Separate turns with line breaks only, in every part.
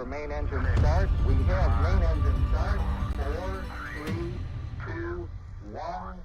for main engine start. We have main engine start. 4, 3, 2, 1.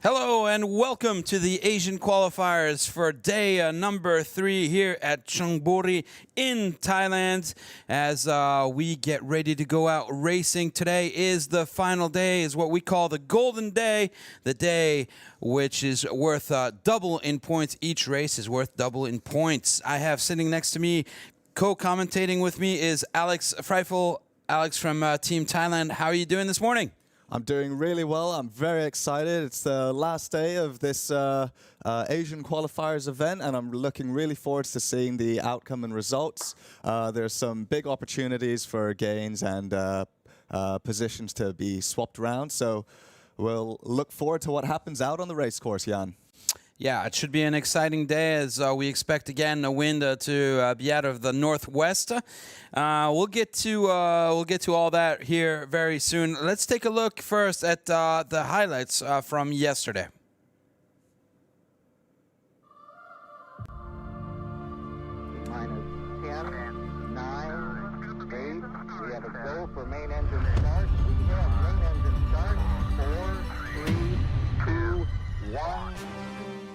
Hello and welcome to the Asian Qualifiers for day number 3 here at Chonburi in Thailand as we get ready to go out racing. Today is the final day, is what we call the golden day, the day which is worth double in points. Each race is worth double in points. I have sitting next to me, co-commentating with me is Alex Freifel. Alex from Team Thailand. How are you doing this morning?
I'm doing really well. I'm very excited. It's the last day of this Asian Qualifiers event, and I'm looking really forward to seeing the outcome and results. There's some big opportunities for gains and positions to be swapped around, so we'll look forward to what happens out on the race course, Jan.
Yeah, it should be an exciting day as we expect again a wind to be out of the northwest. We'll get to all that here very soon. Let's take a look first at the highlights from yesterday.
Minus 10, 9, 8. We have a go for main engine start. We have main engine start. 4, 3, 2, 1.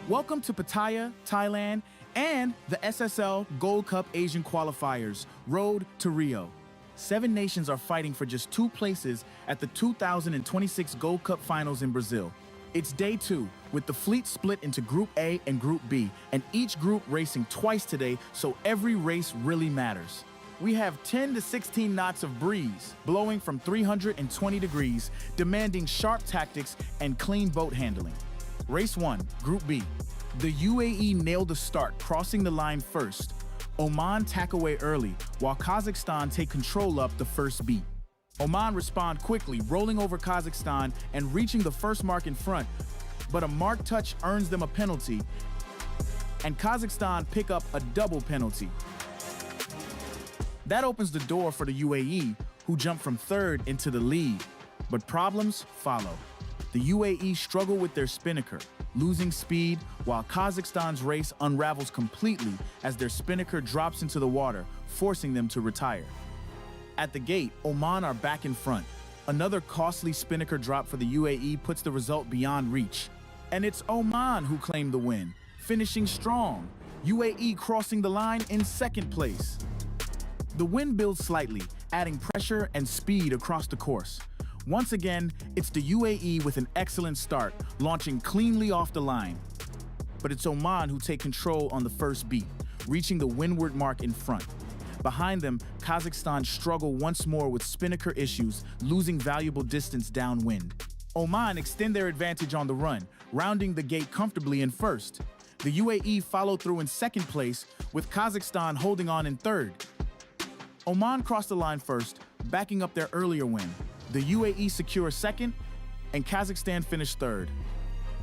Welcome to Pattaya, Thailand, and the SSL Gold Cup Asian Qualifiers, Road to Rio. 7 nations are fighting for just 2 places at the 2026 Gold Cup Finals in Brazil. It's day 2, with the fleet split into Group A and Group B, and each group racing twice today, so every race really matters. We have 10 to 16 knots of breeze, blowing from 320 degrees, demanding sharp tactics and clean boat handling. Race 1, Group B. The UAE nailed the start, crossing the line first. Oman tack away early, while Kazakhstan take control up the first beat. Oman respond quickly, rolling over Kazakhstan and reaching the first mark in front, but a mark touch earns them a penalty, and Kazakhstan pick up a double penalty. That opens the door for the UAE, who jump from 3rd into the lead, but problems follow. The UAE struggle with their spinnaker, losing speed, while Kazakhstan's race unravels completely as their spinnaker drops into the water, forcing them to retire. At the gate, Oman are back in front. Another costly spinnaker drop for the UAE puts the result beyond reach. And it's Oman who claimed the win, finishing strong. UAE crossing the line in 2nd place. The wind builds slightly, adding pressure and speed across the course. Once again, it's the UAE with an excellent start, launching cleanly off the line. But it's Oman who take control on the first beat, reaching the windward mark in front. Behind them, Kazakhstan struggle once more with spinnaker issues, losing valuable distance downwind. Oman extend their advantage on the run, rounding the gate comfortably in 1st. The UAE follow through in 2nd place, with Kazakhstan holding on in 3rd. Oman crossed the line first, backing up their earlier win. The UAE secure 2nd, and Kazakhstan finished 3rd.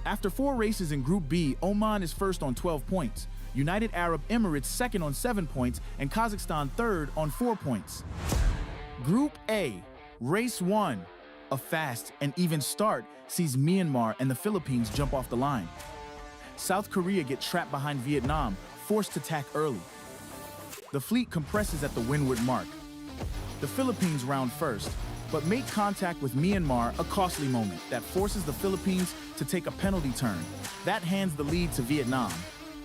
After 4 races in Group B, Oman is 1st on 12 points, United Arab Emirates 2nd on 7 points, and Kazakhstan 3rd on 4 points. Group A, Race 1. A fast and even start sees Myanmar and the Philippines jump off the line. South Korea get trapped behind Vietnam, forced to tack early. The fleet compresses at the windward mark. The Philippines round first, but make contact with Myanmar, a costly moment that forces the Philippines to take a penalty turn. That hands the lead to Vietnam.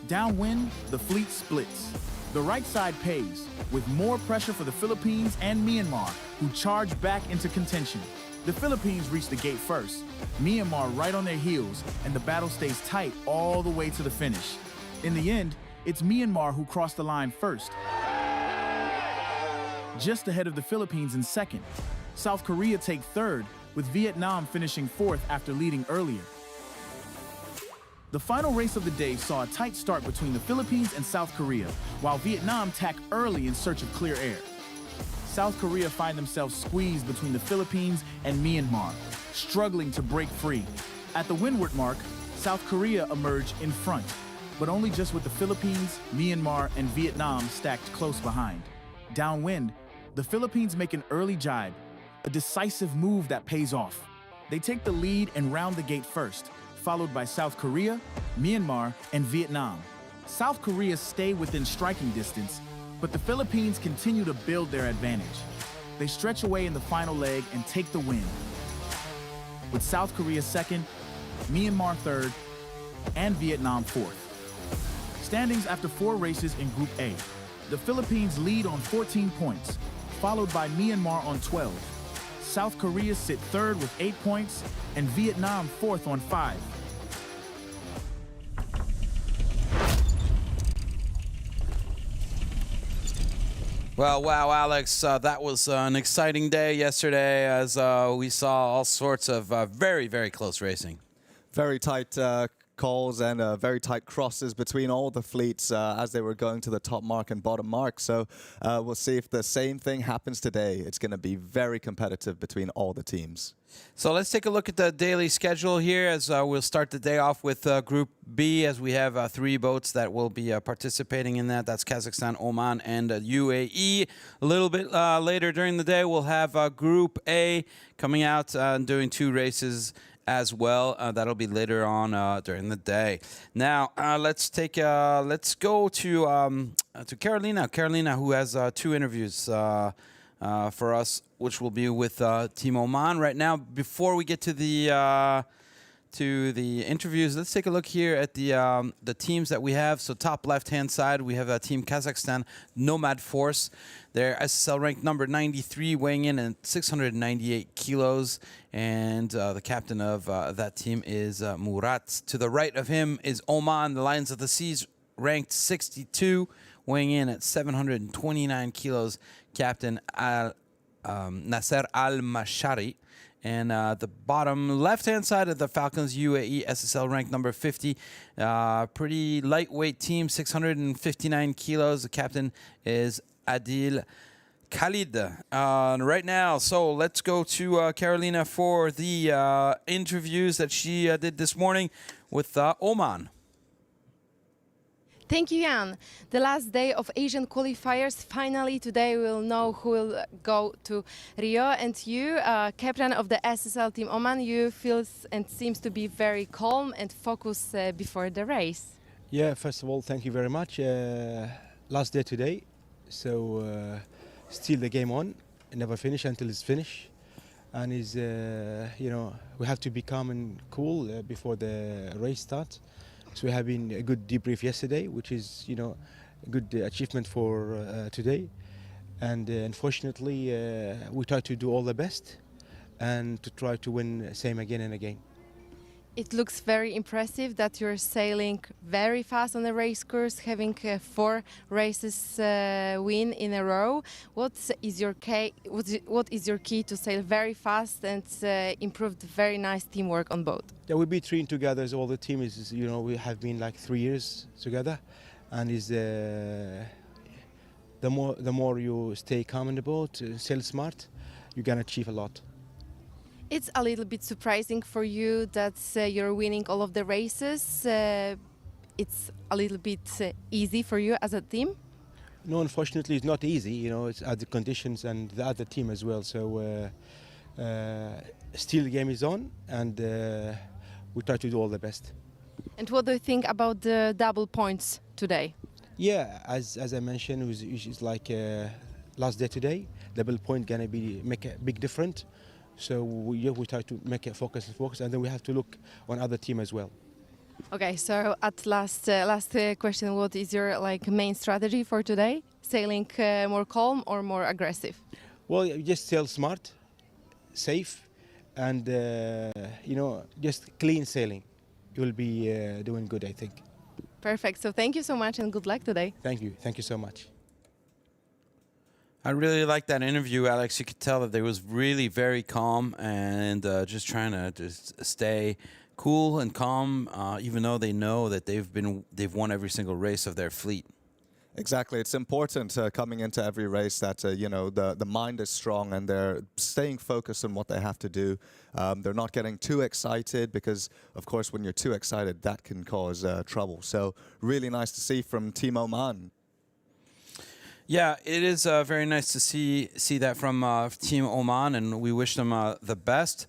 Downwind, the fleet splits. The right side pays, with more pressure for the Philippines and Myanmar, who charge back into contention. The Philippines reach the gate first, Myanmar right on their heels, and the battle stays tight all the way to the finish. In the end, it's Myanmar who crossed the line first, just ahead of the Philippines in 2nd. South Korea take 3rd, with Vietnam finishing 4th after leading earlier. The final race of the day saw a tight start between the Philippines and South Korea, while Vietnam tacked early in search of clear air. South Korea find themselves squeezed between the Philippines and Myanmar, struggling to break free. At the windward mark, South Korea emerged in front, but only just with the Philippines, Myanmar, and Vietnam stacked close behind. Downwind, the Philippines make an early jibe, a decisive move that pays off. They take the lead and round the gate first, followed by South Korea, Myanmar, and Vietnam. South Korea stay within striking distance, but the Philippines continue to build their advantage. They stretch away in the final leg and take the win. With South Korea second, Myanmar third, and Vietnam fourth. Standings after 4 races in Group A. The Philippines lead on 14 points, followed by Myanmar on 12. South Korea sit third with 8 points, and Vietnam fourth on 5.
Well, wow, Alex, that was an exciting day yesterday as we saw all sorts of very, very close racing.
Very tight calls and very tight crosses between all the fleets as they were going to the top mark and bottom mark. So we'll see if the same thing happens today. It's going to be very competitive between all the teams.
So let's take a look at the daily schedule here as we'll start the day off with Group B as we have 3 boats that will be participating in that. That's Kazakhstan, Oman, and UAE. A little bit later during the day, we'll have Group A coming out and doing 2 races as well. That'll be later on during the day. Now let's go to Carolina. Carolina, who has 2 interviews for us, which will be with Team Oman right now. Before we get to the interviews, let's take a look here at the teams that we have. So top left-hand side, we have Team Kazakhstan Nomad Force. They're SSL ranked number 93, weighing in at 698 kilos. And the captain of that team is Murat. To the right of him is Oman, the Lions of the Seas, ranked 62, weighing in at 729 kilos. Captain Nasser Al-Mashari. And the bottom left-hand side of the Falcons UAE SSL ranked number 50. Pretty lightweight team, 659 kilos. The captain is Adil Khalid. Right now, so let's go to Carolina for the interviews that she did this morning with Oman.
Thank you, Jan. The last day of Asian qualifiers. Finally, today we'll know who will go to Rio. And you, captain of the SSL team Oman, you feel and seems to be very calm and focused before the race.
Yeah, first of all, thank you very much. Last day today, so still the game on. Never finish until it's finished. And is we have to be calm and cool before the race starts. So we have been a good debrief yesterday, which is, a good achievement for today. And unfortunately, we try to do all the best and to try to win same again and again.
It looks very impressive that you're sailing very fast on the race course, having 4 races win in a row. What is your key to sail very fast and improve the very nice teamwork on boat?
Yeah, we've been training together as all the team is. We have been like 3 years together, and is the more you stay calm in the boat, sail smart, you can achieve a lot.
It's a little bit surprising for you that you're winning all of the races. It's a little bit easy for you as a team?
No, unfortunately, it's not easy. It's other conditions and the other team as well. So still the game is on, and we try to do all the best.
And what do you think about the double points today?
Yeah, as I mentioned, it's like last day today. Double point gonna make a big difference. So we try to make a focus, and then we have to look on other team as well.
Okay, so at last question, what is your main strategy for today? Sailing more calm or more aggressive?
Well, just sail smart, safe, and just clean sailing. You will be doing good, I think.
Perfect. So thank you so much and good luck today.
Thank you. Thank you so much.
I really liked that interview, Alex. You could tell that they was really very calm and just trying to just stay cool and calm, even though they know that they've won every single race of their fleet.
Exactly. It's important coming into every race that, you know, the mind is strong and they're staying focused on what they have to do. They're not getting too excited because, of course, when you're too excited, that can cause trouble. So really nice to see from Team Oman.
Yeah, it is very nice to see that from Team Oman, and we wish them the best.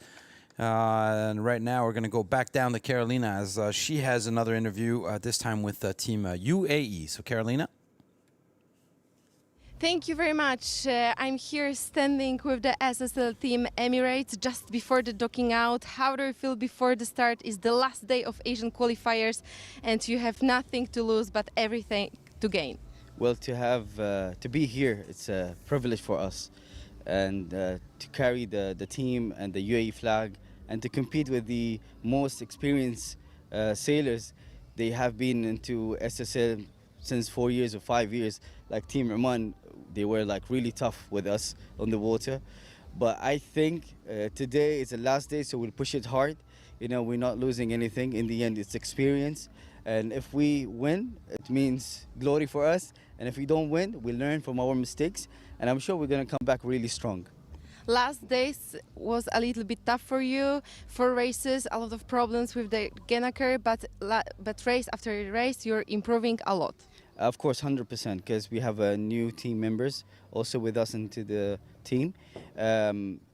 And right now we're going to go back down to Carolina as she has another interview, this time with Team UAE. So Carolina?
Thank you very much. I'm here standing with the SSL team Emirates just before the docking out. How do you feel before the start? Is the last day of Asian qualifiers and you have nothing to lose but everything to gain?
Well, to be here, it's a privilege for us, and to carry the team and the UAE flag, and to compete with the most experienced sailors. They have been into SSL since 4 years or 5 years. Like Team Oman, they were like really tough with us on the water. But I think today is the last day, so we'll push it hard. You know, we're not losing anything. In the end, it's experience. And if we win, it means glory for us. And if we don't win, we learn from our mistakes. And I'm sure we're going to come back really strong.
Last days was a little bit tough for you. 4 races, a lot of problems with the Genaker, but race after race, you're improving a lot.
Of course, 100%, because we have new team members also with us into the team.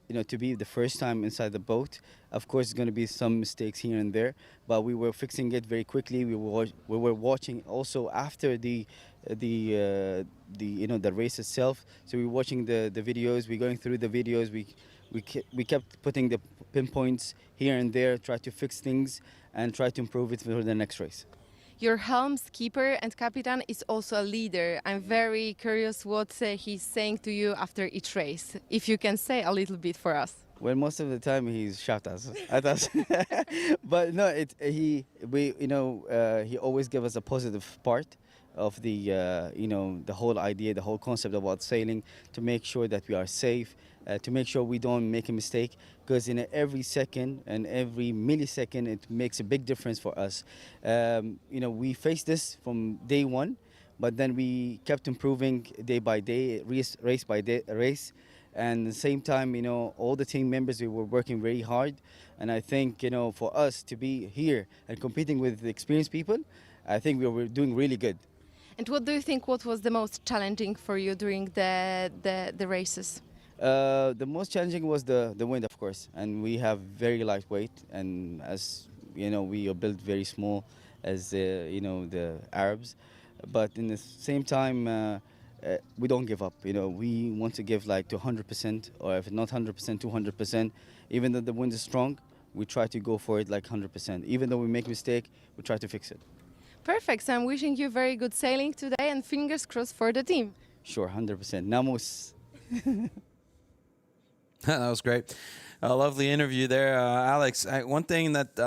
You know, to be the first time inside the boat, of course, it's going to be some mistakes here and there, but we were fixing it very quickly. We were watching also after the you know, the race itself. So we were watching the videos. We're going through the videos. We kept putting the pinpoints here and there, try to fix things and try to improve it for the next race.
Your helm skipper and captain is also a leader. I'm very curious what he's saying to you after each race. If you can say a little bit for us.
Well, most of the time he's shout at us, but no, he always gives us a positive part of the you know, the whole idea, the whole concept about sailing, to make sure that we are safe, to make sure we don't make a mistake, because in every second and every millisecond it makes a big difference for us. You know, we faced this from day one, but then we kept improving day by day, race by race. And at the same time, you know, all the team members, we were working very hard. And I think, you know, for us to be here and competing with experienced people, I think we were doing really good.
And what do you think, what was the most challenging for you during the races?
The most challenging was the wind, of course. And we have very lightweight. And as, you know, we are built very small as, you know, the Arabs. But in the same time, we don't give up. You know, we want to give like to 100%, or if not 100%, 200%. Even though the wind is strong, we try to go for it like 100%. Even though we make mistake, we try to fix it.
Perfect. So I'm wishing you very good sailing today and fingers crossed for the team.
Sure, 100%. Namus.
That was great. A lovely interview there, Alex. One thing that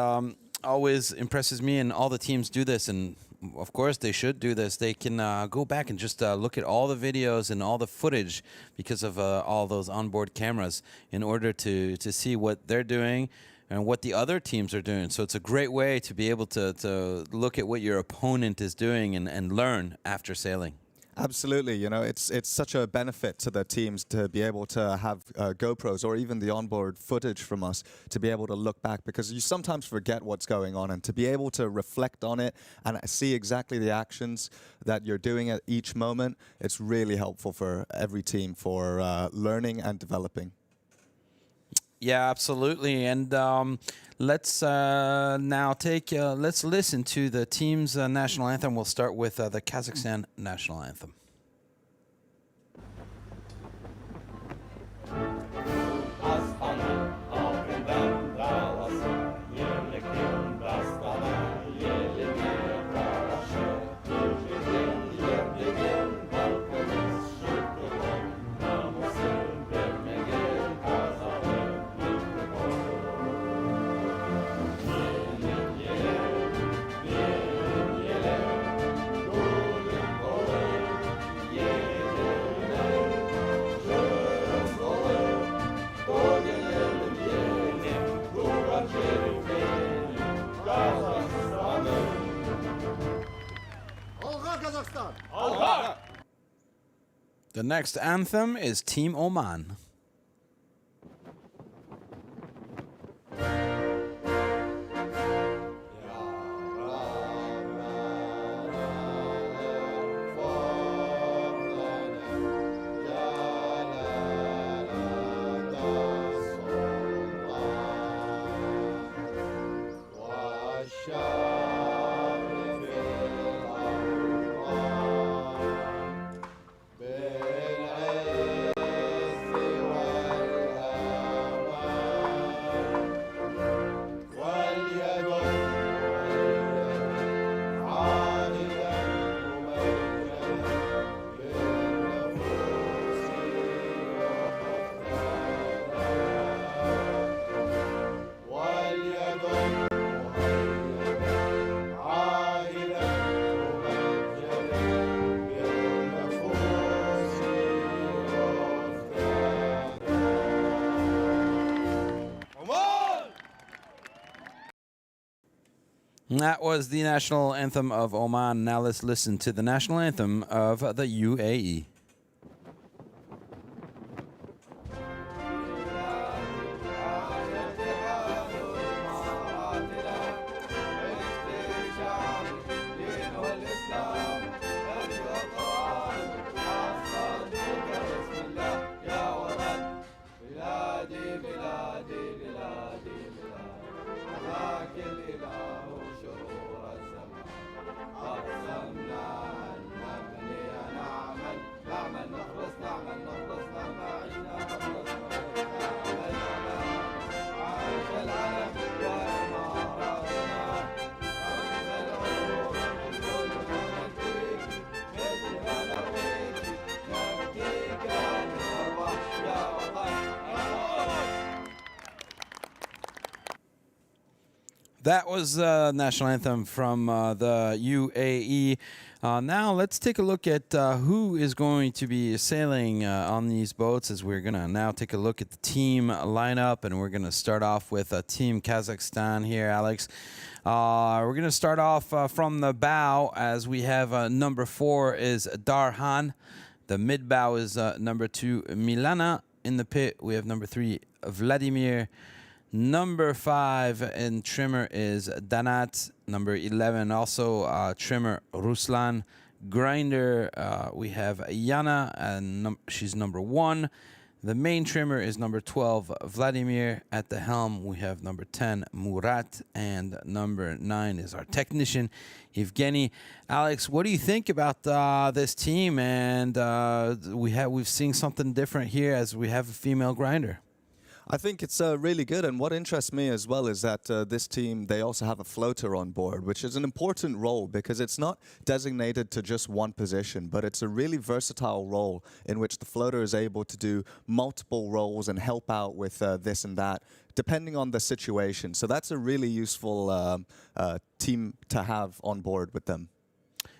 always impresses me, and all the teams do this, and of course they should do this, they can go back and just look at all the videos and all the footage because of all those onboard cameras in order to see what they're doing and what the other teams are doing. So it's a great way to be able to look at what your opponent is doing and learn after sailing.
Absolutely, you know, it's such a benefit to the teams to be able to have GoPros or even the onboard footage from us to be able to look back, because you sometimes forget what's going on, and to be able to reflect on it and see exactly the actions that you're doing at each moment, it's really helpful for every team for learning and developing.
Yeah, absolutely. And let's now let's listen to the team's national anthem. We'll start with the Kazakhstan national anthem. The next anthem is Team Oman. That was the national anthem of Oman. Now let's listen to the national anthem of the UAE. That was the national anthem from the UAE. Now let's take a look at who is going to be sailing on these boats, as we're going to now take a look at the team lineup, and we're going to start off with Team Kazakhstan here, Alex. We're going to start off from the bow, as we have number 4 is Darhan. The mid bow is number 2, Milana. In the pit, we have number 3, Vladimir. Number 5 in trimmer is Danat. Number 11 also trimmer Ruslan. Grinder, we have Yana, and she's number 1. The main trimmer is number 12 Vladimir. At the helm we have number 10 Murat, and number 9 is our technician Evgeny. Alex, what do you think about this team? And we've seen something different here, as we have a female grinder.
I think it's really good, and what interests me as well is that this team, they also have a floater on board, which is an important role because it's not designated to just one position, but it's a really versatile role in which the floater is able to do multiple roles and help out with this and that, depending on the situation. So that's a really useful team to have on board with them.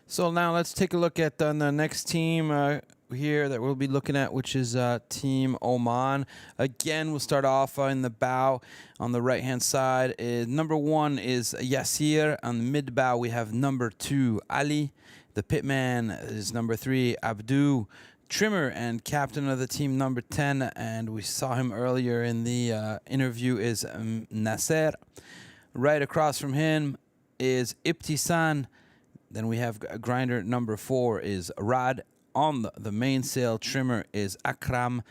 So now let's take a look at the next team here that we'll be looking at, which is Team Oman. Again, we'll start off in the bow. On the right-hand side, number 1 is Yasir. On the mid-bow, we have number 2, Ali. The pitman is number 3, Abdu. Trimmer and captain of the team, number 10, and we saw him earlier in the interview, is Nasser. Right across from him is Ibtisan. Then we have grinder number 4 is Rad. On the mainsail, trimmer is Akram.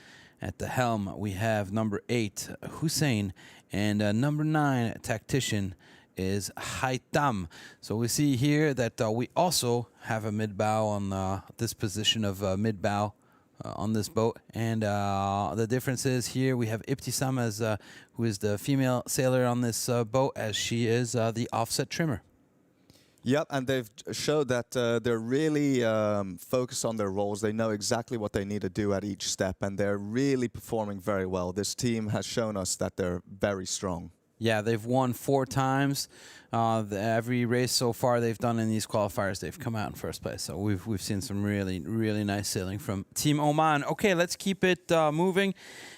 At the helm, we have number 8, Hussein. And number 9, tactician, is Haitam. So we see here that we also have a mid-bow on this position of mid-bow on this boat. And the difference is here we have Ibtisam as who is the female sailor on this boat, as she is the offset trimmer.
Yep, and they've showed that they're really focused on their roles. They know exactly what they need to do at each step, and they're really performing very well. This team has shown us that they're very strong.
Yeah, they've won 4 times. Every race so far they've done in these qualifiers, they've come out in first place. So we've seen some really, really nice sailing from Team Oman. Okay, let's keep it moving,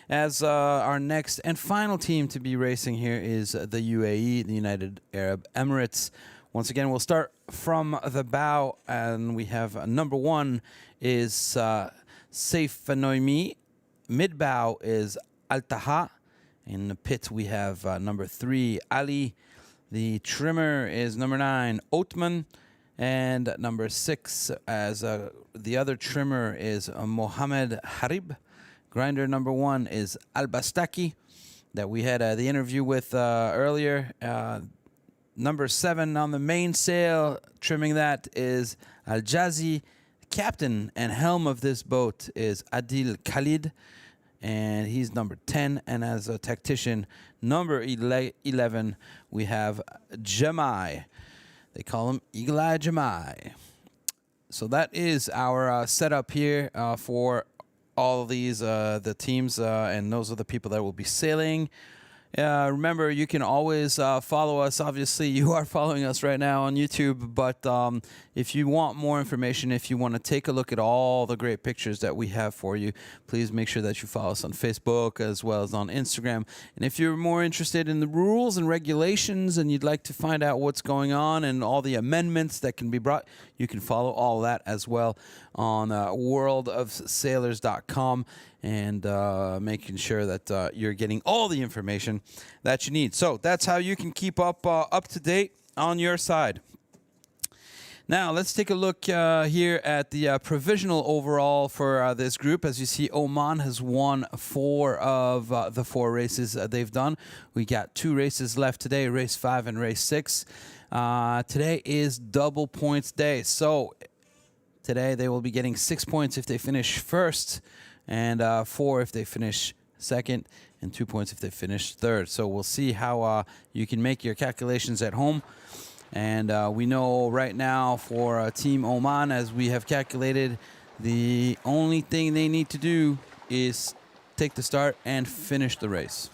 as our next and final team to be racing here is the UAE, the United Arab Emirates. Once again, we'll start from the bow, and we have number 1 is Safe Noimi. Mid-bow is Al-Taha. In the pit, we have number 3, Ali. The trimmer is number 9, Othman. And number 6, as the other trimmer, is Mohammed Harib. Grinder number 1 is Al-Bastaki, that we had the interview with earlier. Number 7 on the mainsail, trimming that, is Al-Jazi. Captain and helm of this boat is Adil Khalid, and he's number 10. And as a tactician, number 11, we have Jamai. They call him Eagle Eye Jamai. So that is our setup here for all of these, the teams, and those are the people that will be sailing. Remember, you can always follow us. Obviously, you are following us right now on YouTube, but if you want more information, if you want to take a look at all the great pictures that we have for you, please make sure that you follow us on Facebook as well as on Instagram. And if you're more interested in the rules and regulations and you'd like to find out what's going on and all the amendments that can be brought, you can follow all that as well on worldofsailors.com, and making sure that you're getting all the information that you need. So that's how you can keep up to date on your side. Now let's take a look here at the provisional overall for this group. As you see, Oman has won 4 of the 4 races they've done. We got 2 races left today, race 5 and race 6. Today is double points day, so today they will be getting 6 points if they finish first, and 4 if they finish second, and 2 points if they finish third. So we'll see how you can make your calculations at home. And we know right now for Team Oman, as we have calculated, the only thing they need to do is take the start and finish the race.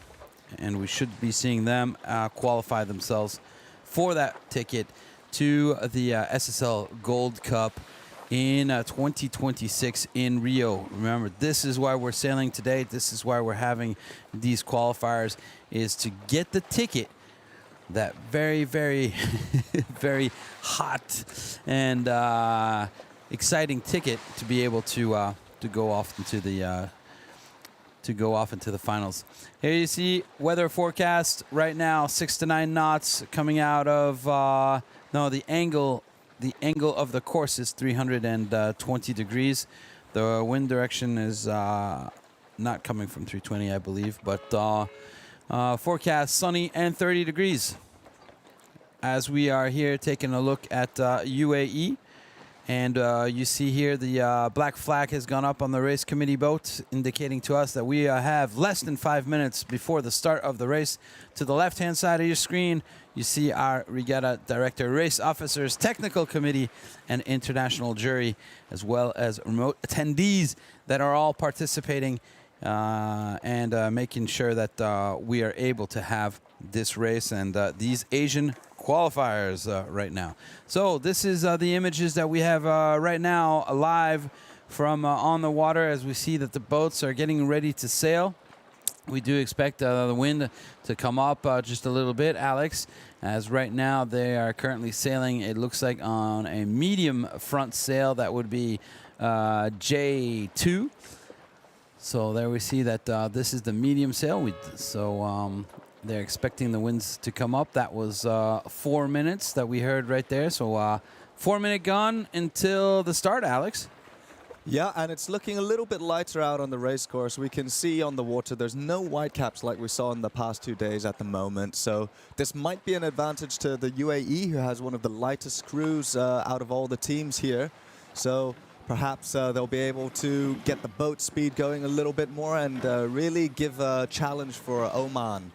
And we should be seeing them qualify themselves for that ticket to the SSL Gold Cup in 2026 in Rio. Remember, this is why we're sailing today. This is why we're having these qualifiers, is to get the ticket, that very, very, very hot and exciting ticket, to be able to go off into the finals. Here you see weather forecast right now: 6 to 9 knots coming out of the angle. The angle of the course is 320 degrees. The wind direction is not coming from 320, I believe, but forecast sunny and 30 degrees. As we are here taking a look at UAE, and you see here the black flag has gone up on the race committee boat, indicating to us that we have less than 5 minutes before the start of the race. To the left-hand side of your screen, you see our regatta director, race officers, technical committee, and international jury, as well as remote attendees that are all participating and making sure that we are able to have this race and these Asian qualifiers right now. So this is the images that we have right now live from on the water, as we see that the boats are getting ready to sail. We do expect the wind to come up just a little bit, Alex, as right now they are currently sailing, it looks like, on a medium front sail. That would be J2. So there we see that this is the medium sail. They're expecting the winds to come up. That was 4 minutes that we heard right there. So 4 minute gone until the start, Alex.
Yeah, and it's looking a little bit lighter out on the race course. We can see on the water there's no whitecaps like we saw in the past 2 days at the moment. So this might be an advantage to the UAE, who has one of the lightest crews out of all the teams here. So perhaps they'll be able to get the boat speed going a little bit more and really give a challenge for Oman.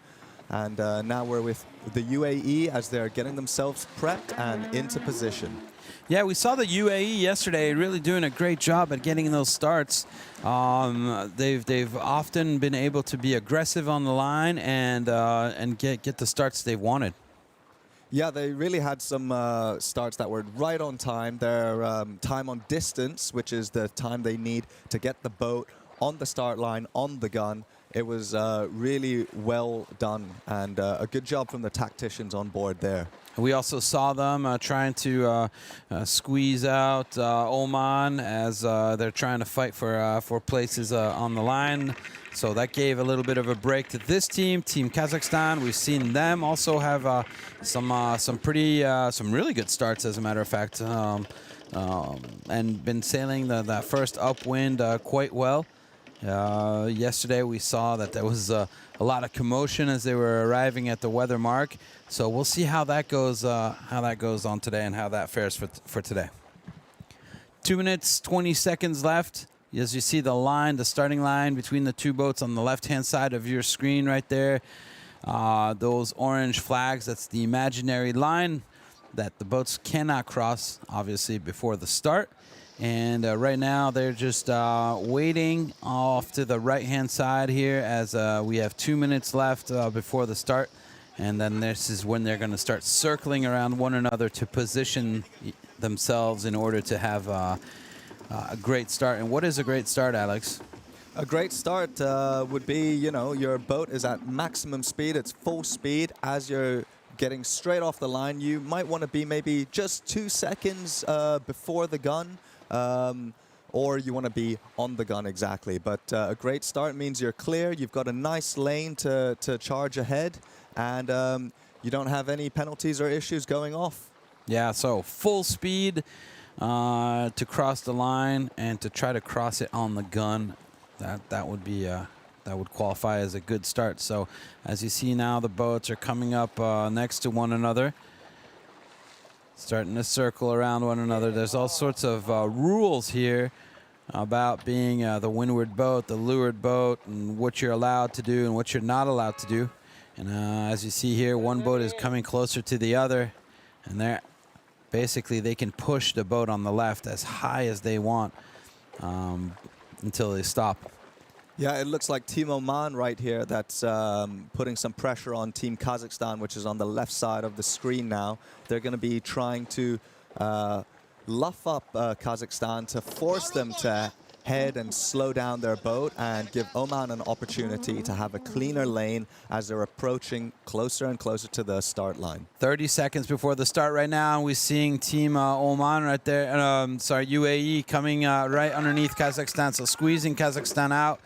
And now we're with the UAE as they're getting themselves prepped and into position.
Yeah, we saw the UAE yesterday really doing a great job at getting those starts. They've often been able to be aggressive on the line and get the starts they've wanted.
Yeah, they really had some starts that were right on time. Their time on distance, which is the time they need to get the boat on the start line, on the gun. It was really well done, and a good job from the tacticians on board there.
We also saw them trying to squeeze out Oman as they're trying to fight for places on the line. So that gave a little bit of a break to this team, Team Kazakhstan. We've seen them also have some really good starts, as a matter of fact, and been sailing that first upwind quite well. Yesterday we saw that there was a lot of commotion as they were arriving at the weather mark. So we'll see how that goes on today and how that fares for today. 2 minutes, 20 seconds left. As you see the line, the starting line between the two boats on the left-hand side of your screen right there. Those orange flags, that's the imaginary line that the boats cannot cross, obviously, before the start. And right now they're just waiting off to the right-hand side here as we have 2 minutes left before the start. And then this is when they're going to start circling around one another to position themselves in order to have a great start. And what is a great start, Alex?
A great start would be, your boat is at maximum speed. It's full speed. As you're getting straight off the line, you might want to be maybe just 2 seconds before the gun. Or you want to be on the gun exactly. But a great start means you're clear. You've got a nice lane to charge ahead. And you don't have any penalties or issues going off.
Yeah, so full speed to cross the line and to try to cross it on the gun. That would be that would qualify as a good start. So as you see now, the boats are coming up next to one another, starting to circle around one another. There's all sorts of rules here about being the windward boat, the leeward boat, and what you're allowed to do and what you're not allowed to do. And as you see here, one boat is coming closer to the other, and they're basically they can push the boat on the left as high as they want until they stop.
Yeah, it looks like Team Oman right here that's putting some pressure on Team Kazakhstan, which is on the left side of the screen now. They're going to be trying to luff up Kazakhstan to force them to head and slow down their boat and give Oman an opportunity to have a cleaner lane as they're approaching closer and closer to the start line.
30 seconds before the start right now, we're seeing Team Oman right there, UAE coming right underneath Kazakhstan, so squeezing Kazakhstan out.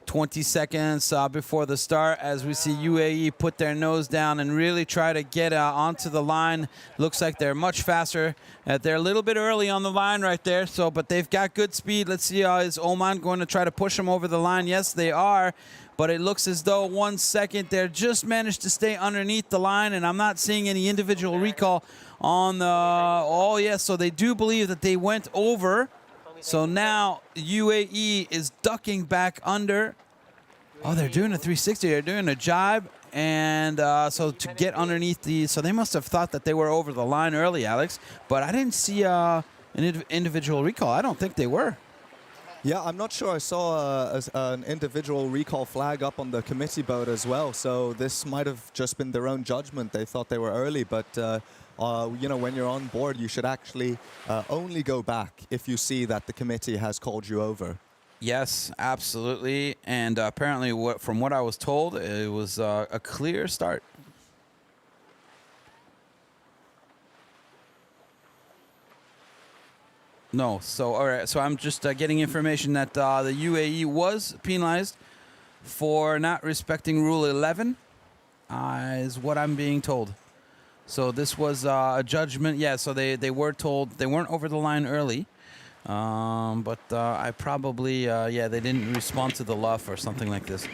20 seconds before the start as we see UAE put their nose down and really try to get onto the line. Looks like they're much faster. They're a little bit early on the line right there, but they've got good speed. Let's see, is Oman going to try to push them over the line? Yes, they are, but it looks as though 1 second they're just managed to stay underneath the line, and I'm not seeing any individual recall on the... Oh, yes, so they do believe that they went over. So now UAE is ducking back under. Oh, they're doing a 360. They're doing a jibe. And so to get underneath the... So they must have thought that they were over the line early, Alex. But I didn't see an individual recall. I don't think they were.
Yeah, I'm not sure. I saw an individual recall flag up on the committee boat as well. So this might have just been their own judgment. They thought they were early, but... when you're on board, you should actually only go back if you see that the committee has called you over.
Yes, absolutely. And apparently, from what I was told, it was a clear start. No, so all right. So I'm just getting information that the UAE was penalized for not respecting Rule 11, is what I'm being told. So this was a judgment. Yeah, so they were told they weren't over the line early. But I probably, they didn't respond to the luff or something like this.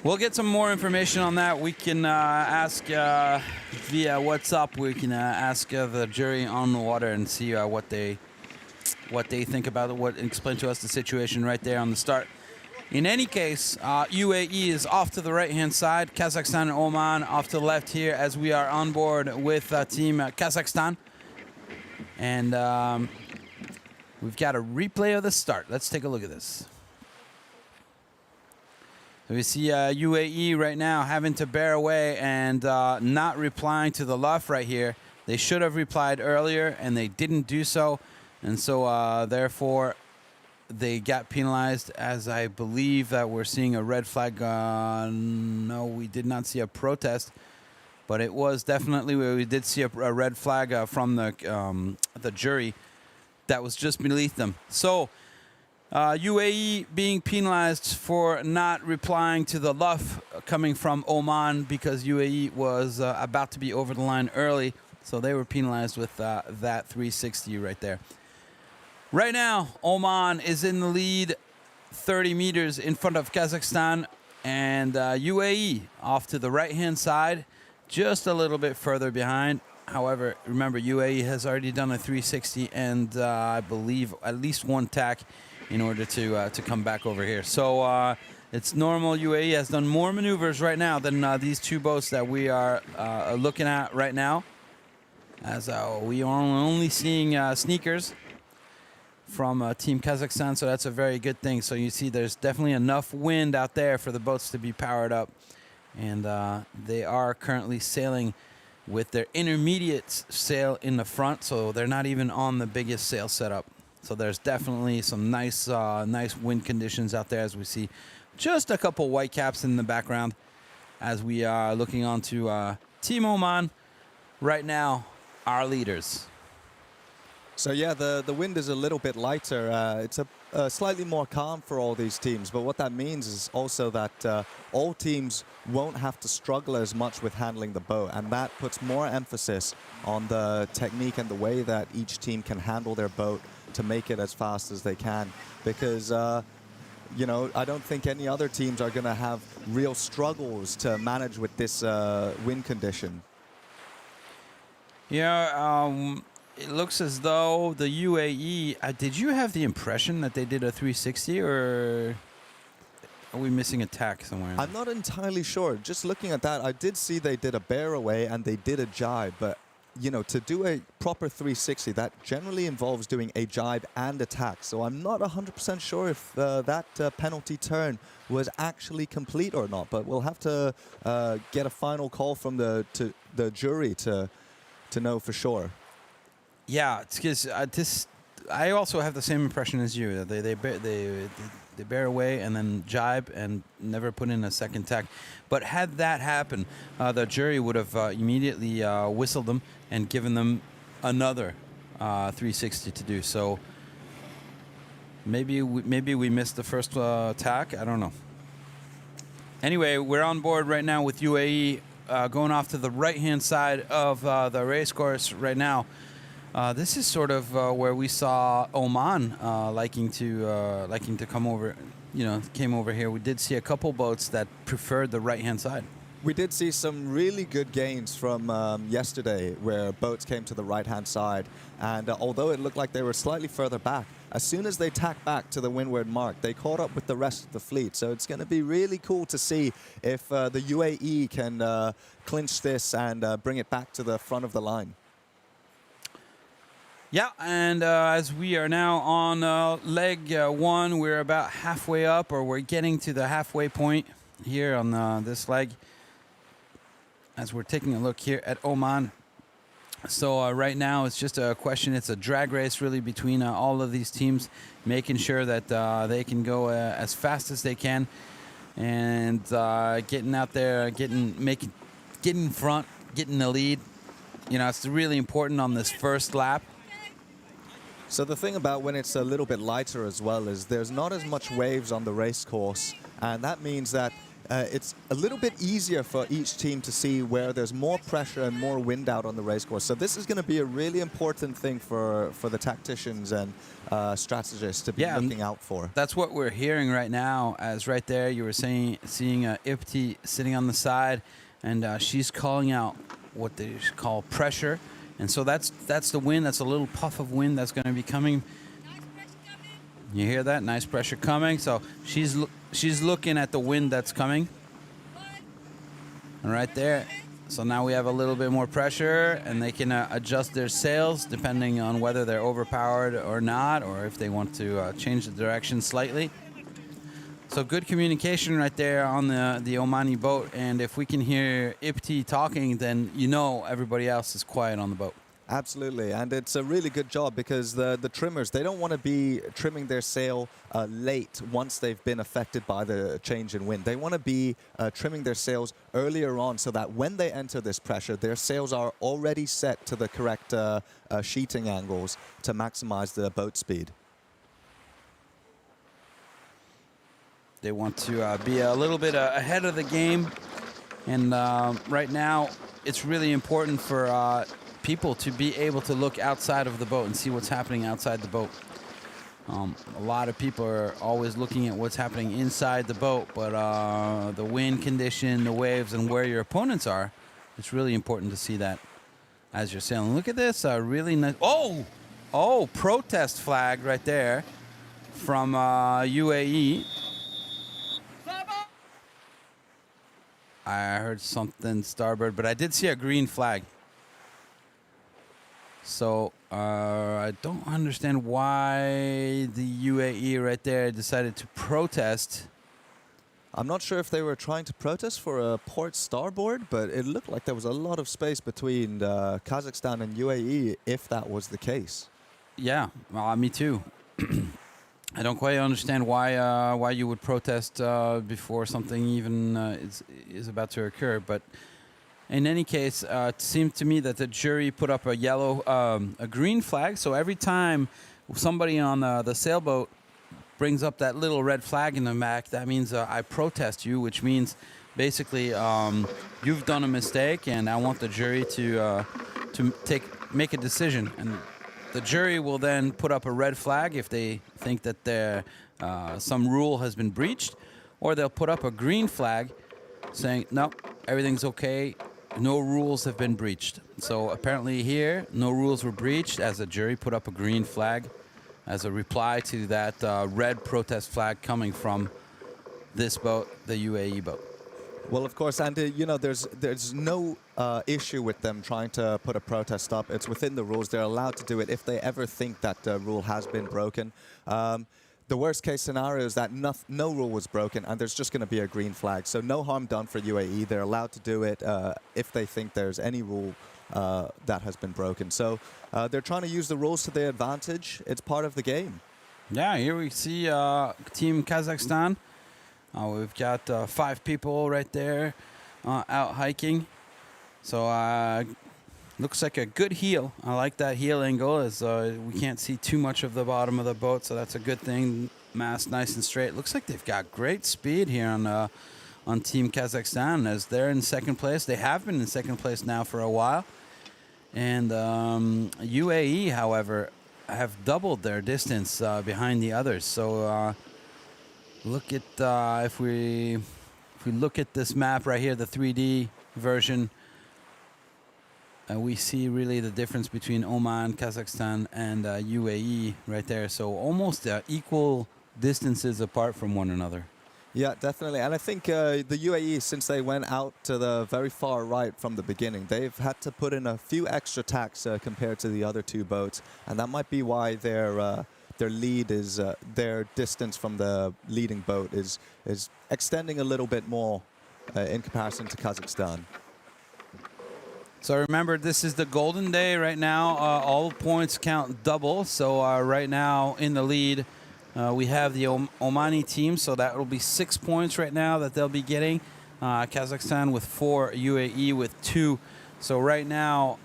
We'll get some more information on that. We can ask via WhatsApp. We can ask the jury on the water and see what they think about it, explain to us the situation right there on the start. In any case, UAE is off to the right-hand side. Kazakhstan and Oman off to the left here as we are on board with Team Kazakhstan. And we've got a replay of the start. Let's take a look at this. So we see UAE right now having to bear away and not replying to the luff right here. They should have replied earlier, and they didn't do so. And so, therefore... they got penalized, as I believe that we're seeing a red flag. No, we did not see a protest. but it was definitely, we did see a red flag from the jury that was just beneath them. So UAE being penalized for not replying to the luff coming from Oman because UAE was about to be over the line early. So they were penalized with that 360 right there. Right now, Oman is in the lead 30 meters in front of Kazakhstan, and UAE off to the right-hand side, just a little bit further behind. However, remember, UAE has already done a 360 and I believe at least one tack in order to come back over here. So it's normal. UAE has done more maneuvers right now than these two boats that we are looking at right now, as we are only seeing sneakers from Team Kazakhstan, so that's a very good thing. So you see there's definitely enough wind out there for the boats to be powered up, and they are currently sailing with their intermediate sail in the front, so they're not even on the biggest sail setup. So there's definitely some nice nice wind conditions out there, as we see just a couple white caps in the background as we are looking on to Team Oman right now, our leaders.
So yeah, the wind is a little bit lighter. It's a slightly more calm for all these teams, but what that means is also that all teams won't have to struggle as much with handling the boat, and that puts more emphasis on the technique and the way that each team can handle their boat to make it as fast as they can, because you know, I don't think any other teams are going to have real struggles to manage with this wind condition.
Yeah, it looks as though the UAE, did you have the impression that they did a 360, or are we missing a tack somewhere?
I'm not entirely sure. Just looking at that, I did see they did a bear away and they did a jibe, but you know, to do a proper 360, that generally involves doing a jibe and a tack. So I'm not 100% sure if that penalty turn was actually complete or not, but we'll have to get a final call from the jury to know for sure.
Yeah, it's because I also have the same impression as you. They bear away and then jibe and never put in a second tack. But had that happened, the jury would have immediately whistled them and given them another 360 to do. So maybe we missed the first tack. I don't know. Anyway, we're on board right now with UAE going off to the right-hand side of the race course right now. This is sort of where we saw Oman liking to come over, came over here. We did see a couple boats that preferred the right-hand side.
We did see some really good gains from yesterday, where boats came to the right-hand side, and although it looked like they were slightly further back, as soon as they tacked back to the windward mark, they caught up with the rest of the fleet. So it's going to be really cool to see if the UAE can clinch this and bring it back to the front of the line.
Yeah, and as we are now on leg one, we're about halfway up, or we're getting to the halfway point here on this leg, as we're taking a look here at Oman. So right now it's just a question, it's a drag race really between all of these teams, making sure that they can go as fast as they can, and getting out there, getting in front, getting the lead. You know, it's really important on this first lap.
So the thing about when it's a little bit lighter as well is there's not as much waves on the race course, and that means that it's a little bit easier for each team to see where there's more pressure and more wind out on the race course. So this is going to be a really important thing for the tacticians and strategists to be looking out for.
That's what we're hearing right now, as right there you were seeing Ipti sitting on the side, and she's calling out what they call pressure. And so that's the wind. That's a little puff of wind that's going to be coming. You hear that? Nice pressure coming. So she's looking at the wind that's coming. And right there. So now we have a little bit more pressure, and they can adjust their sails depending on whether they're overpowered or not, or if they want to change the direction slightly. So good communication right there on the Omani boat, and if we can hear Ipti talking, then you know everybody else is quiet on the boat.
Absolutely, and it's a really good job because the trimmers, they don't want to be trimming their sail late once they've been affected by the change in wind. They want to be trimming their sails earlier on so that when they enter this pressure, their sails are already set to the correct sheeting angles to maximize the boat speed.
They want to be a little bit ahead of the game, and right now it's really important for people to be able to look outside of the boat and see what's happening outside the boat. A lot of people are always looking at what's happening inside the boat, but the wind condition, the waves, and where your opponents are, it's really important to see that as you're sailing. Look at this, really nice. Oh, protest flag right there from UAE. I heard something starboard, but I did see a green flag. So I don't understand why the UAE right there decided to protest.
I'm not sure if they were trying to protest for a port starboard, but it looked like there was a lot of space between Kazakhstan and UAE if that was the case.
Yeah, me too. I don't quite understand why you would protest before something even is about to occur, but in any case, it seemed to me that the jury put up a green flag. So every time somebody on the sailboat brings up that little red flag in the back, that means I protest you, which means basically you've done a mistake, and I want the jury to make a decision. And the jury will then put up a red flag if they think that some rule has been breached, or they'll put up a green flag saying, no, everything's okay. No rules have been breached. So apparently here, no rules were breached as the jury put up a green flag as a reply to that red protest flag coming from this boat, the UAE boat.
Well, of course, and you know, there's no issue with them trying to put a protest up. It's within the rules. They're allowed to do it if they ever think that the rule has been broken. The worst case scenario is that no rule was broken and there's just going to be a green flag. So no harm done for UAE. They're allowed to do it if they think there's any rule that has been broken. So they're trying to use the rules to their advantage. It's part of the game.
Yeah, here we see Team Kazakhstan. We've got 5 people right there out hiking. So looks like a good heel. I like that heel angle as we can't see too much of the bottom of the boat, so that's a good thing. Mast nice and straight. Looks like they've got great speed here on Team Kazakhstan as they're in second place. They have been in second place now for a while. And UAE, however, have doubled their distance behind the others. So look at if we look at this map right here, the 3D version. We see really the difference between Oman, Kazakhstan, and UAE right there. So almost equal distances apart from one another.
Yeah, definitely. And I think the UAE, since they went out to the very far right from the beginning, they've had to put in a few extra tacks compared to the other 2 boats. And that might be why their lead is, their distance from the leading boat is extending a little bit more in comparison to Kazakhstan.
So remember, this is the golden day right now. All points count double. So right now in the lead, we have the Omani team. So that will be 6 points right now that they'll be getting. Kazakhstan with 4, UAE with 2. So right now,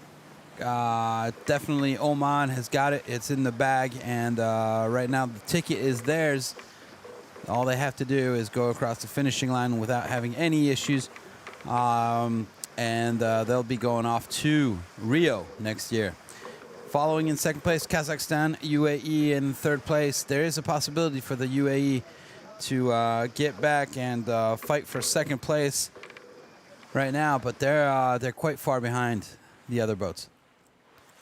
definitely Oman has got it. It's in the bag. And right now the ticket is theirs. All they have to do is go across the finishing line without having any issues. And they'll be going off to Rio next year. Following in second place, Kazakhstan, UAE in third place. There is a possibility for the UAE to get back and fight for second place right now, but they're quite far behind the other boats.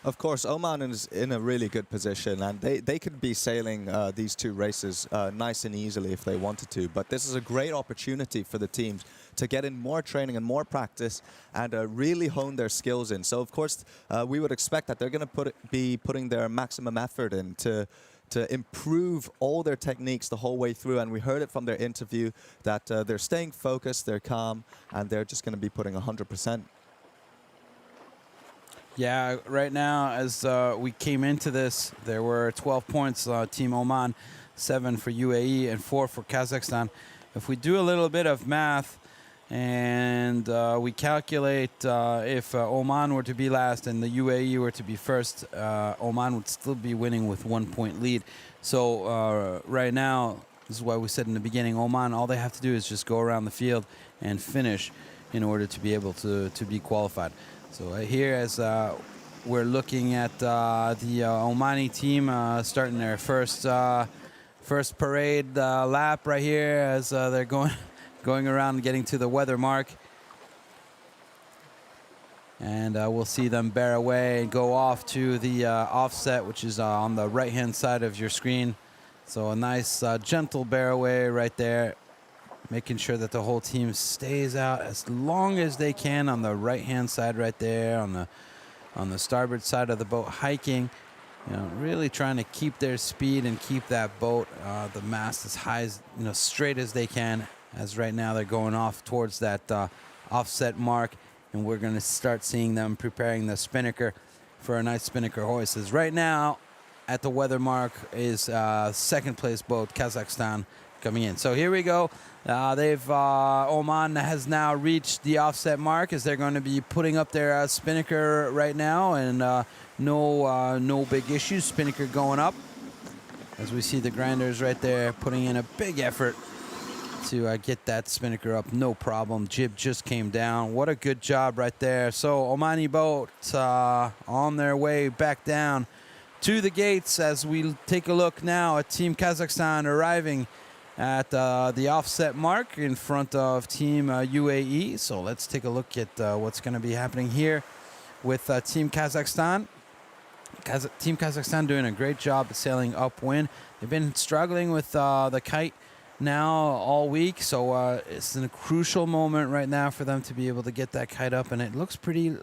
Of course, Oman is in a really good position, and they could be sailing these 2 races nice and easily if they wanted to. But this is a great opportunity for the teams to get in more training and more practice and really hone their skills in. So, of course, we would expect that they're going to be putting their maximum effort in to improve all their techniques the whole way through. And we heard it from their interview that they're staying focused, they're calm, and they're just going to be putting 100%.
Yeah, right now, as we came into this, there were 12 points, Team Oman, 7 for UAE, and 4 for Kazakhstan. If we do a little bit of math and we calculate if Oman were to be last and the UAE were to be first, Oman would still be winning with 1 point lead. So right now, this is why we said in the beginning, Oman, all they have to do is just go around the field and finish in order to be able to be qualified. So here, as we're looking at the Omani team starting their first parade lap right here, as they're going around and getting to the weather mark. And we'll see them bear away and go off to the offset, which is on the right-hand side of your screen. So a nice gentle bear away right there, making sure that the whole team stays out as long as they can on the right-hand side right there, on the starboard side of the boat, hiking, you know, really trying to keep their speed and keep that boat, the mast as high as, you know, straight as they can, as right now they're going off towards that offset mark, and we're going to start seeing them preparing the spinnaker for a nice spinnaker hoist. As right now, at the weather mark is second place boat, Kazakhstan, coming in. So here we go. Oman has now reached the offset mark, as they're going to be putting up their spinnaker right now, and no big issues. Spinnaker going up, as we see the grinders right there putting in a big effort to get that spinnaker up. No problem. Jib just came down. What a good job right there. So Omani boat on their way back down to the gates, as we take a look now at Team Kazakhstan arriving at the offset mark in front of Team UAE. So let's take a look at what's going to be happening here with Team Kazakhstan. Team Kazakhstan doing a great job at sailing upwind. They've been struggling with the kite now all week, so it's a crucial moment right now for them to be able to get that kite up, and it looks pretty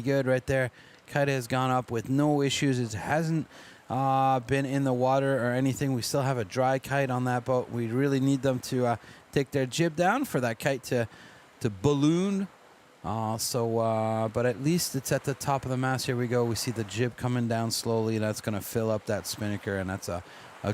good right there. Kite has gone up with no issues. It hasn't been in the water or anything. We still have a dry kite on that boat. We really need them to take their jib down for that kite to balloon. But at least it's at the top of the mast. Here we go. We see the jib coming down slowly. That's going to fill up that spinnaker, and that's a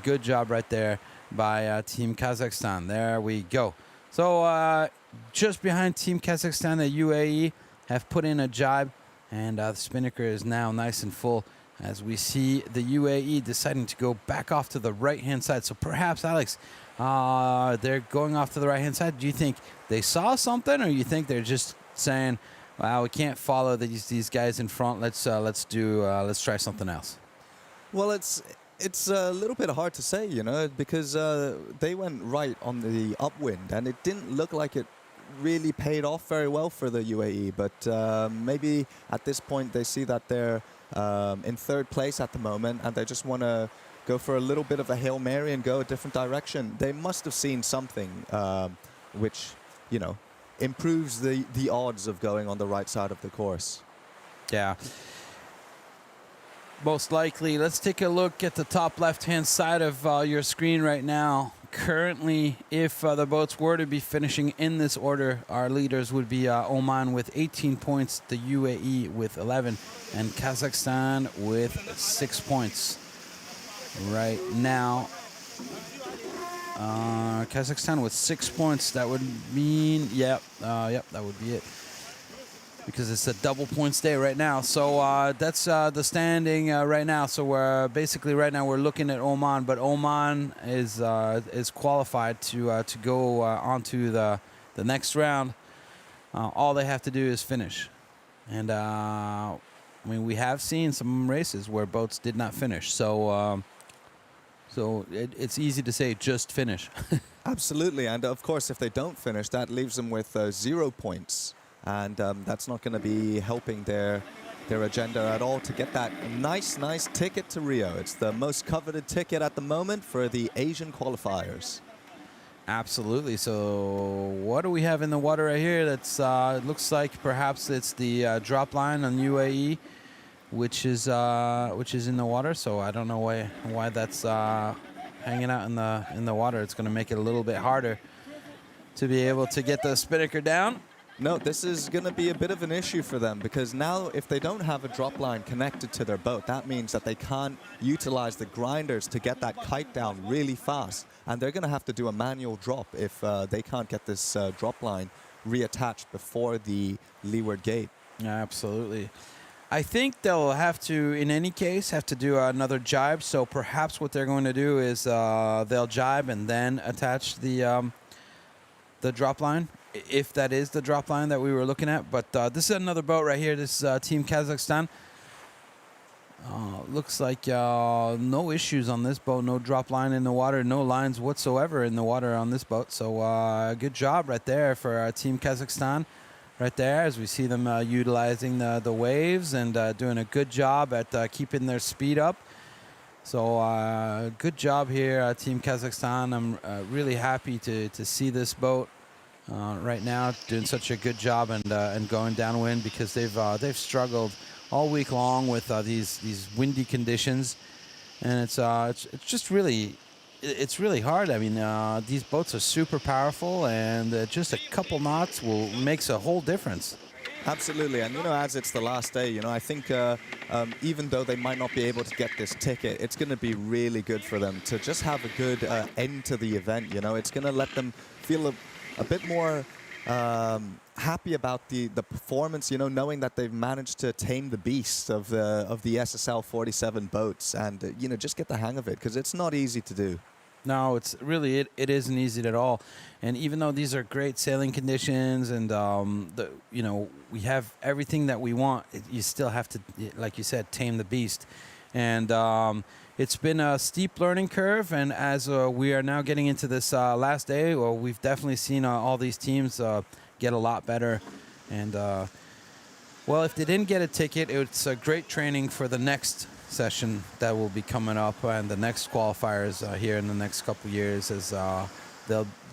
good job right there by Team Kazakhstan. There we go. So just behind Team Kazakhstan, the UAE have put in a jibe, and the spinnaker is now nice and full, as we see the UAE deciding to go back off to the right-hand side. So perhaps, Alex, they're going off to the right-hand side. Do you think they saw something, or you think they're just saying, "Wow, we can't follow these guys in front. Let's try something else"?
Well, it's a little bit hard to say, you know, because they went right on the upwind, and it didn't look like it really paid off very well for the UAE. But maybe at this point they see that they're in third place at the moment, and they just want to go for a little bit of a Hail Mary and go a different direction. They must have seen something which, you know, improves the odds of going on the right side of the course.
Yeah. Most likely. Let's take a look at the top left-hand side of your screen right now. Currently, if the boats were to be finishing in this order, our leaders would be Oman with 18 points, the UAE with 11, and Kazakhstan with 6 points. Right now, Kazakhstan with 6 points. That would mean, yep, that would be it, because it's a double points day right now. So that's the standing right now. So we're basically right now we're looking at Oman, but Oman is qualified to go on to the next round. All they have to do is finish, and I mean, we have seen some races where boats did not finish. So it's easy to say just finish.
Absolutely, and of course, if they don't finish, that leaves them with 0 points. And that's not going to be helping their agenda at all to get that nice ticket to Rio. It's the most coveted ticket at the moment for the Asian qualifiers.
Absolutely. So what do we have in the water right here? That's it looks like perhaps it's the drop line on UAE, which is in the water. So I don't know why that's hanging out in the water. It's going to make it a little bit harder to be able to get the spinnaker down.
No, this is going to be a bit of an issue for them because now if they don't have a drop line connected to their boat, that means that they can't utilize the grinders to get that kite down really fast. And they're going to have to do a manual drop if they can't get this drop line reattached before the leeward gate.
Absolutely. I think they'll have to, in any case, have to do another jibe. So perhaps what they're going to do is they'll jibe and then attach the drop line, if that is the drop line that we were looking at. But this is another boat right here. This is Team Kazakhstan. Looks like no issues on this boat. No drop line in the water. No lines whatsoever in the water on this boat. So good job right there for Team Kazakhstan. Right there, as we see them utilizing the waves and doing a good job at keeping their speed up. So good job here, Team Kazakhstan. I'm really happy to see this boat right now doing such a good job and going downwind, because they've struggled all week long with these windy conditions, and it's just really. It's really hard. I mean, these boats are super powerful, and just a couple knots makes a whole difference.
Absolutely, and as it's the last day, I think even though they might not be able to get this ticket, it's going to be really good for them to just have a good end to the event. It's going to let them feel a bit more happy about the performance, knowing that they've managed to tame the beast of the SSL 47 boats, and just get the hang of it, because it's not easy to do.
No, it's really it isn't easy at all. And even though these are great sailing conditions and we have everything that we want, you still have to, like you said, tame the beast. And it's been a steep learning curve, and as we are now getting into this last day, well, we've definitely seen all these teams get a lot better. And well, if they didn't get a ticket, it's a great training for the next session that will be coming up, and the next qualifiers here in the next couple of years, as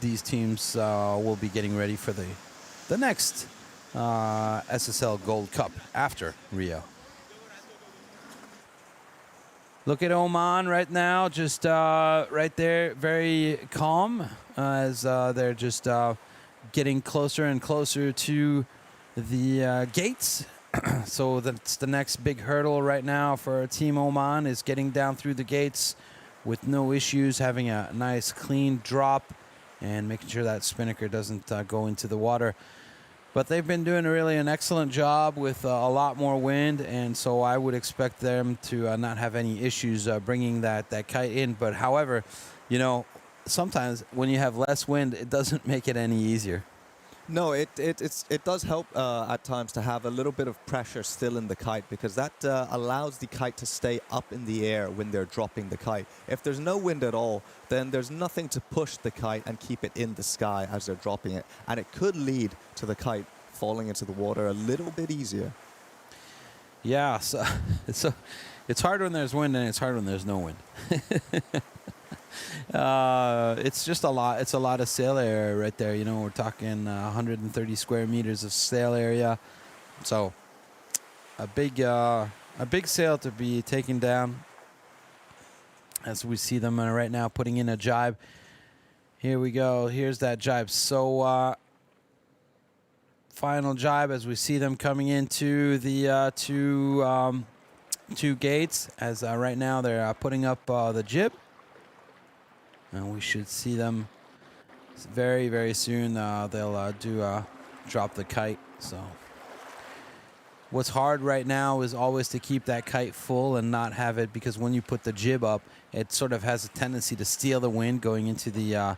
these teams will be getting ready for the next SSL Gold Cup after Rio. Look at Oman right now, just right there, very calm, as they're just getting closer and closer to the gates. So that's the next big hurdle right now for Team Oman, is getting down through the gates with no issues, having a nice clean drop and making sure that spinnaker doesn't go into the water. But they've been doing really an excellent job with a lot more wind, and so I would expect them to not have any issues bringing that kite in. But however, sometimes when you have less wind, it doesn't make it any easier.
No, it does help at times to have a little bit of pressure still in the kite, because that allows the kite to stay up in the air when they're dropping the kite. If there's no wind at all, then there's nothing to push the kite and keep it in the sky as they're dropping it. And it could lead to the kite falling into the water a little bit easier.
Yeah, so it's hard when there's wind, and it's hard when there's no wind. It's just a lot. It's a lot of sail area right there. We're talking 130 square meters of sail area. So a big sail to be taken down, as we see them right now putting in a jibe. Here we go. Here's that jibe. So final jibe, as we see them coming into the two gates, as right now they're putting up the jib. And we should see them very, very soon. They'll drop the kite. So what's hard right now is always to keep that kite full and not have it, because when you put the jib up, it sort of has a tendency to steal the wind going into the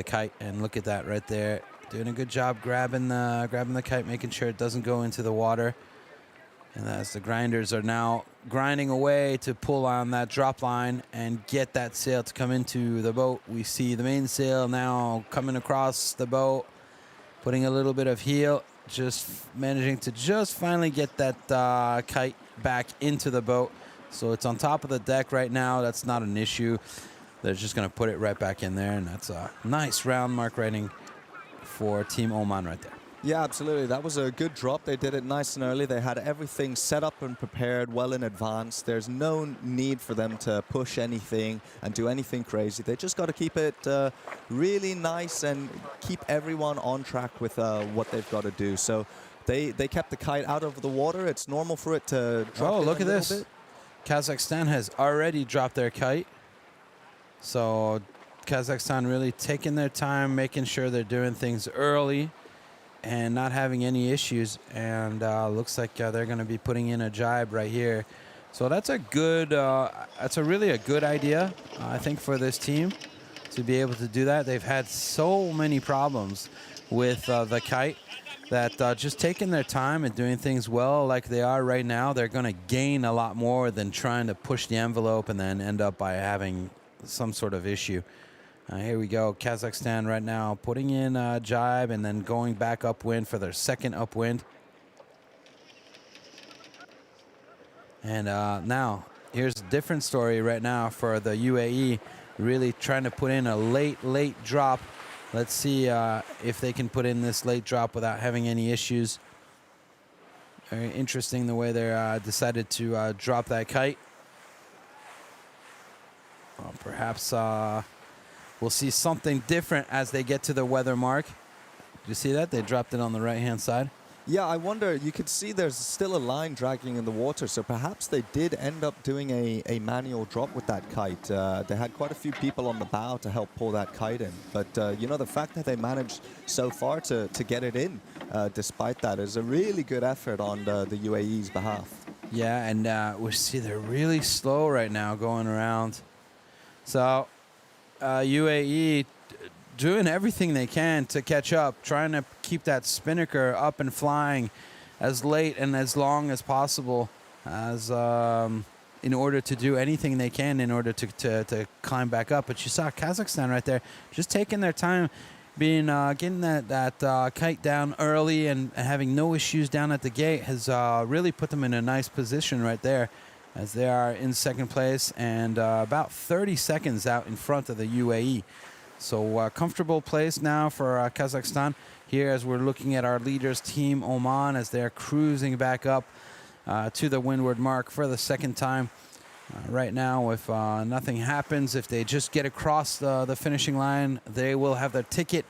kite. And look at that right there, doing a good job grabbing the kite, making sure it doesn't go into the water. And as the grinders are now grinding away to pull on that drop line and get that sail to come into the boat, we see the mainsail now coming across the boat, putting a little bit of heel, just managing to just finally get that kite back into the boat. So it's on top of the deck right now. That's not an issue. They're just going to put it right back in there, and that's a nice round mark rating for Team Oman right there.
Yeah, absolutely. That was a good drop. They did it nice and early. They had everything set up and prepared well in advance. There's no need for them to push anything and do anything crazy. They just got to keep it really nice and keep everyone on track with what they've got to do. So they kept the kite out of the water. It's normal for it to drop.
Oh,
in
look
a
at
little
this.
bit.
Kazakhstan has already dropped their kite. So Kazakhstan really taking their time, making sure they're doing things early and not having any issues. And looks like they're going to be putting in a jibe right here. So that's a good, that's really a good idea, I think, for this team to be able to do that. They've had so many problems with the kite that just taking their time and doing things well like they are right now, they're going to gain a lot more than trying to push the envelope and then end up by having some sort of issue. Here we go. Kazakhstan right now putting in a jibe and then going back upwind for their second upwind. And now here's a different story right now for the UAE, really trying to put in a late drop. Let's see if they can put in this late drop without having any issues. Very interesting the way they decided to drop that kite. Well, perhaps we'll see something different as they get to the weather mark. Did you see that? They dropped it on the right-hand side.
Yeah, I wonder, you could see there's still a line dragging in the water, so perhaps they did end up doing a manual drop with that kite. They had quite a few people on the bow to help pull that kite in. But, you know, the fact that they managed so far to get it in, despite that, is a really good effort on the UAE's behalf.
Yeah, and we see they're really slow right now going around. So UAE doing everything they can to catch up, trying to keep that spinnaker up and flying as late and as long as possible, as in order to do anything they can in order to climb back up. But you saw Kazakhstan right there, just taking their time, being getting that kite down early and having no issues down at the gate has really put them in a nice position right there, as they are in second place and about 30 seconds out in front of the UAE. So comfortable place now for Kazakhstan here as we're looking at our leaders, Team Oman, as they're cruising back up to the windward mark for the second time. Right now, if nothing happens, if they just get across the finishing line, they will have their ticket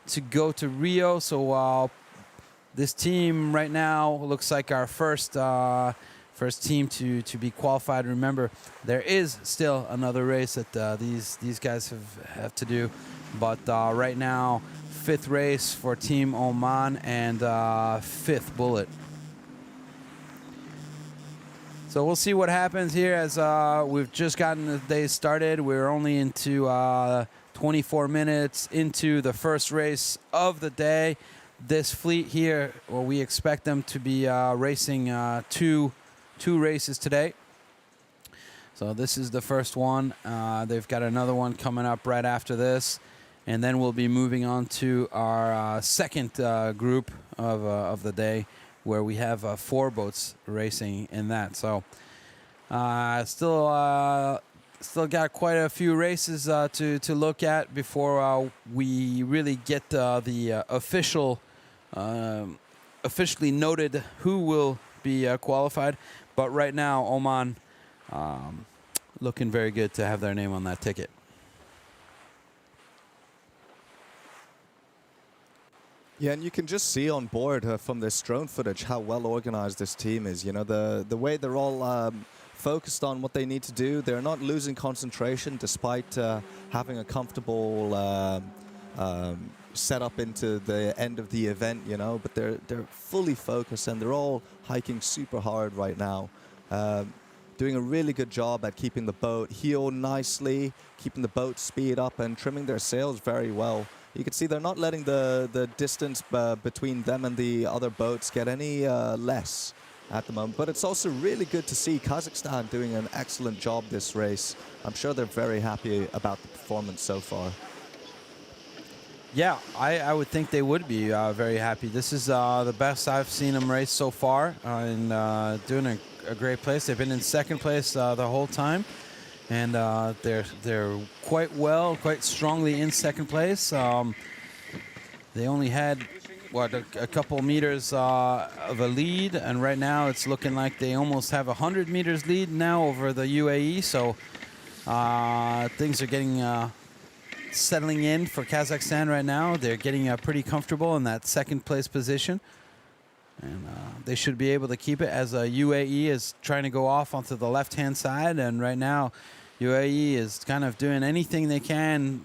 to go to Rio. So this team right now looks like our first team to be qualified. Remember, there is still another race that these guys have to do, but right now, fifth race for Team Oman and fifth bullet. So we'll see what happens here as we've just gotten the day started. We're only into 24 minutes into the first race of the day. This fleet here, well, we expect them to be racing two races today. So this is the first one. They've got another one coming up right after this, and then we'll be moving on to our second group of the day, where we have 4 boats racing in that. So still got quite a few races to look at before we really get the officially noted who will be qualified. But right now, Oman looking very good to have their name on that ticket.
Yeah, and you can just see on board from this drone footage how well organized this team is. You know, the way they're all focused on what they need to do. They're not losing concentration despite having a comfortable setup into the end of the event, you know, but they're fully focused and they're all hiking super hard right now. Doing a really good job at keeping the boat heel nicely, keeping the boat speed up and trimming their sails very well. You can see they're not letting the distance between them and the other boats get any less at the moment. But it's also really good to see Kazakhstan doing an excellent job this race. I'm sure they're very happy about the performance so far.
Yeah, I would think they would be very happy. This is the best I've seen them race so far, and doing a great place. They've been in second place the whole time, and they're quite strongly in second place. They only had a couple meters of a lead, and right now it's looking like they almost have 100 meters lead now over the UAE. So things are getting settling in for Kazakhstan right now. They're getting pretty comfortable in that second place position, and they should be able to keep it as UAE is trying to go off onto the left-hand side. And right now, UAE is kind of doing anything they can,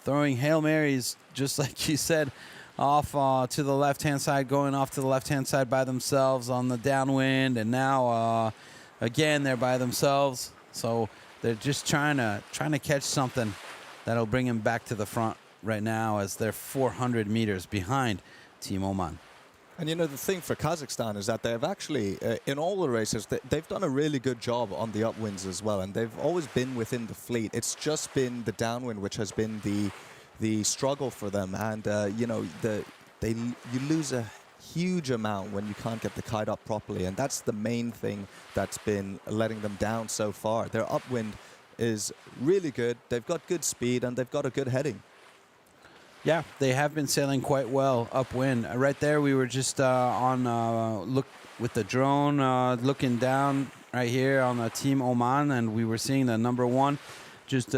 throwing Hail Marys, just like you said, off to the left-hand side, going off to the left-hand side by themselves on the downwind, and now again they're by themselves. So they're just trying to catch something that'll bring them back to the front right now, as they're 400 meters behind Team Oman.
And you know, the thing for Kazakhstan is that they've actually, in all the races, they've done a really good job on the upwinds as well, and they've always been within the fleet. It's just been the downwind which has been the struggle for them, and you know, you lose a huge amount when you can't get the kite up properly, and that's the main thing that's been letting them down so far. Their upwind is really good, they've got good speed, and they've got a good heading.
Yeah, they have been sailing quite well upwind. Right there, we were just on look with the drone, looking down right here on the Team Oman, and we were seeing the number one, just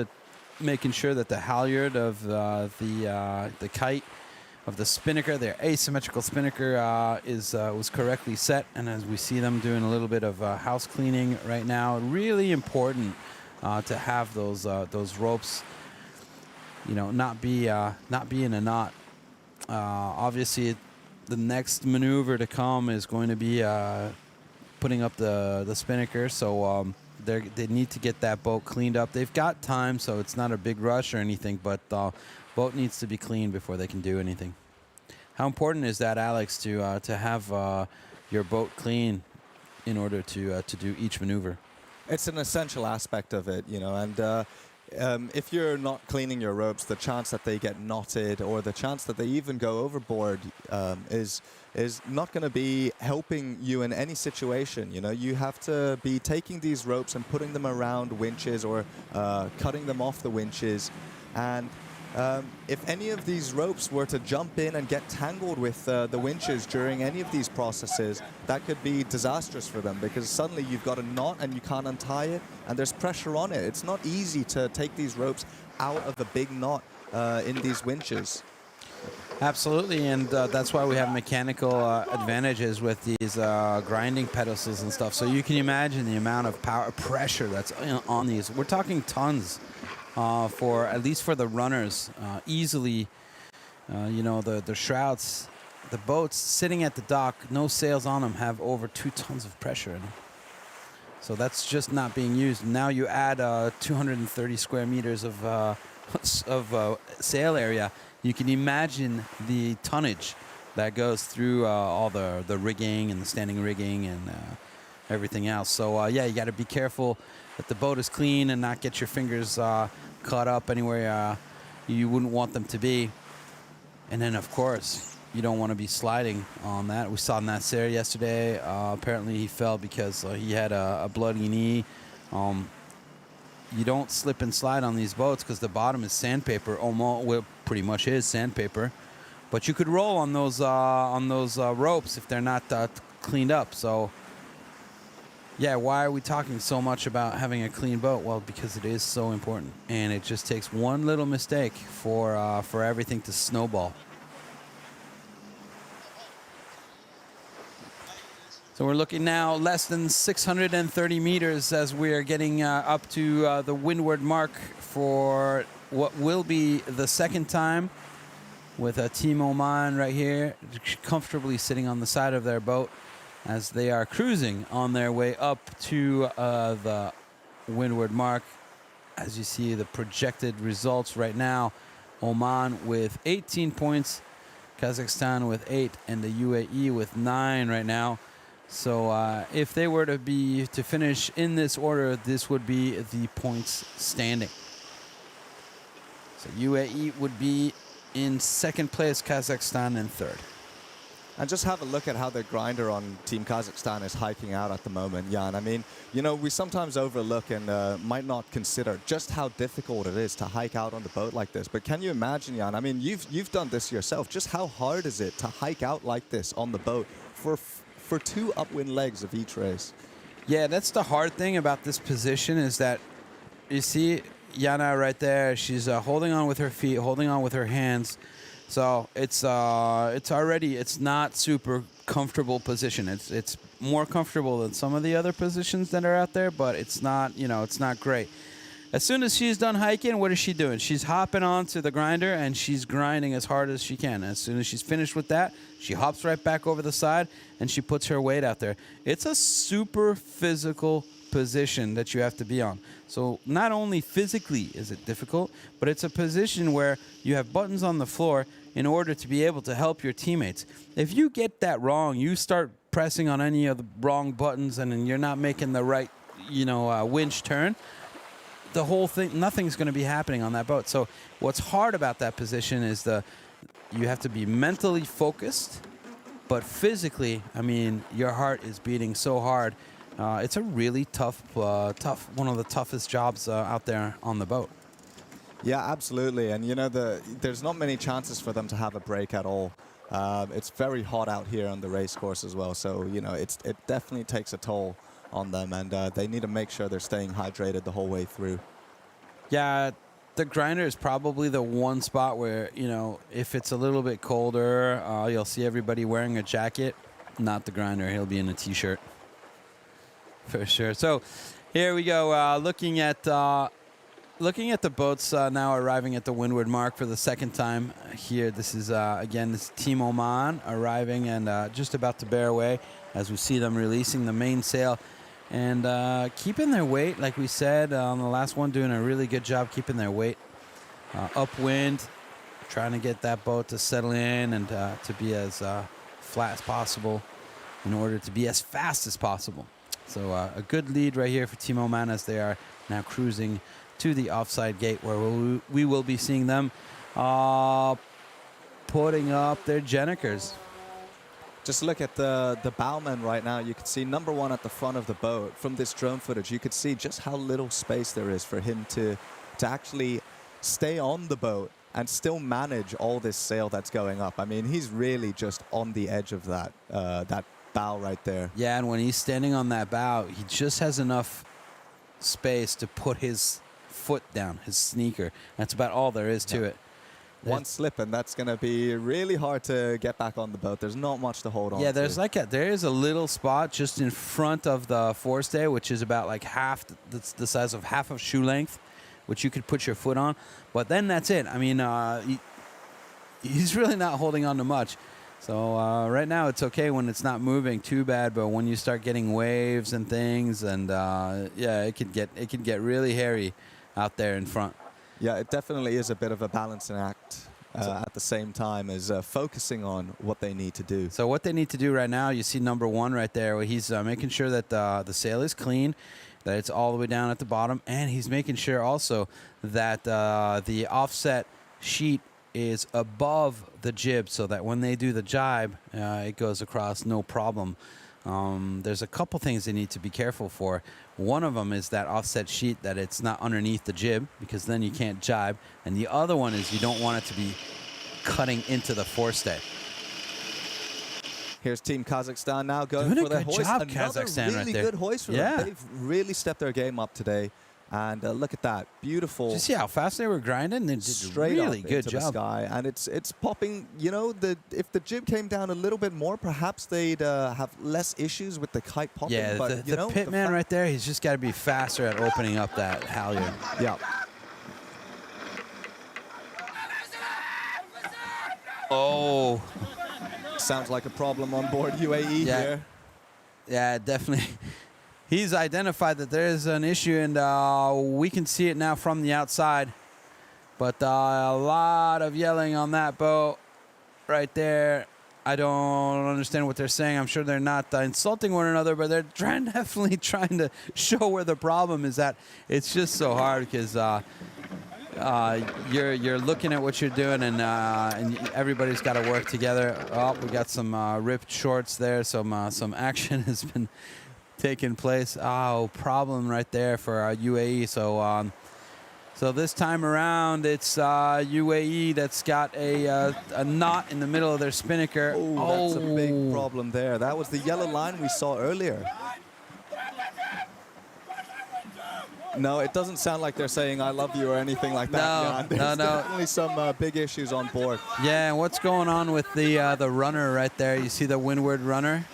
making sure that the halyard of the kite of the spinnaker, their asymmetrical spinnaker, was correctly set. And as we see them doing a little bit of house cleaning right now, really important to have those ropes, you know, not be in a knot. Obviously, the next maneuver to come is going to be putting up the spinnaker. So they need to get that boat cleaned up. They've got time, so it's not a big rush or anything, but the boat needs to be cleaned before they can do anything. How important is that, Alex, to have your boat clean in order to do each maneuver?
It's an essential aspect of it, you know, and if you're not cleaning your ropes, the chance that they get knotted or the chance that they even go overboard is not going to be helping you in any situation. You know, you have to be taking these ropes and putting them around winches or cutting them off the winches. And if any of these ropes were to jump in and get tangled with the winches during any of these processes, that could be disastrous for them, because suddenly you've got a knot and you can't untie it, and there's pressure on it. It's not easy to take these ropes out of a big knot in these winches.
Absolutely, and that's why we have mechanical advantages with these grinding pedestals and stuff. So you can imagine the amount of power, pressure that's on these. We're talking tons. For at least for the runners, easily, you know, the shrouds, the boats sitting at the dock, no sails on them, have over 2 tons of pressure in them. So that's just not being used. Now you add 230 square meters of sail area. You can imagine the tonnage that goes through all the rigging and the standing rigging and everything else. So yeah, you got to be careful that the boat is clean and not get your fingers caught up anywhere you wouldn't want them to be. And then, of course, you don't want to be sliding on that. We saw Nasser yesterday. Apparently, he fell because he had a bloody knee. You don't slip and slide on these boats because the bottom is sandpaper. Almost, well, pretty much is sandpaper. But you could roll on those ropes if they're not cleaned up. So, yeah, why are we talking so much about having a clean boat? Well, because it is so important, and it just takes one little mistake for everything to snowball. So we're looking now less than 630 meters as we are getting up to the windward mark for what will be the second time, with Team Oman right here comfortably sitting on the side of their boat as they are cruising on their way up to the windward mark. As you see the projected results right now, Oman with 18 points, Kazakhstan with 8, and the UAE with 9 right now. So if they were to finish in this order, this would be the points standing. So UAE would be in second place, Kazakhstan in third.
And just have a look at how the grinder on Team Kazakhstan is hiking out at the moment, Jan. I mean, you know, we sometimes overlook and might not consider just how difficult it is to hike out on the boat like this. But can you imagine, Jan? I mean, you've done this yourself. Just how hard is it to hike out like this on the boat for 2 upwind legs of each race?
Yeah, that's the hard thing about this position is that you see Yana right there. She's holding on with her feet, holding on with her hands. So it's not super comfortable position. It's more comfortable than some of the other positions that are out there, but it's not, you know, it's not great. As soon as she's done hiking, what is she doing? She's hopping onto the grinder and she's grinding as hard as she can. As soon as she's finished with that, she hops right back over the side and she puts her weight out there. It's a super physical position that you have to be on. So not only physically is it difficult, but it's a position where you have buttons on the floor in order to be able to help your teammates. If you get that wrong, you start pressing on any of the wrong buttons and then you're not making the right, you know, winch turn, the whole thing, nothing's going to be happening on that boat. So what's hard about that position is you have to be mentally focused, but physically, I mean, your heart is beating so hard. It's a really tough, one of the toughest jobs out there on the boat.
Yeah, absolutely. And, you know, there's not many chances for them to have a break at all. It's very hot out here on the race course as well. So, you know, it definitely takes a toll on them. And they need to make sure they're staying hydrated the whole way through.
Yeah, the grinder is probably the one spot where, you know, if it's a little bit colder, you'll see everybody wearing a jacket. Not the grinder. He'll be in a T-shirt. For sure. So here we go, looking at the boats now arriving at the windward mark for the second time here. This is, again, this is Team Oman arriving and just about to bear away as we see them releasing the mainsail and keeping their weight, like we said on the last one, doing a really good job keeping their weight upwind, trying to get that boat to settle in and to be as flat as possible in order to be as fast as possible. So a good lead right here for Team Oman as they are now cruising to the offside gate where we will be seeing them putting up their Jennikers.
Just look at the bowman right now. You can see number 1 at the front of the boat. From this drone footage, you could see just how little space there is for him to actually stay on the boat and still manage all this sail that's going up. I mean, he's really just on the edge of that bow right there.
Yeah, and when he's standing on that bow, he just has enough space to put his foot down, his sneaker. That's about all there is to it.
One slip and that's going to be really hard to get back on the boat. There's not much to hold on
Yeah, there's
to.
there is a little spot just in front of the forestay, which is about like half, that's the size of half of shoe length, which you could put your foot on. But then that's it. I mean, he's really not holding on to much. So right now it's okay when it's not moving too bad, but when you start getting waves and things, and yeah, it can get really hairy out there in front.
Yeah, it definitely is a bit of a balancing act at the same time as focusing on what they need to do.
So what they need to do right now, you see number 1 right there, where he's making sure that the sail is clean, that it's all the way down at the bottom, and he's making sure also that the offset sheet is above the jib so that when they do the jibe, it goes across no problem. There's a couple things they need to be careful for. One of them is that offset sheet, that it's not underneath the jib, because then you can't jibe. And the other one is you don't want it to be cutting into the forestay.
Here's Team Kazakhstan now going
Doing
for their
a good
hoist.
job,
Another
Kazakhstan
really
right there.
good hoist for
Yeah.
them. They've really stepped their game up today. And look at that, beautiful.
Did you see how fast they were grinding? They did
Straight
really
up
good
into the
job.
sky, and it's popping. You know, if the jib came down a little bit more, perhaps they'd have less issues with the kite popping.
Yeah,
but,
the pit man right there, he's just got to be faster at opening up that halyard.
Yeah.
Oh.
Sounds like a problem on board UAE
Yeah.
here.
Yeah, definitely. He's identified that there is an issue, and we can see it now from the outside. But a lot of yelling on that boat right there. I don't understand what they're saying. I'm sure they're not insulting one another, but they're definitely trying to show where the problem is at. It's just so hard because you're looking at what you're doing, and everybody's got to work together. Oh, we got some ripped shorts there. Some action has been taking place. Oh, problem right there for UAE. So this time around, it's UAE that's got a knot in the middle of their spinnaker.
Oh, that's a big problem there. That was the yellow line we saw earlier. No, it doesn't sound like they're saying "I love you" or anything like that.
No,
There's
no.
definitely some big issues on board.
Yeah, and what's going on with the runner right there? You see the windward runner?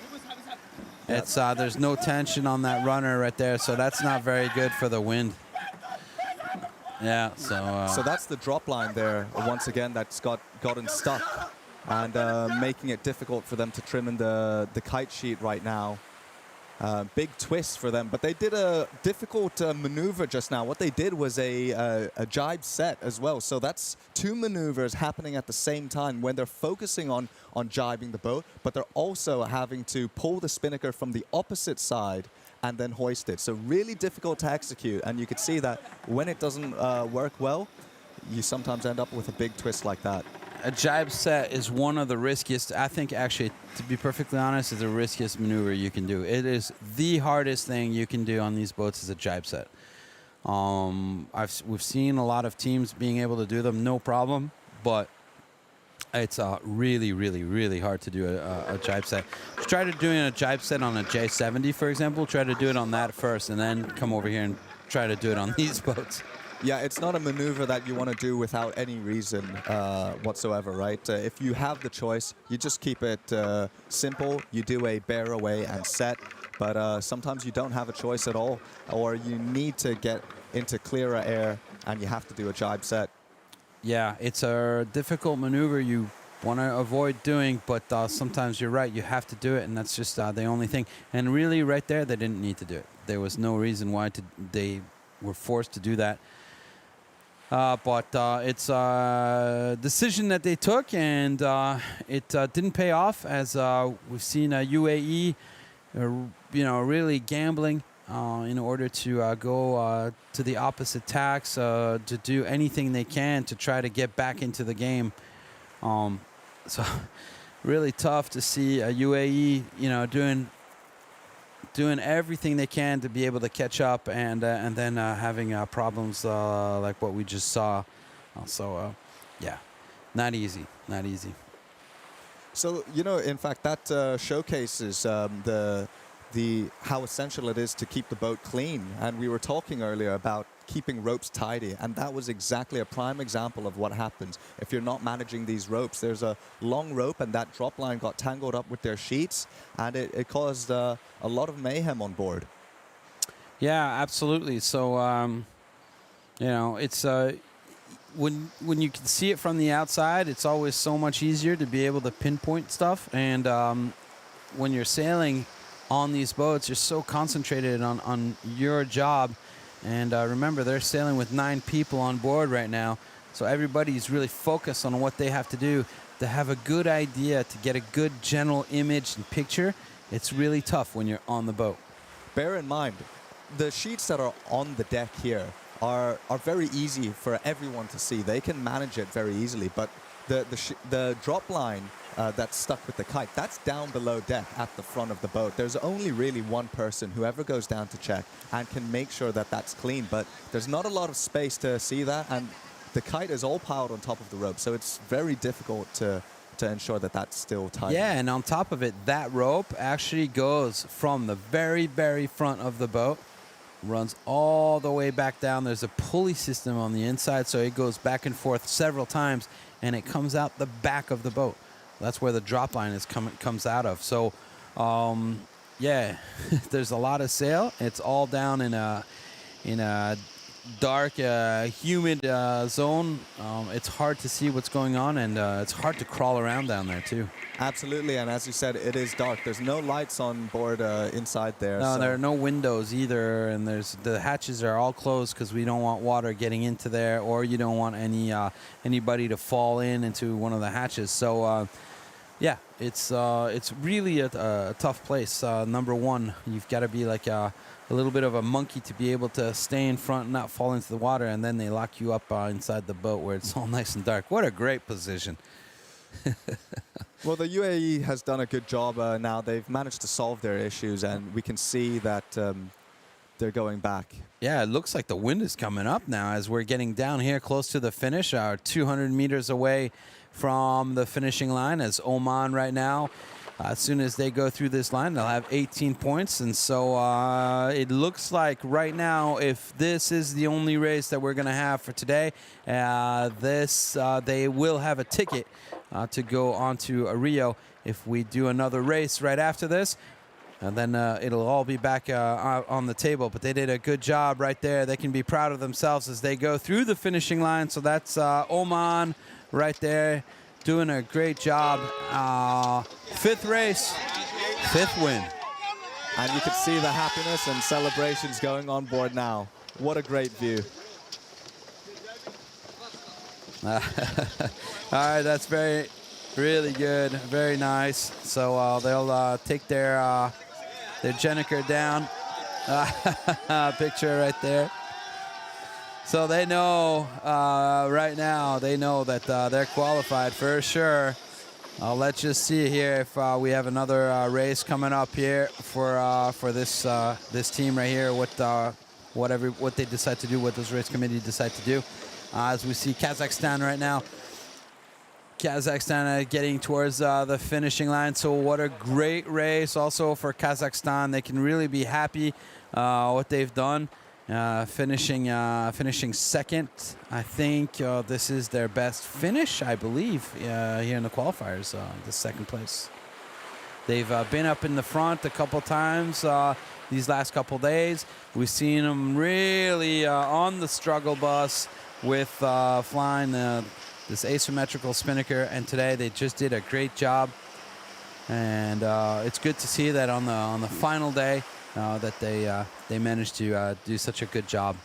It's there's no tension on that runner right there, so that's not very good for the wind. Yeah,
so that's the drop line there. Once again, that's gotten stuck and making it difficult for them to trim in the kite sheet right now. Big twist for them, but they did a difficult maneuver just now. What they did was a jibe set as well. So that's two maneuvers happening at the same time when they're focusing on jibing the boat, but they're also having to pull the spinnaker from the opposite side and then hoist it. So really difficult to execute, and you could see that when it doesn't work well, you sometimes end up with a big twist like that.
A jibe set is one of the riskiest. I think, actually, to be perfectly honest, is the riskiest maneuver you can do. It is the hardest thing you can do on these boats is a jibe set. We've seen a lot of teams being able to do them, no problem, but it's really, really, really hard to do a jibe set. Try to doing a jibe set on a J70, for example. Try to do it on that first, and then come over here and try to do it on these boats.
Yeah, it's not a maneuver that you want to do without any reason whatsoever, right? If you have the choice, you just keep it simple. You do a bear away and set, but sometimes you don't have a choice at all, or you need to get into clearer air and you have to do a jibe set.
Yeah, it's a difficult maneuver you want to avoid doing, but sometimes you're right, you have to do it, and that's just the only thing. And really, right there, they didn't need to do it. There was no reason why they were forced to do that. But it's a decision that they took, and it didn't pay off, as we've seen UAE, really gambling in order to go to the opposite tacks, to do anything they can to try to get back into the game. So really tough to see UAE, doing everything they can to be able to catch up, and then having problems like what we just saw. Yeah, not easy.
So, in fact, that showcases how essential it is to keep the boat clean. And we were talking earlier about keeping ropes tidy, and that was exactly a prime example of what happens if you're not managing these ropes. There's a long rope, and that drop line got tangled up with their sheets, and it caused a lot of mayhem on board.
Yeah, absolutely. So, it's when you can see it from the outside, it's always so much easier to be able to pinpoint stuff. And when you're sailing on these boats, you're so concentrated on your job. And remember, they're sailing with 9 people on board right now. So everybody's really focused on what they have to do to have a good idea, to get a good general image and picture. It's really tough when you're on the boat.
Bear in mind, the sheets that are on the deck here are very easy for everyone to see. They can manage it very easily. But the drop line that's stuck with the kite, that's down below deck at the front of the boat. There's only really one person who ever goes down to check and can make sure that that's clean, but there's not a lot of space to see that, and the kite is all piled on top of the rope, so it's very difficult to ensure that that's still tight.
Yeah, and on top of it, that rope actually goes from the very, very front of the boat, runs all the way back down. There's a pulley system on the inside, so it goes back and forth several times, and it comes out the back of the boat. That's where the drop line comes out of. So, yeah, there's a lot of sail. It's all down in a dark, humid zone. It's hard to see what's going on, and it's hard to crawl around down there too.
Absolutely, and as you said, it is dark. There's no lights on board inside there.
No,
so.
there are no windows either, and the hatches are all closed because we don't want water getting into there, or you don't want anybody to fall into one of the hatches. So, yeah, it's really a tough place. Number one, you've got to be like a little bit of a monkey to be able to stay in front and not fall into the water, and then they lock you up inside the boat where it's all nice and dark. What a great position.
Well, the UAE has done a good job now. They've managed to solve their issues, and we can see that they're going back.
Yeah, it looks like the wind is coming up now as we're getting down here close to the finish. 200 meters away from the finishing line as Oman right now. As soon as they go through this line, they'll have 18 points. And so it looks like right now, if this is the only race that we're going to have for today, they will have a ticket to go on to Rio if we do another race right after this. And then it'll all be back on the table. But they did a good job right there. They can be proud of themselves as they go through the finishing line. So that's Oman right there doing a great job. Fifth race, fifth win.
And you can see the happiness and celebrations going on board now. What a great view.
All right, that's really good, very nice. So they'll take their Jenniker down. Picture right there. So they know right now, they know that they're qualified for sure. Let's just see here if we have another race coming up here for this team right here. What they decide to do, what this race committee decide to do. As we see Kazakhstan right now. Kazakhstan getting towards the finishing line. So what a great race also for Kazakhstan. They can really be happy what they've done. Finishing second. I think this is their best finish, I believe, here in the qualifiers, the second place. They've been up in the front a couple times these last couple days. We've seen them really on the struggle bus with flying this asymmetrical spinnaker, and today they just did a great job. And it's good to see that on the final day that they managed to do such a good job.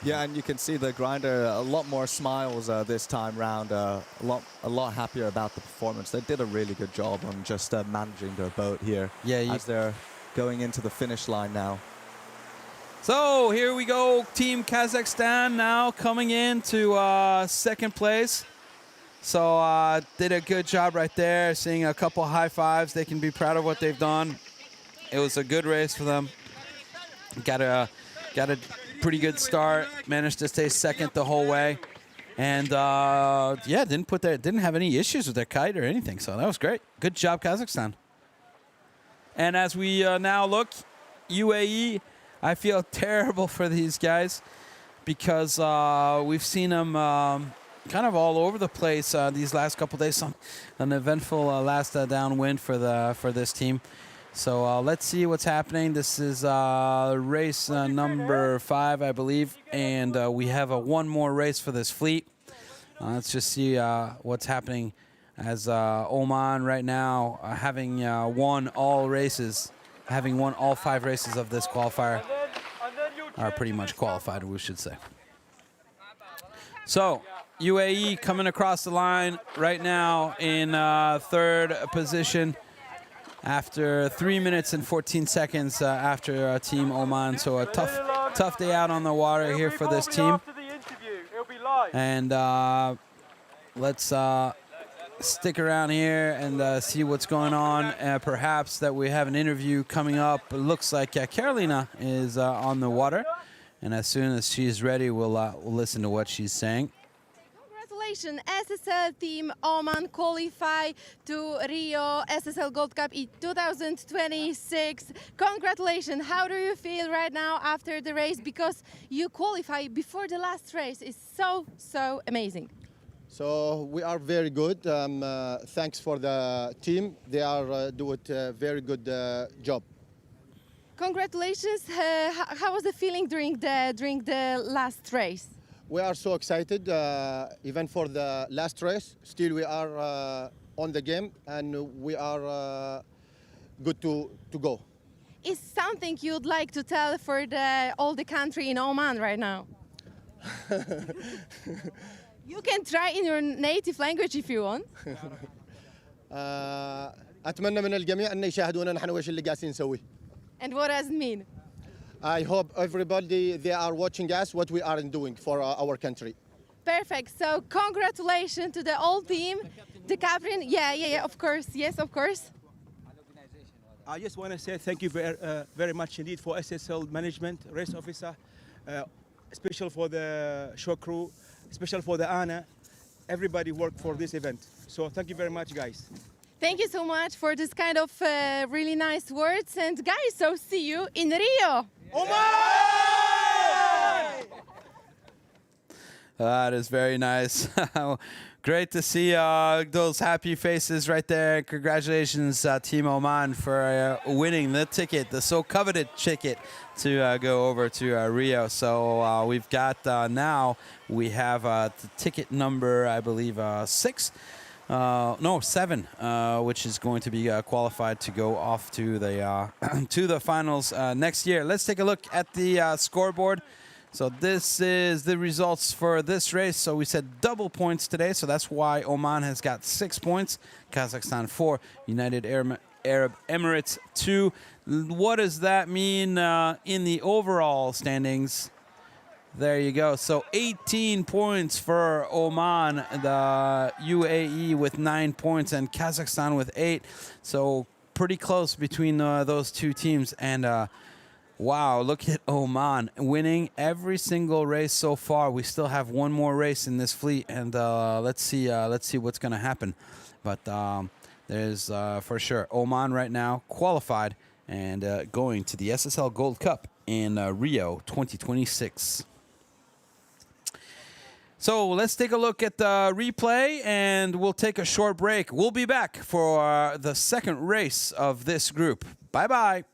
Yeah, and you can see the grinder a lot more smiles this time round, a lot happier about the performance. They did a really good job on just managing their boat here as they're going into the finish line now.
So here we go, Team Kazakhstan now coming into second place. So did a good job right there, seeing a couple high fives. They can be proud of what they've done. It was a good race for them. Got a pretty good start. Managed to stay second the whole way, and yeah, didn't have any issues with their kite or anything. So that was great. Good job, Kazakhstan. And as we now look, UAE, I feel terrible for these guys because we've seen them kind of all over the place these last couple days. An eventful last downwind for this team. So let's see what's happening. This is race number 5, I believe, and we have one more race for this fleet. Let's just see what's happening as Oman right now, having won all races, having won all 5 races of this qualifier, are pretty much qualified, we should say. So UAE coming across the line right now in third position, after 3 minutes and 14 seconds after Team Oman. So a tough day out on the water here for this team. And let's stick around here and see what's going on. Perhaps that we have an interview coming up. It looks like Carolina is on the water. And as soon as she's ready, we'll listen to what she's saying.
Congratulations, SSL team Oman qualify to Rio SSL Gold Cup in 2026. Congratulations. How do you feel right now after the race? Because you qualify before the last race is so amazing.
So we are very good. Thanks for the team. They are doing a very good job.
Congratulations. How was the feeling during the last race?
We are so excited, even for the last race. Still, we are on the game, and we are good to go.
Is something you'd like to tell for all the country in Oman right now? You can try in your native language if you want.
أتمنى من الجميع أن يشاهدونا نحن وإيش اللي قاعدين نسوي.
And what does it mean?
I hope everybody they are watching us what we are doing for our country.
Perfect. So congratulations to the whole team, the captain. Yeah. Of course. Yes, of course.
I just want to say thank you very much indeed for SSL management, race officer, special for the show crew, special for the ANA. Everybody worked for this event. So thank you very much, guys.
Thank you so much for this kind of really nice words. And guys, so see you in Rio.
That is very nice. Great to see those happy faces right there. Congratulations, Team Oman, for winning the ticket, the so coveted ticket to go over to Rio. So we've got now, we have the ticket number, I believe, 7, which is going to be qualified to go off to the to the finals next year. Let's take a look at the scoreboard. So this is the results for this race. So we said double points today, so that's why Oman has got 6 points, Kazakhstan 4, United Arab Emirates 2. What does that mean in the overall standings? There you go. So 18 points for Oman, the UAE with 9 points, and Kazakhstan with 8. So pretty close between those two teams. And wow, look at Oman winning every single race so far. We still have one more race in this fleet, and let's see what's going to happen. But there's for sure Oman right now qualified and going to the SSL Gold Cup in Rio 2026. So let's take a look at the replay, and we'll take a short break. We'll be back for the second race of this group. Bye-bye.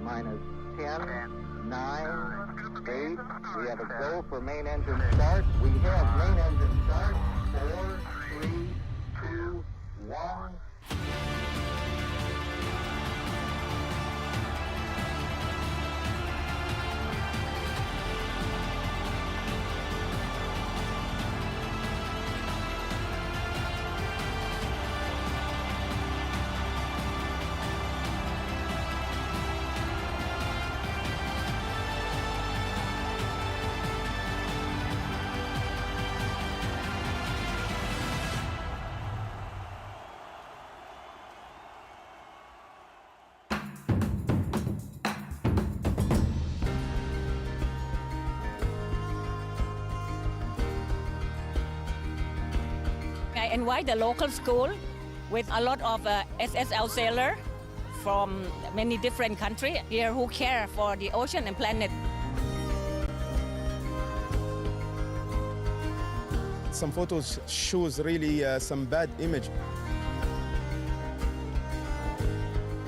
Minus 10, 9, 8. We have a go for main engine start. We have main engine start. 4, 3, 2, 1.
I invite the local school with a lot of SSL sailors from many different countries here who care for the ocean and planet.
Some photos shows really some bad image.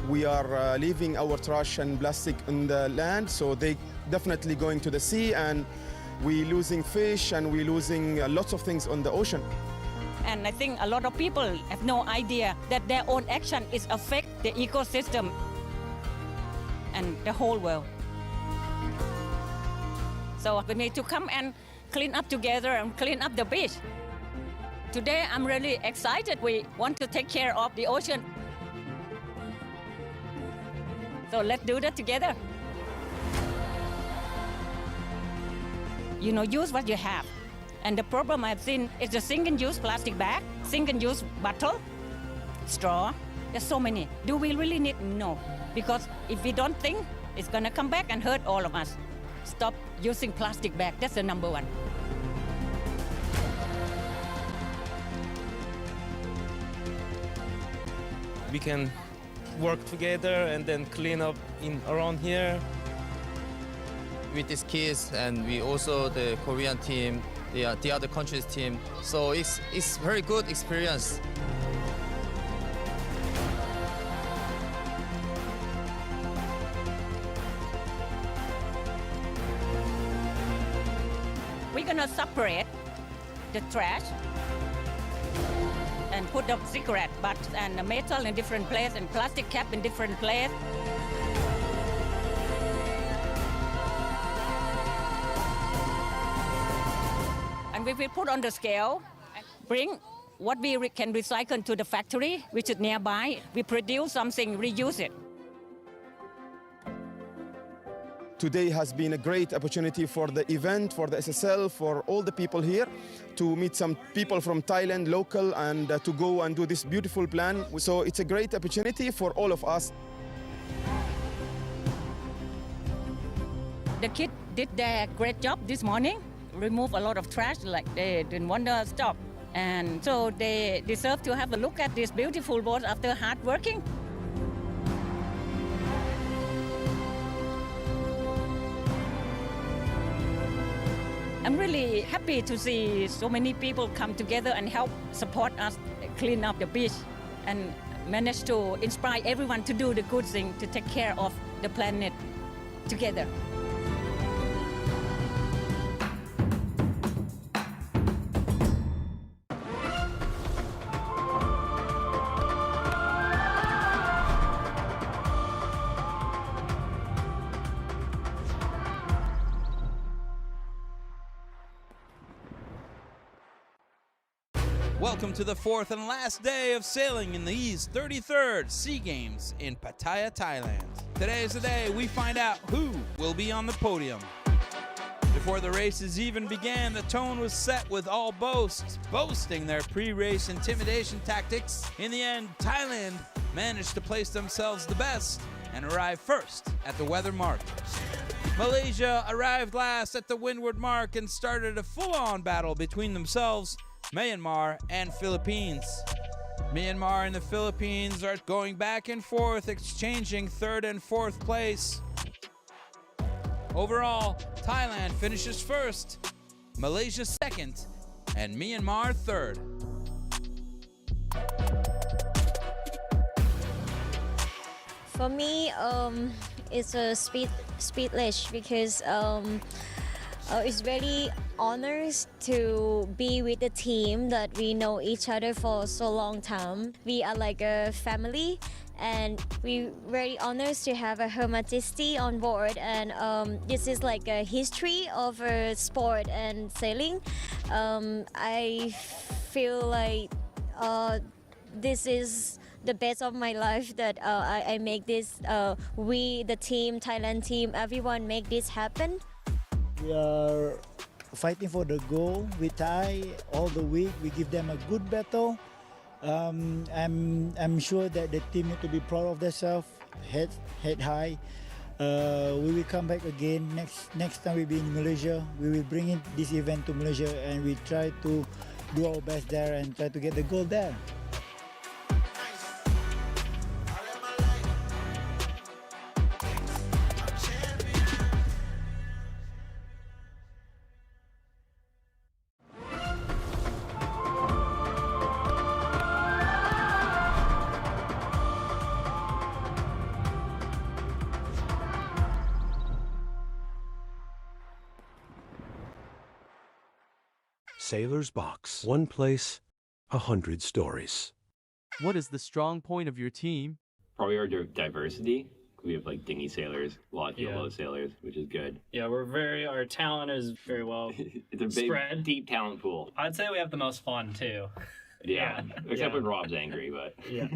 We are leaving our trash and plastic in the land, so they definitely going to the sea, and we losing fish, and we losing lots of things on the ocean.
And I think a lot of people have no idea that their own action is affect the ecosystem and the whole world. So we need to come and clean up together and clean up the beach. Today I'm really excited. We want to take care of the ocean. So let's do that together. Use what you have. And the problem I've seen is the single-use plastic bag, single-use bottle, straw. There's so many. Do we really need? No. Because if we don't think, it's going to come back and hurt all of us. Stop using plastic bag. That's the number one.
We can work together and then clean up around here.
With these kids, and we also the Korean team, the other countries' team. So it's very good experience.
We're gonna separate the trash and put the cigarette butts and the metal in different places and plastic cap in different places. And we will put on the scale, bring what we can recycle to the factory, which is nearby. We produce something, reuse it.
Today has been a great opportunity for the event, for the SSL, for all the people here, to meet some people from Thailand, local, and to go and do this beautiful plan. So it's a great opportunity for all of us.
The kids did their great job this morning, remove a lot of trash like they didn't want to stop. And so they deserve to have a look at this beautiful boat after hard working. I'm really happy to see so many people come together and help support us clean up the beach and manage to inspire everyone to do the good thing, to take care of the planet together.
Welcome to the fourth and last day of sailing in these 33rd SEA Games in Pattaya, Thailand. Today is the day we find out who will be on the podium. Before the races even began, the tone was set with all boasts, boasting their pre-race intimidation tactics. In the end, Thailand managed to place themselves the best and arrive first at the weather markers. Malaysia arrived last at the windward mark and started a full-on battle between themselves, Myanmar and Philippines. Myanmar and the Philippines are going back and forth, exchanging third and fourth place. Overall, Thailand finishes first, Malaysia second, and Myanmar third.
For me, it's a speechless because it's really honors to be with the team that we know each other for so long time. We are like a family, and we very honors to have a Her Majesty on board. And this is like a history of sport and sailing. I feel like this is the best of my life that I make this. We, the team, Thailand team, everyone make this happen.
We are fighting for the goal with Thai all the week. We give them a good battle. I'm sure that the team need to be proud of themselves, head high. We will come back again next time we be in Malaysia. We will bring in this event to Malaysia, and we try to do our best there and try to get the goal there.
sailor's box. One place, 100 stories.
What is the strong point of your team?
Probably our diversity. We have like dinghy sailors, a lot of yellow sailors, which is good.
Yeah, our talent is very well
It's a big,
spread.
deep talent pool.
I'd say we have the most fun too.
Yeah, except when Rob's angry, but.
Yeah.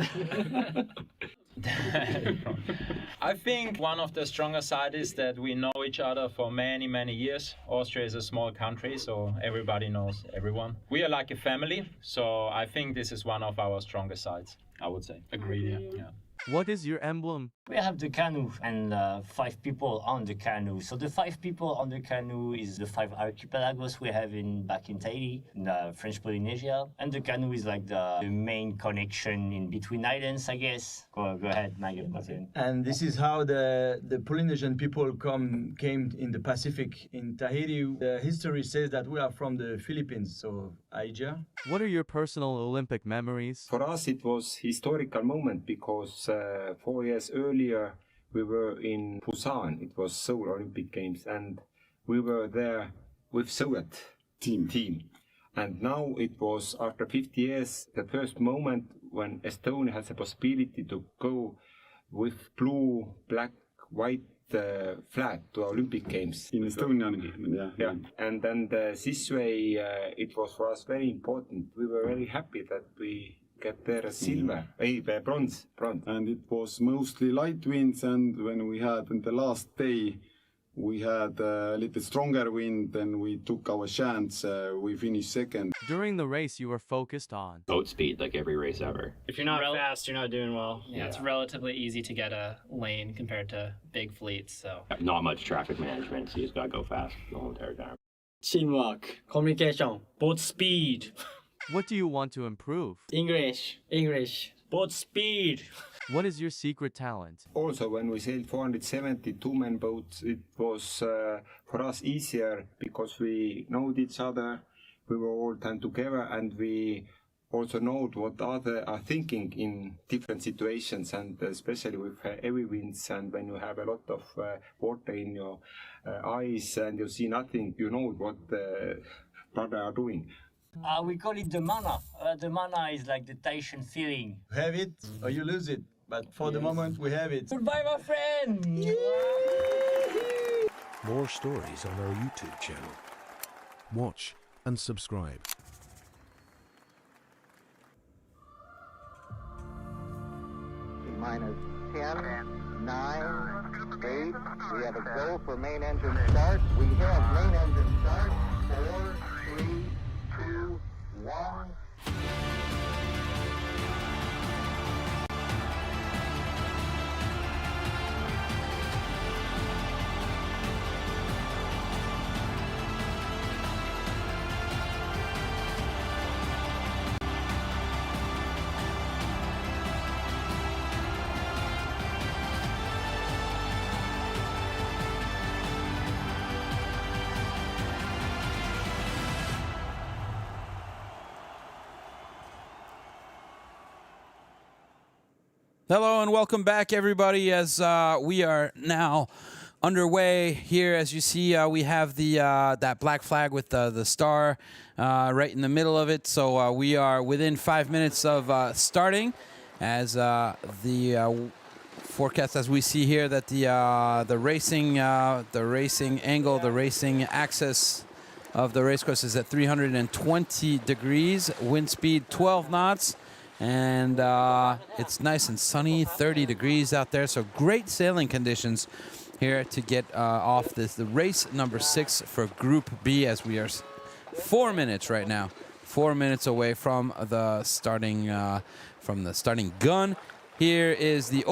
I think one of the stronger sides is that we know each other for many, many years. Austria is a small country, so everybody knows everyone. We are like a family, so I think this is one of our strongest sides, I would say.
Agreed, yeah.
What is your emblem?
We have the canoe and 5 people on the canoe. So the 5 people on the canoe is the 5 archipelagos we have back in Tahiti, in the French Polynesia. And the canoe is like the main connection in between islands, I guess. Go ahead, Megan.
And this is how the Polynesian people came in the Pacific. In Tahiti, the history says that we are from the Philippines, so Asia.
What are your personal Olympic memories?
For us, it was historical moment because 4 years earlier we were in Busan. It was Seoul Olympic Games, and we were there with Soviet team. And now it was after 50 years the first moment when Estonia has a possibility to go with blue, black, white flag to Olympic Games.
In Estonia,
yeah. And then this way it was for us very important. We were very happy that we get there bronze.
And it was mostly light winds, and when we had on the last day, we had a little stronger wind, and we took our chance. We finished second.
During the race, you were focused on
boat speed, like every race ever.
If you're not fast, you're not doing well. Yeah, it's relatively easy to get a lane compared to big fleets, so.
Not much traffic management, so you just gotta go fast the whole entire time.
Teamwork, communication, boat speed.
What do you want to improve?
English, boat speed.
What is your secret talent?
Also, when we sailed 470 two-man boats, it was for us easier because we know each other. We were all time together, and we also know what others are thinking in different situations, and especially with heavy winds, and when you have a lot of water in your eyes and you see nothing, you know what the brother are doing.
We call it the mana. The mana is like the Tahitian feeling.
You have it or you lose it, but for the moment we have it.
Goodbye, my friend!
More stories on our YouTube channel. Watch and subscribe.
Minus 10, 9, 8. We have a go for main engine start. We have main engine start. 4, 3, 2, 1.
Hello and welcome back, everybody, as we are now underway here. As you see, we have the that black flag with the star right in the middle of it. So we are within 5 minutes of starting, as the forecast, as we see here, that the racing angle, the racing axis of the racecourse is at 320 degrees, wind speed 12 knots. And it's nice and sunny, 30 degrees out there, so great sailing conditions here to get off the race number 6 for Group B, as we are 4 minutes right now, 4 minutes away from the starting gun. Here is the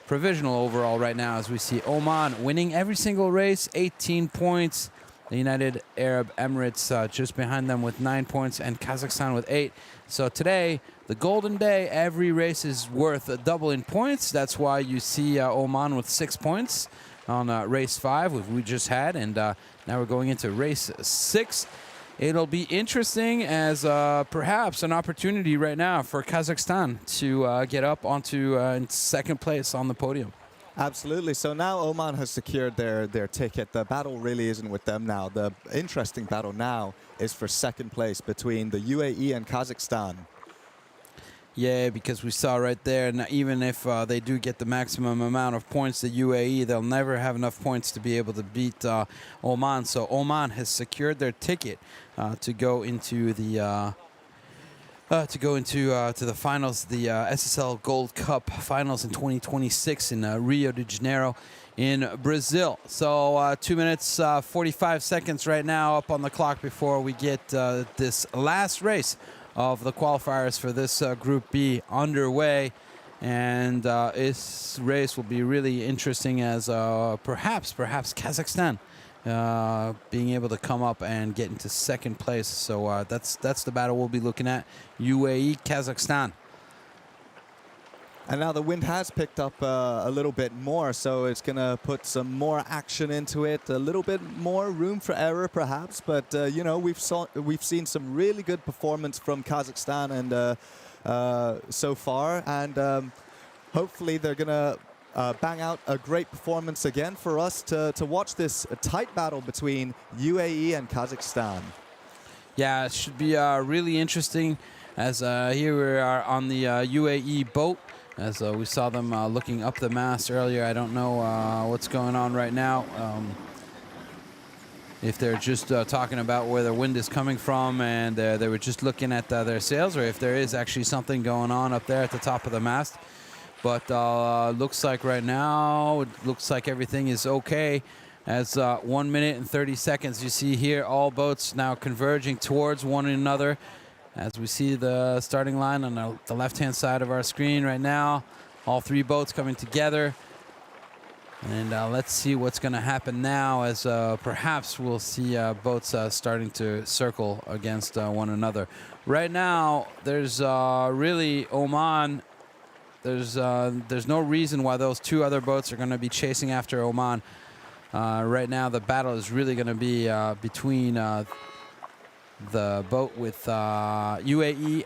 provisional overall right now, as we see Oman winning every single race, 18 points. The United Arab Emirates just behind them with 9 points, and Kazakhstan with 8. So today, the golden day, every race is worth a double in points. That's why you see Oman with 6 points on race 5, which we just had. And now we're going into race 6. It'll be interesting, as perhaps an opportunity right now for Kazakhstan to get up onto second place on the podium.
Absolutely. So now Oman has secured their ticket. The battle really isn't with them now. The interesting battle now is for second place between the UAE and Kazakhstan.
Yeah, because we saw right there, and even if they do get the maximum amount of points, the UAE, they'll never have enough points to be able to beat Oman. So Oman has secured their ticket to go into the to the finals, the SSL Gold Cup finals in 2026 in Rio de Janeiro in Brazil. So 2 minutes 45 seconds right now up on the clock before we get this last race of the qualifiers for this Group B underway. And this race will be really interesting as perhaps Kazakhstan being able to come up and get into second place. So that's the battle we'll be looking at, UAE, Kazakhstan.
And now the wind has picked up a little bit more, so it's going to put some more action into it, a little bit more room for error perhaps, but you know, we've seen some really good performance from Kazakhstan and so far, and hopefully they're going to bang out a great performance again for us to watch this tight battle between UAE and Kazakhstan.
Yeah, it should be really interesting as here we are on the UAE boat. As we saw them looking up the mast earlier. I don't know what's going on right now. If they're just talking about where the wind is coming from and they were just looking at their sails, or if there is actually something going on up there at the top of the mast. But looks like right now, it looks like everything is okay. As 1 minute and 30 seconds, you see here all boats now converging towards one another. As we see the starting line on the left-hand side of our screen right now, all three boats coming together. And let's see what's going to happen now, as perhaps we'll see boats starting to circle against one another. Right now, there's really Oman. There's no reason why those two other boats are going to be chasing after Oman. Right now, the battle is really going to be between the boat with UAE,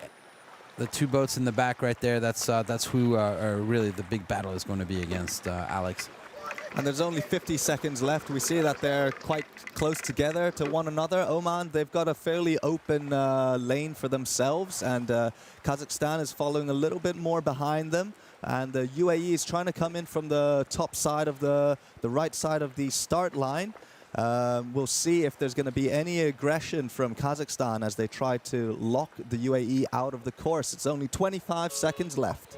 the two boats in the back right there. That's who are really the big battle is going to be against, Alex.
And there's only 50 seconds left. We see that they're quite close together to one another. Oman, they've got a fairly open lane for themselves, and Kazakhstan is following a little bit more behind them. And the UAE is trying to come in from the top side of the right side of the start line. We'll see if there's going to be any aggression from Kazakhstan as they try to lock the UAE out of the course. It's only 25 seconds left.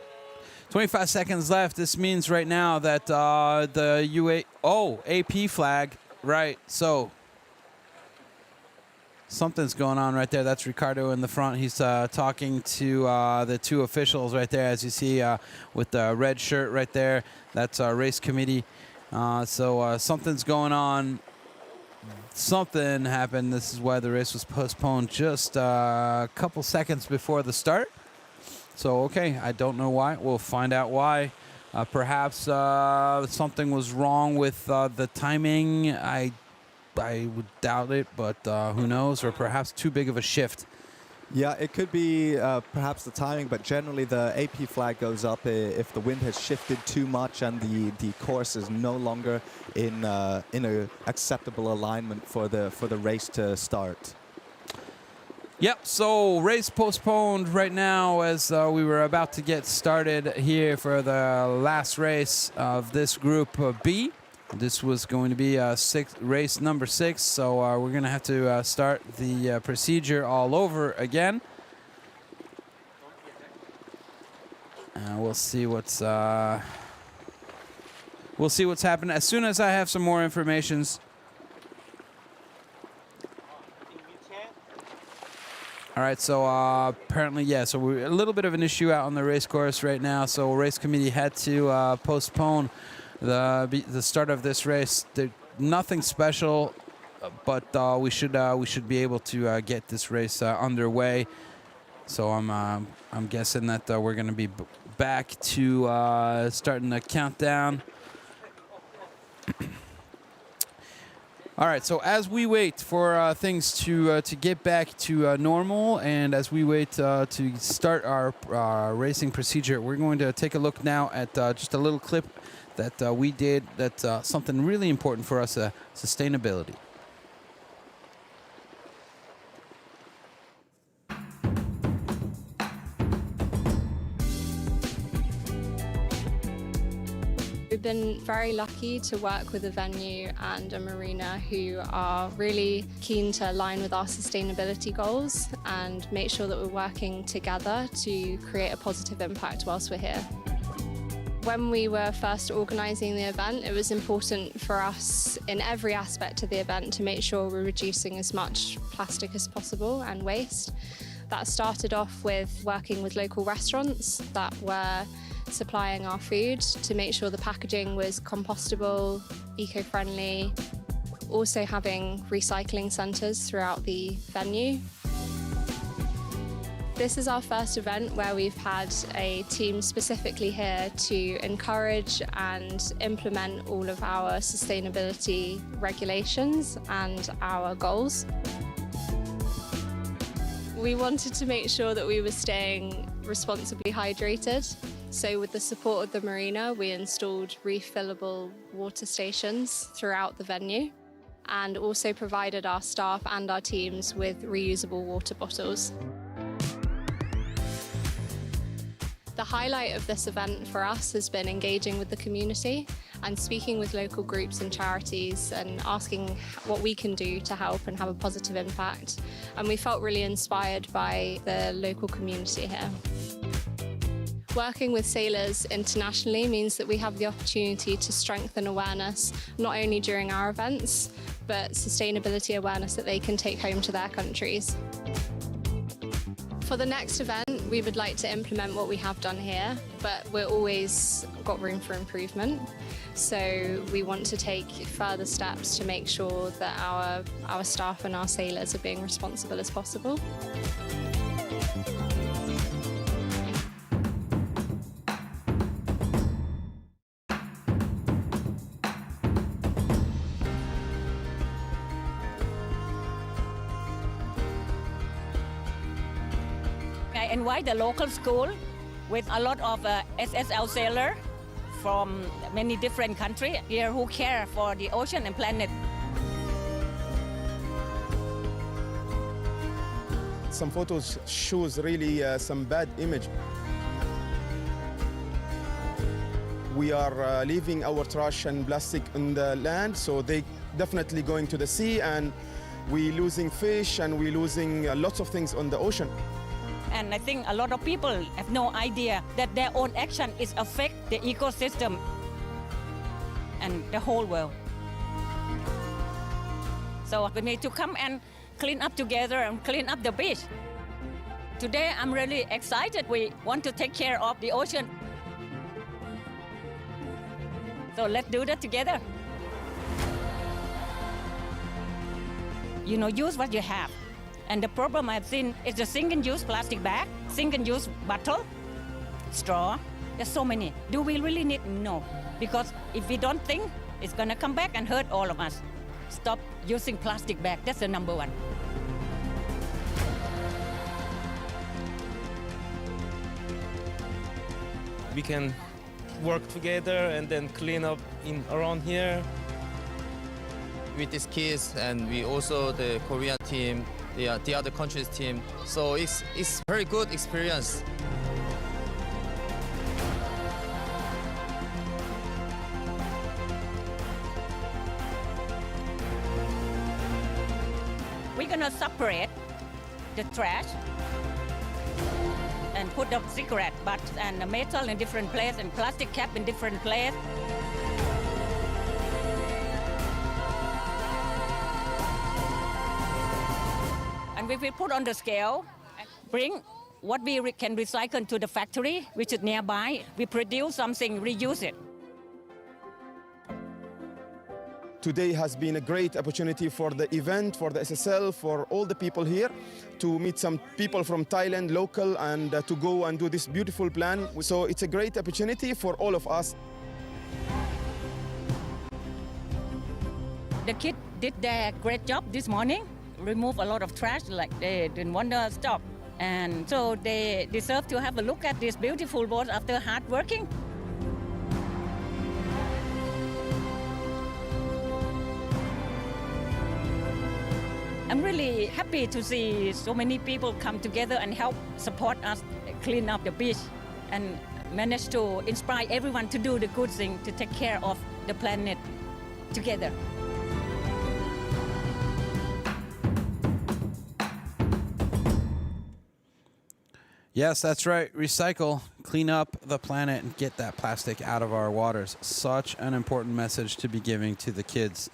25 seconds left. This means right now that the UAE... Oh, AP flag. Right, so something's going on right there. That's Ricardo in the front. He's talking to the two officials right there, as you see with the red shirt right there. That's our race committee. So something's going on. Something happened. This is why the race was postponed just a couple seconds before the start. So, okay, I don't know why. We'll find out why. Perhaps something was wrong with the timing. I would doubt it, but who knows? Or perhaps too big of a shift.
Yeah, it could be perhaps the timing, but generally the AP flag goes up if the wind has shifted too much and the course is no longer in a acceptable alignment for the race to start.
Yep, so race postponed right now as we were about to get started here for the last race of this Group B. This was going to be race number 6, so we're going to have to start the procedure all over again. We'll see what's happening as soon as I have some more information. All right, so apparently, yeah, so we're a little bit of an issue out on the race course right now, so race committee had to postpone the start of this race. Nothing special, but we should be able to get this race underway. So I'm guessing that we're going to be back to starting the countdown. All right, so as we wait for things to get back to normal, and as we wait to start our racing procedure, we're going to take a look now at just a little clip that we did that's something really important for us, sustainability.
We've been very lucky to work with a venue and a marina who are really keen to align with our sustainability goals and make sure that we're working together to create a positive impact whilst we're here. When we were first organising the event, it was important for us in every aspect of the event to make sure we're reducing as much plastic as possible and waste. That started off with working with local restaurants that were supplying our food to make sure the packaging was compostable, eco-friendly, also having recycling centres throughout the venue. This is our first event where we've had a team specifically here to encourage and implement all of our sustainability regulations and our goals. We wanted to make sure that we were staying responsibly hydrated. So with the support of the marina, we installed refillable water stations throughout the venue and also provided our staff and our teams with reusable water bottles. The highlight of this event for us has been engaging with the community and speaking with local groups and charities and asking what we can do to help and have a positive impact. And we felt really inspired by the local community here. Working with sailors internationally means that we have the opportunity to strengthen awareness, not only during our events, but sustainability awareness that they can take home to their countries. For the next event, we would like to implement what we have done here, but we're always got room for improvement. So we want to take further steps to make sure that our staff and our sailors are being responsible as possible.
I invite the local school with a lot of SSL sailors from many different countries here who care for the ocean and planet.
Some photos shows really some bad image. We are leaving our trash and plastic on the land, so they definitely going to the sea, and we losing fish and we losing lots of things on the ocean.
And I think a lot of people have no idea that their own action is affect the ecosystem and the whole world. So we need to come and clean up together and clean up the beach. Today I'm really excited. We want to take care of the ocean. So let's do that together. You know, use what you have. And the problem I've seen is the single-use plastic bag, single-use bottle, straw. There's so many. Do we really need? No. Because if we don't think, it's going to come back and hurt all of us. Stop using plastic bag. That's the number one.
We can work together and then clean up around here.
With these kids, and we also the Korean team, the other countries' team. So it's very good experience.
We're gonna separate the trash and put the cigarette butts and the metal in different places and plastic cap in different places. And we will put on the scale, bring what we can recycle to the factory, which is nearby. We produce something, reuse it.
Today has been a great opportunity for the event, for the SSL, for all the people here to meet some people from Thailand, local, and to go and do this beautiful plan. So it's a great opportunity for all of us.
The kids did their great job this morning. Remove a lot of trash, like they didn't want to stop. And so they deserve to have a look at this beautiful boat after hard working. I'm really happy to see so many people come together and help support us clean up the beach and manage to inspire everyone to do the good thing, to take care of the planet together.
Yes, that's right. Recycle, clean up the planet, and get that plastic out of our waters. Such an important message to be giving to the kids.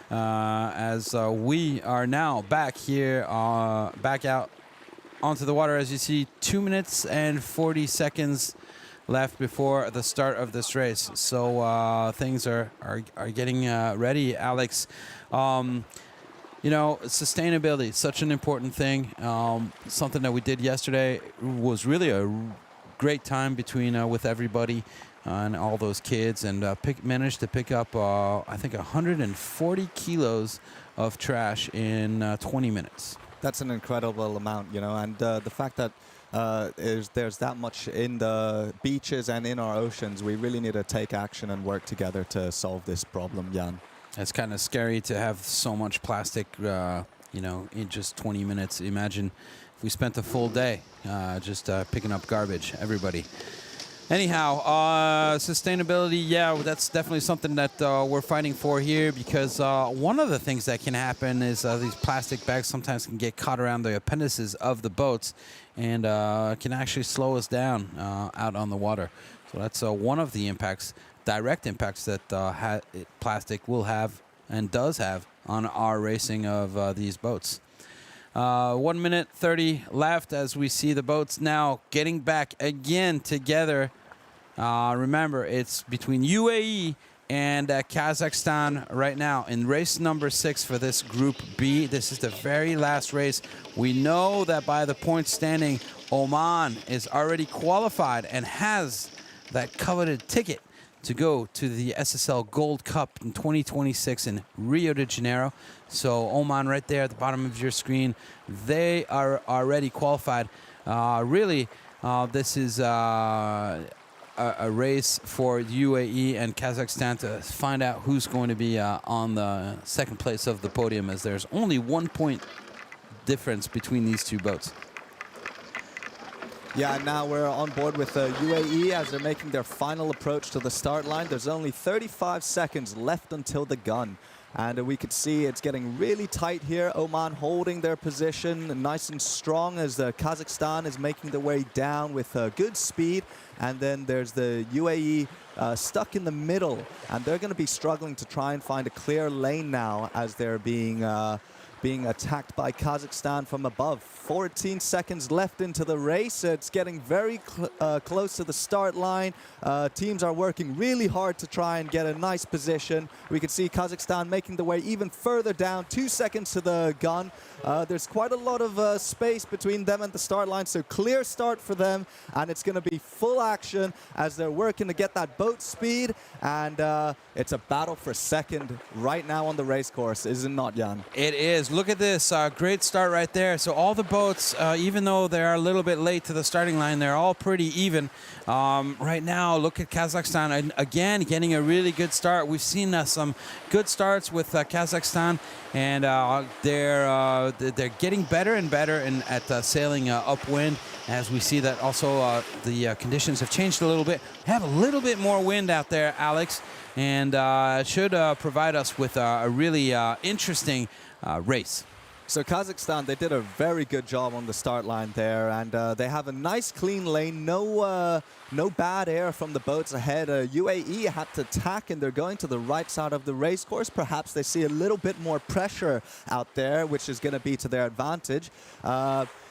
As we are now back here, back out onto the water. As you see, 2 minutes and 40 seconds left before the start of this race. So things are getting ready, Alex. You know, sustainability is such an important thing. Something that we did yesterday was really a great time between with everybody and all those kids, and managed to pick up, I think, 140 kilos of trash in 20 minutes.
That's an incredible amount, you know, and the fact that there's that much in the beaches and in our oceans, we really need to take action and work together to solve this problem, Jan.
It's kind of scary to have so much plastic, you know, in just 20 minutes. Imagine if we spent a full day just picking up garbage, everybody. Anyhow, sustainability, yeah, that's definitely something that we're fighting for here, because one of the things that can happen is these plastic bags sometimes can get caught around the appendices of the boats and can actually slow us down out on the water. So that's one of the impacts, direct impacts that plastic will have and does have on our racing of these boats. 1 minute 30 left as we see the boats now getting back again together. Remember, it's between UAE and Kazakhstan right now in race number 6 for this Group B. This is the very last race. We know that by the point standing, Oman is already qualified and has that coveted ticket to go to the SSL Gold Cup in 2026 in Rio de Janeiro. So Oman right there at the bottom of your screen, they are already qualified. Really, this is a race for UAE and Kazakhstan to find out who's going to be on the second place of the podium, as there's only 1 point difference between these two boats.
Yeah, now we're on board with UAE as they're making their final approach to the start line. There's only 35 seconds left until the gun. And we could see it's getting really tight here. Oman holding their position nice and strong as Kazakhstan is making their way down with good speed. And then there's the UAE stuck in the middle. And they're going to be struggling to try and find a clear lane now as they're being attacked by Kazakhstan from above. 14 seconds left into the race. It's getting very close to the start line. Teams are working really hard to try and get a nice position. We can see Kazakhstan making the way even further down. 2 seconds to the gun. There's quite a lot of space between them and the start line, so clear start for them, and it's going to be full action as they're working to get that boat speed, and it's a battle for second right now on the race course, is it not, Jan?
It is. Look at this. Great start right there. So all the boats, even though they're a little bit late to the starting line, they're all pretty even. Right now, look at Kazakhstan, and again, getting a really good start. We've seen some good starts with Kazakhstan, and they're getting better and better at sailing upwind, as we see that also the conditions have changed a little bit. We have a little bit more wind out there, Alex, and it should provide us with a really interesting race.
So Kazakhstan, they did a very good job on the start line there, and they have a nice clean lane, no bad air from the boats ahead. UAE had to tack, and they're going to the right side of the race course. Perhaps they see a little bit more pressure out there, which is going to be to their advantage.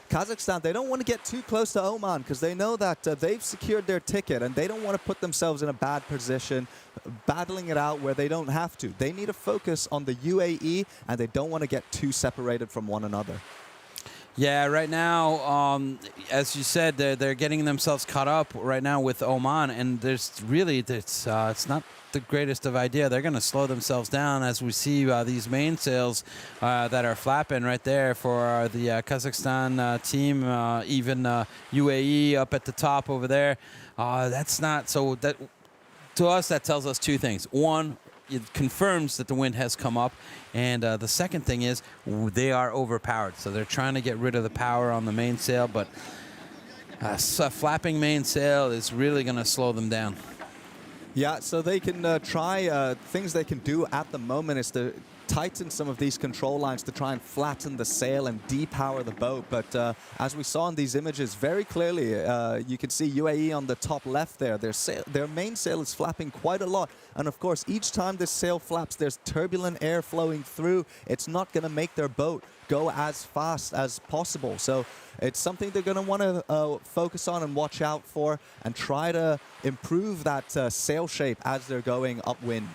Kazakhstan, they don't want to get too close to Oman because they know that they've secured their ticket and they don't want to put themselves in a bad position battling it out where they don't have to. They need to focus on the UAE and they don't want to get too separated from one another.
Yeah, right now, as you said, they're getting themselves caught up right now with Oman, and there's really, it's not the greatest of idea. They're going to slow themselves down as we see these mainsails that are flapping right there for the Kazakhstan team, even UAE up at the top over there. That's not so. That to us, that tells us two things. One, it confirms that the wind has come up, and the second thing is they are overpowered. So they're trying to get rid of the power on the mainsail, but a flapping mainsail is really going to slow them down.
Yeah, so they can try things they can do at the moment is to tighten some of these control lines to try and flatten the sail and depower the boat. But as we saw in these images very clearly, you can see UAE on the top left there. Their mainsail is flapping quite a lot. And of course, each time this sail flaps, there's turbulent air flowing through. It's not going to make their boat go as fast as possible. So it's something they're going to want to focus on and watch out for and try to improve that sail shape as they're going upwind.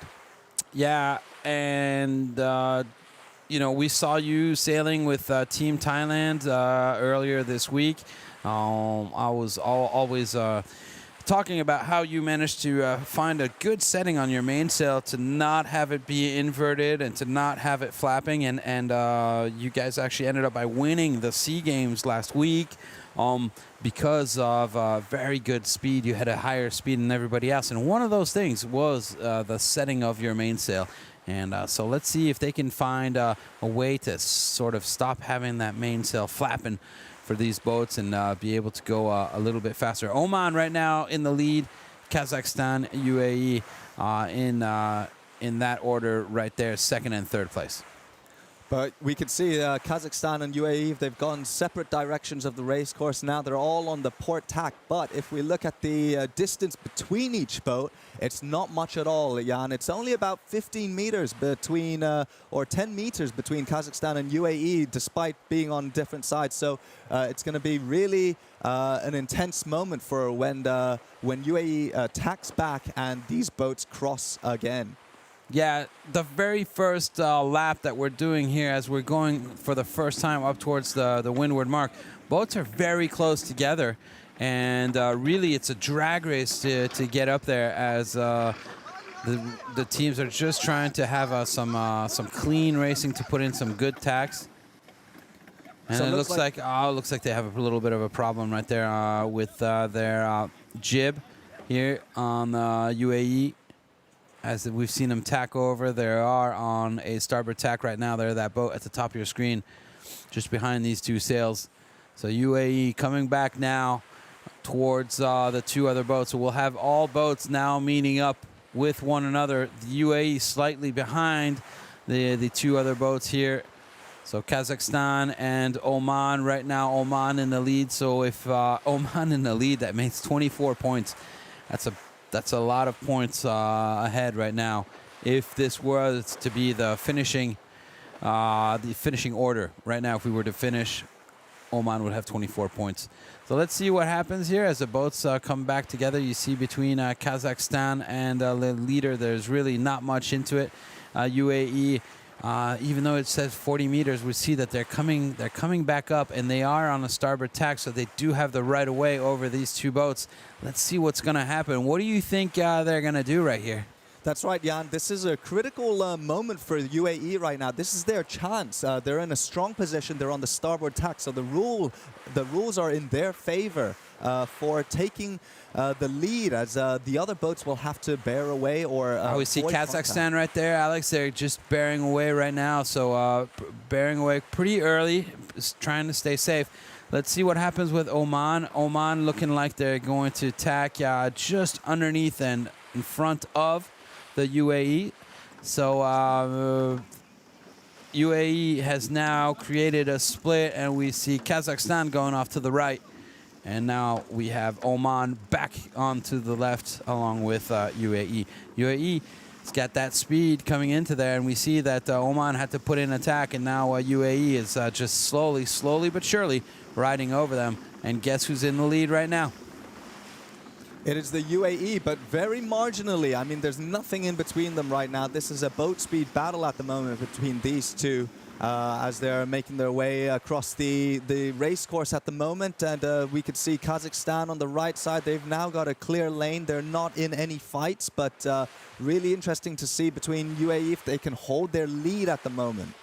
Yeah, and you know, we saw you sailing with Team Thailand earlier this week. I was always talking about how you managed to find a good setting on your mainsail to not have it be inverted and to not have it flapping. And you guys actually ended up by winning the SEA Games last week because of very good speed. You had a higher speed than everybody else. And one of those things was the setting of your mainsail. And so let's see if they can find a way to sort of stop having that mainsail flapping for these boats and be able to go a little bit faster. Oman right now in the lead, Kazakhstan, UAE in that order right there, second and third place.
But we can see Kazakhstan and UAE, they've gone separate directions of the race course. Now they're all on the port tack. But if we look at the distance between each boat, it's not much at all, Jan. It's only about 15 meters between, or 10 meters between Kazakhstan and UAE, despite being on different sides. So it's going to be really an intense moment for when UAE tacks back and these boats cross again.
Yeah, the very first lap that we're doing here as we're going for the first time up towards the windward mark, boats are very close together. And really, it's a drag race to get up there as the teams are just trying to have some clean racing to put in some good tacks. And so it looks like they have a little bit of a problem right there with their jib here on UAE. As we've seen them tack over, they are on a starboard tack right now. They're that boat at the top of your screen, just behind these two sails. So UAE coming back now towards the two other boats. So we'll have all boats now meeting up with one another. The UAE slightly behind the two other boats here. So Kazakhstan and Oman right now. Oman in the lead. So if Oman in the lead, that makes 24 points. That's a lot of points ahead right now. If this was to be the finishing order right now, if we were to finish, Oman would have 24 points. So let's see what happens here as the boats come back together. You see between Kazakhstan and the leader, there's really not much into it. UAE, even though it says 40 meters, we see that they're coming back up, and they are on a starboard tack, so they do have the right of way over these two boats. Let's see what's going to happen. What do you think they're going to do right here?
That's right, Jan. This is a critical moment for UAE right now. This is their chance. They're in a strong position. They're on the starboard tack, so the rules are in their favor for taking the lead, as the other boats will have to bear away or
we see Kazakhstan right there, Alex. They're just bearing away right now, so bearing away pretty early, trying to stay safe. Let's see what happens with Oman. Oman looking like they're going to tack just underneath and in front of the UAE. So UAE has now created a split, and we see Kazakhstan going off to the right. And now we have Oman back onto the left along with UAE. UAE has got that speed coming into there, and we see that Oman had to put in attack, and now UAE is just slowly but surely riding over them. And guess who's in the lead right now?
It is the UAE, but very marginally. I mean, there's nothing in between them right now. This is a boat speed battle at the moment between these two. as they're making their way across the race course at the moment. And we could see Kazakhstan on the right side. They've now got a clear lane. They're not in any fights, but really interesting to see between UAE if they can hold their lead at the moment.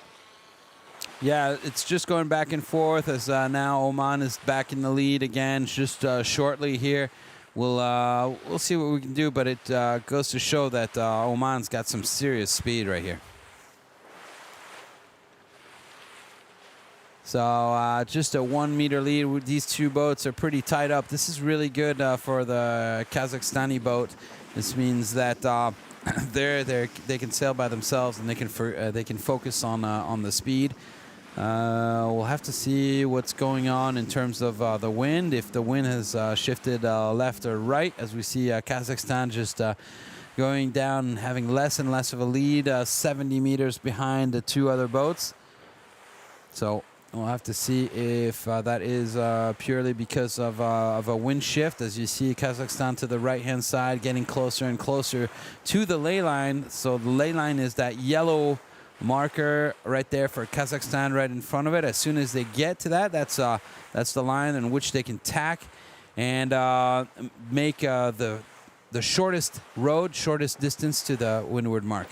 Yeah, it's just going back and forth as now Oman is back in the lead again, just shortly here. We'll see what we can do, but it goes to show that Oman's got some serious speed right here. So just a 1 meter lead. These two boats are pretty tied up. This is really good for the Kazakhstani boat. This means that they can sail by themselves and they can focus on the speed. We'll have to see what's going on in terms of the wind, if the wind has shifted left or right, as we see Kazakhstan just going down and having less and less of a lead, 70 meters behind the two other boats. So we'll have to see if that is purely because of a wind shift, as you see Kazakhstan to the right-hand side getting closer and closer to the ley line. So the ley line is that yellow marker right there for Kazakhstan right in front of it. As soon as they get to that, that's the line in which they can tack and make the shortest road, shortest distance to the windward mark.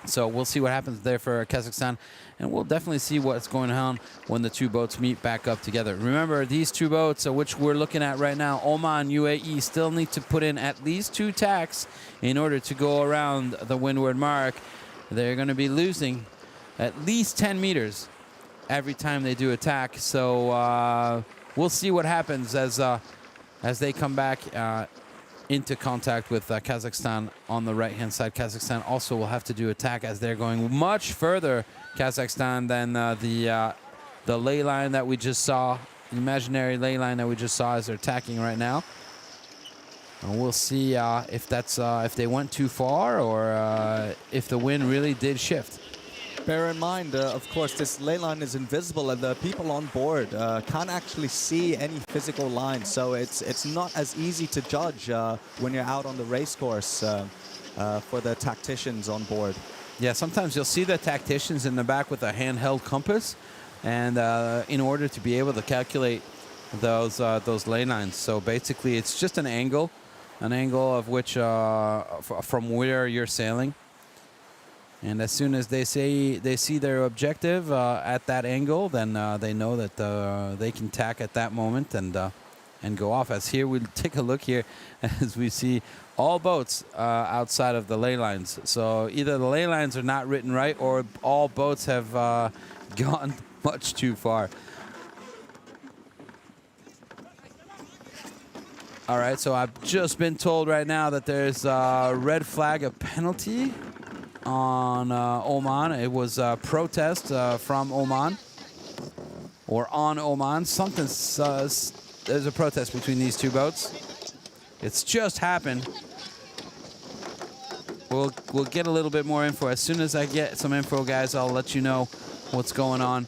So we'll see what happens there for Kazakhstan, and we'll definitely see what's going on when the two boats meet back up together. Remember, these two boats, which we're looking at right now, Oman, UAE, still need to put in at least 2 tacks in order to go around the windward mark. They're going to be losing at least 10 meters every time they do attack. So we'll see what happens as they come back into contact with Kazakhstan on the right-hand side. Kazakhstan also will have to do attack as they're going much further, Kazakhstan, than the ley line that we just saw, the imaginary ley line that we just saw as they're attacking right now. And we'll see if that's if they went too far or if the wind really did shift.
Bear in mind, of course, this ley line is invisible, and the people on board can't actually see any physical lines. So it's not as easy to judge when you're out on the race course for the tacticians on board.
Yeah, sometimes you'll see the tacticians in the back with a handheld compass, and in order to be able to calculate those ley lines. So basically, it's just an angle of which from where you're sailing. And as soon as they see their objective at that angle, then they know that they can tack at that moment and go off. As here, we'll take a look here as we see all boats outside of the ley lines. So either the ley lines are not written right, or all boats have gone much too far. All right, so I've just been told right now that there's a red flag, a penalty on Oman. It was a protest from Oman, or on Oman. There's a protest between these two boats. It's just happened. We'll get a little bit more info. As soon as I get some info, guys, I'll let you know what's going on.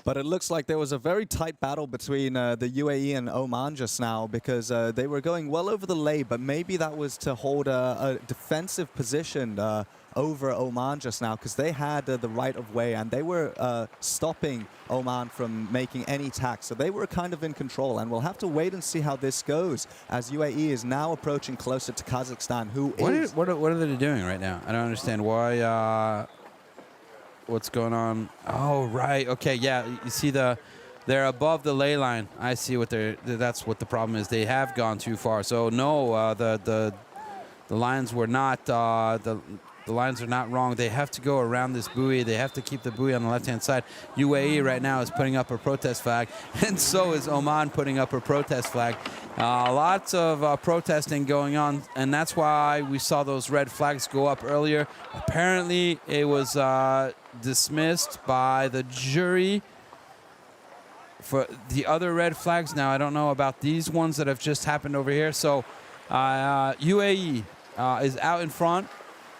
But it looks like there was a very tight battle between the UAE and Oman just now, because they were going well over the lay, but maybe that was to hold a defensive position over Oman just now, because they had the right of way and they were stopping Oman from making any tack. So they were kind of in control, and we'll have to wait and see how this goes as UAE is now approaching closer to Kazakhstan, who
What are they doing right now? I don't understand why. What's going on? Oh, right. Okay, yeah. You see they're above the ley line. I see what that's what the problem is. They have gone too far. So no, the lines were not the lines are not wrong. They have to go around this buoy. They have to keep the buoy on the left-hand side. UAE right now is putting up a protest flag, and so is Oman putting up a protest flag. Lots of protesting going on, and that's why we saw those red flags go up earlier. Apparently, it was dismissed by the jury for the other red flags. Now, I don't know about these ones that have just happened over here. So UAE is out in front.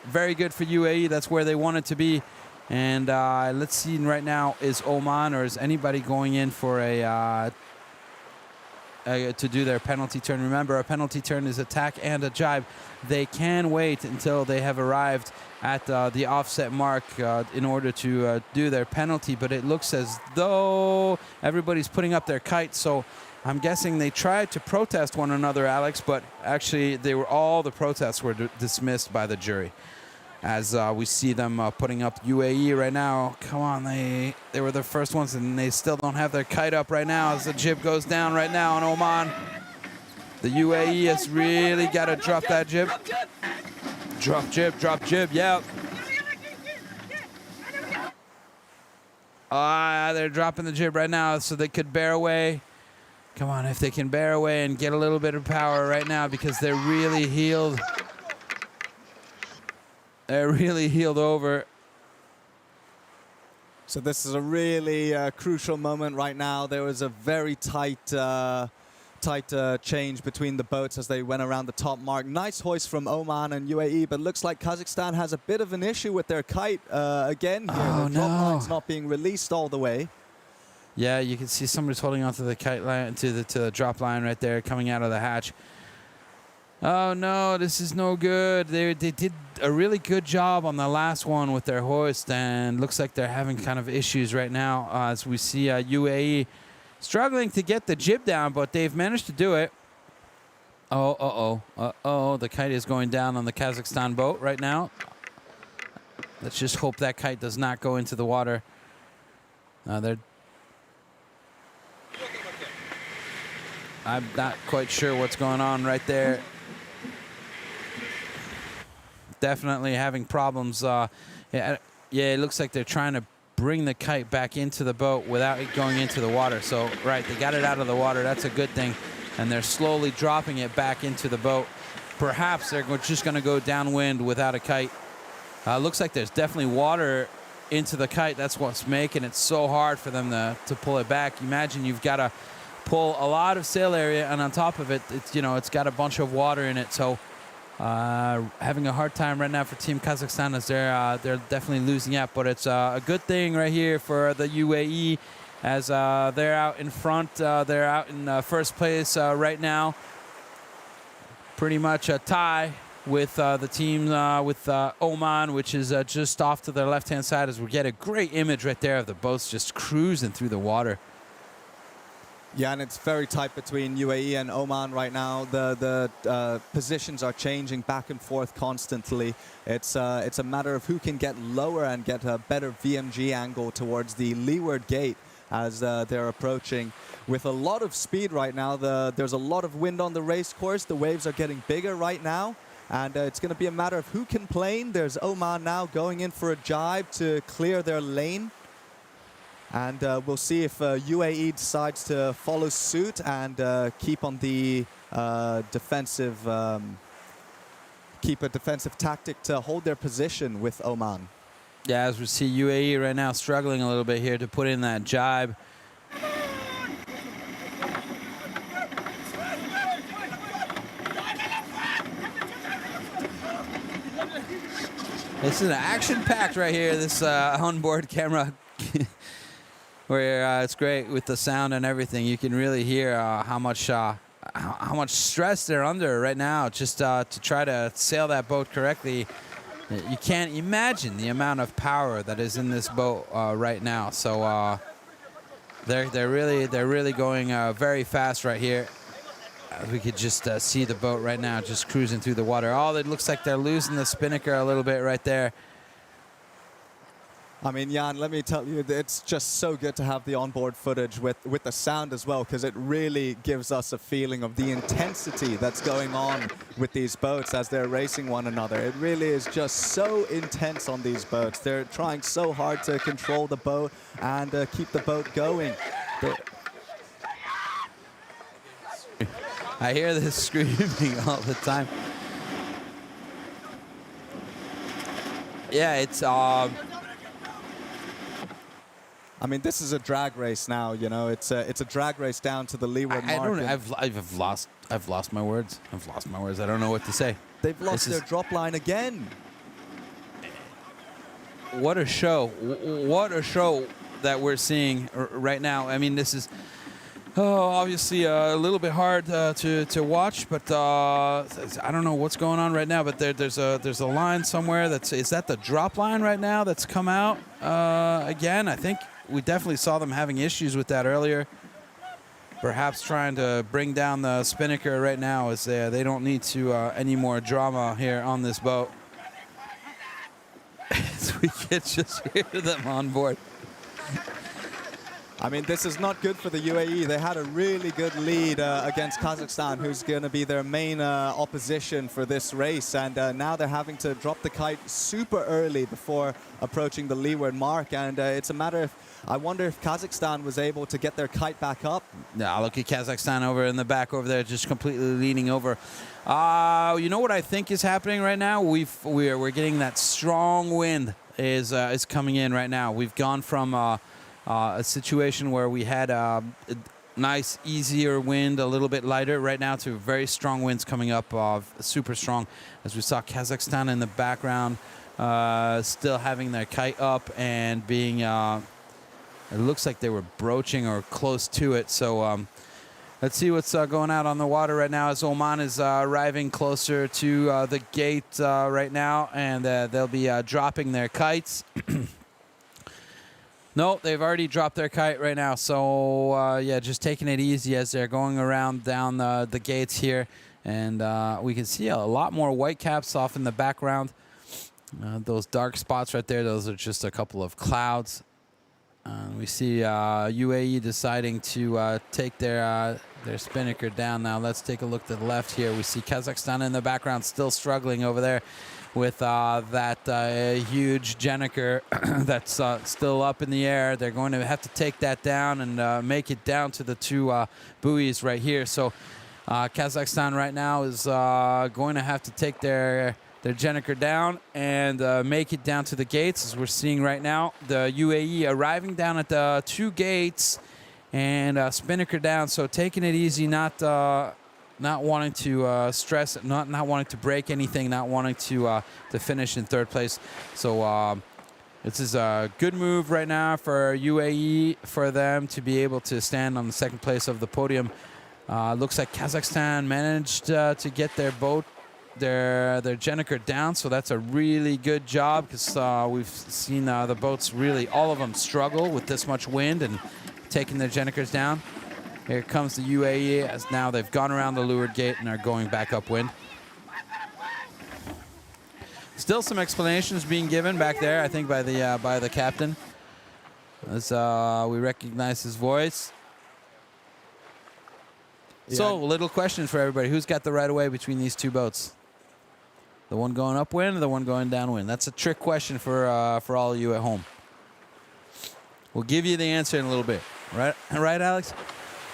Very good for UAE. That's where they want it to be. And let's see right now, is Oman or is anybody going in for a to do their penalty turn. Remember, a penalty turn is attack and a jibe. They can wait until they have arrived at the offset mark in order to do their penalty, but it looks as though everybody's putting up their kites, so I'm guessing they tried to protest one another, Alex, but actually all the protests were dismissed by the jury. As we see them putting up UAE right now. Come on, they were the first ones, and they still don't have their kite up right now as the jib goes down right now on Oman. The UAE has really got to drop that jib. Drop jib, yeah. They're dropping the jib right now so they could bear away. Come on, if they can bear away and get a little bit of power right now, because they're really heeled. They're really heeled over.
So this is a really crucial moment right now. There was a very tight change between the boats as they went around the top mark. Nice hoist from Oman and UAE, but looks like Kazakhstan has a bit of an issue with their kite again here.
Oh,
the drop line's not being released all the way.
Yeah, you can see somebody's holding onto the kite line, to the drop line right there, coming out of the hatch. Oh no, this is no good. They did a really good job on the last one with their hoist, and looks like they're having kind of issues right now as we see UAE struggling to get the jib down, but they've managed to do it. Oh, the kite is going down on the Kazakhstan boat right now. Let's just hope that kite does not go into the water. I'm not quite sure what's going on right there. Definitely having problems. Yeah, it looks like they're trying to bring the kite back into the boat without it going into the water. So, right, they got it out of the water. That's a good thing. And they're slowly dropping it back into the boat. Perhaps they're just going to go downwind without a kite. Looks like there's definitely water into the kite. That's what's making it so hard for them to pull it back. Imagine you've got to pull a lot of sail area, and on top of it, it's got a bunch of water in it. So having a hard time right now for Team Kazakhstan as they're definitely losing out. But it's a good thing right here for the UAE as they're out in front. They're out in first place right now. Pretty much a tie with the team with Oman, which is just off to their left-hand side, as we get a great image right there of the boats just cruising through the water.
Yeah, and it's very tight between UAE and Oman right now. The positions are changing back and forth constantly. It's a matter of who can get lower and get a better VMG angle towards the leeward gate as they're approaching with a lot of speed right now. There's a lot of wind on the race course. The waves are getting bigger right now, and it's going to be a matter of who can plane. There's Oman now going in for a jibe to clear their lane. And we'll see if UAE decides to follow suit and keep on the defensive, keep a defensive tactic to hold their position with Oman.
Yeah, as we see UAE right now struggling a little bit here to put in that jibe. This is an action-packed right here, this onboard camera. Where it's great with the sound and everything. You can really hear how much stress they're under right now just to try to sail that boat correctly. You can't imagine the amount of power that is in this boat right now. So they're really going very fast right here. We could just see the boat right now just cruising through the water. Oh, it looks like they're losing the spinnaker a little bit right there.
I mean, Jan, let me tell you, it's just so good to have the onboard footage with the sound as well, because it really gives us a feeling of the intensity that's going on with these boats as they're racing one another. It really is just so intense on these boats. They're trying so hard to control the boat and keep the boat going.
I hear this screaming all the time. Yeah, it's
I mean, this is a drag race now. You know, it's a drag race down to the leeward mark.
I've lost my words. I've lost my words. I don't know what to say.
They've lost their drop line again.
What a show! What a show that we're seeing right now. I mean, this is Oh, obviously a little bit hard to watch, but I don't know what's going on right now. But there's a line somewhere is that the drop line right now that's come out again. I think we definitely saw them having issues with that earlier. Perhaps trying to bring down the spinnaker right now as they don't need to any more drama here on this boat. So we can just hear them on board.
I mean, this is not good for the UAE. They had a really good lead against Kazakhstan, who's going to be their main opposition for this race. And now they're having to drop the kite super early before approaching the leeward mark. And it's a matter of, I wonder if Kazakhstan was able to get their kite back up.
Yeah, look at Kazakhstan over in the back over there, just completely leaning over. You know what I think is happening right now? We're getting that strong wind is coming in right now. We've gone from a situation where we had a nice, easier wind, a little bit lighter right now, to very strong winds coming up, super strong. As we saw Kazakhstan in the background, still having their kite up and being, it looks like they were broaching or close to it. So let's see what's going out on the water right now as Oman is arriving closer to the gate right now, and they'll be dropping their kites. No, they've already dropped their kite right now. So, yeah, just taking it easy as they're going around down the gates here. And we can see a lot more white caps off in the background. Those dark spots right there, those are just a couple of clouds. We see UAE deciding to take their spinnaker down now. Let's take a look to the left here. We see Kazakhstan in the background still struggling over there with that huge Jenniker that's still up in the air. They're going to have to take that down and make it down to the two buoys right here. So Kazakhstan right now is going to have to take their Jenniker down and make it down to the gates, as we're seeing right now. The UAE arriving down at the two gates and spinnaker down. So taking it easy, not wanting to stress, not wanting to break anything, not wanting to finish in third place. So this is a good move right now for UAE, for them to be able to stand on the second place of the podium. Looks like Kazakhstan managed to get their boat, their Jenniker down, so that's a really good job, because we've seen the boats really, all of them struggle with this much wind and taking their Jennikers down. Here comes the UAE, as now they've gone around the leeward gate and are going back upwind. Still some explanations being given back there, I think, by the captain, as we recognize his voice. Yeah. So, little question for everybody: who's got the right of way between these two boats? The one going upwind or the one going downwind? That's a trick question for all of you at home. We'll give you the answer in a little bit. Right, Alex?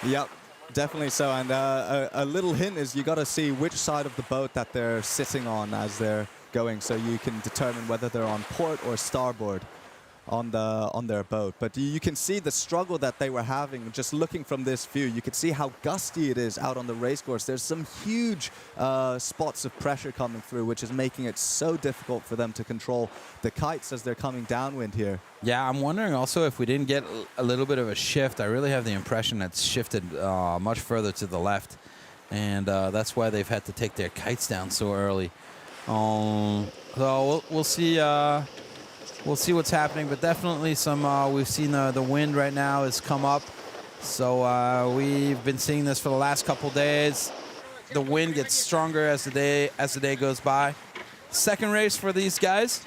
Yep, definitely so. And a little hint is you got to see which side of the boat that they're sitting on as they're going, so you can determine whether they're on port or starboard on their boat. But you can see the struggle that they were having just looking from this view. You can see how gusty it is out on the race course. There's some huge spots of pressure coming through, which is making it so difficult for them to control the kites as they're coming downwind here.
Yeah, I'm wondering also if we didn't get a little bit of a shift. I really have the impression that's shifted much further to the left, and that's why they've had to take their kites down so early. So we'll see. We'll see what's happening, but definitely some. We've seen the wind right now has come up, so we've been seeing this for the last couple days. The wind gets stronger as the day goes by. Second race for these guys.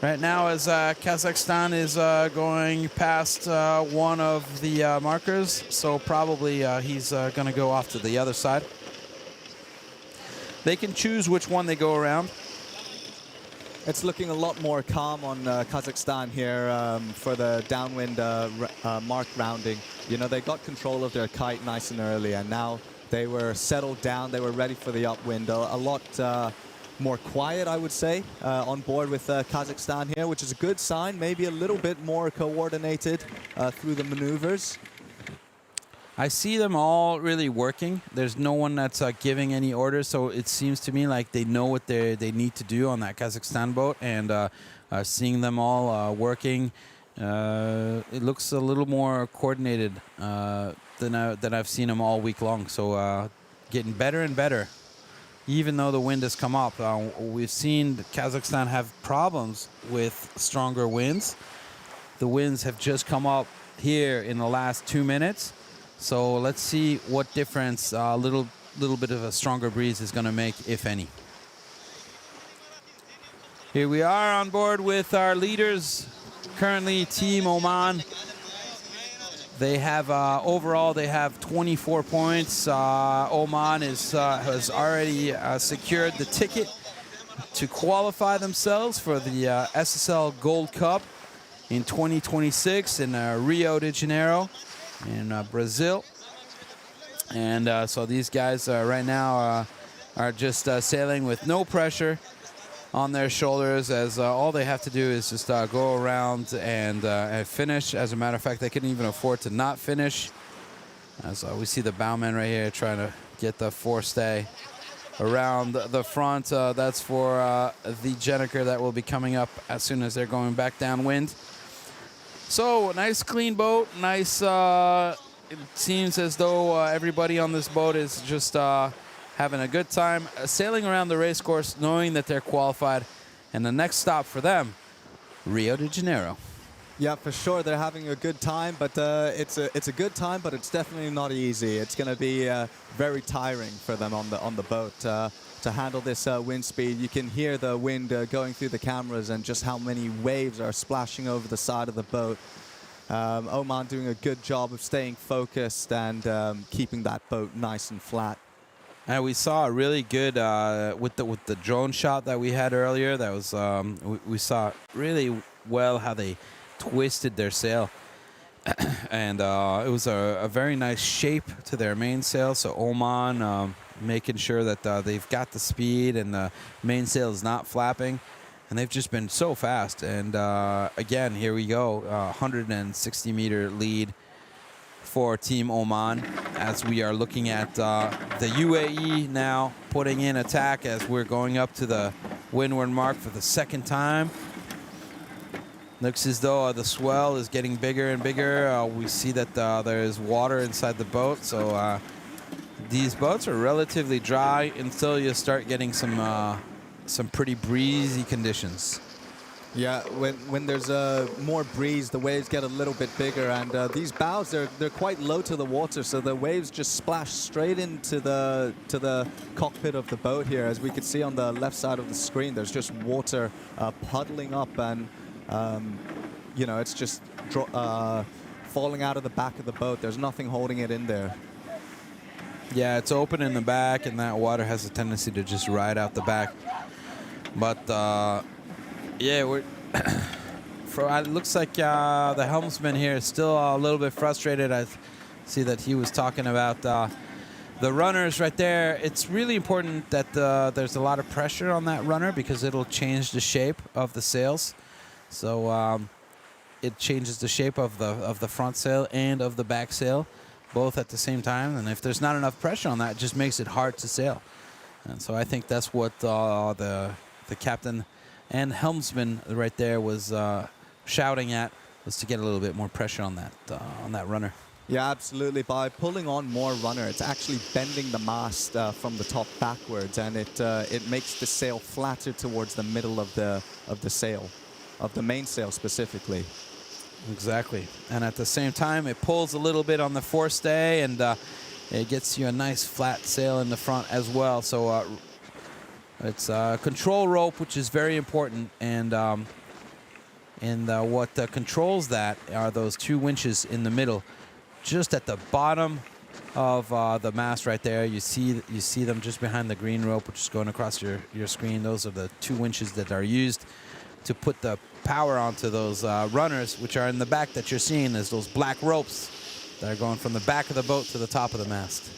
Right now, as Kazakhstan is going past one of the markers, so probably he's going to go off to the other side. They can choose which one they go around.
It's looking a lot more calm on Kazakhstan here for the downwind mark rounding. You know, they got control of their kite nice and early, and now they were settled down. They were ready for the upwind. A lot more quiet, I would say, on board with Kazakhstan here, which is a good sign. Maybe a little bit more coordinated through the maneuvers.
I see them all really working. There's no one that's giving any orders, so it seems to me like they know what they need to do on that Kazakhstan boat, and seeing them all working It looks a little more coordinated than I've seen them all week long. So getting better and better, even though the wind has come up. We've seen Kazakhstan have problems with stronger winds. The winds have just come up here in the last 2 minutes. So let's see what difference a little bit of a stronger breeze is going to make, if any. Here we are on board with our leaders. Currently, Team Oman. They have overall they have 24 points. Oman has already secured the ticket to qualify themselves for the SSL Gold Cup in 2026 in Rio de Janeiro in Brazil. And so these guys right now are just sailing with no pressure on their shoulders, as all they have to do is just go around and finish. As a matter of fact, they couldn't even afford to not finish. As we see the bowman right here trying to get the forestay around the front. That's for the Jenniker that will be coming up as soon as they're going back downwind. So nice clean boat, nice. It seems as though everybody on this boat is just having a good time sailing around the race course, knowing that they're qualified. And the next stop for them, Rio de Janeiro.
Yeah, for sure, they're having a good time, but it's a good time, but it's definitely not easy. It's going to be very tiring for them on the boat to handle this wind speed. You can hear the wind going through the cameras and just how many waves are splashing over the side of the boat. Oman doing a good job of staying focused and keeping that boat nice and flat.
And we saw a really good with the drone shot that we had earlier. That was we saw really well how they twisted their sail, and it was a very nice shape to their mainsail. So Oman making sure that they've got the speed and the mainsail is not flapping, and they've just been so fast. And again, here we go, 160-meter lead for Team Oman, as we are looking at the UAE now putting in attack as we're going up to the windward mark for the second time. Looks as though the swell is getting bigger and bigger. We see that there is water inside the boat, so these boats are relatively dry until you start getting some pretty breezy conditions.
Yeah, when there's more breeze, the waves get a little bit bigger, and these bows they're quite low to the water, so the waves just splash straight into the cockpit of the boat here. As we can see on the left side of the screen, there's just water puddling up, and you know, it's just falling out of the back of the boat. There's nothing holding it in there.
Yeah, it's open in the back, and that water has a tendency to just ride out the back. But yeah, it looks like the helmsman here is still a little bit frustrated. I see that he was talking about the runners right there. It's really important that there's a lot of pressure on that runner, because it'll change the shape of the sails. So it changes the shape of the front sail and of the back sail, both at the same time. And if there's not enough pressure on that, it just makes it hard to sail. And so I think that's what the captain and helmsman right there was shouting at, was to get a little bit more pressure on that runner.
Yeah, absolutely. By pulling on more runner, it's actually bending the mast from the top backwards, and it makes the sail flatter towards the middle of the sail, of the mainsail specifically.
Exactly. And at the same time, it pulls a little bit on the forestay, and it gets you a nice flat sail in the front as well. So it's a control rope, which is very important, and what controls that are those two winches in the middle, just at the bottom of the mast right there. You see them just behind the green rope, which is going across your screen. Those are the two winches that are used to put the power onto those runners, which are in the back that you're seeing as those black ropes that are going from the back of the boat to the top of the mast.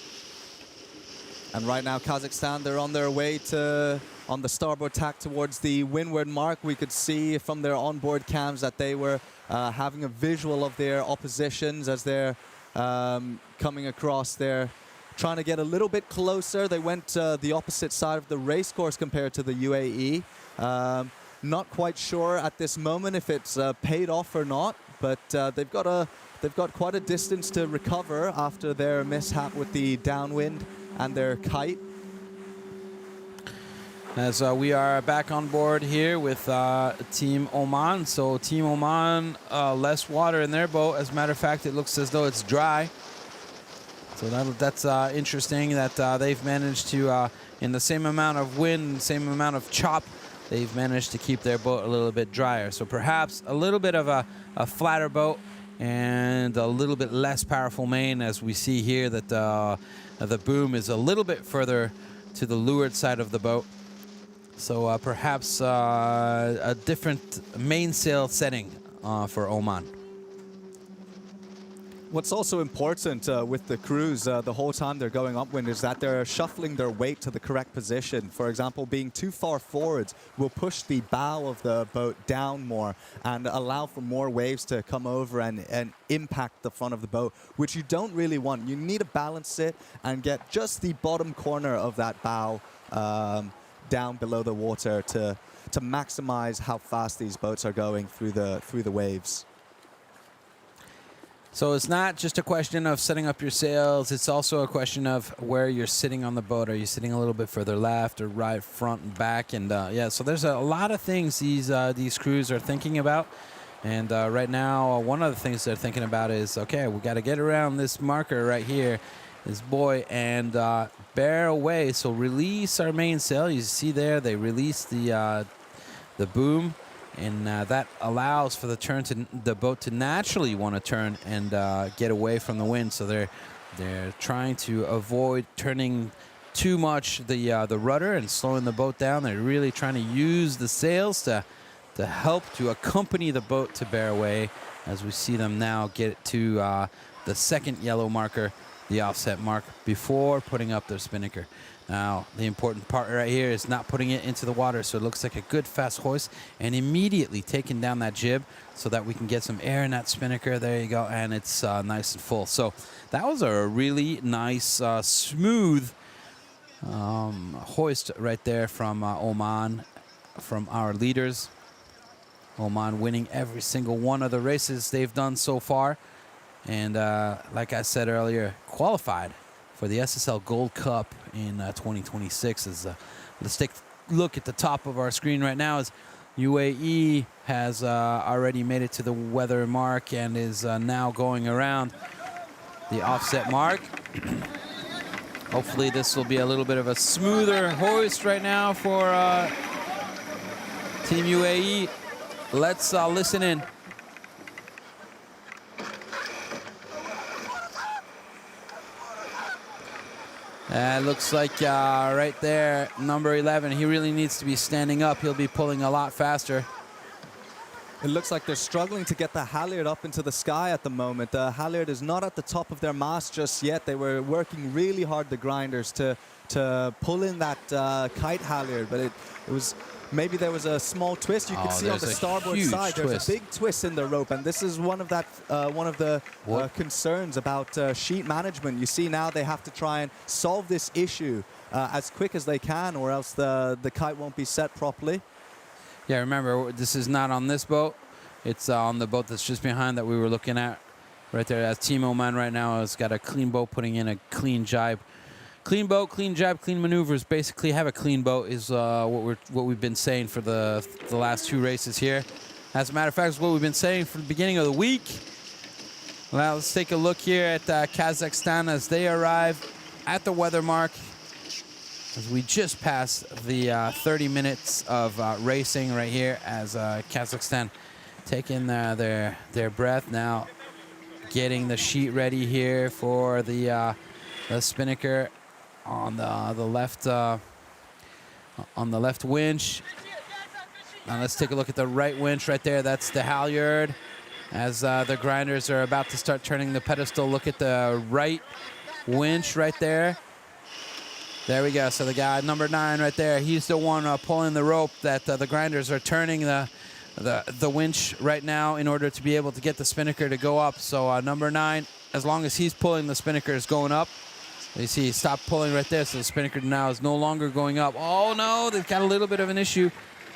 And right now, Kazakhstan, they're on their way on the starboard tack towards the windward mark. We could see from their onboard cams that they were having a visual of their oppositions as they're coming across there, trying to get a little bit closer. They went the opposite side of the race course compared to the UAE. Not quite sure at this moment if it's paid off or not, but they've got quite a distance to recover after their mishap with the downwind and their kite.
As we are back on board here with Team Oman. So Team Oman, less water in their boat. As a matter of fact, it looks as though it's dry. So that's interesting that they've managed to, in the same amount of wind, same amount of chop, they've managed to keep their boat a little bit drier. So perhaps a little bit of a flatter boat and a little bit less powerful main, as we see here that the boom is a little bit further to the leeward side of the boat. So perhaps a different mainsail setting for Oman.
What's also important with the crews the whole time they're going upwind is that they're shuffling their weight to the correct position. For example, being too far forwards will push the bow of the boat down more and allow for more waves to come over and impact the front of the boat, which you don't really want. You need to balance it and get just the bottom corner of that bow down below the water to maximize how fast these boats are going through the waves.
So it's not just a question of setting up your sails, it's also a question of where you're sitting on the boat. Are you sitting a little bit further left or right, front and back? And yeah, so there's a lot of things these crews are thinking about. And right now, one of the things they're thinking about is, okay, we got to get around this marker right here, this buoy, and bear away. So release our mainsail. You see there, they release the boom. And that allows for the boat to naturally want to turn and get away from the wind. So they're trying to avoid turning too much the rudder and slowing the boat down. They're really trying to use the sails to help to accompany the boat to bear away, as we see them now get to the second yellow marker, the offset mark, before putting up their spinnaker. Now, the important part right here is not putting it into the water, so it looks like a good fast hoist, and immediately taking down that jib so that we can get some air in that spinnaker. There you go, and it's nice and full. So that was a really nice, smooth hoist right there from Oman, from our leaders. Oman winning every single one of the races they've done so far. And like I said earlier, qualified for the SSL Gold Cup in 2026. Let's take a look at the top of our screen right now. As UAE has already made it to the weather mark and is now going around the offset mark. Hopefully this will be a little bit of a smoother hoist right now for Team UAE. Let's listen in. Looks like right there, number 11, he really needs to be standing up. He'll be pulling a lot faster.
It looks like they're struggling to get the halyard up into the sky at the moment. The halyard is not at the top of their mast just yet. They were working really hard, the grinders, to pull in that kite halyard, but it was... Maybe there was a small twist. You can see on the starboard side, there's a big twist in the rope, and this is one of the concerns about sheet management. You see now they have to try and solve this issue as quick as they can, or else the kite won't be set properly.
Yeah, remember, this is not on this boat. It's on the boat that's just behind that we were looking at right there. As Team Oman right now has got a clean boat putting in a clean jibe. Clean boat, clean jibe, clean maneuvers. Basically, have a clean boat is what we've been saying for the last two races here. As a matter of fact, it's what we've been saying from the beginning of the week. Now let's take a look here at Kazakhstan as they arrive at the weather mark. As we just passed the 30 minutes of racing right here, as Kazakhstan taking their breath now, getting the sheet ready here for the spinnaker on the left winch. Now let's take a look at the right winch right there. That's the halyard. As the grinders are about to start turning the pedestal, look at the right winch right there. There we go. So the guy number 9 right there, he's the one pulling the rope that the grinders are turning the winch right now in order to be able to get the spinnaker to go up. So number 9, as long as he's pulling, the spinnaker is going up. You see, he stopped pulling right there, so the spinnaker now is no longer going up. Oh, no, they've got a little bit of an issue.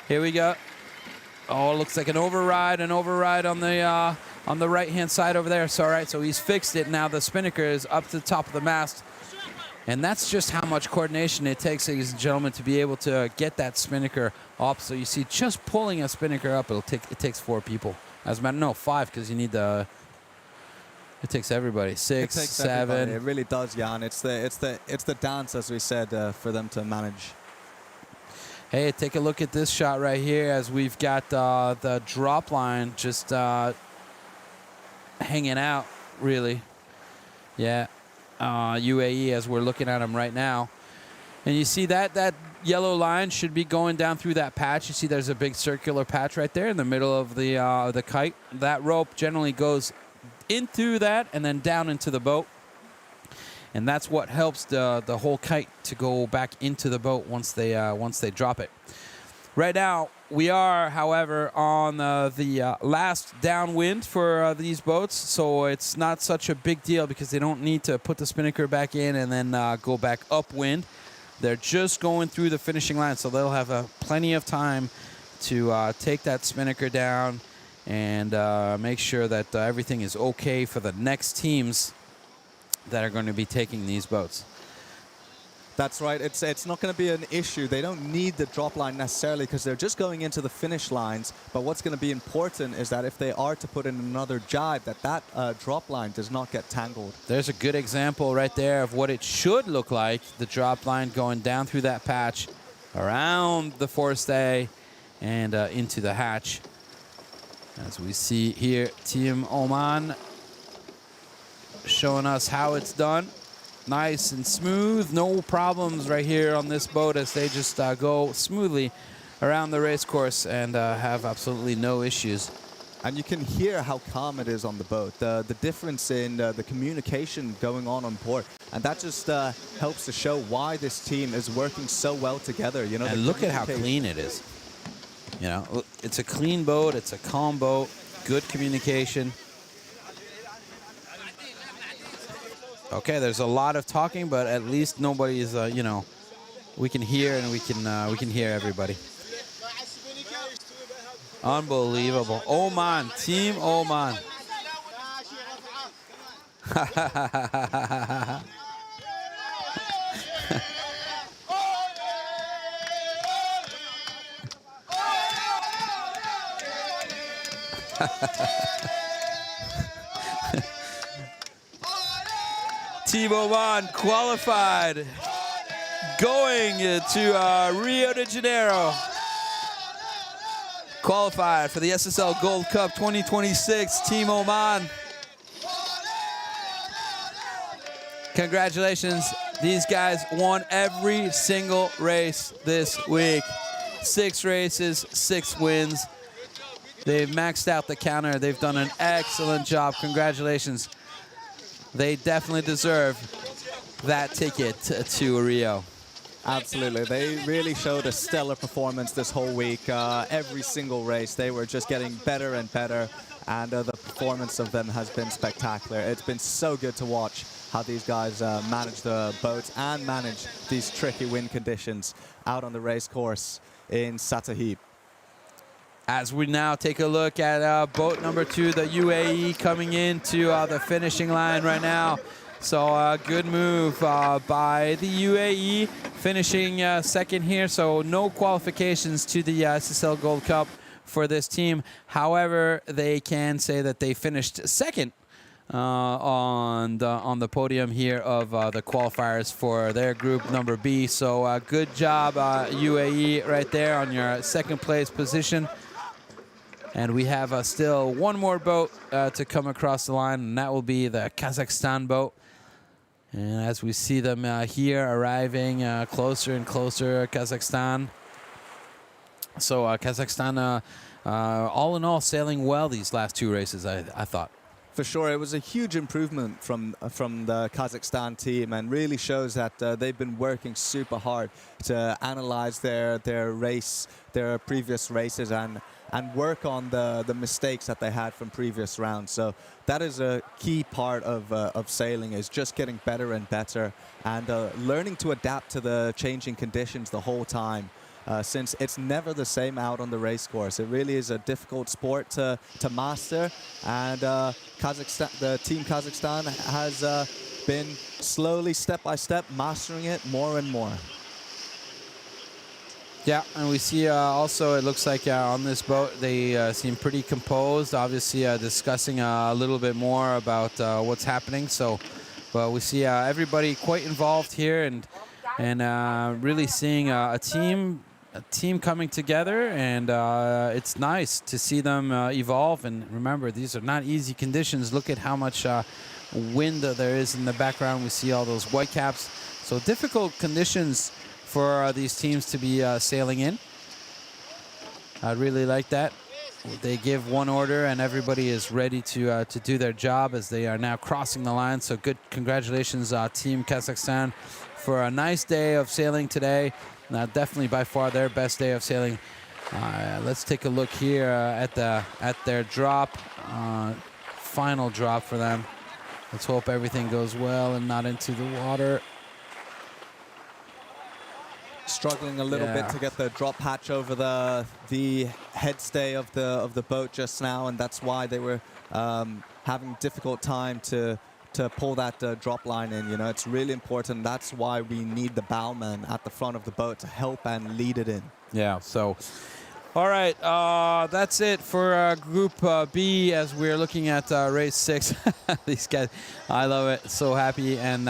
Here we go. Oh, it looks like an override on the right-hand side over there. So, all right, so he's fixed it. Now the spinnaker is up to the top of the mast. And that's just how much coordination it takes, ladies and gentlemen, to be able to get that spinnaker up. So you see, just pulling a spinnaker up, it takes 4 people. As a matter, no, 5, because you need the. It takes everybody. 6, 7.
Everybody. It really does, Jan. It's the dance, as we said, for them to manage.
Hey, take a look at this shot right here, as we've got the drop line just hanging out, really. Yeah. UAE, as we're looking at them right now. And you see that yellow line should be going down through that patch. You see there's a big circular patch right there in the middle of the kite. That rope generally goes in through that and then down into the boat. And that's what helps the whole kite to go back into the boat once they drop it. Right now, we are, however, on the last downwind for these boats, so it's not such a big deal because they don't need to put the spinnaker back in and then go back upwind. They're just going through the finishing line, so they'll have plenty of time to take that spinnaker down and make sure that everything is okay for the next teams that are going to be taking these boats.
That's right. It's not going to be an issue. They don't need the drop line necessarily because they're just going into the finish lines. But what's going to be important is that if they are to put in another jibe, that drop line does not get tangled.
There's a good example right there of what it should look like. The drop line going down through that patch, around the forestay, and into the hatch. As we see here, Team Oman showing us how it's done. Nice and smooth, no problems right here on this boat as they just go smoothly around the race course and have absolutely no issues.
And you can hear how calm it is on the boat, the difference in the communication going on board. And that just helps to show why this team is working so well together. You know,
and look at how clean it is. You know, it's a clean boat, it's a calm boat, good communication. Okay, there's a lot of talking, but at least nobody is, you know, we can hear and we can hear everybody. Unbelievable. Oman, Team Oman. Team Oman qualified, going to Rio de Janeiro. Qualified for the SSL Gold Cup 2026, Team Oman. Congratulations. These guys won every single race this week. 6 races, 6 wins. They've maxed out the counter. They've done an excellent job. Congratulations. They definitely deserve that ticket to Rio.
Absolutely. They really showed a stellar performance this whole week. Every single race, they were just getting better and better, and the performance of them has been spectacular. It's been so good to watch how these guys manage the boats and manage these tricky wind conditions out on the race course in Sattahip.
As we now take a look at boat number 2, the UAE, coming into the finishing line right now. So good move by the UAE, finishing second here. So no qualifications to the SSL Gold Cup for this team. However, they can say that they finished second on the podium here of the qualifiers for their group number B. So good job, UAE, right there on your second place position. And we have still one more boat to come across the line, and that will be the Kazakhstan boat. And as we see them here arriving closer and closer, Kazakhstan. So Kazakhstan, all in all, sailing well these last 2 races, I thought.
For sure, it was a huge improvement from the Kazakhstan team, and really shows that they've been working super hard to analyze their previous races and work on the mistakes that they had from previous rounds. So that is a key part of sailing, is just getting better and better and learning to adapt to the changing conditions the whole time. since it's never the same out on the race course. It really is a difficult sport to master, and Kazakhstan, the team Kazakhstan has been slowly, step by step, mastering it more and more.
Yeah, and we see also it looks like on this boat they seem pretty composed, obviously discussing a little bit more about what's happening. So, but we see everybody quite involved here, and really seeing a team coming together, and it's nice to see them evolve. And remember, these are not easy conditions. Look at how much wind there is in the background. We see all those white caps. So difficult conditions for these teams to be sailing in. I really like that. They give one order and everybody is ready to do their job as they are now crossing the line. So good, congratulations, Team Kazakhstan, for a nice day of sailing today. Definitely by far their best day of sailing. Let's take a look here at their drop, final drop for them. Let's hope everything goes well and not into the water.
Struggling a little bit to get the drop hatch over the head stay of the boat just now, and that's why they were having difficult time to pull that drop line in. You know, it's really important. That's why we need the bowman at the front of the boat to help and lead it in.
Yeah. So, all right, that's it for Group B as we're looking at race 6. These guys, I love it. So happy, and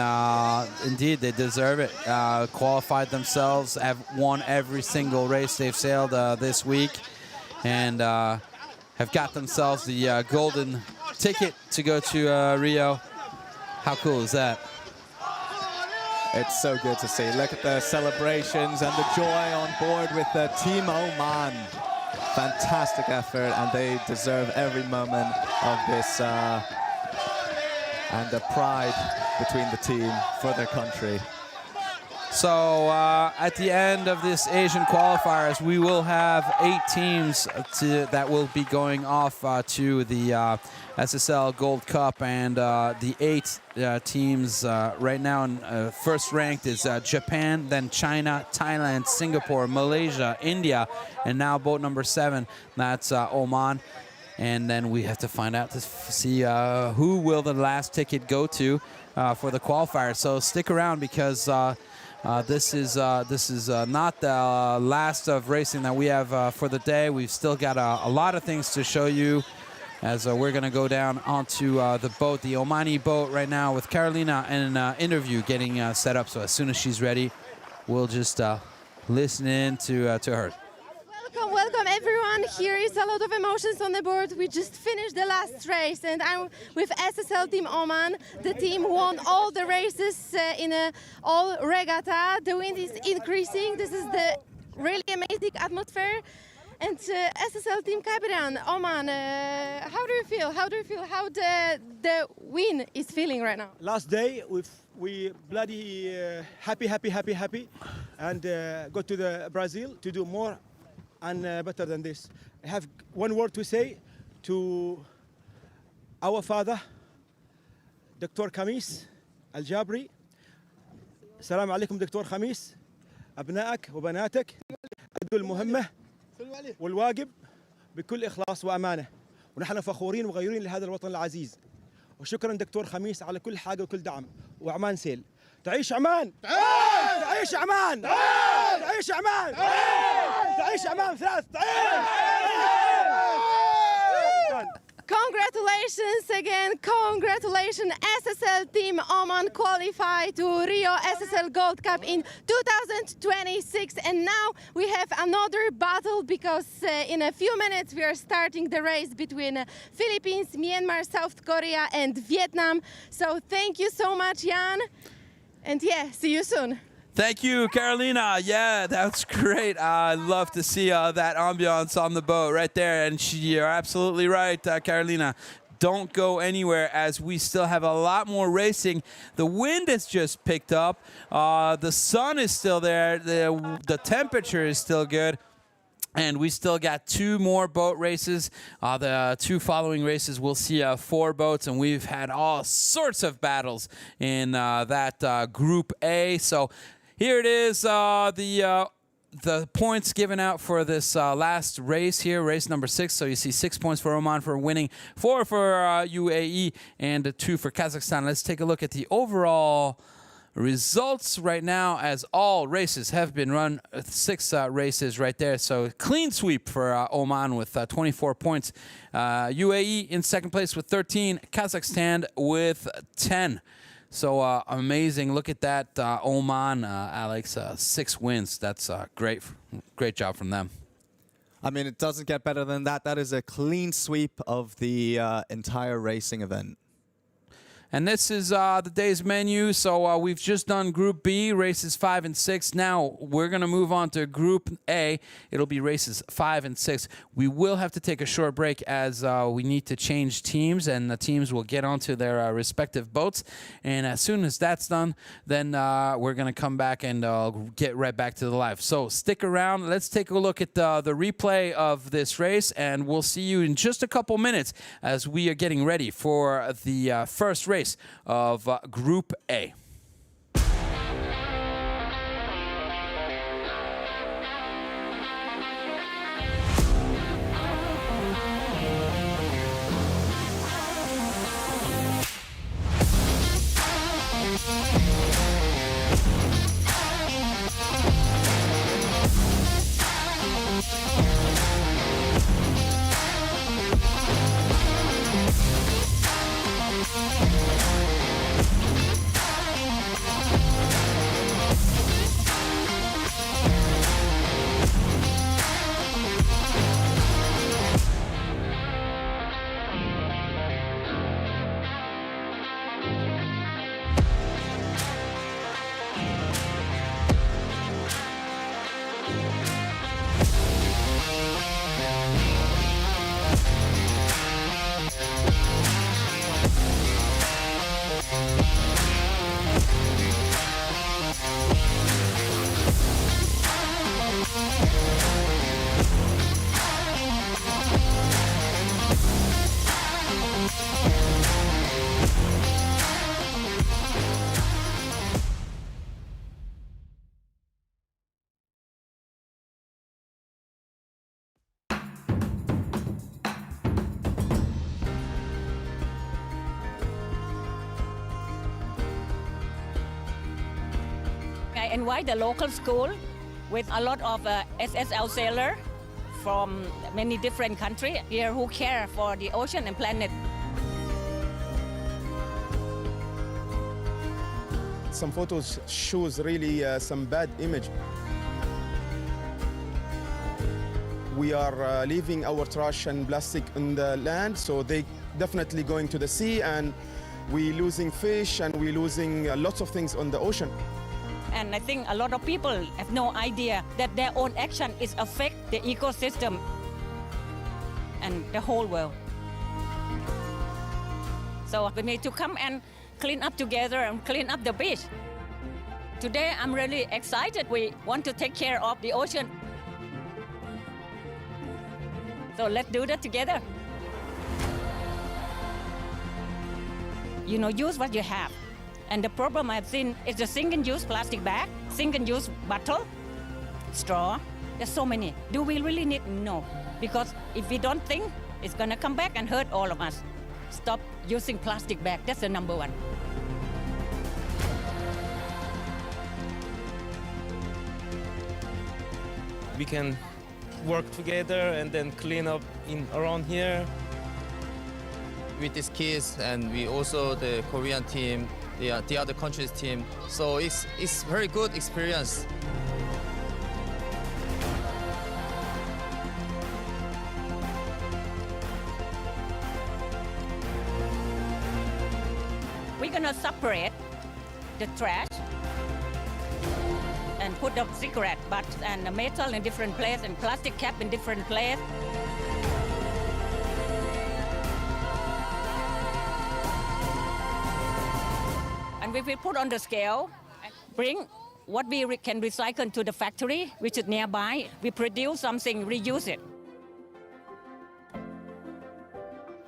indeed they deserve it. Qualified themselves, have won every single race they've sailed this week, and have got themselves the golden ticket to go to Rio. How cool is that?
It's so good to see. Look at the celebrations and the joy on board with the Team Oman. Fantastic effort, and they deserve every moment of this and the pride between the team for their country.
So at the end of this Asian qualifiers, we will have 8 teams that will be going off to the SSL Gold Cup, and the 8 teams right now in first ranked is Japan, then China, Thailand, Singapore, Malaysia, India, and now boat number 7, that's Oman. And then we have to find out to see who will the last ticket go to for the qualifiers. So stick around, because this is not the last of racing that we have for the day. We've still got a lot of things to show you, as we're going to go down onto the boat, the Omani boat right now, with Carolina, and an interview getting set up. So as soon as she's ready, we'll just listen in to her.
Welcome everyone. Here is a lot of emotions on the board. We just finished the last race, and I'm with SSL Team Oman. The team won all the races in all regatta. The wind is increasing. This is the really amazing atmosphere. And SSL Team Captain Oman, how do you feel? How the wind is feeling right now?
Last day we bloody happy, and go to the Brazil to do more and better than this. I have one word to say to our father, Dr. Khamis Al-Jabri. السلام عليكم دكتور خميس. أبنائك وبناتك أدوا المهمة والواجب بكل إخلاص وأمانة، ونحن فخورين وغيورين لهذا الوطن العزيز. وشكرا دكتور خميس على كل حاجة وكل دعم. وعمان سيل. تعيش عمان! تعيش عمان! تعيش عمان! تعيش عمان ثلاث!
Congratulations again, congratulations. SSL Team Oman qualified to Rio SSL Gold Cup in 2026, and now we have another battle, because in a few minutes we are starting the race between Philippines, Myanmar, South Korea and Vietnam. So thank you so much, Jan, and yeah, see you soon.
Thank you, Carolina. Yeah, that's great. I love to see that ambiance on the boat right there. And you're absolutely right, Carolina. Don't go anywhere, as we still have a lot more racing. The wind has just picked up. The sun is still there. The temperature is still good. And we still got 2 more boat races. The 2 following races, we'll see 4 boats, and we've had all sorts of battles in that Group A. So here it is, the the points given out for this last race here, race number 6. So you see 6 points for Oman for winning, 4 for UAE, and 2 for Kazakhstan. Let's take a look at the overall results right now, as all races have been run. 6 races right there. So clean sweep for Oman with 24 points. UAE in second place with 13. Kazakhstan with 10. So amazing. Look at that. Oman, Alex, 6 wins. That's great. Great job from them.
I mean, it doesn't get better than that. That is a clean sweep of the entire racing event.
And this is the day's menu. So we've just done Group B, races 5 and 6. Now we're going to move on to Group A. It'll be races 5 and 6. We will have to take a short break as we need to change teams, and the teams will get onto their respective boats. And as soon as that's done, then we're going to come back and get right back to the live. So stick around. Let's take a look at the replay of this race, and we'll see you in just a couple minutes as we are getting ready for the first race of Group A.
I invite the local school with a lot of SSL sailors from many different countries here who care for the ocean and planet.
Some photos shows really some bad image. We are leaving our trash and plastic in the land, so they definitely going to the sea, and we losing fish and we losing lots of things on the ocean.
And I think a lot of people have no idea that their own action is affect the ecosystem and the whole world. So we need to come and clean up together and clean up the beach. Today I'm really excited. We want to take care of the ocean. So let's do that together. You know, use what you have. And the problem I've seen is the single-use plastic bag, single-use bottle, straw. There's so many. Do we really need? No. Because if we don't think, it's gonna come back and hurt all of us. Stop using plastic bag. That's the number one.
We can work together and then clean up around here.
With these kids, and we also the Korean team, the other countries' team. So it's very good experience.
We're gonna separate the trash and put the cigarette butts and the metal in different places and plastic cap in different places. And we will put on the scale, bring what we can recycle to the factory, which is nearby. We produce something, reuse it.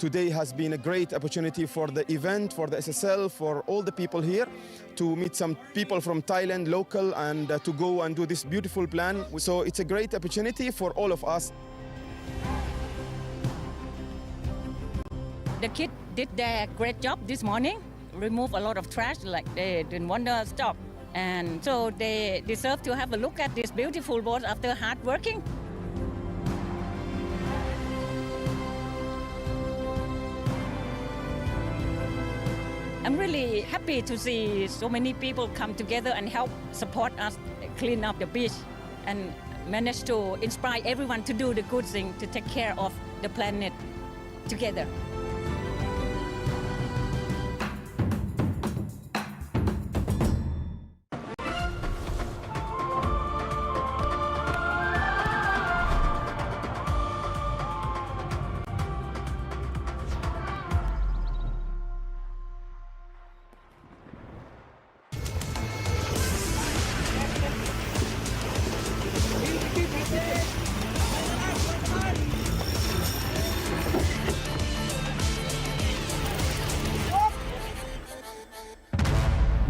today has been a great opportunity for the event, for the SSL, for all the people here, to meet some people from Thailand, local, and to go and do this beautiful plan. So it's a great opportunity for all of us.
The kids did their great job this morning, remove a lot of trash, like they didn't want to stop. And so they deserve to have a look at this beautiful boat after hard working. I'm really happy to see so many people come together and help support us clean up the beach and manage to inspire everyone to do the good thing, to take care of the planet together.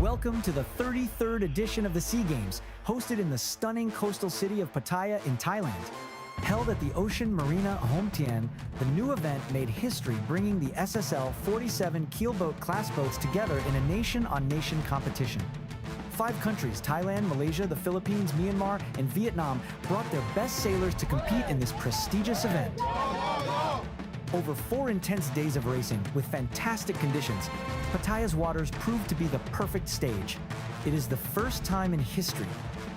Welcome to the 33rd edition of the SEA Games, hosted in the stunning coastal city of Pattaya in Thailand. Held at the Ocean Marina Hom Tien, the new event made history, bringing the SSL 47 keelboat class boats together in a nation-on-nation competition. 5 countries, Thailand, Malaysia, the Philippines, Myanmar, and Vietnam, brought their best sailors to compete in this prestigious event. Over 4 intense days of racing with fantastic conditions, Pattaya's waters proved to be the perfect stage. It is the first time in history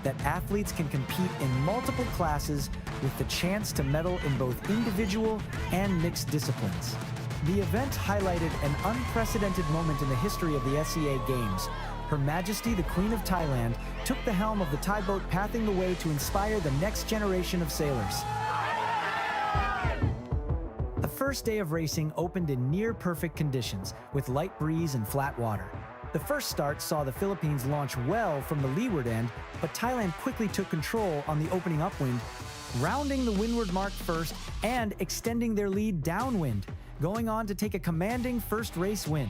that athletes can compete in multiple classes with the chance to medal in both individual and mixed disciplines. The event highlighted an unprecedented moment in the history of the SEA Games. Her Majesty, the Queen of Thailand, took the helm of the Thai boat, pathing the way to inspire the next generation of sailors. The first day of racing opened in near-perfect conditions, with light breeze and flat water. The first start saw the Philippines launch well from the leeward end, but Thailand quickly took control on the opening upwind, rounding the windward mark first and extending their lead downwind, going on to take a commanding first race win.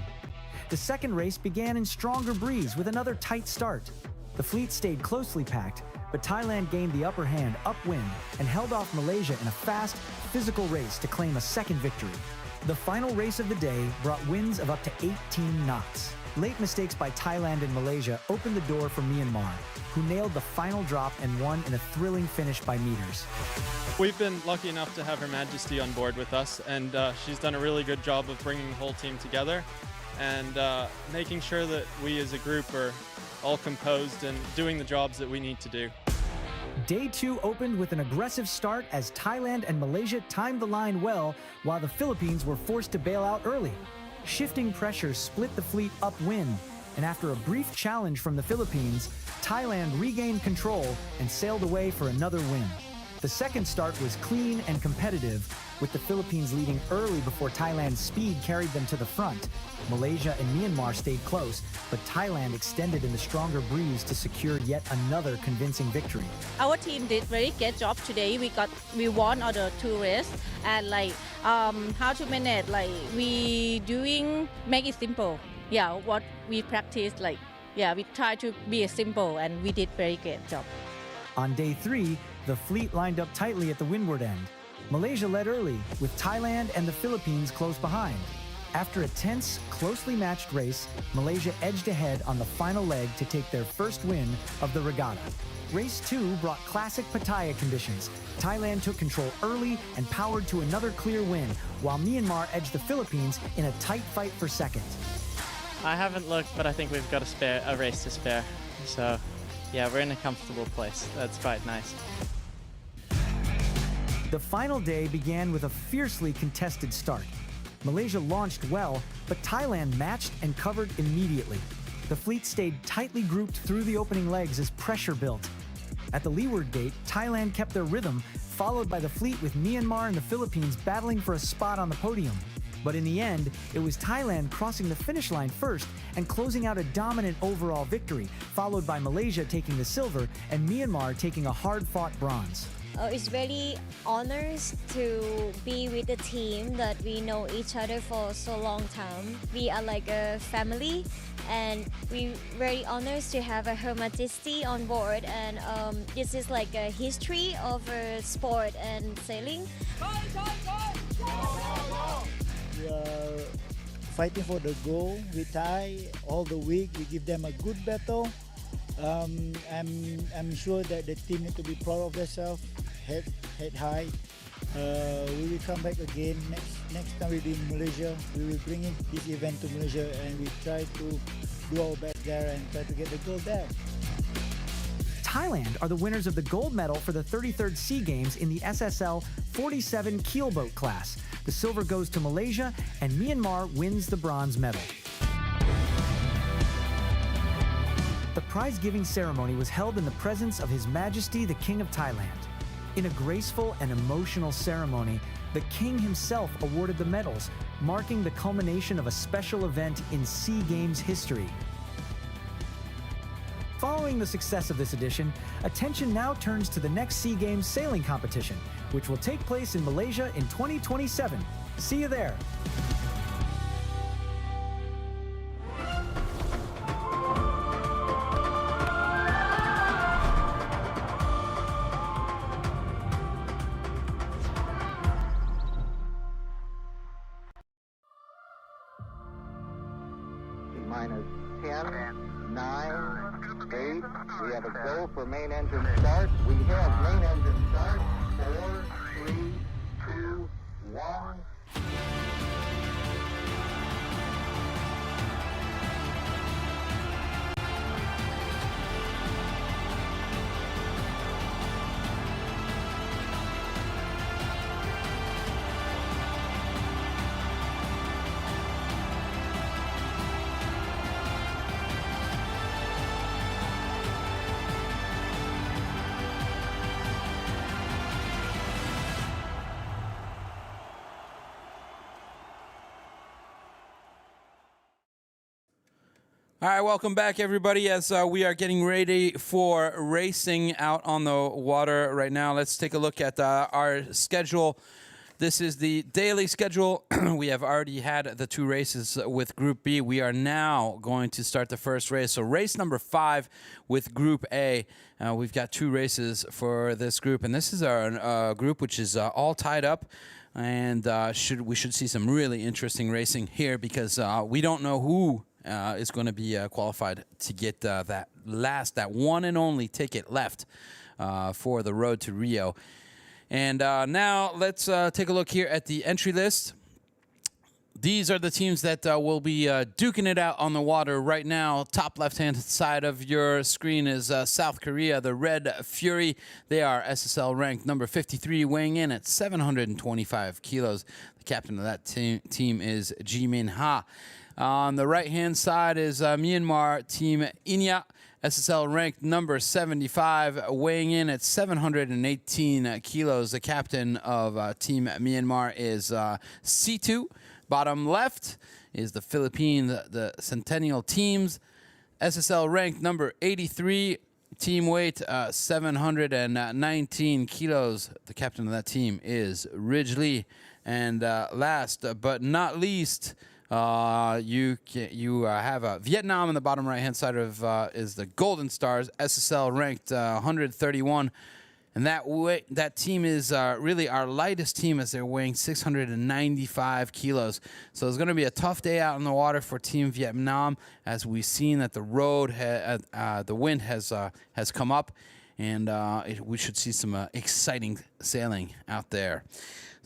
The second race began in stronger breeze with another tight start. The fleet stayed closely packed, but Thailand gained the upper hand upwind and held off Malaysia in a fast, physical race to claim a second victory. The final race of the day brought winds of up to 18 knots. Late mistakes by Thailand and Malaysia opened the door for Myanmar, who nailed the final drop and won in a thrilling finish by meters.
We've been lucky enough to have Her Majesty on board with us, and she's done a really good job of bringing the whole team together and making sure that we as a group are all composed and doing the jobs that we need to do.
Day 2 opened with an aggressive start as Thailand and Malaysia timed the line well, while the Philippines were forced to bail out early. Shifting pressure split the fleet upwind, and after a brief challenge from the Philippines, Thailand regained control and sailed away for another win. The second start was clean and competitive, with the Philippines leading early before Thailand's speed carried them to the front. Malaysia and Myanmar stayed close, but Thailand extended in the stronger breeze to secure yet another convincing victory.
Our team did very good job today. We won all the 2 races, and how to manage, we make it simple. Yeah, what we practice, we try to be simple, and we did very good job.
On day 3, the fleet lined up tightly at the windward end. Malaysia led early, with Thailand and the Philippines close behind. After a tense, closely matched race, Malaysia edged ahead on the final leg to take their first win of the regatta. Race 2 brought classic Pattaya conditions. Thailand took control early and powered to another clear win, while Myanmar edged the Philippines in a tight fight for second.
I haven't looked, but I think we've got a race to spare. So, yeah, we're in a comfortable place. That's quite nice.
The final day began with a fiercely contested start. Malaysia launched well, but Thailand matched and covered immediately. The fleet stayed tightly grouped through the opening legs as pressure built. At the leeward gate, Thailand kept their rhythm, followed by the fleet with Myanmar and the Philippines battling for a spot on the podium. But in the end, it was Thailand crossing the finish line first and closing out a dominant overall victory, followed by Malaysia taking the silver and Myanmar taking a hard-fought bronze.
It's very honors to be with the team that we know each other for so long time. We are like a family, and we very honors to have Her Majesty on board. And this is like a history of sport and sailing.
We are fighting for the goal. We Thai all the week. We give them a good battle. I'm sure that the team need to be proud of themselves, head high. We will come back again next time we'll be in Malaysia. We will bring in this event to Malaysia, and we try to do our best there and try to get the gold there.
Thailand are the winners of the gold medal for the 33rd SEA Games in the SSL 47 keelboat class. The silver goes to Malaysia, and Myanmar wins the bronze medal. The prize-giving ceremony was held in the presence of His Majesty the King of Thailand. In a graceful and emotional ceremony, the King himself awarded the medals, marking the culmination of a special event in SEA Games history. Following the success of this edition, attention now turns to the next SEA Games sailing competition, which will take place in Malaysia in 2027. See you there.
Minus 10, 9, 8. We have a go for main engine start. We have main engine start. 4, 3, 2, 1.
All right, welcome back, everybody, as we are getting ready for racing out on the water right now. Let's take a look at our schedule. This is the daily schedule. We have already had the 2 races with Group B. We are now going to start the first race. So race number 5 with Group A. We've got 2 races for this group, and this is our group which is all tied up. And we should see some really interesting racing here, because we don't know who is going to be qualified to get that one and only ticket left for the road to Rio. And now let's take a look here at the entry list. These are the teams that will be duking it out on the water right now. Top left-hand side of your screen is South Korea, the Red Fury. They are SSL ranked number 53, weighing in at 725 kilos. The captain of that team is Ji-min Ha. On the right-hand side is Myanmar team Inya, SSL ranked number 75, weighing in at 718 kilos. The captain of team Myanmar is C2. Bottom left is the Philippines, the Centennial teams, SSL ranked number 83, team weight 719 kilos. The captain of that team is Ridgely. And last but not least, you have Vietnam on the bottom right-hand side of is the Golden Stars, SSL ranked 131. And that team is really our lightest team, as they're weighing 695 kilos. So it's going to be a tough day out on the water for Team Vietnam, as we've seen that the road, the wind has come up, and we should see some exciting sailing out there.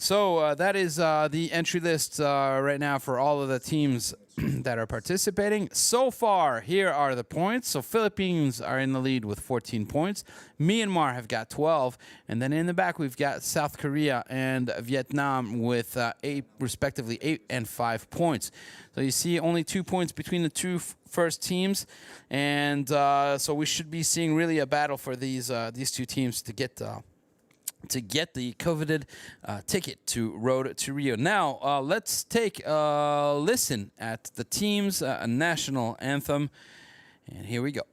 So that is the entry list right now for all of the teams that are participating. So far, here are the points. So Philippines are in the lead with 14 points. Myanmar have got 12. And then in the back, we've got South Korea and Vietnam with respectively 8 and 5 points. So you see only 2 points between the two first teams. And so we should be seeing really a battle for these two teams to get the coveted ticket to Road to Rio. Now, let's take a listen at the team's national anthem. And here we go.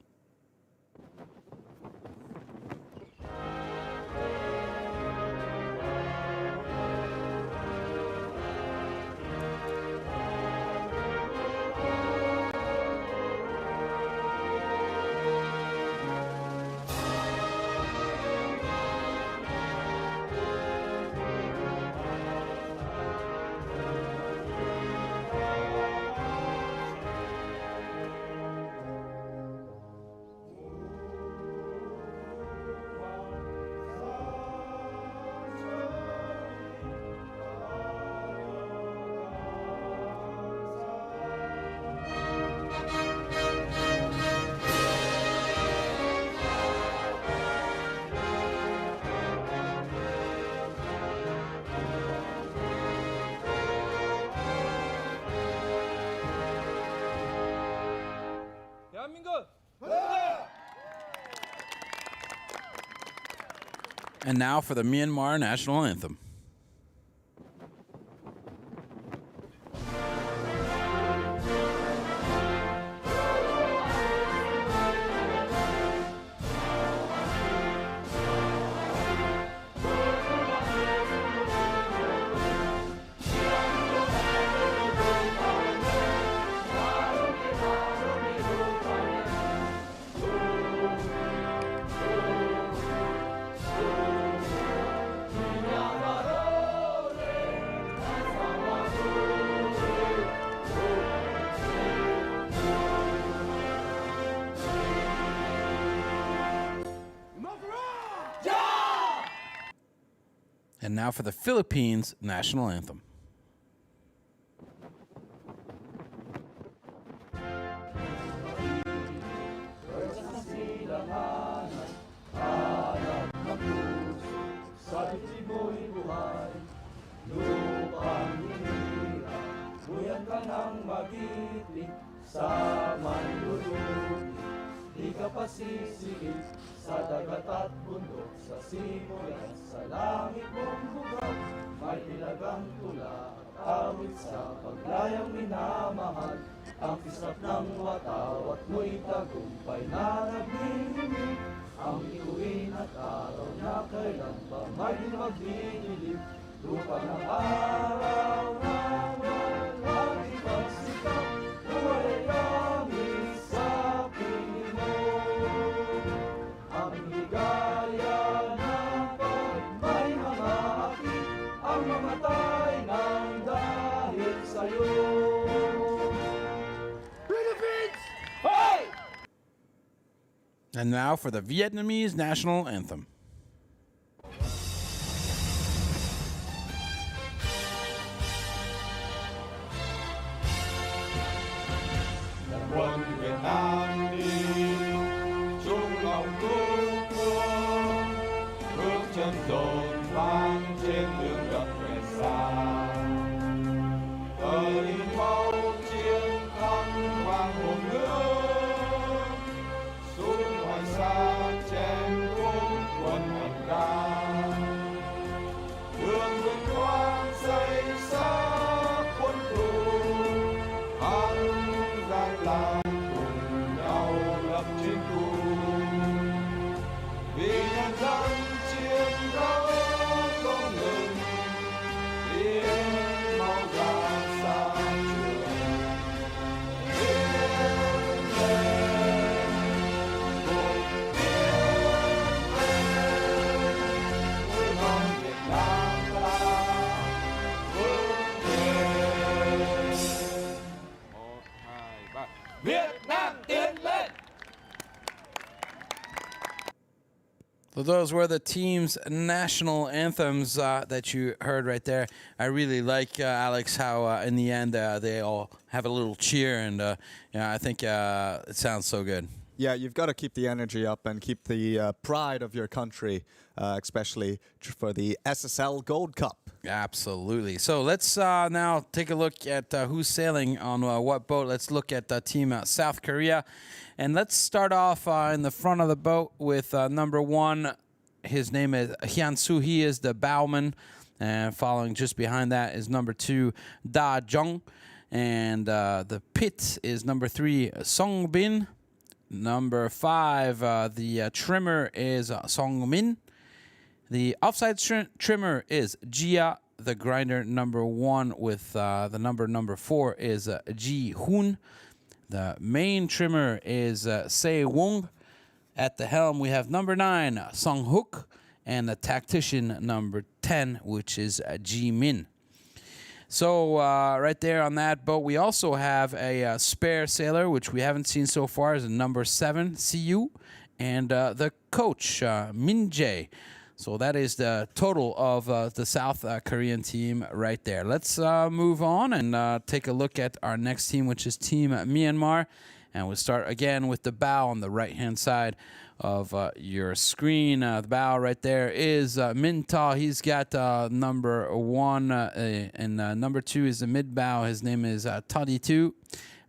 And now for the Myanmar national anthem. And now for the Philippines national anthem.
Di ka pasisigit sa dagat at bundok, sa simulan, sa langit mong bugak. May ilagang tula, awit sa paglayang minamahal. Ang kisap ng watawat mo'y tagumpay na naglilimig. Ang ituin at araw na kailan pa may magdidilim. Lupa ng araw na walang ipagsikap, buhay langit sa piling mo. Ang higaya ng pag may mga akit, ang mamatay ng dahil sa'yo. Philippines, fight!
And now for the Vietnamese national anthem.
Quân Việt Nam đi chung lòng cứu quốc, bước chân dồn vang trên đường gặp về xa. Thời máu chiến thắng vang hồn nước, xuống ngoài xa chém quốc quân hành ca. Đường vinh quang xây xác quân thù, hắn gian lao cùng nhau lập chiến khu. Vì nhân dân chiến đấu không ngừng, tiếng máu ra xa trường. Tiến lên, cùng tiến lên, với con Việt Nam ta vững bền. Việt Nam tiến lên.
So those were the team's national anthems that you heard right there. I really like, Alex, how in the end they all have a little cheer, and I think it sounds so good.
Yeah, you've got to keep the energy up and keep the pride of your country, especially for the SSL Gold Cup.
Absolutely. So let's now take a look at who's sailing on what boat. Let's look at Team South Korea. And let's start off in the front of the boat with number 1. His name is Hyun-soo. He is the bowman. And following just behind that is number 2, Da Jung. And the pit is number 3, Song Bin. Number 5, the trimmer is Song Min. The offside trimmer is Jia. The grinder number 1 with the number 4 is Ji Hoon. The main trimmer is Se Wong. At the helm, we have number 9, Song Hook. And the tactician number 10, which is Ji Min. So right there on that boat, we also have a spare sailor, which we haven't seen so far, is number 7, Siyu, and the coach, Min Jae. So that is the total of the South Korean team right there. Let's move on and take a look at our next team, which is Team Myanmar. And we'll start again with the bow on the right-hand side of your screen. The bow right there is Min Ta. He's got number 1, and number 2 is the mid bow. His name is Toddy 2.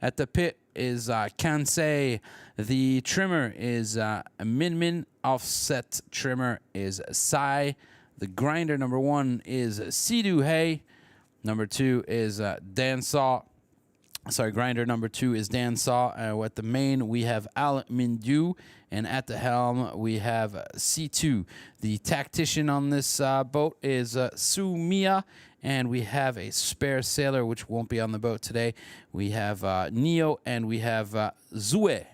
At the pit is Kansei. The trimmer is Min. Offset trimmer is Sai. The grinder number 1 is Sidu Hay. Number 2 is Dan Saw. Sorry, grinder number 2 is Dan Saw. At the main, we have Al Mindu. And at the helm, we have C2. The tactician on this boat is Su Mia. And we have a spare sailor, which won't be on the boat today. We have Neo, and we have Zue.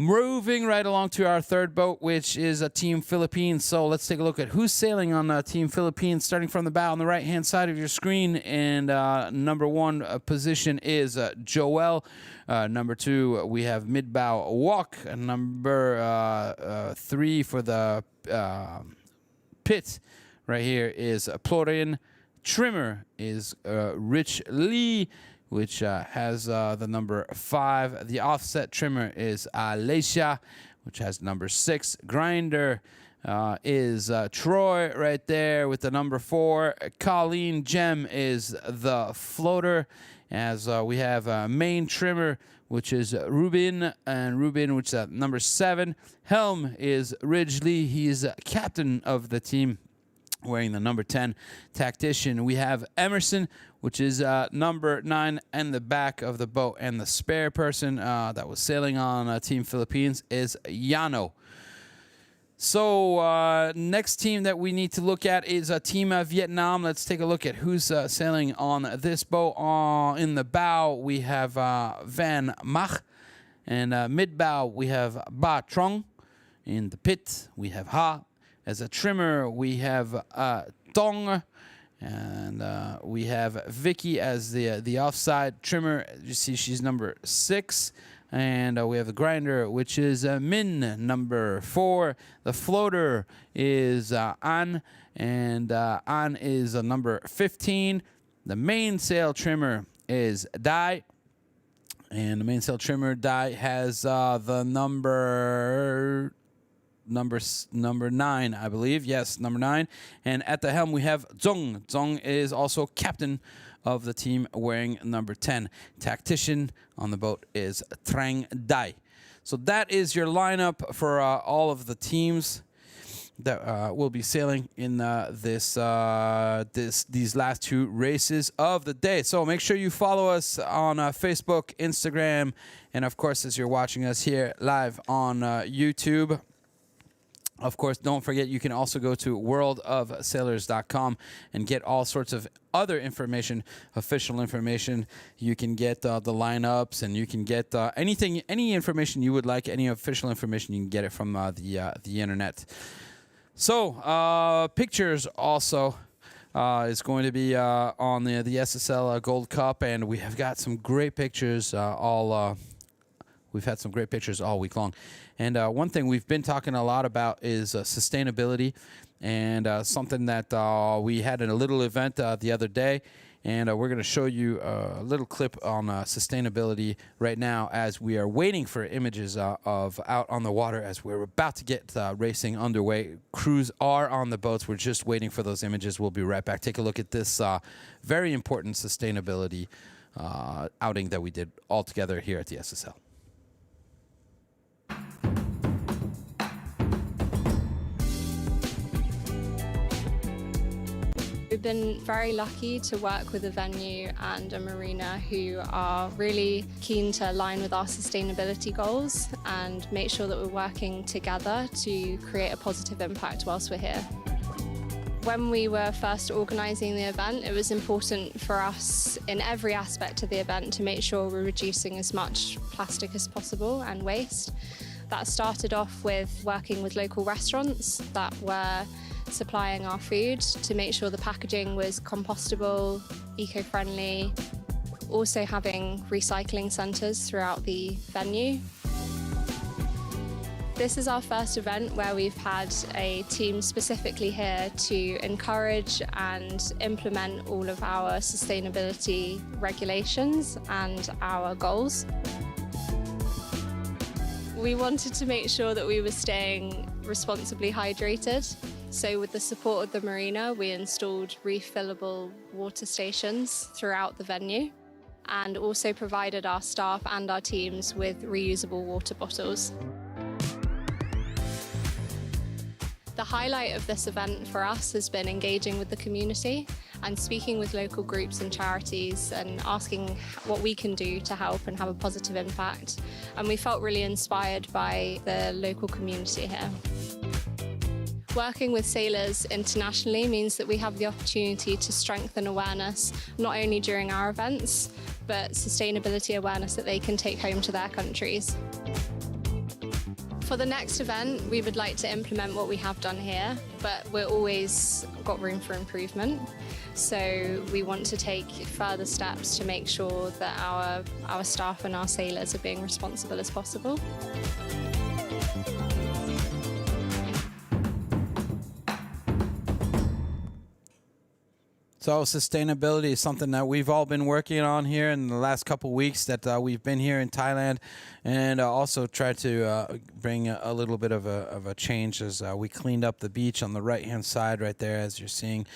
Moving right along to our third boat, which is Team Philippines. So let's take a look at who's sailing on Team Philippines, starting from the bow on the right-hand side of your screen. And number 1 position is Joel. Number 2, we have mid-bow Walk. Number 3 for the pit right here is Plorin. Trimmer is Rich Lee, which has the number 5. The offset trimmer is Alicia, which has number 6. Grinder is Troy right there with the number 4. Colleen Gem is the floater, as we have main trimmer, which is Rubin, and Rubin, which is number 7. Helm is Ridgely. He is captain of the team, wearing the number 10. Tactician, we have Emerson, which is number 9 in the back of the boat. And the spare person that was sailing on Team Philippines is Yano. So next team that we need to look at is Team Vietnam. Let's take a look at who's sailing on this boat. In the bow, we have Van Mach. And mid-bow, we have Ba Trong. In the pit, we have Ha. As a trimmer, we have Tong. And we have Vicky as the offside trimmer. You see she's number 6. And we have the grinder, which is Min, number 4. The floater is An, and An is number 15. The mainsail trimmer is Dai. And the mainsail trimmer, Dai, has the number 9, I believe. Yes, number 9. And at the helm, we have Zong. Zong is also captain of the team, wearing number 10. Tactician on the boat is Trang Dai. So that is your lineup for all of the teams that will be sailing in these last 2 races of the day. So make sure you follow us on Facebook, Instagram, and of course, as you're watching us here live on YouTube. Of course, don't forget, you can also go to worldofsailors.com and get all sorts of other information, official information. You can get the lineups, and you can get any information you would like, any official information. You can get it from the internet. So, pictures also is going to be on the SSL Gold Cup, and we have got some great pictures we've had some great pictures all week long. And one thing we've been talking a lot about is sustainability, and something that we had in a little event the other day. And we're going to show you a little clip on sustainability right now, as we are waiting for images of out on the water, as we're about to get racing underway. Crews are on the boats. We're just waiting for those images. We'll be right back. Take a look at this very important sustainability outing that we did all together here at the SSL.
We've been very lucky to work with a venue and a marina who are really keen to align with our sustainability goals and make sure that we're working together to create a positive impact whilst we're here. When we were first organising the event, it was important for us in every aspect of the event to make sure we're reducing as much plastic as possible and waste. That started off with working with local restaurants that were supplying our food to make sure the packaging was compostable, eco-friendly. Also having recycling centres throughout the venue. This is our first event where we've had a team specifically here to encourage and implement all of our sustainability regulations and our goals. We wanted to make sure that we were staying responsibly hydrated. So with the support of the marina, we installed refillable water stations throughout the venue. and also provided our staff and our teams with reusable water bottles. The highlight of this event for us has been engaging with the community and speaking with local groups and charities and asking what we can do to help and have a positive impact. And we felt really inspired by the local community here. Working with sailors internationally means that we have the opportunity to strengthen awareness, not only during our events, but sustainability awareness that they can take home to their countries. For the next event, we would like to implement what we have done here, but we're always got room for improvement. So we want to take further steps to make sure that our staff and our sailors are being responsible as possible.
So sustainability is something that we've all been working on here in the last couple weeks that we've been here in Thailand, and also tried to bring a little bit of a change as we cleaned up the beach on the right-hand side right there, as you're seeing.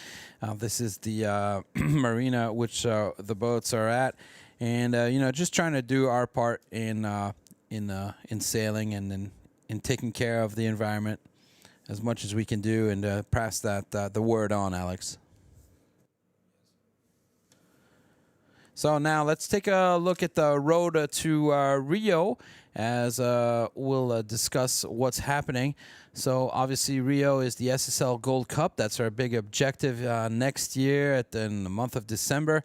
This is the marina which the boats are at, and you know, just trying to do our part in sailing and in taking care of the environment as much as we can do, and pass that the word on, Alex. So now let's take a look at the road to Rio as we'll discuss what's happening. So obviously Rio is the SSL Gold Cup. That's our big objective next year in the month of December.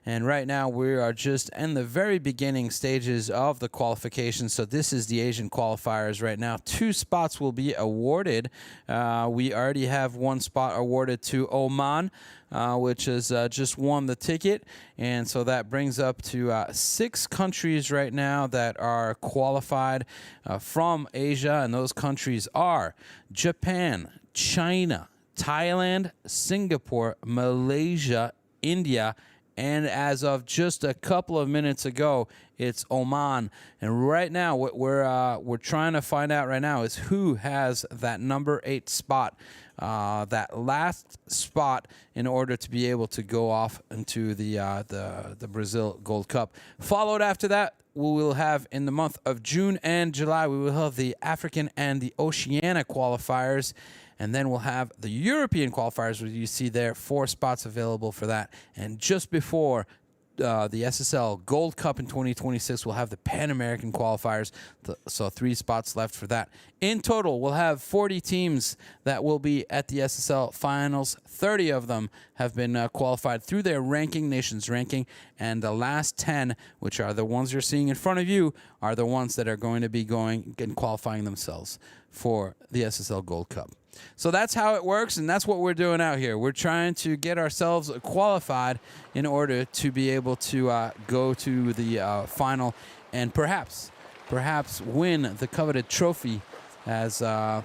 And right now we are just in the very beginning stages of the qualification. So this is the Asian qualifiers right now. 2 spots will be awarded. We already have 1 spot awarded to Oman, which has just won the ticket. And so that brings up to 6 countries right now that are qualified from Asia. And those countries are Japan, China, Thailand, Singapore, Malaysia, India, and as of just a couple of minutes ago, it's Oman. And right now, what we're trying to find out right now is who has that number 8 spot, that last spot, in order to be able to go off into the Brazil Gold Cup. Followed after that, we will have in the month of June and July, we will have the African and the Oceania qualifiers. And then we'll have the European qualifiers, where you see there 4 spots available for that. And just before the SSL Gold Cup in 2026, we'll have the Pan American qualifiers. So 3 spots left for that. In total, we'll have 40 teams that will be at the SSL finals. 30 of them have been qualified through their ranking, nations ranking. And the last 10, which are the ones you're seeing in front of you, are the ones that are going to be going and qualifying themselves for the SSL Gold Cup. So that's how it works, and that's what we're doing out here. We're trying to get ourselves qualified in order to be able to go to the final and perhaps win the coveted trophy as the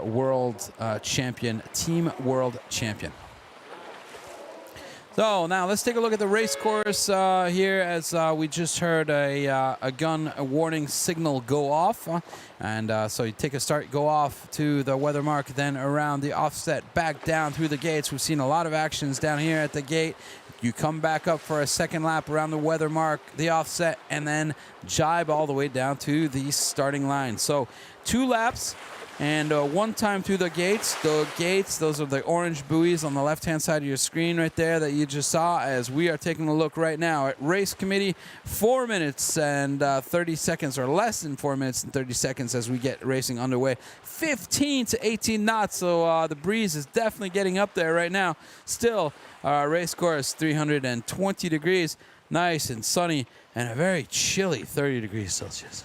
world champion, team world champion. So now let's take a look at the race course here, as we just heard a gun warning signal go off. So you take a start, go off to the weather mark, then around the offset, back down through the gates. We've seen a lot of actions down here at the gate. You come back up for a second lap around the weather mark, the offset, and then jibe all the way down to the starting line. So 2 laps. And 1 time through the gates. The gates, those are the orange buoys on the left-hand side of your screen right there that you just saw, as we are taking a look right now at race committee. 4 minutes and 30 seconds, or less than 4 minutes and 30 seconds as we get racing underway. 15 to 18 knots, so the breeze is definitely getting up there right now. Still, our race course, 320 degrees, nice and sunny, and a very chilly 30 degrees Celsius.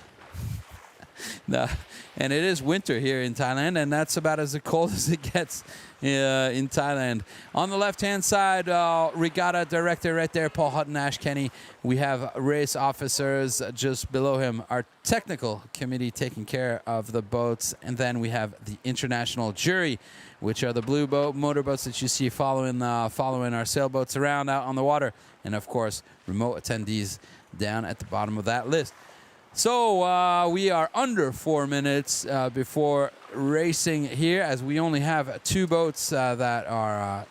And it is winter here in Thailand, and that's about as cold as it gets in Thailand. On the left-hand side, regatta director right there, Paul Hutton-Ash-Kenny. We have race officers just below him. Our technical committee taking care of the boats. And then we have the international jury, which are the blue motorboats that you see following our sailboats around out on the water. And, of course, remote attendees down at the bottom of that list. So we are under 4 minutes before racing here, as we only have 2 boats that are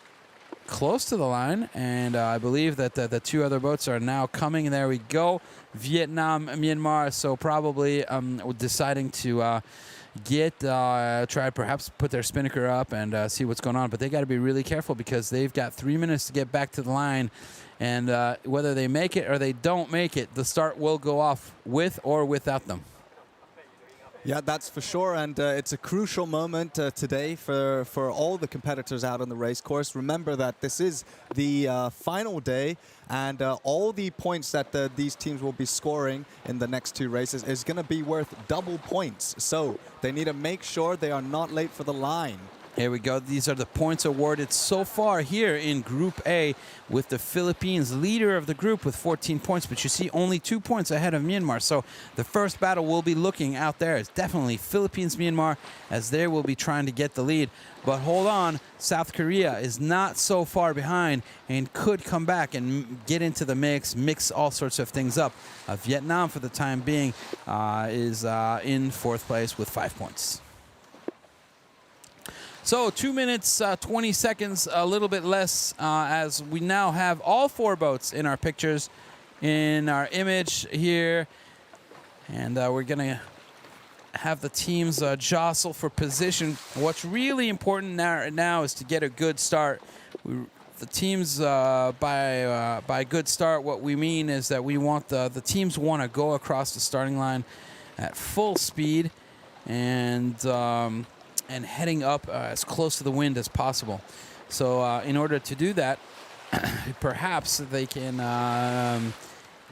close to the line, and I believe that the two other boats are now coming. There we go. Vietnam, Myanmar, so probably deciding to try perhaps put their spinnaker up and see what's going on. But they got to be really careful because they've got 3 minutes to get back to the line. And whether they make it or they don't make it, the start will go off with or without them.
Yeah, that's for sure, and it's a crucial moment today for all the competitors out on the race course. Remember that this is the final day, and all the points that these teams will be scoring in the next two races is going to be worth double points. So they need to make sure they are not late for the line.
Here we go. These are the points awarded so far here in Group A, with the Philippines leader of the group with 14 points. But you see only 2 points ahead of Myanmar. So the first battle we'll be looking out there is definitely Philippines-Myanmar, as they will be trying to get the lead. But hold on, South Korea is not so far behind and could come back and get into the mix all sorts of things up. Vietnam, for the time being, is in fourth place with 5 points. So 2 minutes, 20 seconds, a little bit less, as we now have all 4 boats in our pictures, in our image here. And we're going to have the teams jostle for position. What's really important now is to get a good start. The teams, by good start, what we mean is that we want the teams want to go across the starting line at full speed and heading up as close to the wind as possible. So in order to do that, perhaps they can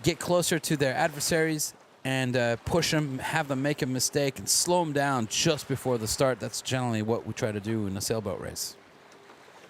get closer to their adversaries and push them, have them make a mistake, and slow them down just before the start. That's generally what we try to do in a sailboat race.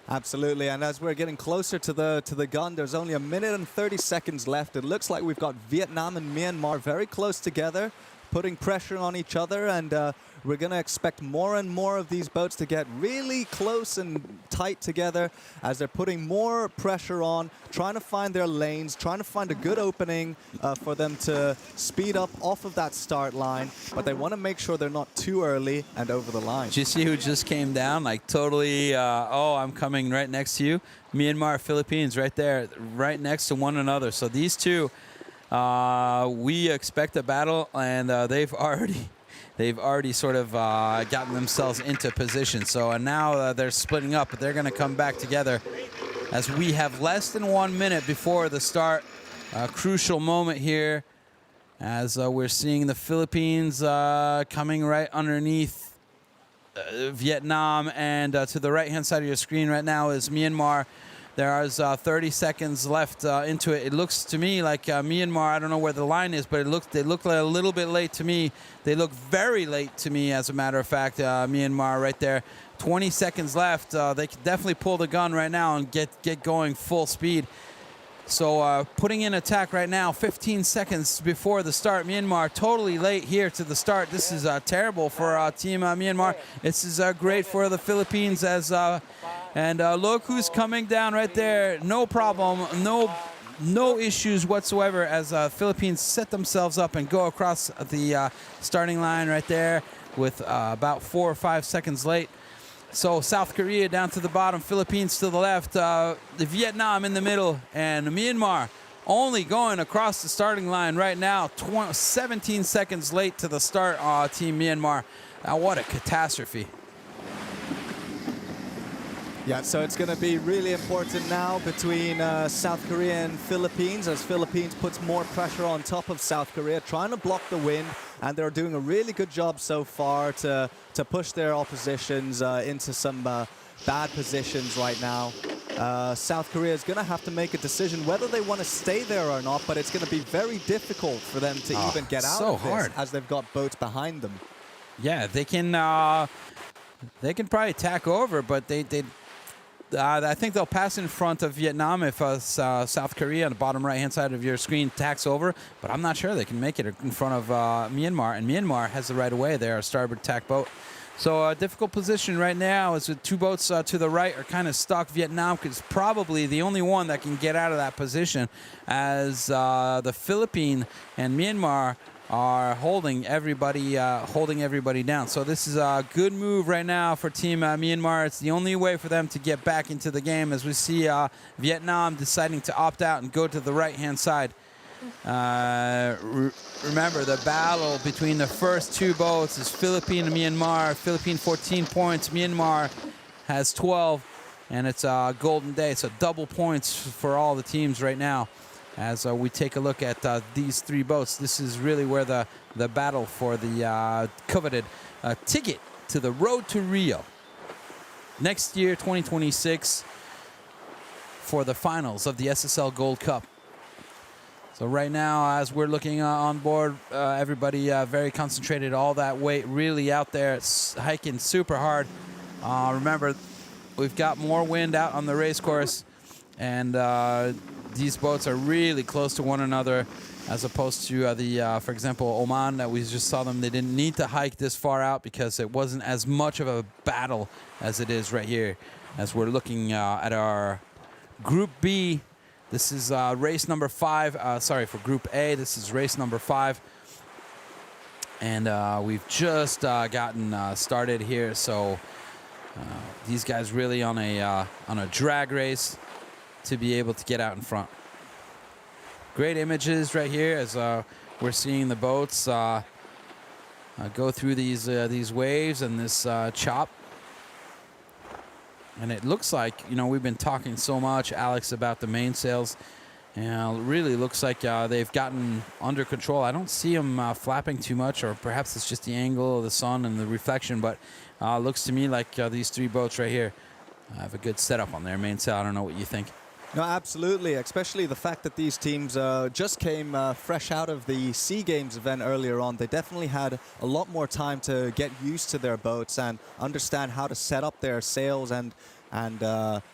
Absolutely, and as we're getting closer to the gun, there's only 1 minute and 30 seconds left. It looks like we've got Vietnam and Myanmar very close together, putting pressure on each other, and we're going to expect more and more of these boats to get really close and tight together as they're putting more pressure on, trying to find their lanes, trying to find a good opening for them to speed up off of that start line, but they want to make sure they're not too early and over the line.
Did you see who just came down? Like totally, oh, I'm coming right next to you. Myanmar, Philippines, right there, right next to one another. So these two, we expect a battle, and they've already sort of gotten themselves into position. So now they're splitting up, but they're going to come back together as we have less than 1 minute before the start. A crucial moment here as we're seeing the Philippines coming right underneath Vietnam, and to the right-hand side of your screen right now is Myanmar. There is 30 seconds left into it. It looks to me like Myanmar, I don't know where the line is, but they look like a little bit late to me. They look very late to me, as a matter of fact, Myanmar right there. 20 seconds left. They can definitely pull the gun right now and get going full speed. So putting in attack right now, 15 seconds before the start. Myanmar totally late here to the start. This is terrible for Team Myanmar. This is great for the Philippines as... And look who's coming down right there. No problem, no issues whatsoever as Philippines set themselves up and go across the starting line right there with about 4 or 5 seconds late. So South Korea down to the bottom, Philippines to the left, the Vietnam in the middle, and Myanmar only going across the starting line right now. 17 seconds late to the start, Team Myanmar. What a catastrophe.
Yeah, so it's going to be really important now between South Korea and Philippines, as Philippines puts more pressure on top of South Korea, trying to block the wind, and they're doing a really good job so far to push their oppositions into some bad positions right now. South Korea is going to have to make a decision whether they want to stay there or not, but it's going to be very difficult for them to even get out of this, as they've got boats behind them.
Yeah, they can probably tack over, but I think they'll pass in front of Vietnam if South Korea on the bottom right-hand side of your screen tacks over, but I'm not sure they can make it in front of Myanmar, and Myanmar has the right of way. They're a starboard tack boat. So a difficult position right now is with two boats to the right are kind of stuck. Vietnam is probably the only one that can get out of that position, as the Philippines and Myanmar are holding everybody down. So this is a good move right now for Team Myanmar. It's the only way for them to get back into the game, as we see Vietnam deciding to opt out and go to the right-hand side. Remember, the battle between the first two boats is Philippines and Myanmar. Philippines 14 points, Myanmar has 12, and it's a golden day. So double points for all the teams right now. As we take a look at these three boats, this is really where the battle for the coveted ticket to the road to Rio next year, 2026, for the finals of the SSL Gold Cup. So right now, as we're looking on board, everybody very concentrated, all that weight really out there. It's hiking super hard. Remember, we've got more wind out on the race course, and these boats are really close to one another, as opposed to for example, Oman, that we just saw them. They didn't need to hike this far out because it wasn't as much of a battle as it is right here, as we're looking at our Group B. This is race number 5. Sorry, for Group A, this is race number 5. And we've just gotten started here. So these guys really on a drag race to be able to get out in front. Great images right here as we're seeing the boats go through these waves and this chop. And it looks like, you know, we've been talking so much, Alex, about the mainsails. And it really looks like they've gotten under control. I don't see them flapping too much, or perhaps it's just the angle of the sun and the reflection. But it looks to me like these three boats right here have a good setup on their mainsail. I don't know what you think.
No, absolutely, especially the fact that these teams just came fresh out of the SEA Games event earlier on. They definitely had a lot more time to get used to their boats and understand how to set up their sails and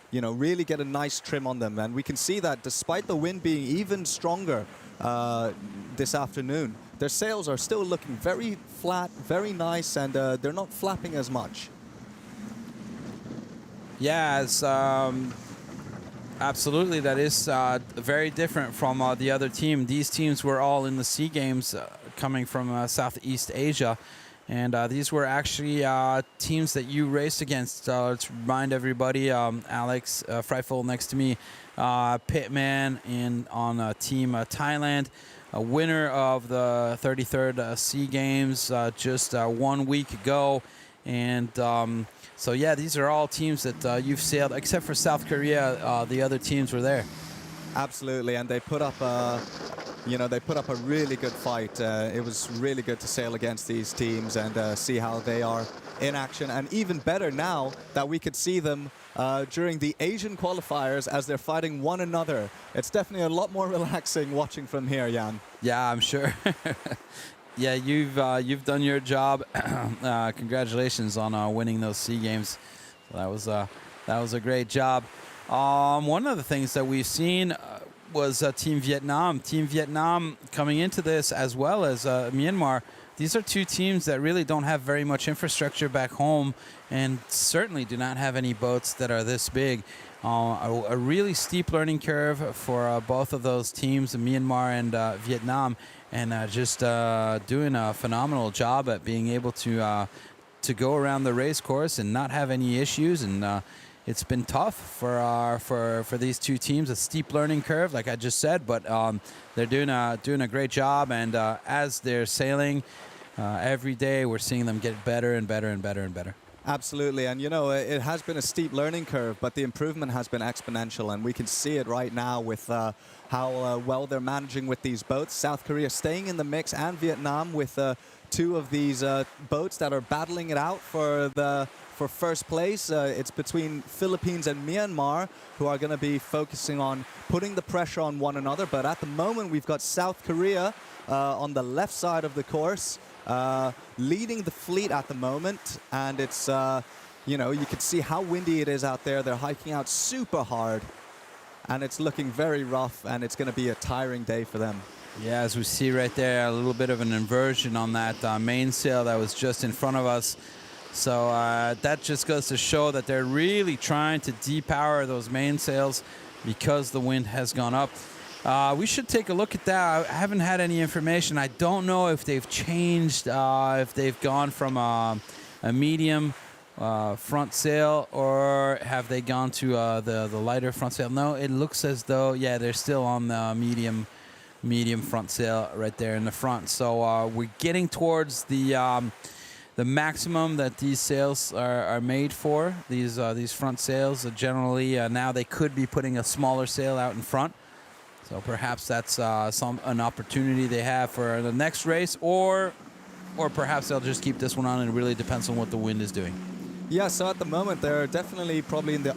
you know, really get a nice trim on them. And we can see that despite the wind being even stronger this afternoon, their sails are still looking very flat, very nice, and they're not flapping as much.
Yeah, it's absolutely, that is very different from the other team. These teams were all in the SEA Games coming from Southeast Asia. And these were actually teams that you raced against. Let's remind everybody, Alex Freifel next to me, pitman on Team Thailand, a winner of the 33rd SEA Games just 1 week ago. And so, yeah, these are all teams that you've sailed, except for South Korea. The other teams were there.
Absolutely, and they put up you know, they put up a really good fight. It was really good to sail against these teams and see how they are in action. And even better now that we could see them during the Asian qualifiers as they're fighting one another. It's definitely a lot more relaxing watching from here, Jan.
Yeah, I'm sure. Yeah, you've done your job. Congratulations on winning those SEA Games. That was a great job. One of the things that we've seen was Team Vietnam. Team Vietnam coming into this, as well as Myanmar. These are two teams that really don't have very much infrastructure back home, and certainly do not have any boats that are this big. A really steep learning curve for both of those teams, Myanmar and Vietnam, and just doing a phenomenal job at being able to go around the race course and not have any issues. And it's been tough for these two teams, a steep learning curve, like I just said, but they're doing a great job. And as they're sailing every day, we're seeing them get better and better and better and better.
Absolutely, and you know, it has been a steep learning curve, but the improvement has been exponential, and we can see it right now with how well they're managing with these boats. South Korea staying in the mix, and Vietnam with two of these boats that are battling it out for first place. It's between Philippines and Myanmar, who are going to be focusing on putting the pressure on one another. But at the moment, we've got South Korea on the left side of the course, leading the fleet at the moment. And it's, you know, you can see how windy it is out there. They're hiking out super hard, and it's looking very rough, and it's going to be a tiring day for them.
Yeah, as we see right there, a little bit of an inversion on that mainsail that was just in front of us. So that just goes to show that they're really trying to depower those mainsails because the wind has gone up. We should take a look at that. I haven't had any information. I don't know if they've changed, if they've gone from a medium front sail, or have they gone to the lighter front sail. No, it looks as though, yeah, they're still on the medium front sail right there in the front. So we're getting towards the maximum that these sails are made for. These front sails generally now they could be putting a smaller sail out in front. So perhaps that's an opportunity they have for the next race, or perhaps they'll just keep this one on, and it really depends on what the wind is doing.
Yeah, so at the moment they're definitely probably in the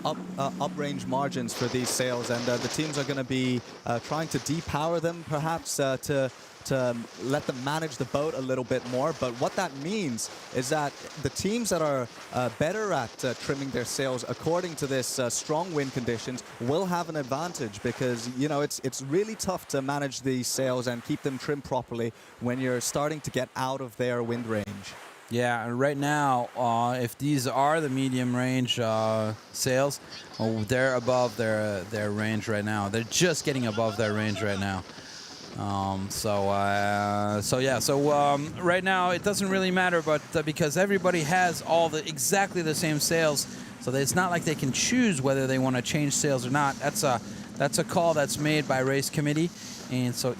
up-range margins for these sails, and the teams are going to be trying to depower them, perhaps to let them manage the boat a little bit more. But what that means is that the teams that are better at trimming their sails according to this strong wind conditions will have an advantage, because it's really tough to manage these sails and keep them trimmed properly when you're starting to get out of their wind range.
Yeah, and right now, if these are the medium range sails, they're above their range right now. They're just getting above their range right now. Right now it doesn't really matter, but because everybody has exactly the same sails, so that it's not like they can choose whether they want to change sails or not. That's a call that's made by race committee, and so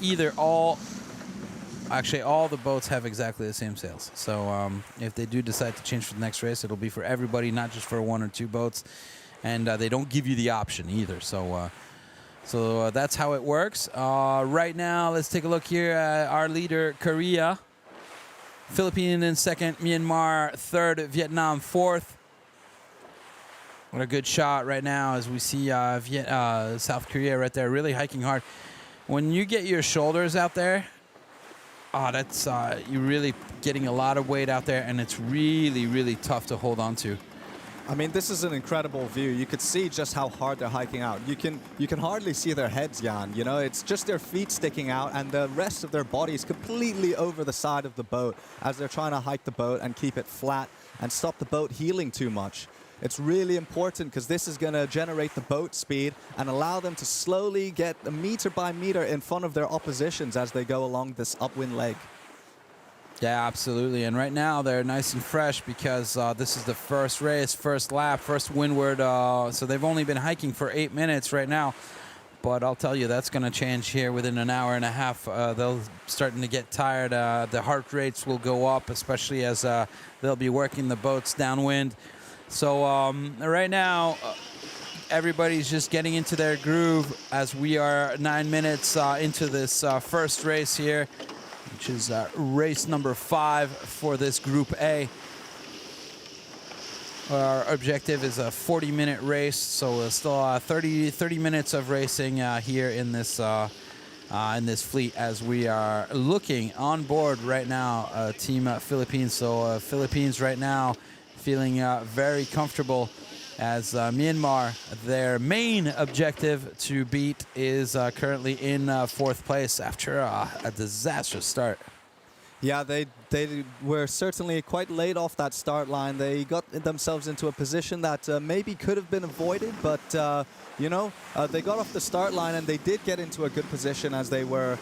all the boats have exactly the same sails. So if they do decide to change for the next race, it'll be for everybody, not just for one or two boats, and they don't give you the option either. So that's how it works. Right now, let's take a look here at our leader, Korea. Philippines in second, Myanmar third, Vietnam fourth. What a good shot right now as we see South Korea right there, really hiking hard. When you get your shoulders out there, that's you're really getting a lot of weight out there, and it's really, really tough to hold on to.
I mean, this is an incredible view. You could see just how hard they're hiking out. You can hardly see their heads, Jan. It's just their feet sticking out, and the rest of their body is completely over the side of the boat as they're trying to hike the boat and keep it flat and stop the boat heeling too much. It's really important, because this is going to generate the boat speed and allow them to slowly get meter by meter in front of their oppositions as they go along this upwind leg.
Yeah, absolutely. And right now they're nice and fresh, because this is the first race, first lap, first windward. So they've only been hiking for 8 minutes right now. But I'll tell you, that's going to change here within an hour and a half. They'll starting to get tired. The heart rates will go up, especially as they'll be working the boats downwind. So right now, everybody's just getting into their groove as we are 9 minutes into this first race here, which is race number 5 for this Group A. Our objective is a 40-minute race, so still 30 minutes of racing here in this fleet, as we are looking on board right now, Team Philippines. So Philippines right now feeling very comfortable, as Myanmar, their main objective to beat, is currently in 4th place after a disastrous start.
Yeah, they were certainly quite late off that start line. They got themselves into a position that maybe could have been avoided, but they got off the start line, and they did get into a good position as they were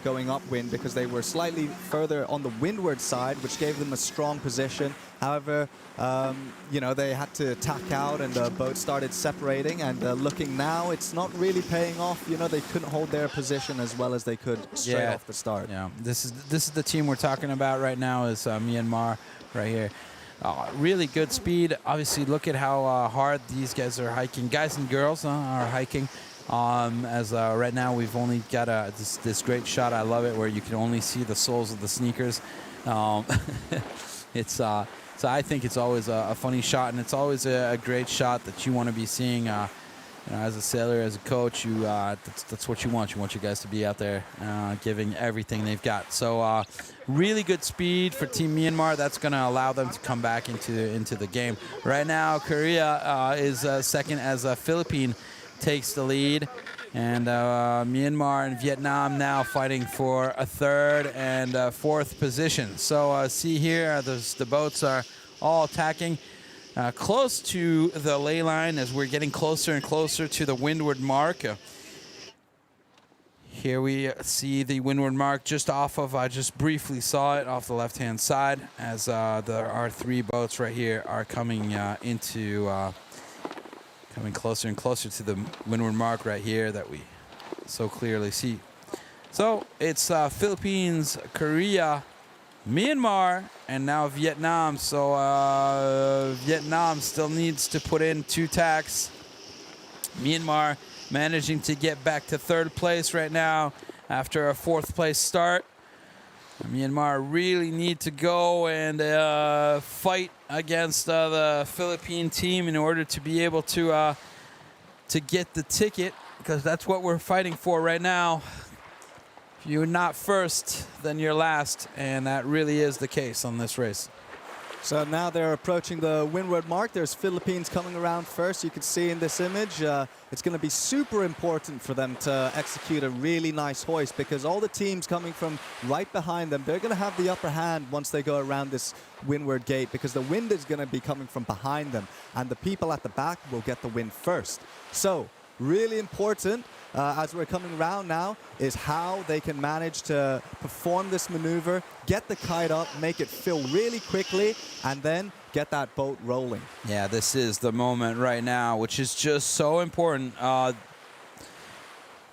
going upwind, because they were slightly further on the windward side, which gave them a strong position. However, they had to tack out, and the boat started separating, and looking now, it's not really paying off. They couldn't hold their position as well as they could straight off the start.
Yeah, this is the team we're talking about right now, is Myanmar right here. Really good speed. Obviously, look at how hard these guys are hiking. Guys and girls are hiking. As right now, we've only got this great shot. I love it, where you can only see the soles of the sneakers. So I think it's always a funny shot, and it's always a great shot that you want to be seeing. As a sailor, as a coach, that's what you want. You want your guys to be out there giving everything they've got. So really good speed for Team Myanmar. That's going to allow them to come back into the game. Right now, Korea is second, as Philippines takes the lead. And Myanmar and Vietnam now fighting for a 3rd and 4th position. So see here, the boats are all attacking close to the ley line as we're getting closer and closer to the windward mark. Here we see the windward mark just off of, I just briefly saw it off the left-hand side as our 3 boats right here are coming coming closer and closer to the windward mark right here that we so clearly see. So it's Philippines, Korea, Myanmar, and now Vietnam. So Vietnam still needs to put in 2 tacks. Myanmar managing to get back to 3rd place right now after a 4th place start. Myanmar really need to go and fight against the Philippine team in order to be able to get the ticket, because that's what we're fighting for right now. If you're not first, then you're last, and that really is the case on this race.
So now they're approaching the windward mark. There's Philippines coming around first. You can see in this image, it's going to be super important for them to execute a really nice hoist, because all the teams coming from right behind them, they're going to have the upper hand once they go around this windward gate, because the wind is going to be coming from behind them, and the people at the back will get the wind first. So really important as we're coming around now is how they can manage to perform this maneuver, get the kite up, make it fill really quickly, and then get that boat rolling.
Yeah, this is the moment right now, which is just so important.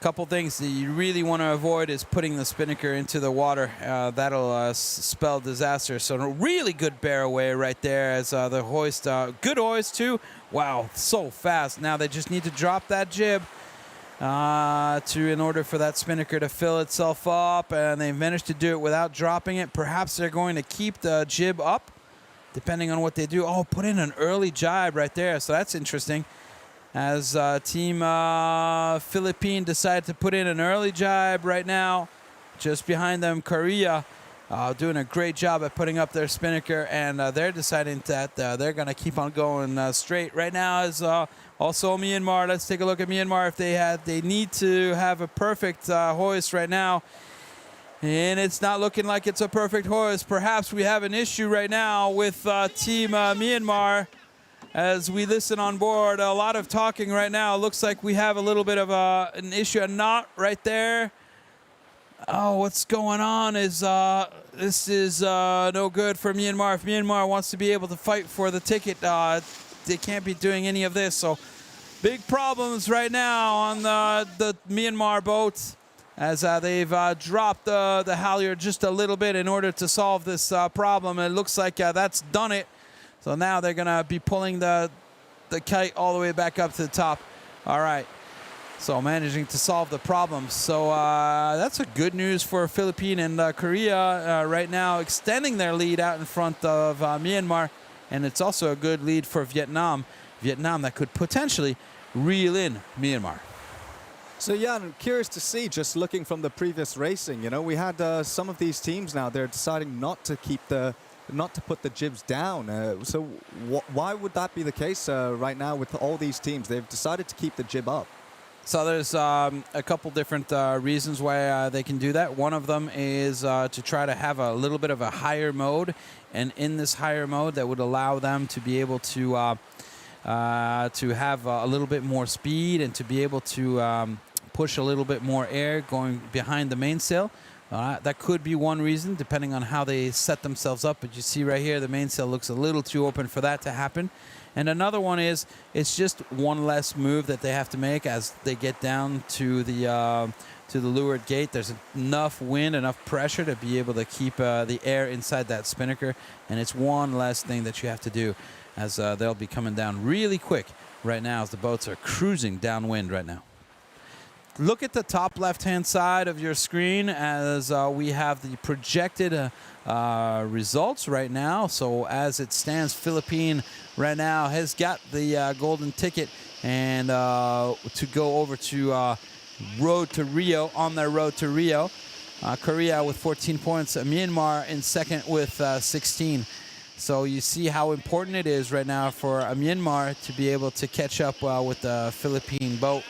Couple things that you really want to avoid is putting the spinnaker into the water. That'll spell disaster. So a really good bear away right there as the hoist, good hoist too. Wow, so fast. Now they just need to drop that jib in order for that spinnaker to fill itself up, and they've managed to do it without dropping it. Perhaps they're going to keep the jib up, depending on what they do. Oh, put in an early jibe right there, so that's interesting. As Team Philippine decided to put in an early jibe right now. Just behind them, Korea doing a great job at putting up their spinnaker, and they're deciding that they're going to keep on going straight. Right now is also Myanmar. Let's take a look at Myanmar. If they need to have a perfect hoist right now, and it's not looking like it's a perfect hoist. Perhaps we have an issue right now with Team Myanmar. As we listen on board, a lot of talking right now. Looks like we have a little bit of an issue, a knot right there. Oh, what's going on is this is no good for Myanmar. If Myanmar wants to be able to fight for the ticket, they can't be doing any of this. So big problems right now on the Myanmar boat as they've dropped the halyard just a little bit in order to solve this problem. It looks like that's done it. So now they're going to be pulling the kite all the way back up to the top. All right. So managing to solve the problem. So that's a good news for Philippines and Korea right now, extending their lead out in front of Myanmar. And it's also a good lead for Vietnam. Vietnam that could potentially reel in Myanmar.
So yeah, I'm curious to see, just looking from the previous racing, you know, we had some of these teams now, they're deciding not to put the jibs down. So why would that be the case right now with all these teams? They've decided to keep the jib up.
So there's a couple different reasons why they can do that. One of them is to try to have a little bit of a higher mode, and in this higher mode that would allow them to be able to have a little bit more speed and to be able to push a little bit more air going behind the mainsail. That could be one reason, depending on how they set themselves up. But you see right here, the mainsail looks a little too open for that to happen. And another one is it's just one less move that they have to make as they get down to the leeward gate. There's enough wind, enough pressure to be able to keep the air inside that spinnaker. And it's one less thing that you have to do as they'll be coming down really quick right now as the boats are cruising downwind right now. Look at the top left-hand side of your screen as we have the projected results right now. So as it stands, Philippines right now has got the golden ticket and to go over to road to Rio, on their road to Rio. Korea with 14 points, Myanmar in second with 16. So you see how important it is right now for Myanmar to be able to catch up with the Philippine boat.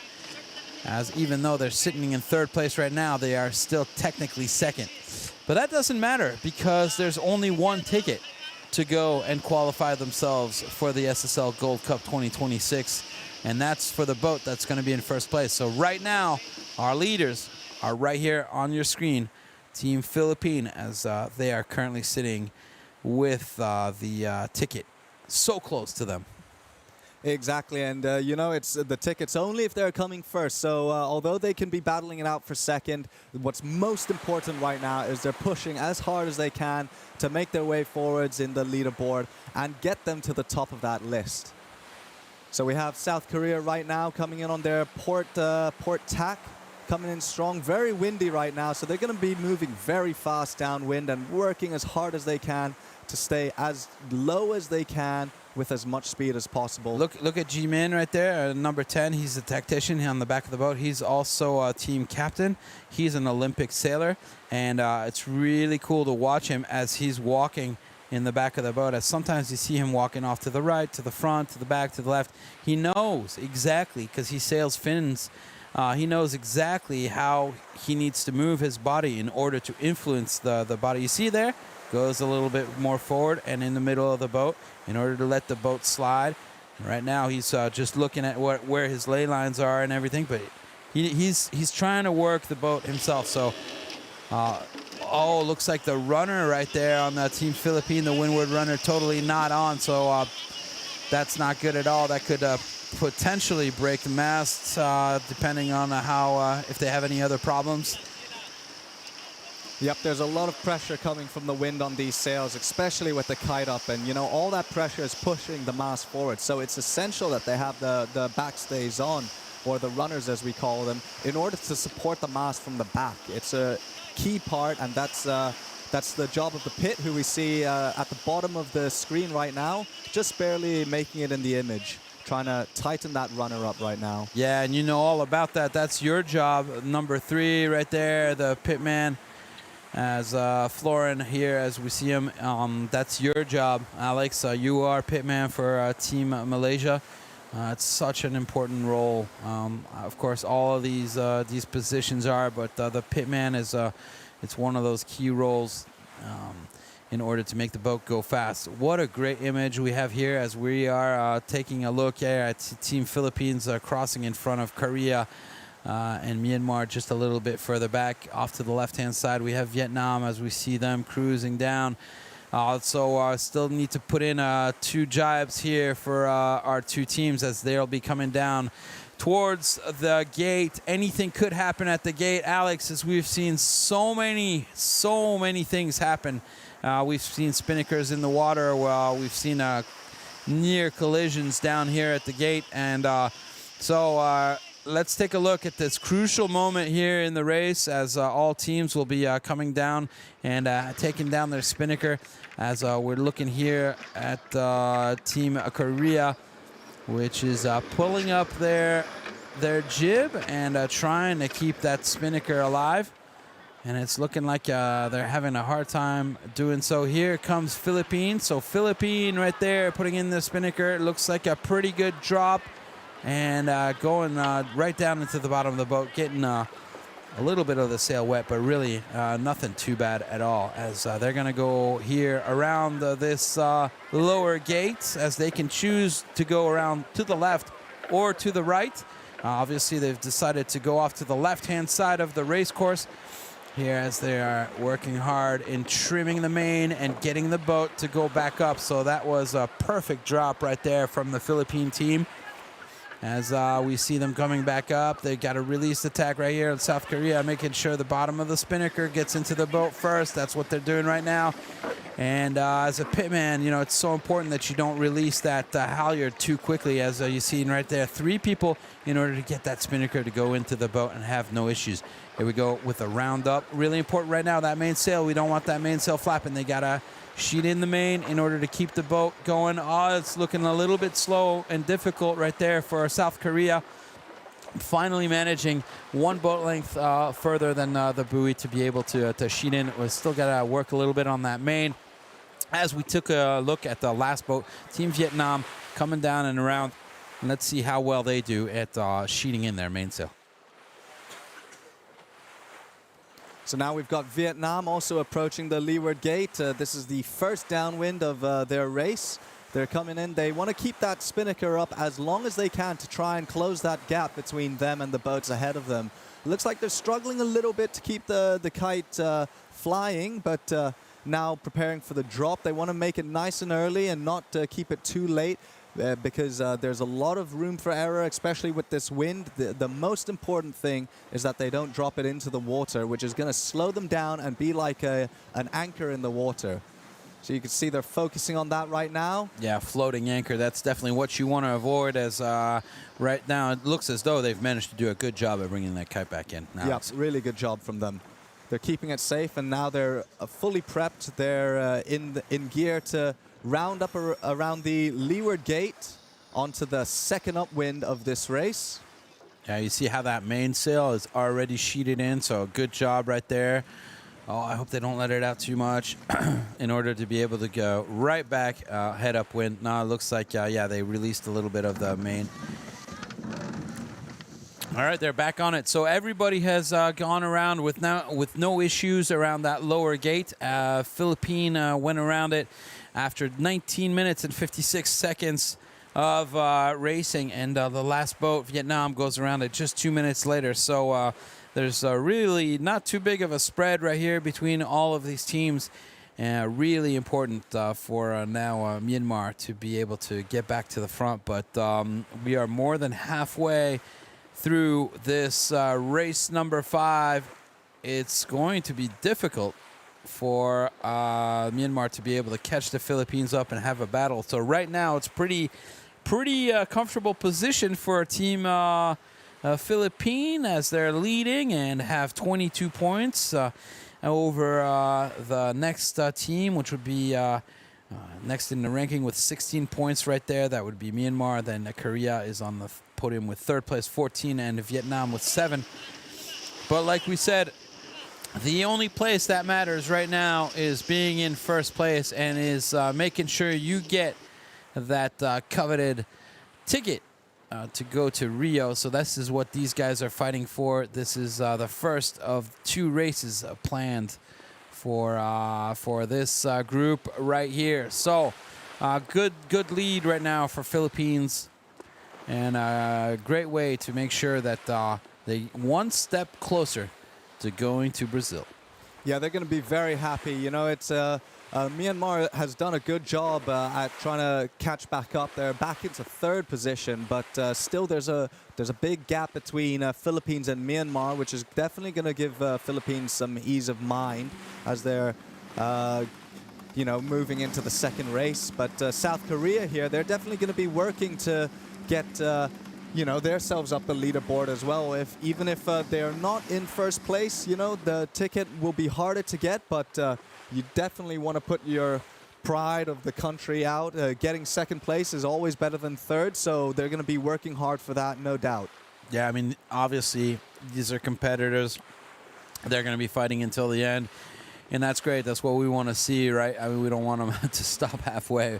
As even though they're sitting in third place right now, they are still technically second. But that doesn't matter because there's only one ticket to go and qualify themselves for the SSL Gold Cup 2026. And that's for the boat that's going to be in first place. So right now, our leaders are right here on your screen. Team Philippine, as they are currently sitting with the ticket so close to them.
Exactly, and you know, it's the tickets only if they're coming first. So although they can be battling it out for second, what's most important right now is they're pushing as hard as they can to make their way forwards in the leaderboard and get them to the top of that list. So we have South Korea right now coming in on their port tack, coming in strong, very windy right now. So they're going to be moving very fast downwind and working as hard as they can to stay as low as they can with as much speed as possible.
Look at Ji-min right there, number 10. He's a tactician on the back of the boat. He's also a team captain. He's an Olympic sailor, and it's really cool to watch him as he's walking in the back of the boat. As sometimes you see him walking off to the right, to the front, to the back, to the left. He knows exactly, because he sails fins, he knows exactly how he needs to move his body in order to influence the body. You see there? Goes a little bit more forward and in the middle of the boat in order to let the boat slide. Right now he's just looking at where his ley lines are and everything, but he's trying to work the boat himself. So oh, looks like the runner right there on the Team Philippine, the windward runner, totally not on. So that's not good at all. That could potentially break the mast, depending on how if they have any other problems.
Yep, there's a lot of pressure coming from the wind on these sails, especially with the kite up, and you know, all that pressure is pushing the mast forward. So it's essential that they have the backstays on, or the runners as we call them, in order to support the mast from the back. It's a key part, and that's the job of the pit, who we see at the bottom of the screen right now, just barely making it in the image, trying to tighten that runner up right now.
Yeah, and you know all about that. That's your job, number 3 right there, the pitman. As Florin here, as we see him, that's your job, Alex. You are pitman for Team Malaysia. It's such an important role. Of course, all of these positions are, but the pitman is it's one of those key roles in order to make the boat go fast. What a great image we have here as we are taking a look at Team Philippines crossing in front of Korea. And Myanmar just a little bit further back. Off to the left-hand side, we have Vietnam as we see them cruising down. So still need to put in 2 jibes here for our 2 teams as they'll be coming down towards the gate. Anything could happen at the gate, Alex, as we've seen so many things happen. We've seen spinnakers in the water. We've seen near collisions down here at the gate. And so let's take a look at this crucial moment here in the race as all teams will be coming down and taking down their spinnaker, as we're looking here at Team Korea, which is pulling up their jib and trying to keep that spinnaker alive. And it's looking like they're having a hard time doing so. Here comes Philippine. So Philippine right there putting in the spinnaker. It looks like a pretty good drop. And going right down into the bottom of the boat, getting a little bit of the sail wet, but really nothing too bad at all, as they're going to go here around this lower gate, as they can choose to go around to the left or to the right. Obviously, they've decided to go off to the left-hand side of the race course here, as they are working hard in trimming the main and getting the boat to go back up. So that was a perfect drop right there from the Philippine team. As we see them coming back up, they got a release attack right here in South Korea, making sure the bottom of the spinnaker gets into the boat first. That's what they're doing right now. And as a pitman, you know, it's so important that you don't release that halyard too quickly, as you see right there. 3 people in order to get that spinnaker to go into the boat and have no issues. Here we go with a round up. Really important right now, that mainsail. We don't want that mainsail flapping. They got to sheet in the main in order to keep the boat going. Oh, it's looking a little bit slow and difficult right there for South Korea. Finally managing 1 boat length further than the buoy to be able to sheet in. We still got to work a little bit on that main. As we took a look at the last boat, Team Vietnam coming down and around. And let's see how well they do at sheeting in their mainsail.
So now we've got Vietnam also approaching the leeward gate. This is the first downwind of their race. They're coming in. They want to keep that spinnaker up as long as they can to try and close that gap between them and the boats ahead of them. Looks like they're struggling a little bit to keep the kite flying, but now preparing for the drop. They want to make it nice and early and not keep it too late because there's a lot of room for error, especially with this wind. The most important thing is that they don't drop it into the water, which is going to slow them down and be like an anchor in the water. So you can see they're focusing on that right now.
Yeah, floating anchor. That's definitely what you want to avoid, as right now it looks as though they've managed to do a good job of bringing that kite back in.
Yeah, really good job from them. They're keeping it safe, and now they're fully prepped. They're in gear to round up around the leeward gate onto the second upwind of this race.
Yeah, you see how that mainsail is already sheeted in, so good job right there. Oh, I hope they don't let it out too much in order to be able to go right back head upwind. No, it looks like, yeah, they released a little bit of the main. All right, they're back on it. So everybody has gone around with no issues around that lower gate. Philippine went around it after 19 minutes and 56 seconds of racing, and the last boat, Vietnam, goes around it just 2 minutes later. So there's really not too big of a spread right here between all of these teams. Really important for now Myanmar to be able to get back to the front. But we are more than halfway through this race number 5. It's going to be difficult for Myanmar to be able to catch the Philippines up and have a battle. So right now it's pretty comfortable position for Team Philippine, as they're leading and have 22 points over the next team, which would be next in the ranking with 16 points right there. That would be Myanmar. Then Korea is on the podium with 3rd place, 14, and Vietnam with 7. But like we said, the only place that matters right now is being in first place and is making sure you get that coveted ticket to go to Rio. So this is what these guys are fighting for. This is the first of 2 races planned for this group right here. So good lead right now for Philippines, and a great way to make sure that they one step closer to going to Brazil.
Yeah, they're going to be very happy. You know, it's Myanmar has done a good job at trying to catch back up. They're back into 3rd position, but still there's a big gap between Philippines and Myanmar, which is definitely going to give Philippines some ease of mind as they're moving into the second race. But South Korea here, they're definitely going to be working to get themselves up the leaderboard as well. Even if they're not in first place, the ticket will be harder to get, but you definitely want to put your pride of the country out. Getting second place is always better than 3rd, so they're going to be working hard for that, no doubt.
Yeah, I mean, obviously, these are competitors. They're going to be fighting until the end, and that's great. That's what we want to see, right? I mean, we don't want them to stop halfway.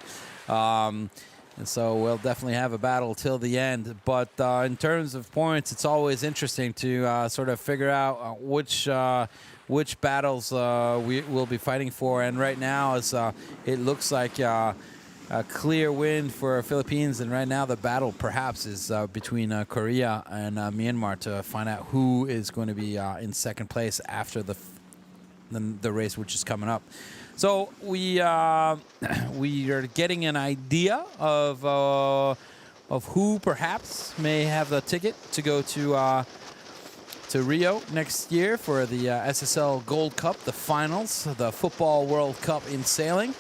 And so we'll definitely have a battle till the end. But in terms of points, it's always interesting to sort of figure out which battles we will be fighting for. And right now, it looks like a clear win for Philippines. And right now, the battle perhaps is between Korea and Myanmar to find out who is going to be in second place after the race, which is coming up. So we are getting an idea of who perhaps may have the ticket to go to Rio next year for the SSL Gold Cup, the finals, the Football World Cup in sailing.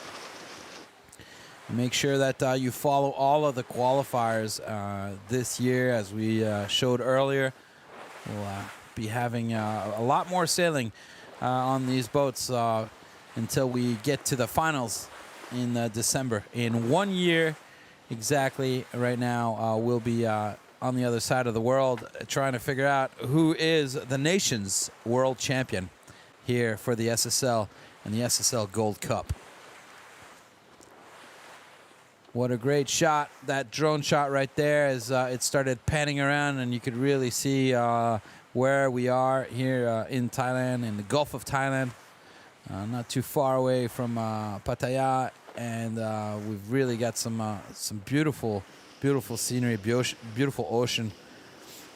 Make sure that you follow all of the qualifiers this year, as we showed earlier. We'll be having a lot more sailing on these boats until we get to the finals in December. In 1 year, exactly right now, we'll be on the other side of the world trying to figure out who is the nation's world champion here for the SSL and the SSL Gold Cup. What a great shot. That drone shot right there as it started panning around, and you could really see where we are here in Thailand, in the Gulf of Thailand, not too far away from Pattaya, and we've really got some beautiful, beautiful scenery, beautiful ocean.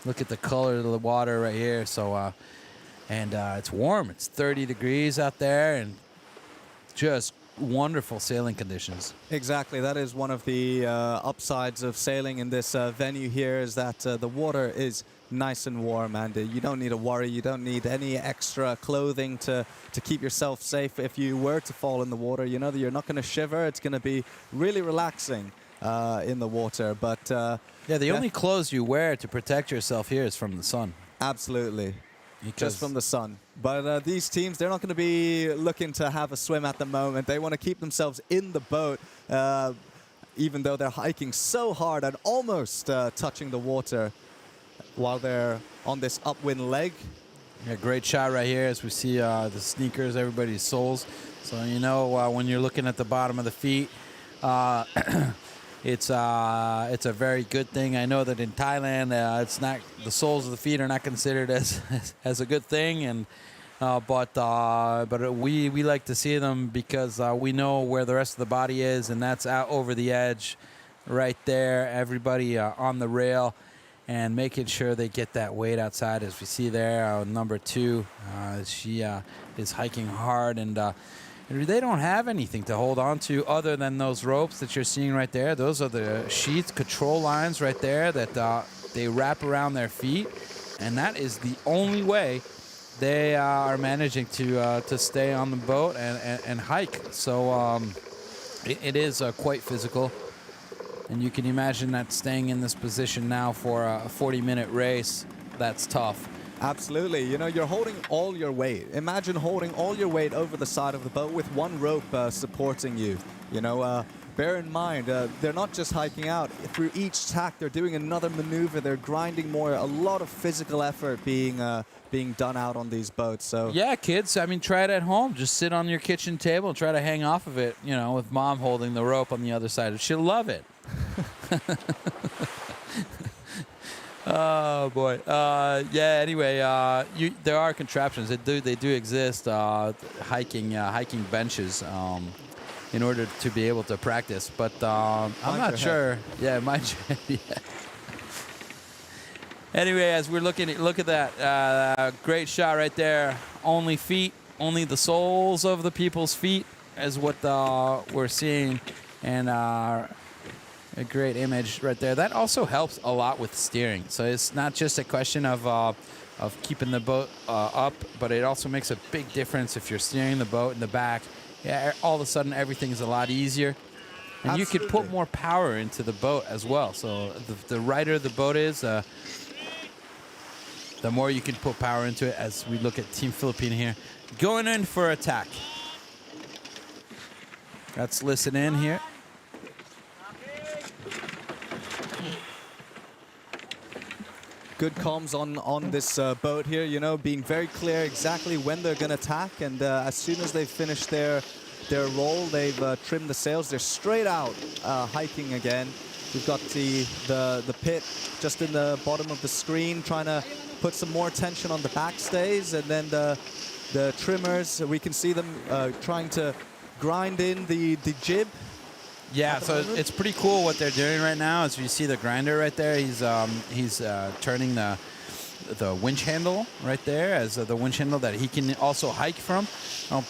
Look at the color of the water right here. So, and it's warm. It's 30 degrees out there, and just wonderful sailing conditions.
Exactly. That is one of the upsides of sailing in this venue here, is that the water is nice and warm, and you don't need to worry. You don't need any extra clothing to keep yourself safe. If you were to fall in the water, you know that you're not going to shiver. It's going to be really relaxing in the water. But
yeah, the only clothes you wear to protect yourself here is from the sun.
Absolutely. Just from the sun. But these teams, they're not going to be looking to have a swim at the moment. They want to keep themselves in the boat, even though they're hiking so hard and almost touching the water while they're on this upwind leg.
Yeah, great shot right here as we see the sneakers, everybody's soles. So you know when you're looking at the bottom of the feet, it's a very good thing. I know that in Thailand, it's not, the soles of the feet are not considered as a good thing, and but we like to see them because we know where the rest of the body is, and that's out over the edge, right there. Everybody on the rail, and making sure they get that weight outside, as we see there. Number 2, she is hiking hard, and they don't have anything to hold on to other than those ropes that you're seeing right there. Those are the sheets, control lines right there that they wrap around their feet, and that is the only way they are managing to stay on the boat and hike. So it is quite physical, and you can imagine that staying in this position now for a 40-minute race, that's tough.
Absolutely. You know, you're holding all your weight. Imagine holding all your weight over the side of the boat with one rope supporting you. You know, bear in mind, they're not just hiking out. Through each tack, they're doing another maneuver. They're grinding more. A lot of physical effort being done out on these boats. So
yeah, kids, I mean, try it at home. Just sit on your kitchen table and try to hang off of it, you know, with mom holding the rope on the other side. She'll love it. Oh boy. Yeah. Anyway, there are contraptions. They do exist. Hiking benches in order to be able to practice. But I'm not sure. Yeah, mind you. Yeah. Anyway, as we're look at that great shot right there. Only the soles of the people's feet is what we're seeing, and a great image right there. That also helps a lot with steering. So it's not just a question of keeping the boat up, but it also makes a big difference if you're steering the boat in the back. Yeah, all of a sudden everything's a lot easier, and
Absolutely.
you could put more power into the boat as well. So the lighter the boat is, the more you can put power into it. As we look at Team Philippine here, going in for attack. Let's listen in here.
good comms on this boat here, you know, being very clear exactly when they're going to attack. And as soon as they finish their roll, they've trimmed the sails. They're straight out hiking again. We've got the pit just in the bottom of the screen, trying to put some more tension on the backstays, and then the trimmers, we can see them trying to grind in the jib.
Yeah, so it's pretty cool what they're doing right now. As you see the grinder right there, he's turning the winch handle right there as the winch handle that he can also hike from.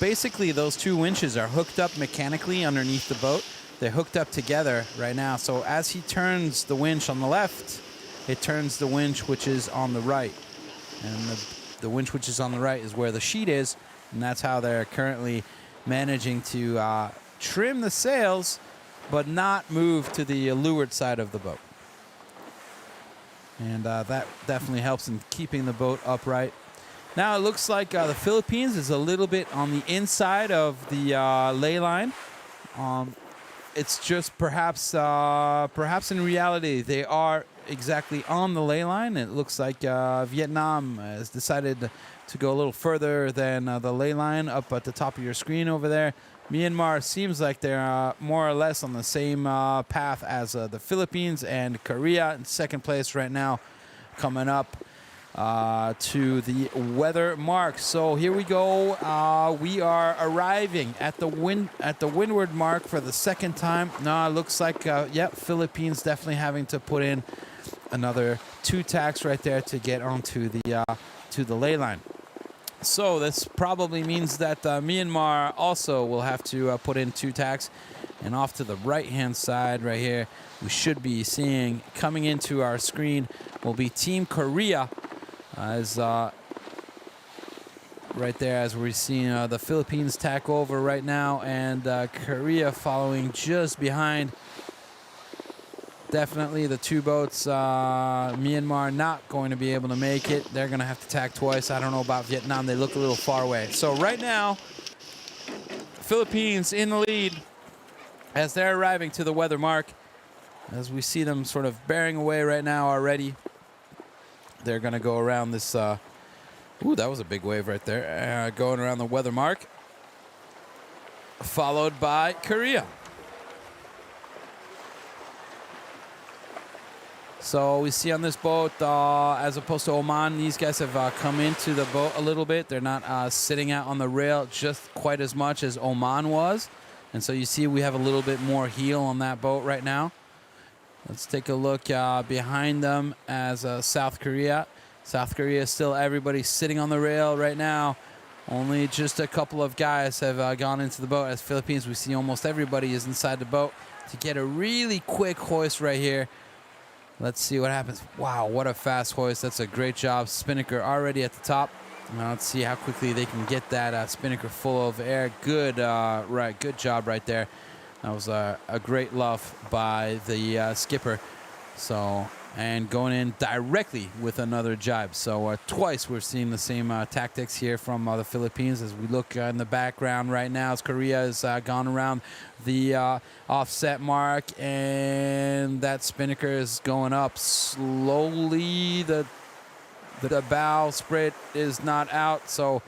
Basically, those two winches are hooked up mechanically underneath the boat. They're hooked up together right now. So as he turns the winch on the left, it turns the winch which is on the right. And the winch which is on the right is where the sheet is. And that's how they're currently managing to trim the sails, but not move to the leeward side of the boat. And that definitely helps in keeping the boat upright. Now it looks like the Philippines is a little bit on the inside of the ley line. It's just perhaps in reality they are exactly on the ley line. It looks like Vietnam has decided to go a little further than the ley line up at the top of your screen over there. Myanmar seems like they're more or less on the same path as the Philippines, and Korea in second place right now, coming up to the weather mark. So here we go. We are arriving at the windward mark for the second time. No, it looks like Philippines definitely having to put in another 2 tacks right there to get onto the ley line. So this probably means that Myanmar also will have to put in 2 tacks. And off to the right-hand side right here, we should be seeing coming into our screen will be Team Korea. As right there, as we're seeing the Philippines tack over right now, and Korea following just behind. Definitely the 2 boats. Myanmar not going to be able to make it. They're going to have to tack twice. I don't know about Vietnam. They look a little far away. So right now, Philippines in the lead as they're arriving to the weather mark. As we see them sort of bearing away right now already. They're going to go around this. Ooh, that was a big wave right there. Going around the weather mark. Followed by Korea. So we see on this boat, as opposed to Oman, these guys have come into the boat a little bit. They're not sitting out on the rail just quite as much as Oman was. And so you see we have a little bit more heel on that boat right now. Let's take a look behind them as South Korea. South Korea still everybody sitting on the rail right now. Only just a couple of guys have gone into the boat. As Philippines, we see almost everybody is inside the boat to get a really quick hoist right here. Let's see what happens. Wow, what a fast hoist. That's a great job. Spinnaker already at the top. Now let's see how quickly they can get that spinnaker full of air. Good, good job right there. That was a great luff by the skipper. So, and going in directly with another jibe. So twice we're seeing the same tactics here from the Philippines. As we look in the background right now, as Korea has gone around the offset mark, and that spinnaker is going up slowly. The bowsprit is not out, so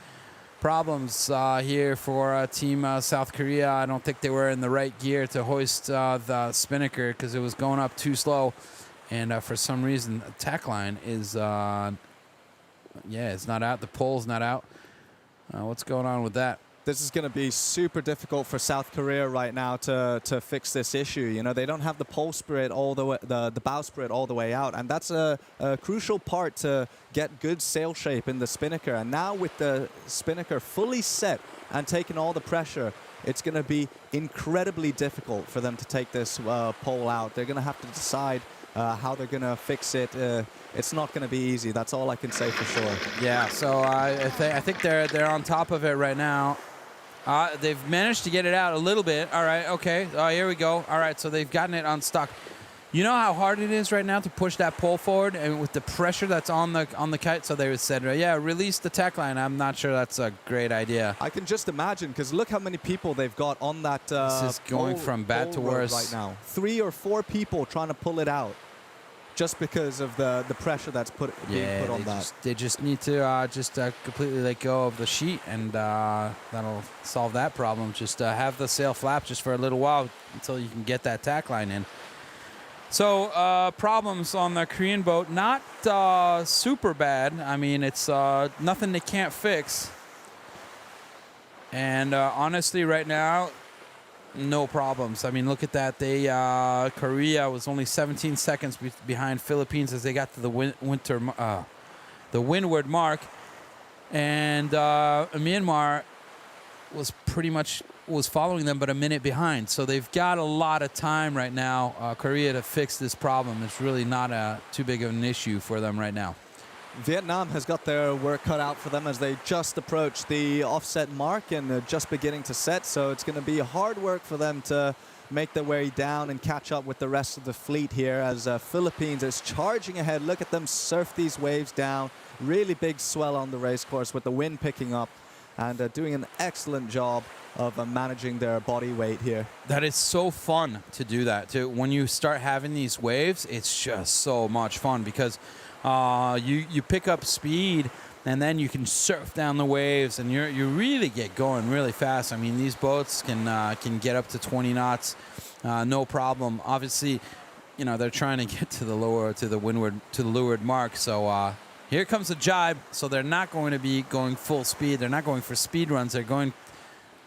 problems here for Team South Korea. I don't think they were in the right gear to hoist the spinnaker because it was going up too slow. And for some reason, the tack line is, it's not out. The pole's not out. What's going on with that?
This is going to be super difficult for South Korea right now to fix this issue. You know, they don't have the bowsprit all the way, the bowsprit all the way out, and that's a crucial part to get good sail shape in the spinnaker. And now with the spinnaker fully set and taking all the pressure, it's going to be incredibly difficult for them to take this pole out. They're going to have to decide how they're going to fix it. It's not going to be easy. That's all I can say for sure.
Yeah, so I think they're on top of it right now. They've managed to get it out a little bit. All right, okay. Here we go. All right, so they've gotten it unstuck. You know how hard it is right now to push that pole forward, and with the pressure that's on the kite. So they said, yeah, release the tack line. I'm not sure that's a great idea.
I can just imagine, because look how many people they've got on that.
This is going from bad to worse
right now. 3 or 4 people trying to pull it out, just because of the pressure that's being put on that.
They just need to completely let go of the sheet, and that'll solve that problem. Just have the sail flap just for a little while until you can get that tack line in. So problems on the Korean boat, not super bad. I mean, it's nothing they can't fix. And honestly, right now, no problems. I mean, look at that. They Korea was only 17 seconds behind Philippines as they got to the windward mark, and Myanmar was following them, but a minute behind. So they've got a lot of time right now, Korea, to fix this problem. It's really not too big of an issue for them right now.
Vietnam has got their work cut out for them as they just approach the offset mark and just beginning to set. So it's going to be hard work for them to make their way down and catch up with the rest of the fleet here as Philippines is charging ahead. Look at them surf these waves down. Really big swell on the race course with the wind picking up, and doing an excellent job of managing their body weight here.
That is so fun to do that. When you start having these waves, it's just so much fun because you pick up speed, and then you can surf down the waves, and you really get going really fast. I mean, these boats can get up to 20 knots, no problem. Obviously, you know, they're trying to get to the leeward mark. So Here comes a jibe, so they're not going to be going full speed. They're not going for speed runs. They're going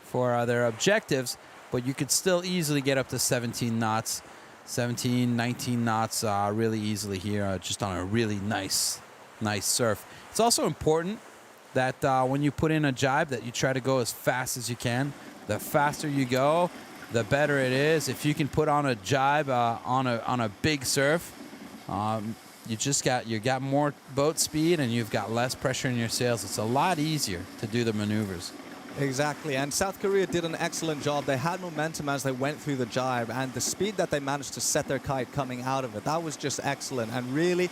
for their objectives, but you could still easily get up to 17 knots, 17, 19 knots really easily here, just on a really nice surf. It's also important that when you put in a jibe that you try to go as fast as you can. The faster you go, the better it is. If you can put on a jibe on a big surf, you got more boat speed and you've got less pressure in your sails. It's a lot easier to do the maneuvers.
Exactly, and South Korea did an excellent job. They had momentum as they went through the jibe, and the speed that they managed to set their kite coming out of it, that was just excellent and really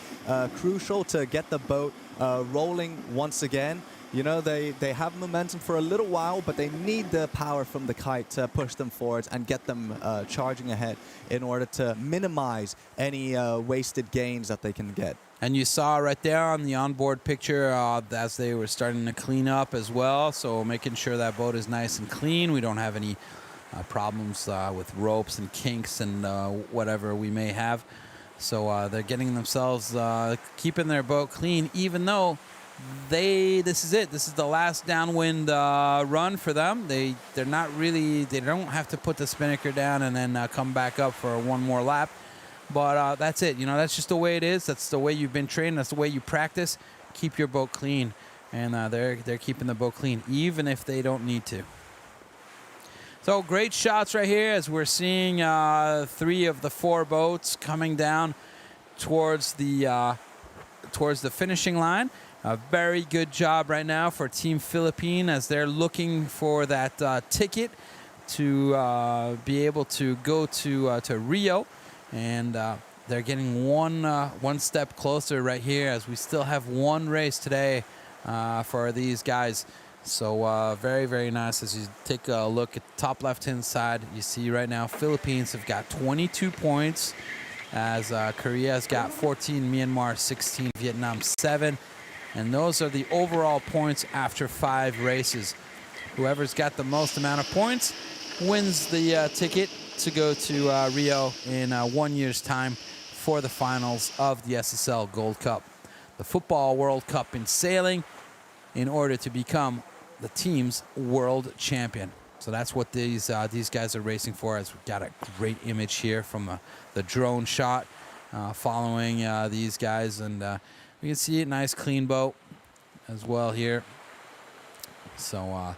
crucial to get the boat rolling once again. You know, they have momentum for a little while, but they need the power from the kite to push them forwards and get them charging ahead in order to minimize any wasted gains that they can get.
And you saw right there on the onboard picture as they were starting to clean up as well. So making sure that boat is nice and clean. We don't have any problems with ropes and kinks and whatever we may have. So they're getting themselves, keeping their boat clean, even though this is it. This is the last downwind run for them. They don't have to put the spinnaker down and then come back up for one more lap. But that's it. You know, that's just the way it is. That's the way you've been trained. That's the way you practice. Keep your boat clean. And they're keeping the boat clean, even if they don't need to. So great shots right here as we're seeing 3 of the 4 boats coming down towards the finishing line. A very good job right now for Team Philippine as they're looking for that ticket to be able to go to Rio. And they're getting one step closer right here as we still have one race today for these guys. So very, very nice. As you take a look at the top left-hand side, you see right now Philippines have got 22 points as Korea's got 14, Myanmar 16, Vietnam 7. And those are the overall points after 5 races. Whoever's got the most amount of points wins the ticket to go to Rio in 1 year's time for the finals of the SSL Gold Cup, the Football World Cup in sailing, in order to become the team's world champion. So that's what these guys are racing for. As we've got a great image here from the drone shot following these guys, and you can see a nice clean boat as well here. So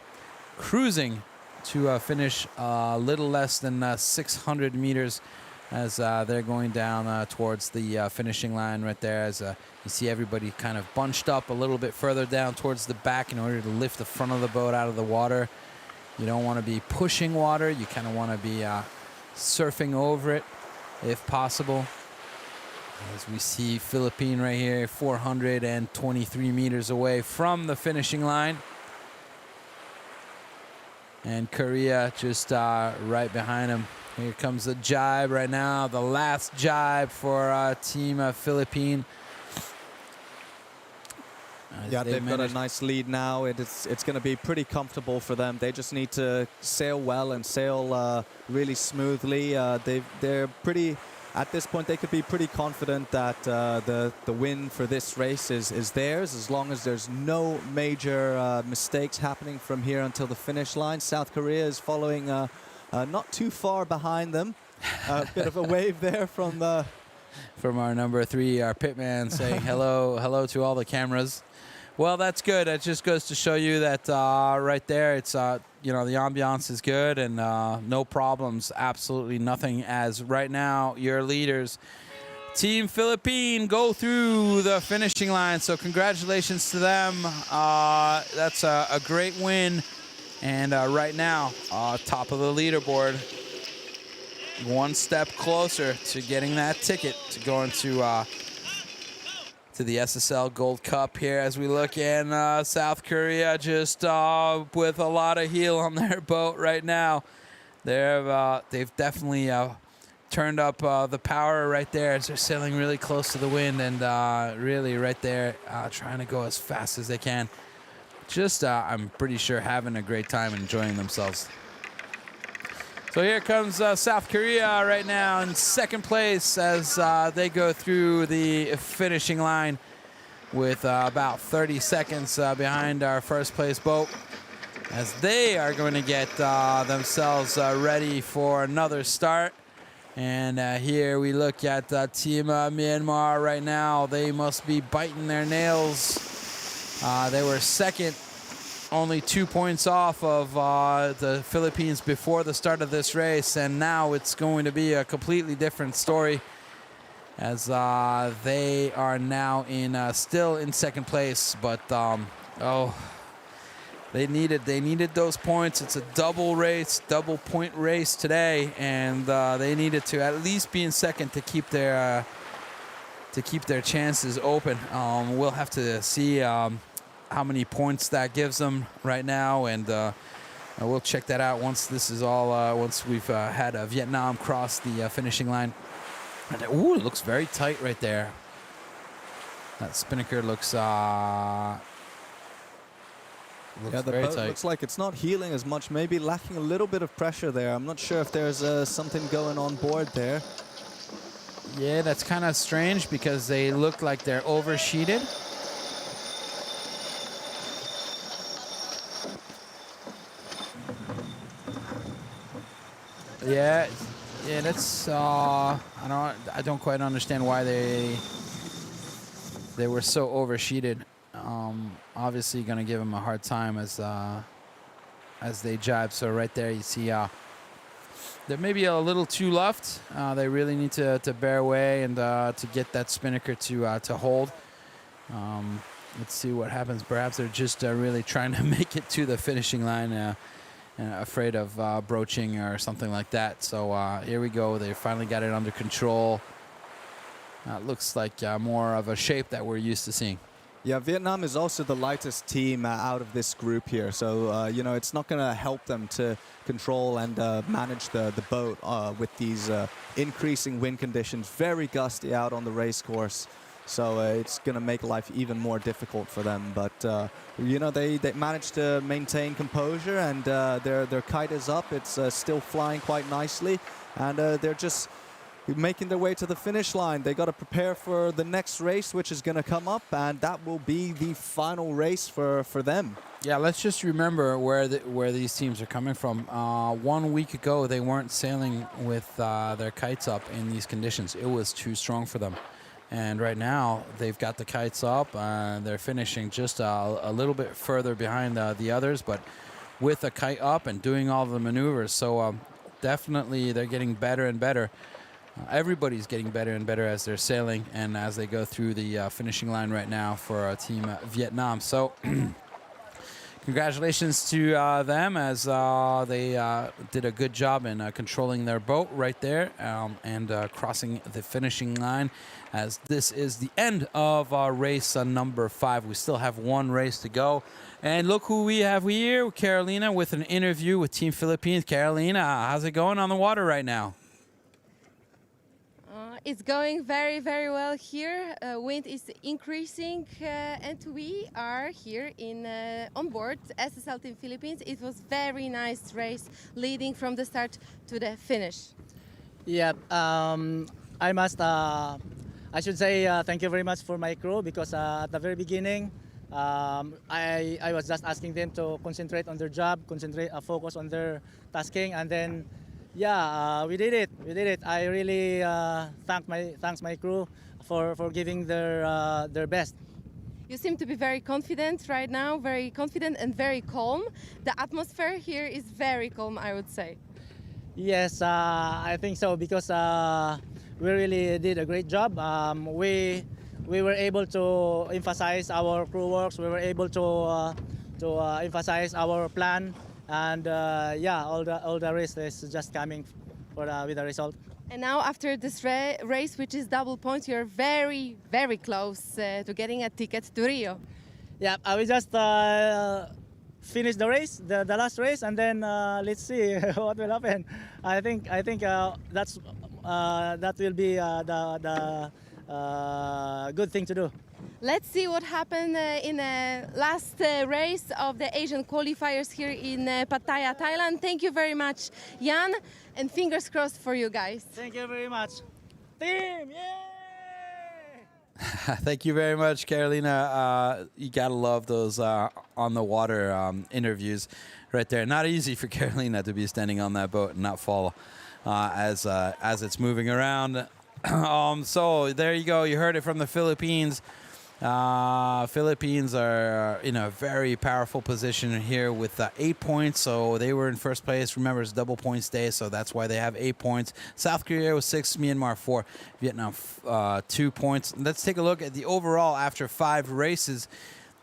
cruising to finish a little less than 600 meters as they're going down towards the finishing line right there. As you see everybody kind of bunched up a little bit further down towards the back in order to lift the front of the boat out of the water. You don't want to be pushing water. You kind of want to be surfing over it if possible. As we see Philippine right here, 423 meters away from the finishing line. And Korea just right behind him. Here comes the jibe right now, the last jibe for Team Philippine.
Yeah, they've got a nice lead now. It's going to be pretty comfortable for them. They just need to sail well and sail really smoothly. They're pretty. At this point, they could be pretty confident that the win for this race is theirs, as long as there's no major mistakes happening from here until the finish line. South Korea is following not too far behind them. A bit of a wave there from
our number 3, our pitman, saying hello to all the cameras. Well, that's good. That just goes to show you that right there, it's you know, the ambiance is good and no problems, absolutely nothing. As right now, your leaders, Team Philippine, go through the finishing line. So congratulations to them. That's a great win. And right now, top of the leaderboard, one step closer to getting that ticket to go into to the SSL Gold Cup here as we look in South Korea just with a lot of heel on their boat right now. They've definitely turned up the power right there as they're sailing really close to the wind and really right there trying to go as fast as they can. Just, I'm pretty sure, having a great time and enjoying themselves. So here comes South Korea right now in second place as they go through the finishing line. with about 30 seconds behind our first place boat, as they are going to get themselves ready for another start. And here we look at Team Myanmar right now. They must be biting their nails. They were second, only 2 points off of the Philippines before the start of this race, and now it's going to be a completely different story, as they are now still in second place. But they needed those points. It's a double point race today, and they needed to at least be in second to keep their chances open. We'll have to see how many points that gives them right now, and we'll check that out once this is all once we've had Vietnam cross the finishing line. And ooh, it looks very tight right there. That spinnaker looks
yeah, the
very
boat
tight.
looks like it's not healing as much, maybe lacking a little bit of pressure there. I'm not sure if there's something going on board there.
Yeah, that's kind of strange because they look like they're oversheeted. Yeah, that's I don't quite understand why they were so oversheeted. Obviously going to give them a hard time as they jibe. So right there you see there may be a little too left. They really need to bear away and to get that spinnaker to hold. Let's see what happens. Perhaps they're just really trying to make it to the finishing line, and afraid of broaching or something like that. So here we go. They finally got it under control. Looks like more of a shape that we're used to seeing.
Yeah, Vietnam is also the lightest team out of this group here. So, you know, it's not going to help them to control and manage the boat with these increasing wind conditions. Very gusty out on the race course. So it's going to make life even more difficult for them. But, you know, they managed to maintain composure, and their kite is up. It's still flying quite nicely. And they're just making their way to the finish line. They got to prepare for the next race, which is going to come up, and that will be the final race for them.
Yeah, let's just remember where these teams are coming from. 1 week ago, they weren't sailing with their kites up in these conditions. It was too strong for them. And right now, they've got the kites up. They're finishing just a little bit further behind the others, but with a kite up and doing all the maneuvers. So definitely they're getting better and better. Everybody's getting better and better as they're sailing and as they go through the finishing line right now for Team Vietnam. So congratulations to them, as they did a good job in controlling their boat right there and crossing the finishing line, as this is the end of our race number 5. We still have one race to go. And look who we have here, Carolina, with an interview with Team Philippines. Carolina, how's it going on the water right now?
It's going very, very well here. Wind is increasing, and we are here on board SSL Team Philippines. It was very nice race, leading from the start to the finish.
Yeah, I should say thank you very much for my crew, because at the very beginning, I was just asking them to concentrate on their job, focus on their tasking, and then. Yeah, we did it. We did it. I really thanks my crew for giving their best.
You seem to be very confident right now, very confident and very calm. The atmosphere here is very calm, I would say.
Yes, I think so, because we really did a great job. We were able to emphasize our crew works. We were able to emphasize our plan. And yeah, all the race is just coming with the result.
And now after this race, which is double points, you're very, very close to getting a ticket to Rio.
Yeah, I will just finish the race, the last race, and then let's see what will happen. I think that will be the good thing to do.
Let's see what happened in the last race of the Asian qualifiers here in Pattaya, Thailand. Thank you very much, Jan, and fingers crossed for you guys.
Thank you very much. Team, yay!
Thank you very much, Carolina. You gotta love those on the water interviews right there. Not easy for Carolina to be standing on that boat and not fall as it's moving around. So there you go. You heard it from the Philippines. Philippines are in a very powerful position here with 8 points. So they were in first place. Remember, it's double points day, so that's why they have 8 points. South Korea was 6, Myanmar 4, Vietnam 2 points. Let's take a look at the overall after 5 races.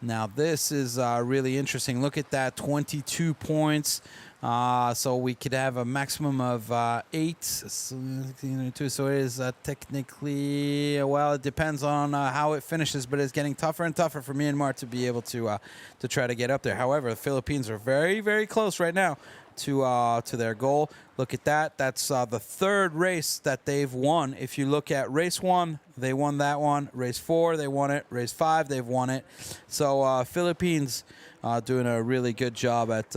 Now, this is really interesting. Look at that, 22 points. So we could have a maximum of 8. So it is technically, well, it depends on how it finishes, but it's getting tougher and tougher for Myanmar to be able to try to get up there. However, the Philippines are very, very close right now to their goal. Look at that. That's the 3rd race that they've won. If you look at race 1, they won that one. Race 4, they won it. Race 5, they've won it. So Philippines doing a really good job at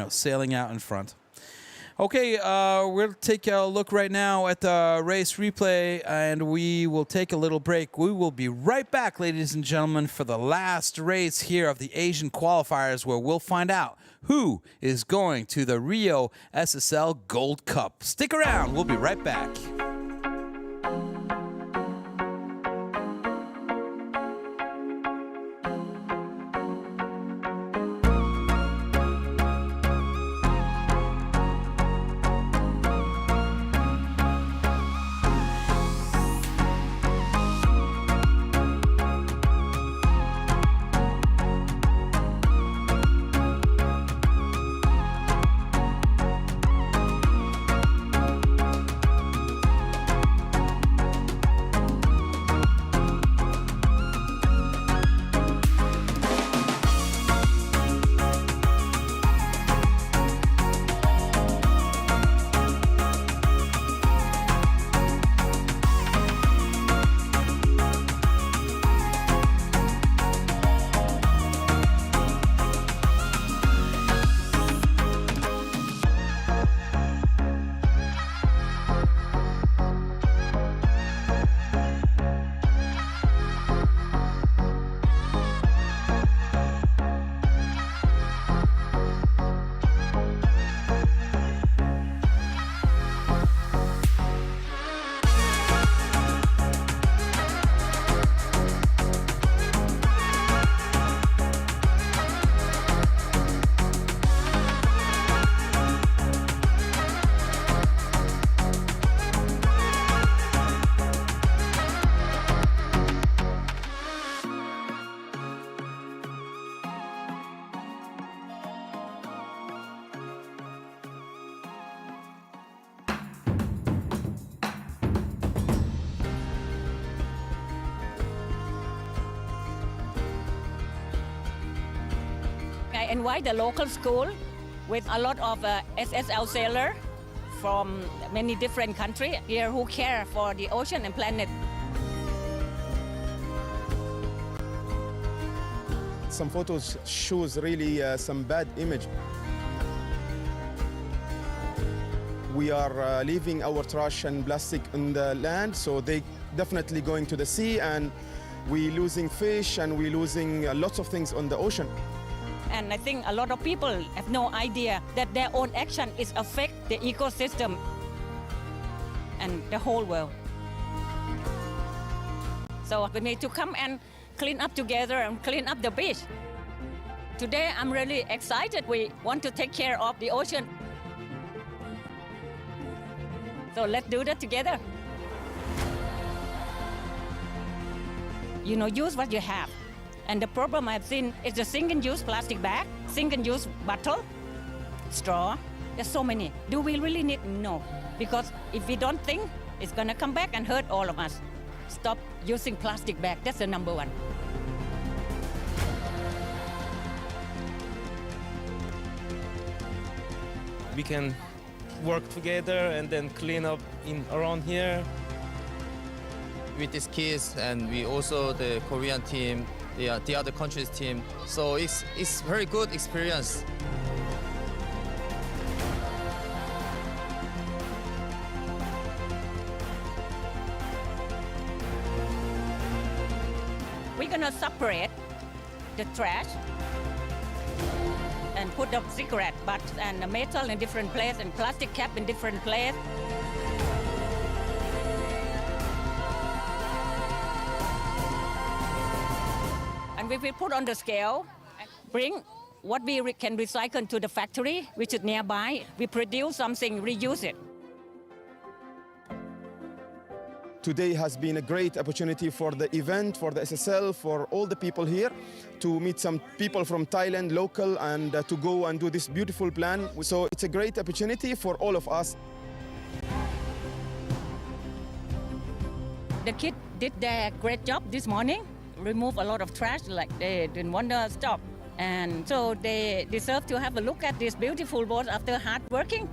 sailing out in front. Okay, we'll take a look right now at the race replay, and we will take a little break. We will be right back, ladies and gentlemen, for the last race here of the Asian qualifiers, where we'll find out who is going to the Rio SSL Gold Cup. Stick around. We'll be right back.
I invite the local school with a lot of SSL sailors from many different countries here who care for the ocean and planet.
Some photos shows really some bad image. We are leaving our trash and plastic in the land, so they definitely going to the sea, and we losing fish and we losing lots of things on the ocean.
And I think a lot of people have no idea that their own action is affect the ecosystem and the whole world. So we need to come and clean up together and clean up the beach. Today I'm really excited. We want to take care of the ocean. So let's do that together. Use what you have. And the problem I've seen is the single-use plastic bag, single-use bottle, straw. There's so many. Do we really need? No. Because if we don't think, it's going to come back and hurt all of us. Stop using plastic bag. That's the number one.
We can work together and then clean up around here.
With these kids, and we also the Korean team, the other countries' team. So it's very good experience.
gonna separate the trash and put the cigarette butts and the metal in different place and plastic cap in different place. And we will put on the scale, bring what we can recycle to the factory, which is nearby. We produce something, reuse it.
Today has been a great opportunity for the event, for the SSL, for all the people here to meet some people from Thailand, local, and to go and do this beautiful plan. So it's a great opportunity for all of us.
The kids did their great job this morning, remove a lot of trash like they didn't want to stop. And so they deserve to have a look at this beautiful boat after hard working.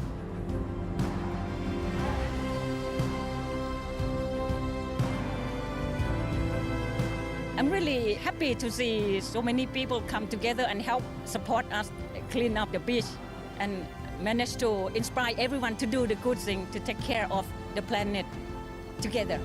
I'm really happy to see so many people come together and help support us clean up the beach and manage to inspire everyone to do the good thing, to take care of the planet together.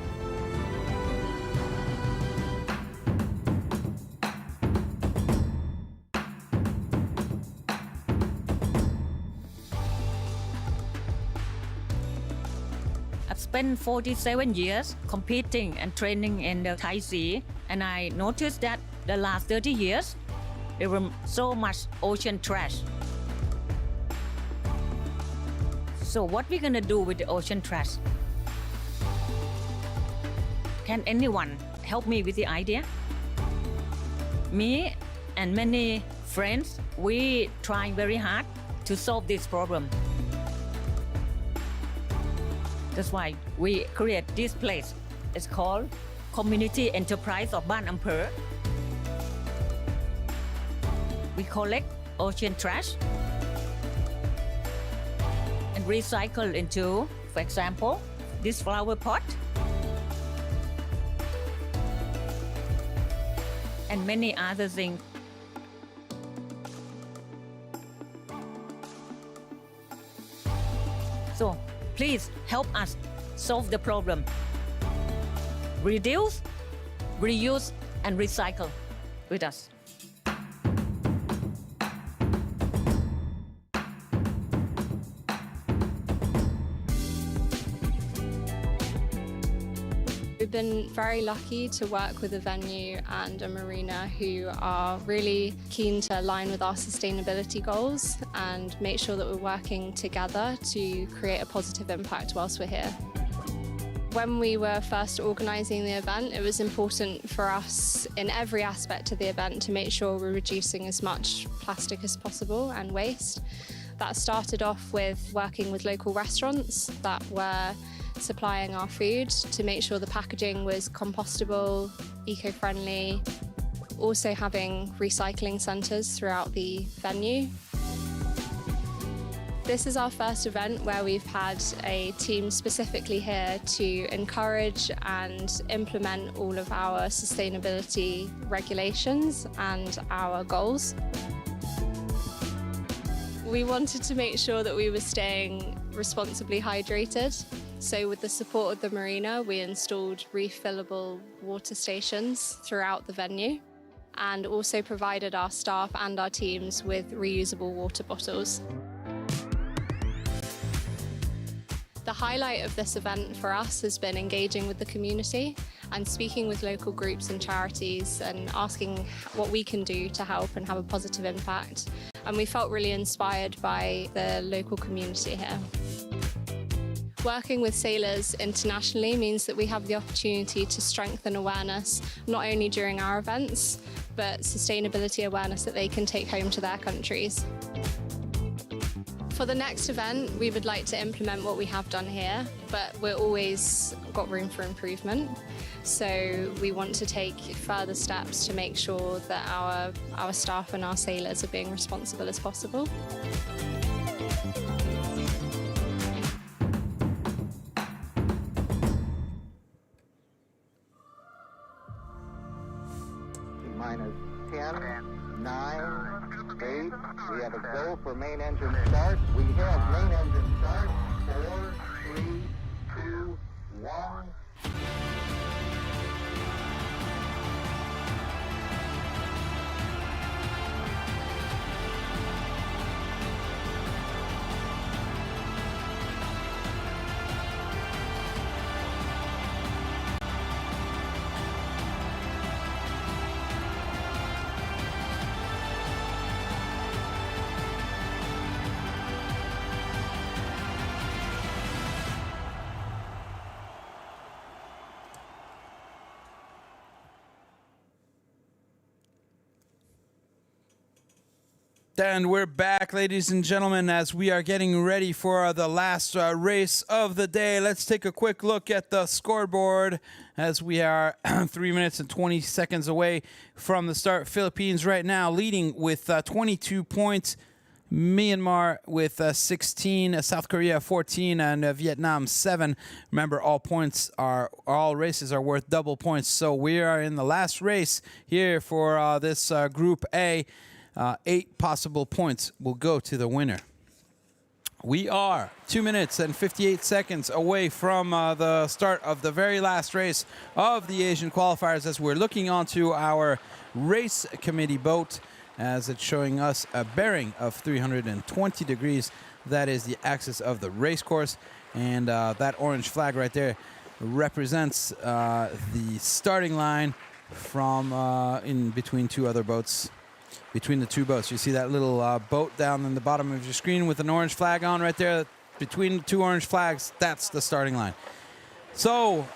I've spent 47 years competing and training in the Thai Sea, and I noticed that the last 30 years, there were so much ocean trash. So what we're gonna do with the ocean trash? Can anyone help me with the idea? Me and many friends, we trying very hard to solve this problem. That's why we create this place. It's called Community Enterprise of Ban Ampere. We collect ocean trash and recycle into, for example, this flower pot and many other things. So please help us solve the problem. Reduce, reuse, and recycle with us.
We've been very lucky to work with a venue and a marina who are really keen to align with our sustainability goals and make sure that we're working together to create a positive impact whilst we're here. When we were first organising the event, it was important for us in every aspect of the event to make sure we're reducing as much plastic as possible and waste. That started off with working with local restaurants that were supplying our food to make sure the packaging was compostable, eco-friendly, also having recycling centres throughout the venue. This is our first event where we've had a team specifically here to encourage and implement all of our sustainability regulations and our goals. We wanted to make sure that we were staying responsibly hydrated. So with the support of the marina, we installed refillable water stations throughout the venue and also provided our staff and our teams with reusable water bottles. The highlight of this event for us has been engaging with the community and speaking with local groups and charities and asking what we can do to help and have a positive impact. And we felt really inspired by the local community here. Working with sailors internationally means that we have the opportunity to strengthen awareness, not only during our events, but sustainability awareness that they can take home to their countries. For the next event, we would like to implement what we have done here, but we're always got room for improvement. So we want to take further steps to make sure that our staff and our sailors are being responsible as possible.
Minus 10, 9, 8. We have a go for main engine start. We have main engine start. 4, 3, 2, 1.
And we're back, ladies and gentlemen, as we are getting ready for the last race of the day. Let's take a quick look at the scoreboard as we are 3 minutes and 20 seconds away from the start. Philippines right now leading with 22 points. Myanmar with 16, South Korea 14, and Vietnam 7. Remember, all races are worth double points. So we are in the last race here for this Group A. 8 possible points will go to the winner. We are 2 minutes and 58 seconds away from the start of the very last race of the Asian qualifiers as we're looking onto our race committee boat as it's showing us a bearing of 320 degrees. That is the axis of the race course. And that orange flag right there represents the starting line from in between two other boats. Between the two boats. You see that little boat down in the bottom of your screen with an orange flag on right there. Between the two orange flags, that's the starting line. So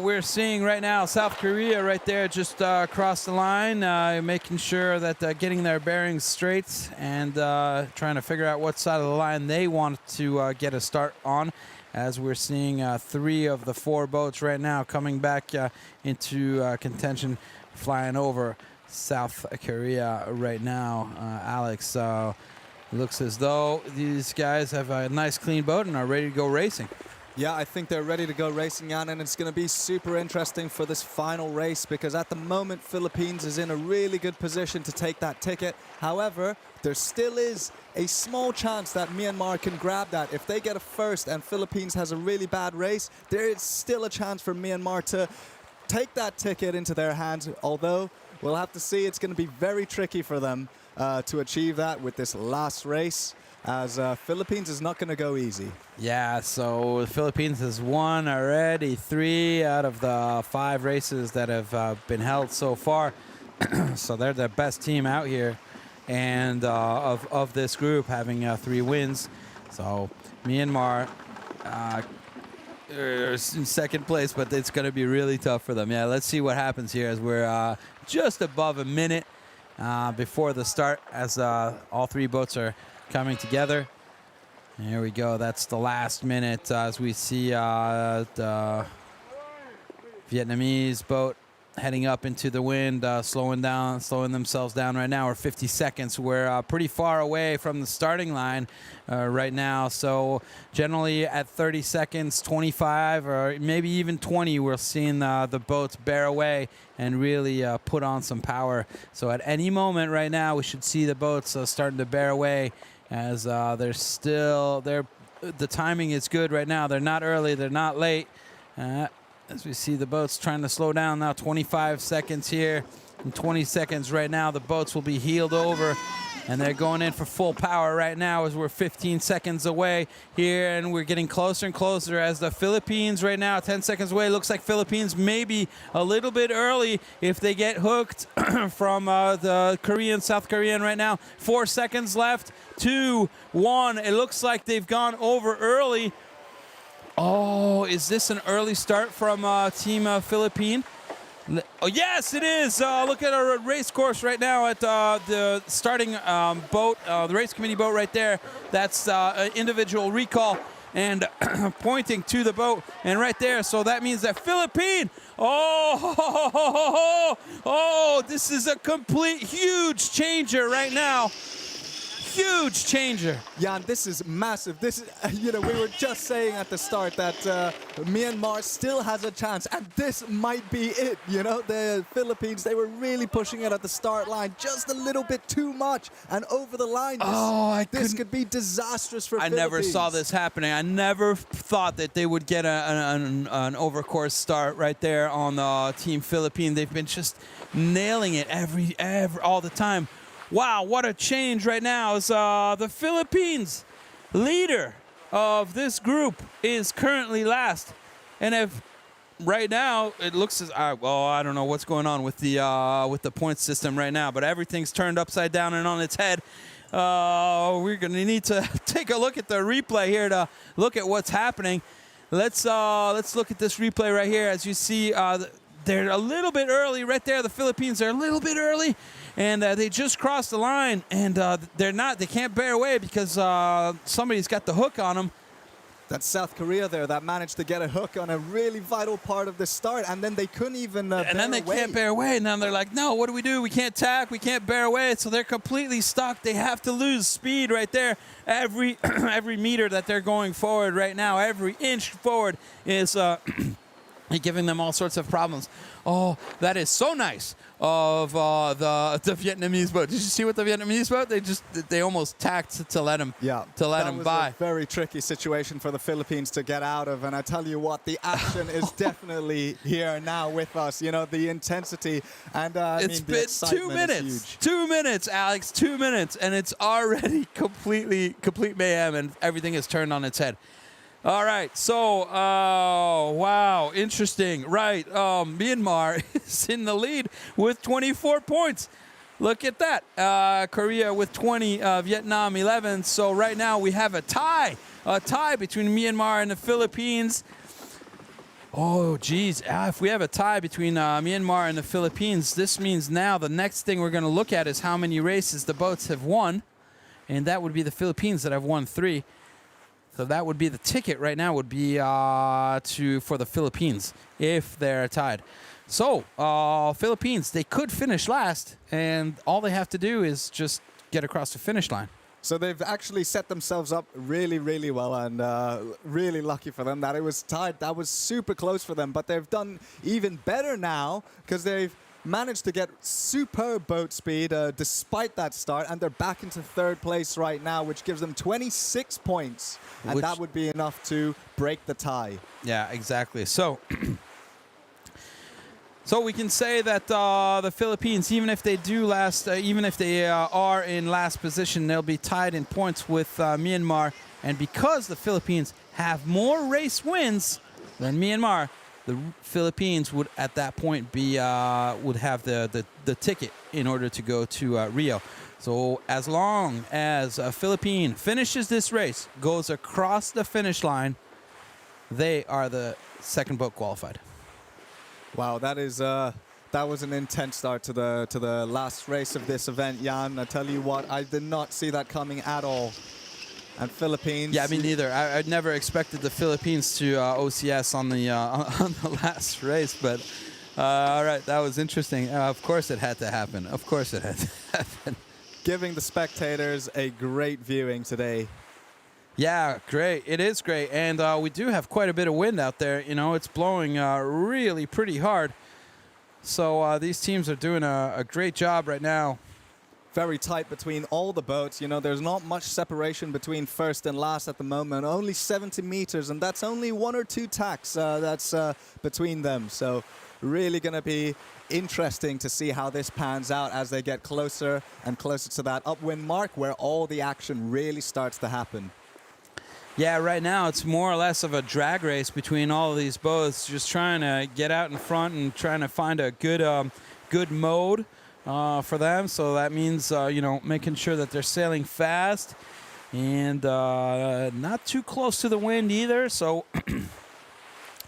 we're seeing right now South Korea right there just across the line, making sure that getting their bearings straight and trying to figure out what side of the line they want to get a start on. As we're seeing 3 of the 4 boats right now coming back into contention, flying over South Korea right now. Alex, looks as though these guys have a nice clean boat and are ready to go racing.
Yeah, I think they're ready to go racing, Jan, and it's going to be super interesting for this final race because at the moment, Philippines is in a really good position to take that ticket. However, there still is a small chance that Myanmar can grab that. If they get a first and Philippines has a really bad race, there is still a chance for Myanmar to take that ticket into their hands, although we'll have to see. It's going to be very tricky for them to achieve that with this last race, as Philippines is not going to go easy.
Yeah, so the Philippines has won already 3 out of the 5 races that have been held so far. So they're the best team out here, and of this group, having 3 wins. So Myanmar is in second place, but it's going to be really tough for them. Yeah, let's see what happens here as we're just above a minute before the start, as all 3 boats are coming together. Here we go. That's the last minute as we see the Vietnamese boat heading up into the wind, slowing themselves down right now. We're 50 seconds. We're pretty far away from the starting line right now. So generally at 30 seconds, 25, or maybe even 20, we're seeing the boats bear away and really put on some power. So at any moment right now, we should see the boats starting to bear away, as the timing is good right now. They're not early, they're not late. As we see the boats trying to slow down now, 25 seconds here. In 20 seconds right now, the boats will be heeled over, and they're going in for full power right now as we're 15 seconds away here, and we're getting closer and closer as the Philippines right now, 10 seconds away. Looks like Philippines maybe a little bit early if they get hooked from the South Korean right now. 4 seconds left, 2, 1. It looks like they've gone over early. Oh, is this an early start from Team Philippine? Oh, yes, it is. Look at our race course right now at the starting boat, the race committee boat right there. That's individual recall and pointing to the boat. And right there, so that means that Philippine, this is a complete huge changer right now. Huge changer.
Jan, this is massive. This is, we were just saying at the start that Myanmar still has a chance, and this might be it. The Philippines, they were really pushing it at the start line just a little bit too much, and over the line, this could be disastrous for Philippines.
I never saw this happening. I never thought that they would get an overcourse start right there on the Team Philippine. They've been just nailing it all the time. Wow, what a change right now as the Philippines leader of this group is currently last. And if right now it looks as I don't know what's going on with the point system right now, but everything's turned upside down and on its head. We're going to need to take a look at the replay here to look at what's happening. Let's look at this replay right here. As you see, they're a little bit early right there. The Philippines are a little bit early. And they just crossed the line, and they can't bear away because somebody's got the hook on them.
That's South Korea there that managed to get a hook on a really vital part of the start, and then they couldn't even
and then they can't bear away. And then they're like, no, what do? We can't tack. We can't bear away. So they're completely stuck. They have to lose speed right there. Every meter that they're going forward right now, every inch forward is giving them all sorts of problems. Oh, that is so nice of the Vietnamese boat. Did you see what the Vietnamese boat? They almost tacked to let him by.
That was a very tricky situation for the Philippines to get out of, and I tell you what, the action is definitely here now with us. You know, the intensity and
it's been 2 minutes. 2 minutes, Alex. 2 minutes, and it's already complete mayhem, and everything is turned on its head. All right, so, wow, interesting. Right, Myanmar is in the lead with 24 points. Look at that. Korea with 20, Vietnam 11. So right now we have a tie between Myanmar and the Philippines. Oh, geez, if we have a tie between Myanmar and the Philippines, this means now the next thing we're going to look at is how many races the boats have won. And that would be the Philippines that have won 3. So that would be the ticket right now would be for the Philippines if they're tied. So Philippines, they could finish last, and all they have to do is just get across the finish line.
So they've actually set themselves up really, really well, and really lucky for them that it was tied. That was super close for them, but they've done even better now because they've managed to get superb boat speed despite that start, and they're back into 3rd place right now, which gives them 26 points, and that would be enough to break the tie.
Yeah, exactly. So we can say that the Philippines, even if they do last, even if they are in last position, they'll be tied in points with Myanmar, and because the Philippines have more race wins than Myanmar, the Philippines would, at that point, would have the ticket in order to go to Rio. So as long as a Philippine finishes this race, goes across the finish line, they are the second boat qualified.
Wow, that was an intense start to the last race of this event, Jan. I tell you what, I did not see that coming at all. And Philippines.
Yeah, me neither. I'd never expected the Philippines to OCS on the last race, but all right, that was interesting. Of course, it had to happen. Of course, it had to happen.
Giving the spectators a great viewing today.
Yeah, great. It is great, and we do have quite a bit of wind out there. You know, it's blowing really pretty hard. So these teams are doing a great job right now.
Very tight between all the boats. You know, there's not much separation between first and last at the moment. Only 70 meters, and that's only 1 or 2 tacks that's between them. So really going to be interesting to see how this pans out as they get closer and closer to that upwind mark where all the action really starts to happen.
Yeah, right now it's more or less of a drag race between all of these boats, just trying to get out in front and trying to find a good mode for them. So that means, you know, making sure that they're sailing fast and not too close to the wind either. So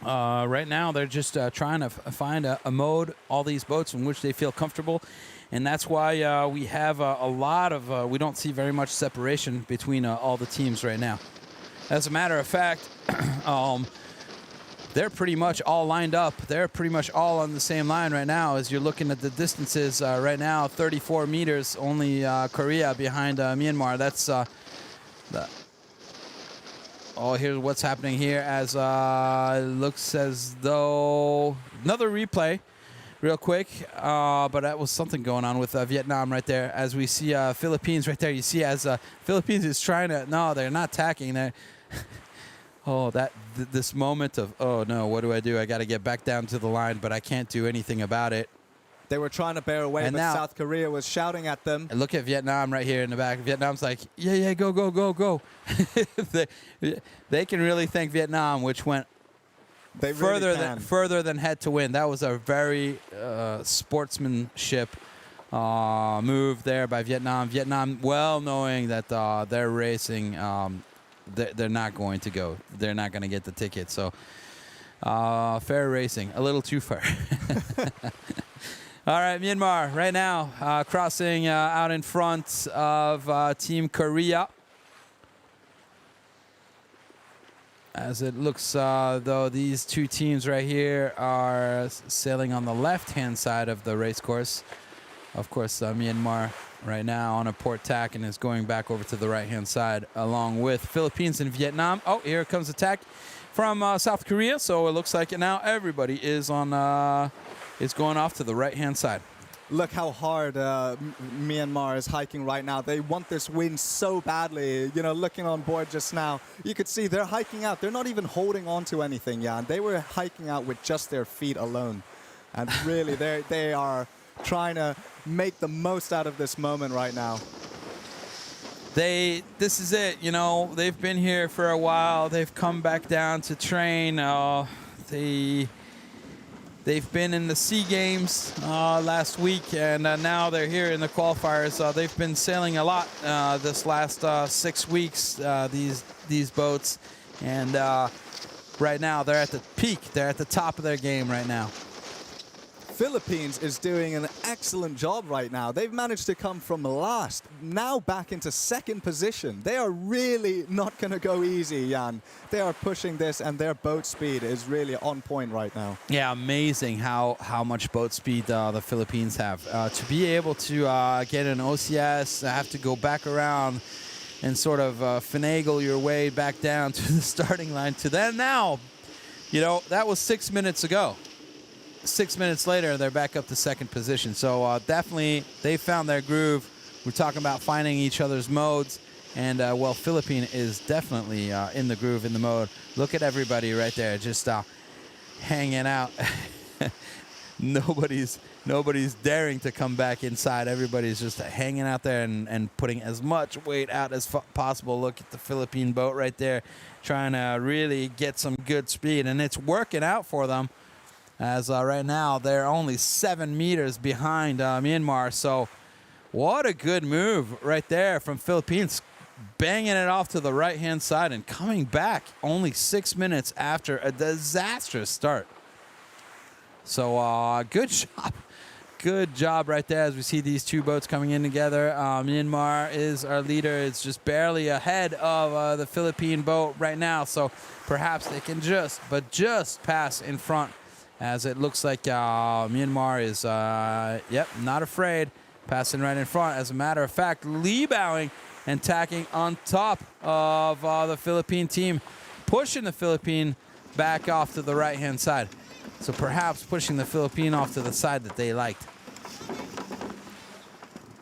right now they're just trying to find a mode, all these boats, in which they feel comfortable. And that's why we have a lot of, we don't see very much separation between all the teams right now. As a matter of fact, they're pretty much all lined up. They're pretty much all on the same line right now. As you're looking at the distances right now, 34 meters, only Korea behind Myanmar. That's here's what's happening here as it looks as though another replay real quick, but that was something going on with Vietnam right there. As we see Philippines right there, you see as Philippines is trying to, no, they're not tacking. They're this moment of, oh no, what do? I got to get back down to the line, but I can't do anything about it.
They were trying to bear away,
and
but
now,
South Korea was shouting at them.
And look at Vietnam right here in the back. Vietnam's like, yeah, go. They can really thank Vietnam, which went further than head to win. That was a very sportsmanship move there by Vietnam. Vietnam, well knowing that they're racing, they're not going to go. They're not going to get the ticket. So fair racing, a little too fair. All right, Myanmar right now crossing out in front of Team Korea. As it looks though these two teams right here are sailing on the left-hand side of the race course. Of course, Myanmar right now on a port tack and is going back over to the right-hand side along with Philippines and Vietnam. Oh, here comes attack from South Korea. So it looks like now everybody is on is going off to the right-hand side.
Look how hard Myanmar is hiking right now. They want this win so badly. You know, looking on board just now, you could see they're hiking out. They're not even holding on to anything, Jan. They were hiking out with just their feet alone. And really, they are trying to make the most out of this moment right now.
This is it, you know. They've been here for a while. They've come back down to train. They've been in the SEA Games last week, and now they're here in the qualifiers. They've been sailing a lot this last 6 weeks, these boats, and right now they're at the peak. They're at the top of their game right now.
Philippines is doing an excellent job right now. They've managed to come from last, now back into second position. They are really not going to go easy, Jan. They are pushing this, and their boat speed is really on point right now.
Yeah, amazing how much boat speed the Philippines have. To be able to get an OCS, have to go back around and sort of finagle your way back down to the starting line to then now. You know, that was 6 minutes ago. 6 minutes later, they're back up to second position. So definitely, they found their groove. We're talking about finding each other's modes. And, well, Philippine is definitely in the groove, in the mode. Look at everybody right there, just hanging out. Nobody's daring to come back inside. Everybody's just hanging out there and putting as much weight out as possible. Look at the Philippine boat right there, trying to really get some good speed. And it's working out for them. As right now, they're only 7 meters behind Myanmar. So what a good move right there from Philippines. Banging it off to the right-hand side and coming back only 6 minutes after a disastrous start. So good job. Good job right there as we see these two boats coming in together. Myanmar is our leader. It's just barely ahead of the Philippine boat right now. So perhaps they can just pass in front. As it looks like Myanmar is, not afraid, passing right in front. As a matter of fact, Lee-bowing and tacking on top of the Philippine team, pushing the Philippine back off to the right-hand side. So perhaps pushing the Philippine off to the side that they liked.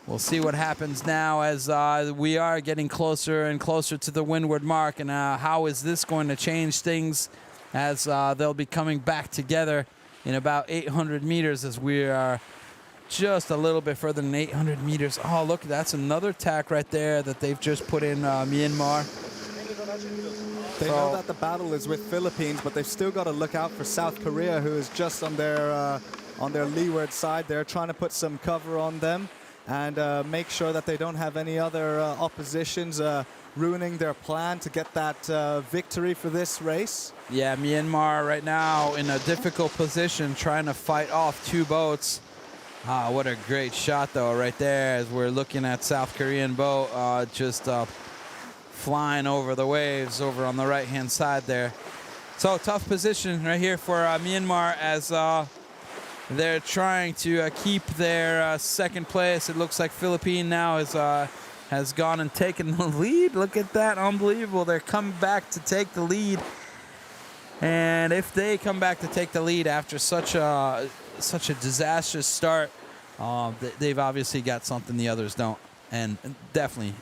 We'll see what happens now as we are getting closer and closer to the windward mark. And how is this going to change things? As they'll be coming back together in about 800 meters as we are just a little bit further than 800 meters. Oh, look, that's another tack right there that they've just put in Myanmar.
They know that the battle is with Philippines, but they've still got to look out for South Korea, who is just on their leeward side. They're trying to put some cover on them and make sure that they don't have any other oppositions ruining their plan to get that victory for this race.
Yeah, Myanmar right now in a difficult position trying to fight off two boats. What a great shot, though, right there as we're looking at South Korean boat just flying over the waves over on the right-hand side there. So tough position right here for Myanmar as they're trying to keep their second place. It looks like Philippines now has gone and taken the lead. Look at that, unbelievable. They're coming back to take the lead. And if they come back to take the lead after such a disastrous start, they've obviously got something the others don't. And definitely.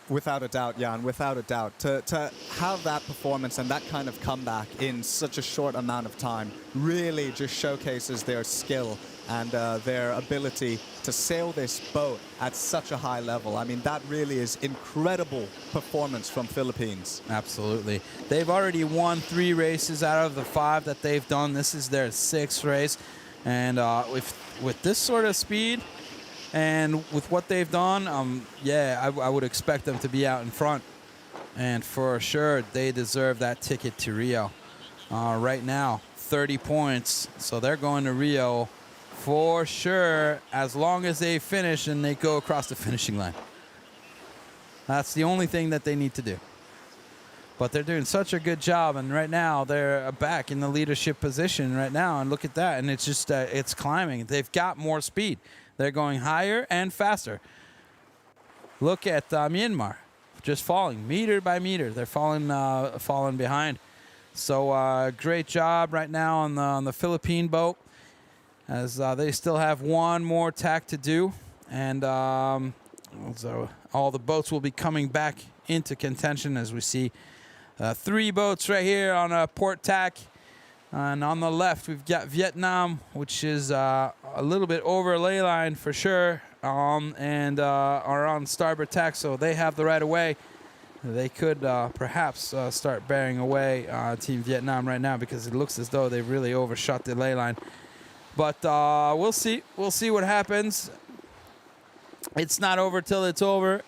Without a doubt, Jan, without a doubt. To have that performance and that kind of comeback in such a short amount of time really just showcases their skill and their ability to sail this boat at such a high level. I mean, that really is incredible performance from Philippines.
Absolutely. They've already won 3 races out of the 5 that they've done. This is their 6th race. And with this sort of speed and with what they've done, I would expect them to be out in front. And for sure, they deserve that ticket to Rio. Right now, 30 points. So they're going to Rio for sure, as long as they finish and they go across the finishing line. That's the only thing that they need to do. But they're doing such a good job, and right now they're back in the leadership position right now, and look at that, and it's just it's climbing. They've got more speed. They're going higher and faster. Look at Myanmar, just falling meter by meter. They're falling behind. So great job right now on the Philippine boat, as they still have one more tack to do, and so all the boats will be coming back into contention as we see 3 boats right here on a port tack. And on the left, we've got Vietnam, which is a little bit over ley line for sure, and are on starboard tack, so they have the right of way. They could perhaps start bearing away Team Vietnam right now, because it looks as though they've really overshot the ley line. But we'll see. We'll see what happens. It's not over till it's over.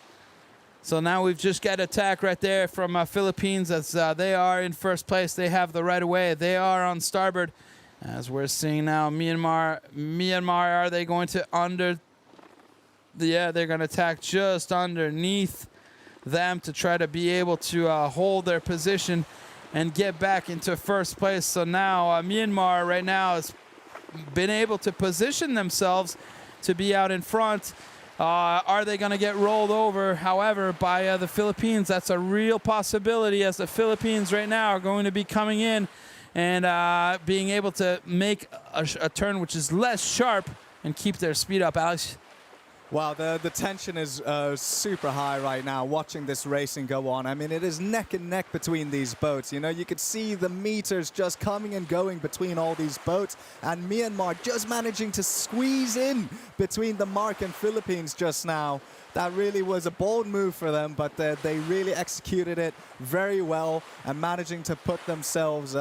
So now we've just got attack right there from Philippines, as they are in first place. They have the right of way. They are on starboard, as we're seeing now. Myanmar, are they going to they're going to attack just underneath them to try to be able to hold their position and get back into first place. So now Myanmar right now has been able to position themselves to be out in front. Are they going to get rolled over, however, by the Philippines? That's a real possibility, as the Philippines right now are going to be coming in and being able to make a turn which is less sharp and keep their speed up. Alex?
Wow, the tension is super high right now, watching this racing go on. I mean, it is neck and neck between these boats. You know, you could see the meters just coming and going between all these boats, and Myanmar just managing to squeeze in between the Mark and Philippines just now. That really was a bold move for them, but they really executed it very well and managing to put themselves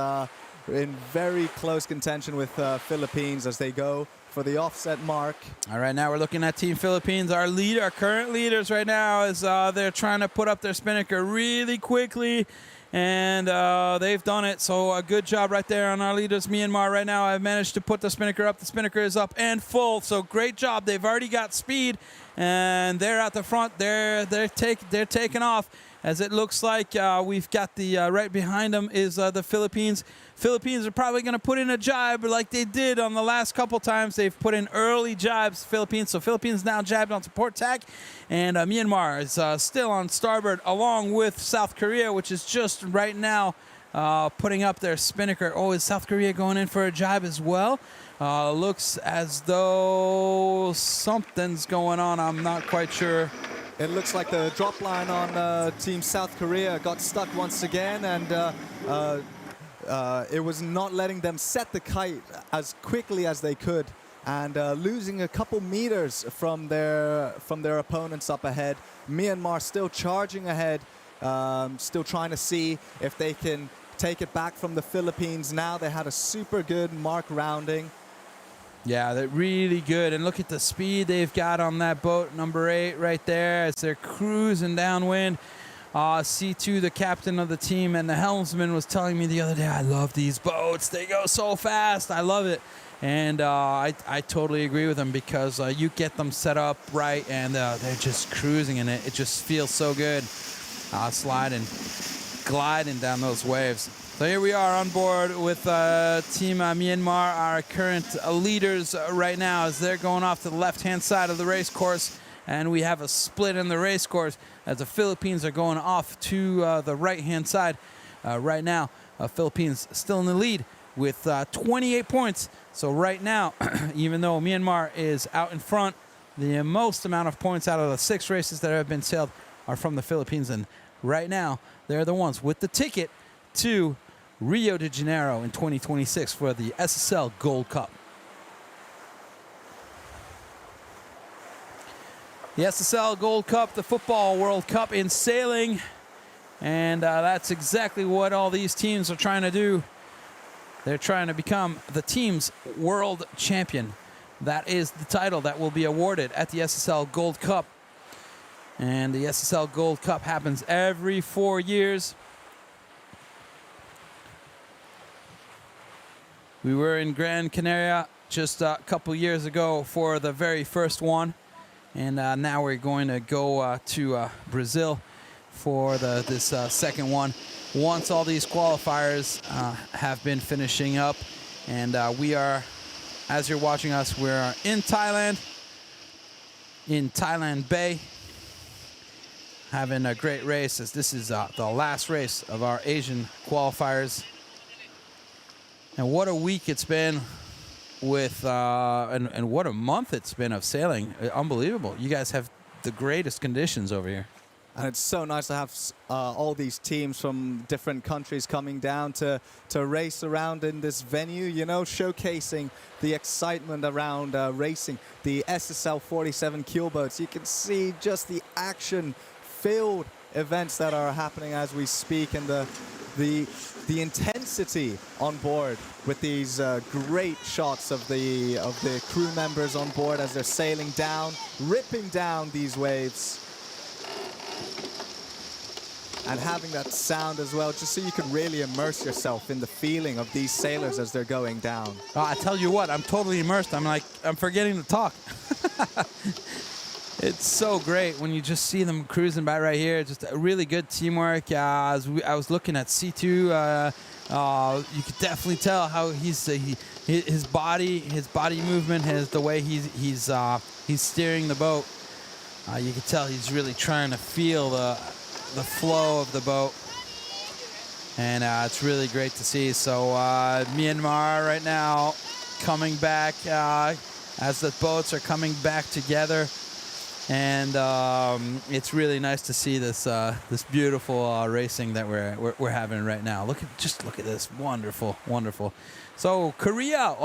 in very close contention with Philippines as they go for the offset mark.
All right, now we're looking at Team Philippines. Our current leaders right now, is they're trying to put up their spinnaker really quickly, and they've done it. So a good job right there on our leaders. Myanmar right now have managed to put the spinnaker up. The spinnaker is up and full, so great job. They've already got speed, and they're at the front. They're taking off, as it looks like we've got the right behind them is the Philippines. Philippines are probably going to put in a jibe like they did on the last couple times. They've put in early jibes, Philippines. So Philippines now jabbed onto port tack, and Myanmar is still on starboard, along with South Korea, which is just right now putting up their spinnaker. Oh, is South Korea going in for a jibe as well? Looks as though something's going on. I'm not quite sure.
It looks like the drop line on Team South Korea got stuck once again, and it was not letting them set the kite as quickly as they could, and losing a couple meters from their opponents up ahead. Myanmar still charging ahead, still trying to see if they can take it back from the Philippines. Now they had a super good mark rounding.
Yeah, they're really good. And look at the speed they've got on that boat, number 8 right there, as they're cruising downwind. C2, the captain of the team, and the helmsman was telling me the other day, I love these boats. They go so fast. I love it. And I totally agree with him, because you get them set up right, and they're just cruising, and it just feels so good sliding, gliding down those waves. So here we are on board with Team Myanmar, our current leaders right now, as they're going off to the left-hand side of the race course. And we have a split in the race course, as the Philippines are going off to the right-hand side right now. Philippines still in the lead with 28 points. So right now, even though Myanmar is out in front, the most amount of points out of the 6 races that have been sailed are from the Philippines. And right now, they're the ones with the ticket to Rio de Janeiro in 2026 for the SSL Gold Cup. The SSL Gold Cup, the Football World Cup in sailing. And that's exactly what all these teams are trying to do. They're trying to become the team's world champion. That is the title that will be awarded at the SSL Gold Cup. And the SSL Gold Cup happens every 4 years. We were in Gran Canaria just a couple years ago for the very first one. And now we're going to go to Brazil for this second one. Once all these qualifiers have been finishing up, and we are, as you're watching us, we're in Thailand Bay, having a great race, as this is the last race of our Asian qualifiers. And what a week it's been with, and what a month it's been of sailing. Unbelievable. You guys have the greatest conditions over here.
And it's so nice to have all these teams from different countries coming down to race around in this venue, you know, showcasing the excitement around racing. The SSL 47 keelboats, you can see just the action-filled events that are happening as we speak, and the intensity on board with these great shots of the crew members on board as they're sailing down, ripping down these waves. And having that sound as well, just so you can really immerse yourself in the feeling of these sailors as they're going down.
I tell you what, I'm totally immersed. I'm forgetting to talk. It's so great when you just see them cruising by right here. Just a really good teamwork. I was looking at C2. You could definitely tell how his body movement, the way he's steering the boat. You can tell he's really trying to feel the flow of the boat, and it's really great to see. So Myanmar right now coming back as the boats are coming back together, and it's really nice to see this beautiful racing that we're having right now. Look at this, wonderful. So Korea,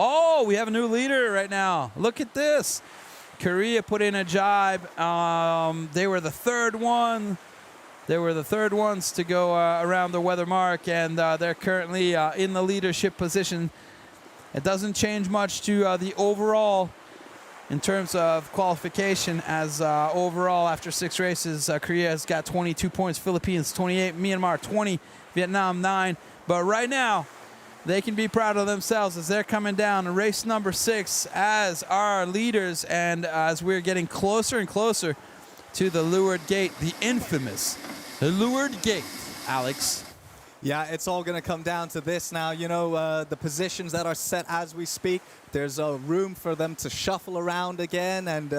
we have a new leader right now. Look at this. Korea put in a jibe. They were the third one. They were the third ones to go around the weather mark, and they're currently in the leadership position. It doesn't change much to the overall in terms of qualification, as overall after 6 races, Korea has got 22 points, Philippines 28, Myanmar 20, Vietnam 9. But right now, they can be proud of themselves as they're coming down race number 6 as our leaders, and as we're getting closer and closer to the leeward gate, the infamous leeward gate, Alex.
Yeah, it's all going to come down to this now. You know, the positions that are set as we speak, there's a room for them to shuffle around again, and,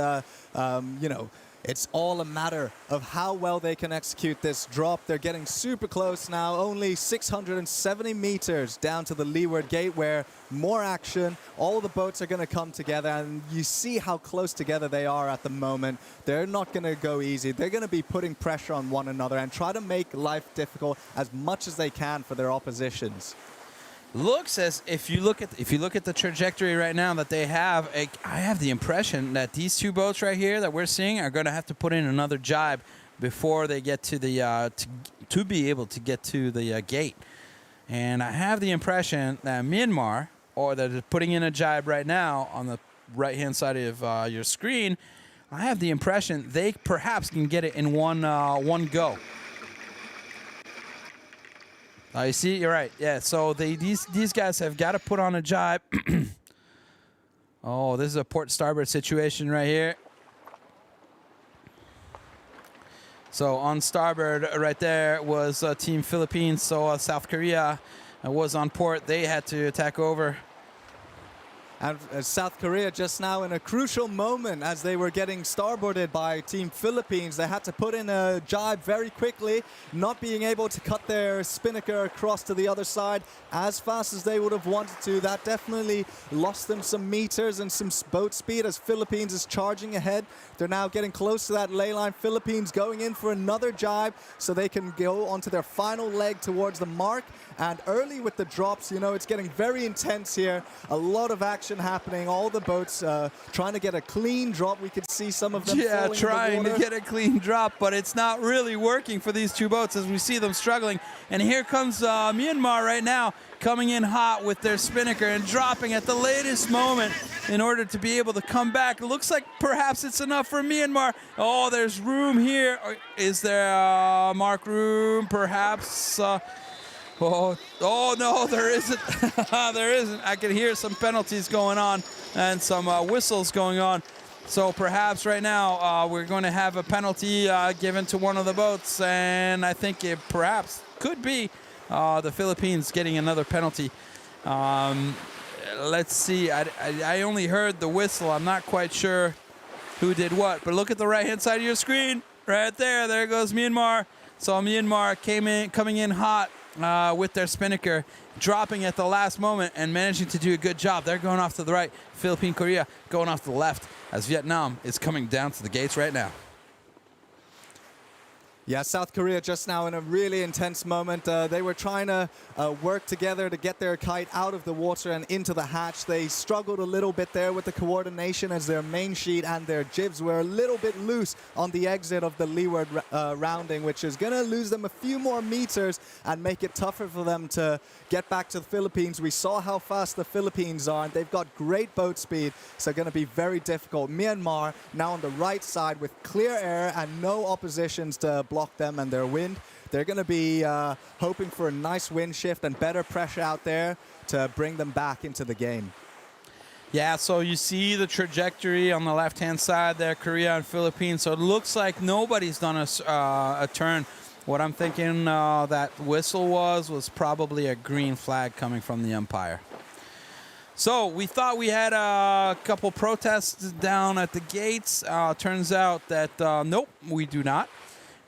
you know, it's all a matter of how well they can execute this drop. They're getting super close now, only 670 meters down to the leeward gate, where more action, all the boats are going to come together, and you see how close together they are at the moment. They're not going to go easy. They're going to be putting pressure on one another and try to make life difficult as much as they can for their oppositions.
Looks as if you look at the trajectory right now that they have, I have the impression that these two boats right here that we're seeing are going to have to put in another jibe before they get to the to be able to get to the gate. And I have the impression that Myanmar, or that is putting in a jibe right now on the right-hand side of your screen, I have the impression they perhaps can get it in one go. You see, you're right. Yeah, so these guys have got to put on a jibe. Oh, this is a port starboard situation right here. So on starboard right there was Team Philippines. So South Korea was on port. They had to attack over.
And South Korea just now in a crucial moment as they were getting starboarded by Team Philippines. They had to put in a jibe very quickly, not being able to cut their spinnaker across to the other side as fast as they would have wanted to. That definitely lost them some meters and some boat speed as Philippines is charging ahead. They're now getting close to that ley line. Philippines going in for another jibe so they can go onto their final leg towards the mark. And early with the drops, you know, it's getting very intense here. A lot of action happening. All the boats trying to get a clean drop. We could see some of them falling
trying
in the
to
water.
get a clean drop, but it's not really working for these two boats as we see them struggling. And here comes Myanmar right now, coming in hot with their spinnaker and dropping at the latest moment in order to be able to come back. It looks like perhaps it's enough for Myanmar. Oh, there's room here. Is there mark room? Perhaps. Oh no, there isn't. There isn't. I can hear some penalties going on and some whistles going on. So perhaps right now we're going to have a penalty given to one of the boats, and I think it perhaps could be the Philippines getting another penalty. Let's see. I only heard the whistle. I'm not quite sure who did what, but look at the right-hand side of your screen. Right there. There goes Myanmar. So Myanmar coming in hot with their spinnaker, dropping at the last moment and managing to do a good job. They're going off to the right. Philippine Korea going off to the left as Vietnam is coming down to the gates right now.
Yeah, South Korea just now in a really intense moment. They were trying to work together to get their kite out of the water and into the hatch. They struggled a little bit there with the coordination as their main sheet and their jibs were a little bit loose on the exit of the leeward rounding, which is going to lose them a few more meters and make it tougher for them to get back to the Philippines. We saw how fast the Philippines are, and they've got great boat speed, so going to be very difficult. Myanmar now on the right side with clear air and no oppositions to block them and their wind. They're going to be hoping for a nice wind shift and better pressure out there to bring them back into the game.
Yeah, so you see the trajectory on the left-hand side there, Korea and Philippines. So it looks like nobody's done a turn. What I'm thinking that whistle was probably a green flag coming from the umpire. So we thought we had a couple protests down at the gates. Turns out that nope, we do not.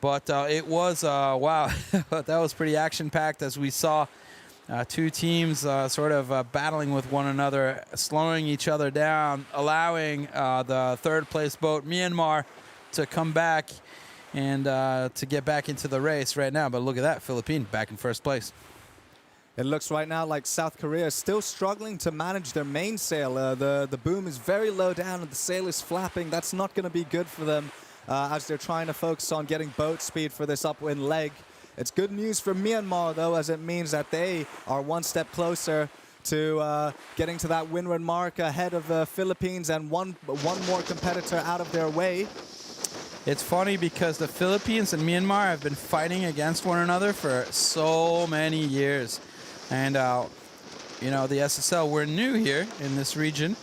But it was, wow, that was pretty action-packed as we saw two teams sort of battling with one another, slowing each other down, allowing the third-place boat, Myanmar, to come back and to get back into the race right now. But look at that, Philippines back in first place.
It looks right now like South Korea is still struggling to manage their mainsail. The boom is very low down and the sail is flapping. That's not going to be good for them as they're trying to focus on getting boat speed for this upwind leg. It's good news for Myanmar, though, as it means that they are one step closer to getting to that windward mark ahead of the Philippines and one more competitor out of their way.
It's funny because the Philippines and Myanmar have been fighting against one another for so many years. And, you know, the SSL, we're new here in this region,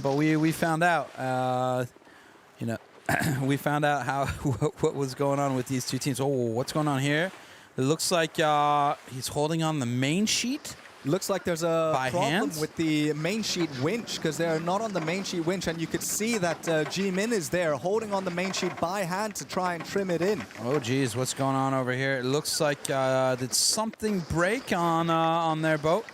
but we found out, you know, we found out how what was going on with these two teams. Oh, what's going on here? It looks like he's holding on the main sheet.
Looks like there's a problem
hand?
with the main sheet winch because they're not on the main sheet winch, and you could see that Ji-min is there holding on the main sheet by hand to try and trim it in.
Oh, geez, what's going on over here? It looks like did something break on their boat?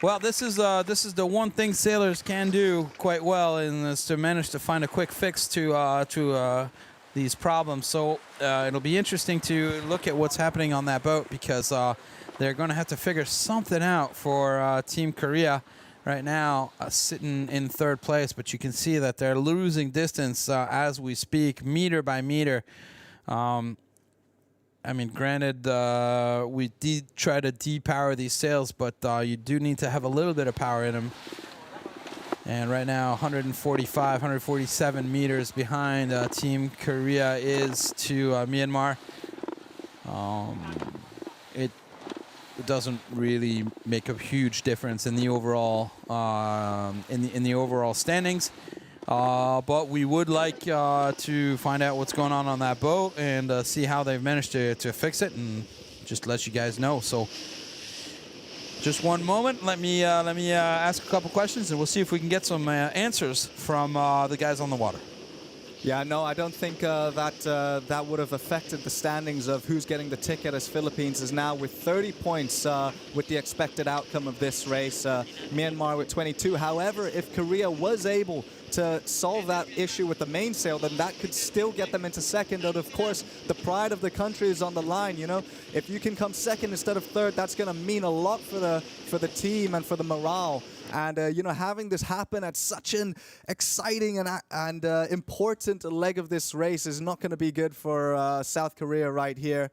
Well, this is the one thing sailors can do quite well, and is to manage to find a quick fix to these problems. So it'll be interesting to look at what's happening on that boat because they're going to have to figure something out for Team Korea right now, sitting in third place. But you can see that they're losing distance as we speak, meter by meter. I mean, granted, we did try to depower these sails, but you do need to have a little bit of power in them. And right now, 145, 147 meters behind Team Korea is to Myanmar. It doesn't really make a huge difference in the overall in the overall standings. But we would like to find out what's going on that boat and see how they've managed to fix it, and just let you guys know. So just one moment. Let me ask a couple questions, and we'll see if we can get some answers from the guys on the water.
Yeah, no, I don't think that would have affected the standings of who's getting the ticket, as Philippines is now with 30 points with the expected outcome of this race. Myanmar with 22. However, if Korea was able to solve that issue with the mainsail, then that could still get them into second. And of course, the pride of the country is on the line. You know, if you can come second instead of third, that's going to mean a lot for the team and for the morale. And you know, having this happen at such an exciting and important leg of this race is not going to be good for South Korea right here.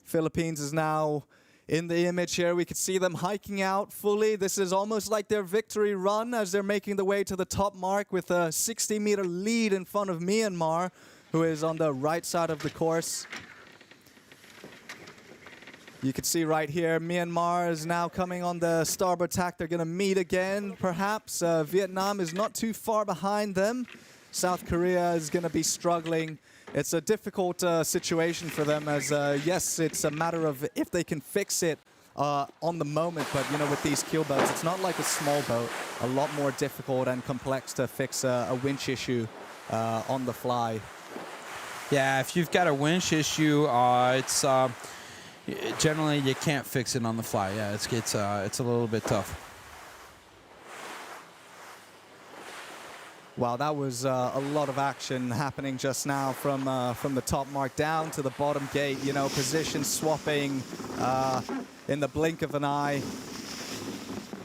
Philippines is now in the image here. We could see them hiking out fully. This is almost like their victory run as they're making the way to the top mark with a 60-meter lead in front of Myanmar, who is on the right side of the course. You can see right here, Myanmar is now coming on the starboard tack. They're going to meet again, perhaps. Vietnam is not too far behind them. South Korea is going to be struggling. It's a difficult situation for them as, yes, it's a matter of if they can fix it on the moment. But, you know, with these keel boats, it's not like a small boat. A lot more difficult and complex to fix a winch issue on the fly.
Yeah, if you've got a winch issue, it's generally you can't fix it on the fly. Yeah, it's a little bit tough.
Wow, that was a lot of action happening just now from the top mark down to the bottom gate. You know, position swapping in the blink of an eye.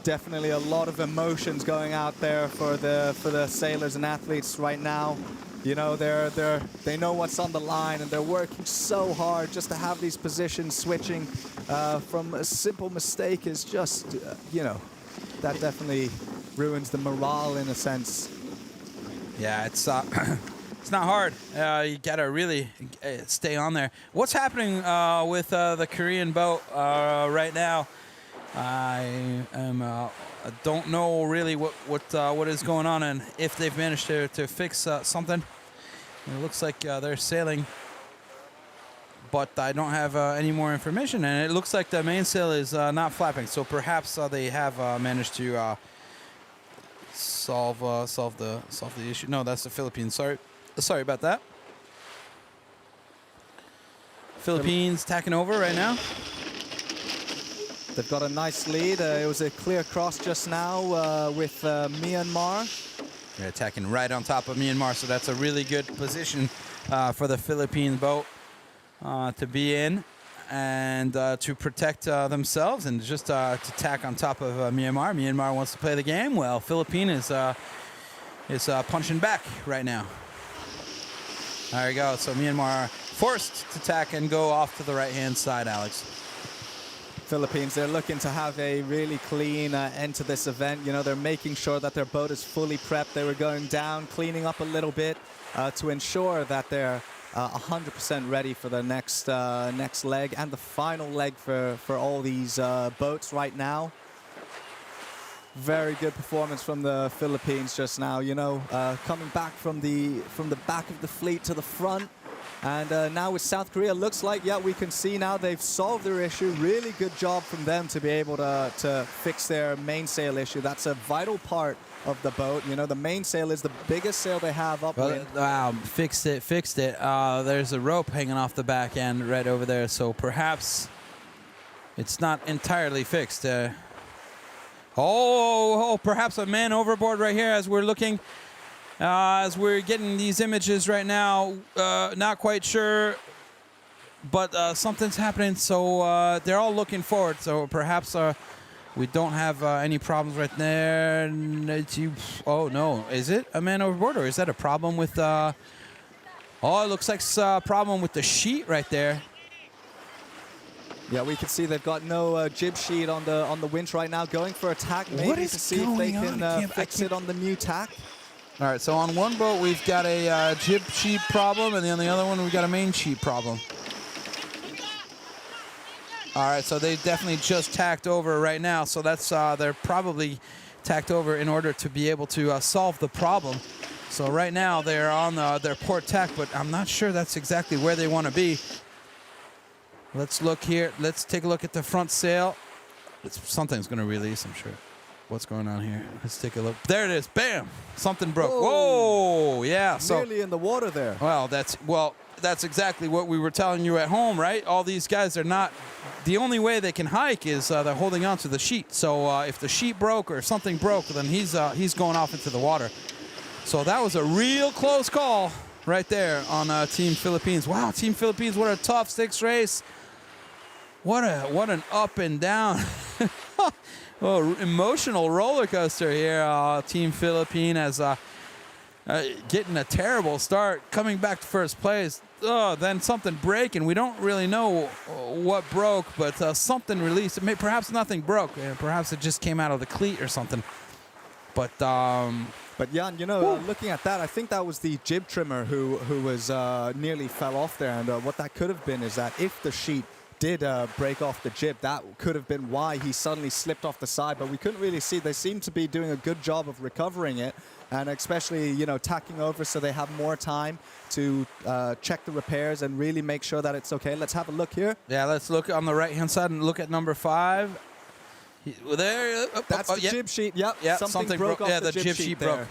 Definitely a lot of emotions going out there for the sailors and athletes right now. You know, they know what's on the line, and they're working so hard just to have these positions switching from a simple mistake is just, you know, that definitely ruins the morale in a sense.
Yeah, it's it's not hard. You gotta really stay on there. What's happening with the Korean boat right now? I don't know really what is going on and if they've managed to fix something. It looks like they're sailing, but I don't have any more information. And it looks like the mainsail is not flapping, so perhaps they have managed to solve the issue. No, that's the Philippines. Sorry about that. Philippines tacking over right now.
They've got a nice lead. It was a clear cross just now with Myanmar.
They're attacking right on top of Myanmar, so that's a really good position for the Philippine boat to be in and to protect themselves and just to tack on top of Myanmar. Myanmar wants to play the game. Well, Philippines is punching back right now. There you go. So Myanmar forced to tack and go off to the right-hand side, Alex.
Philippines, they're looking to have a really clean end to this event. You know, they're making sure that their boat is fully prepped. They were going down, cleaning up a little bit to ensure that they're 100% ready for the next leg and the final leg for all these boats right now. Very good performance from the Philippines just now. You know, coming back from the back of the fleet to the front. And now with South Korea, looks like, yeah, we can see now they've solved their issue. Really good job from them to be able to fix their mainsail issue. That's a vital part of the boat. You know, the mainsail is the biggest sail they have upwind.
Wow, fixed it. There's a rope hanging off the back end right over there, so perhaps it's not entirely fixed. Perhaps a man overboard right here as we're looking. As we're getting these images right now, not quite sure, but something's happening, so they're all looking forward. So perhaps we don't have any problems right there. Oh, no. Is it a man overboard, or is that a problem with... it looks like it's a problem with the sheet right there.
Yeah, we can see they've got no jib sheet on the winch right now, going for a tack, maybe to see if they can fix it on the new tack.
All right, so on one boat, we've got a jib sheet problem, and then on the other one, we've got a main sheet problem. All right, so they definitely just tacked over right now, so that's they're probably tacked over in order to be able to solve the problem. So right now, they're on their port tack, but I'm not sure that's exactly where they want to be. Let's look here. Let's take a look at the front sail. Something's going to release, I'm sure. What's going on here? Let's take a look. There it is. Bam! Something broke. Whoa! Yeah. So
nearly in the water there.
Well, that's exactly what we were telling you at home, right? All these guys are not. The only way they can hike is they're holding on to the sheet. So if the sheet broke or if something broke, then he's going off into the water. So that was a real close call right there on Team Philippines. Wow, Team Philippines! What a tough sixth race. What an up and down. Oh, emotional roller coaster here. Team Philippines as getting a terrible start, coming back to first place. Then something breaking. We don't really know what broke, but something released. Perhaps nothing broke. Perhaps it just came out of the cleat or something. But
Jan, you know, looking at that, I think that was the jib trimmer who was nearly fell off there. And what that could have been is that if the sheet did break off the jib. That could have been why he suddenly slipped off the side, but we couldn't really see. They seem to be doing a good job of recovering it, and especially, you know, tacking over so they have more time to check the repairs and really make sure that it's okay. Let's have a look here.
Yeah, let's look on the right-hand side and look at number 5. There.
That's the jib sheet. Yep.
Yeah,
something broke off
the jib sheet broke.
there.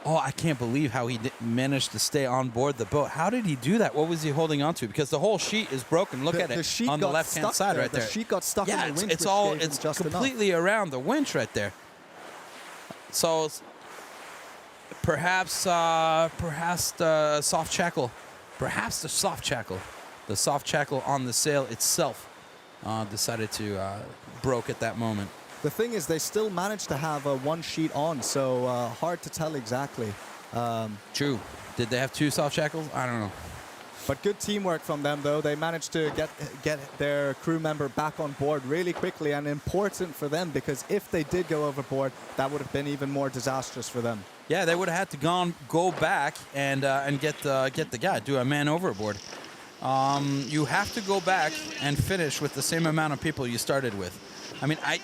Oh, I can't believe how he managed to stay on board the boat. How did he do that? What was he holding on to? Because the whole sheet is broken. Look at it
sheet
on the
got
left-hand
stuck
side
there.
right there.
The sheet got stuck in the winch.
It's completely around the winch right there. So perhaps the soft shackle, the soft shackle on the sail itself decided to broke at that moment.
The thing is, they still managed to have one sheet on, so hard to tell exactly.
True. Did they have 2 soft shackles? I don't know.
But good teamwork from them, though. They managed to get their crew member back on board really quickly, and important for them, because if they did go overboard, that would have been even more disastrous for them.
Yeah, they would have had to go back and get the guy, do a man overboard. You have to go back and finish with the same amount of people you started with. I mean, I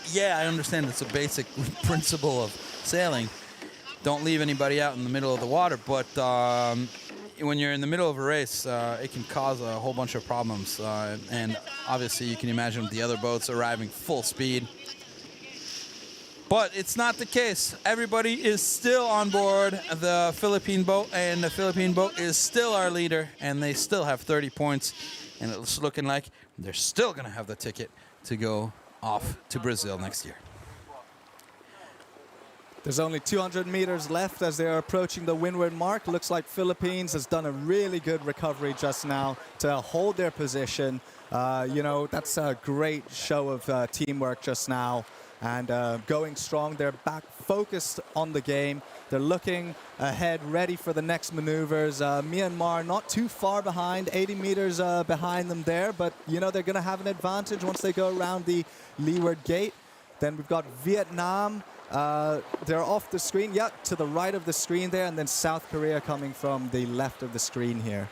understand it's a basic principle of sailing. Don't leave anybody out in the middle of the water, but when you're in the middle of a race, it can cause a whole bunch of problems. And obviously, you can imagine the other boats arriving full speed. But it's not the case. Everybody is still on board the Philippine boat, and the Philippine boat is still our leader, and they still have 30 points. And it's looking like they're still going to have the ticket to go off to Brazil next year.
There's only 200 meters left as they're approaching the windward mark. Looks like Philippines has done a really good recovery just now to hold their position. You know, that's a great show of teamwork just now. And going strong, they're back focused on the game. They're looking ahead, ready for the next maneuvers. Myanmar not too far behind, 80 meters behind them there, but you know they're going to have an advantage once they go around the leeward gate. Then we've got Vietnam. They're off the screen, to the right of the screen there, and then South Korea coming from the left of the screen here.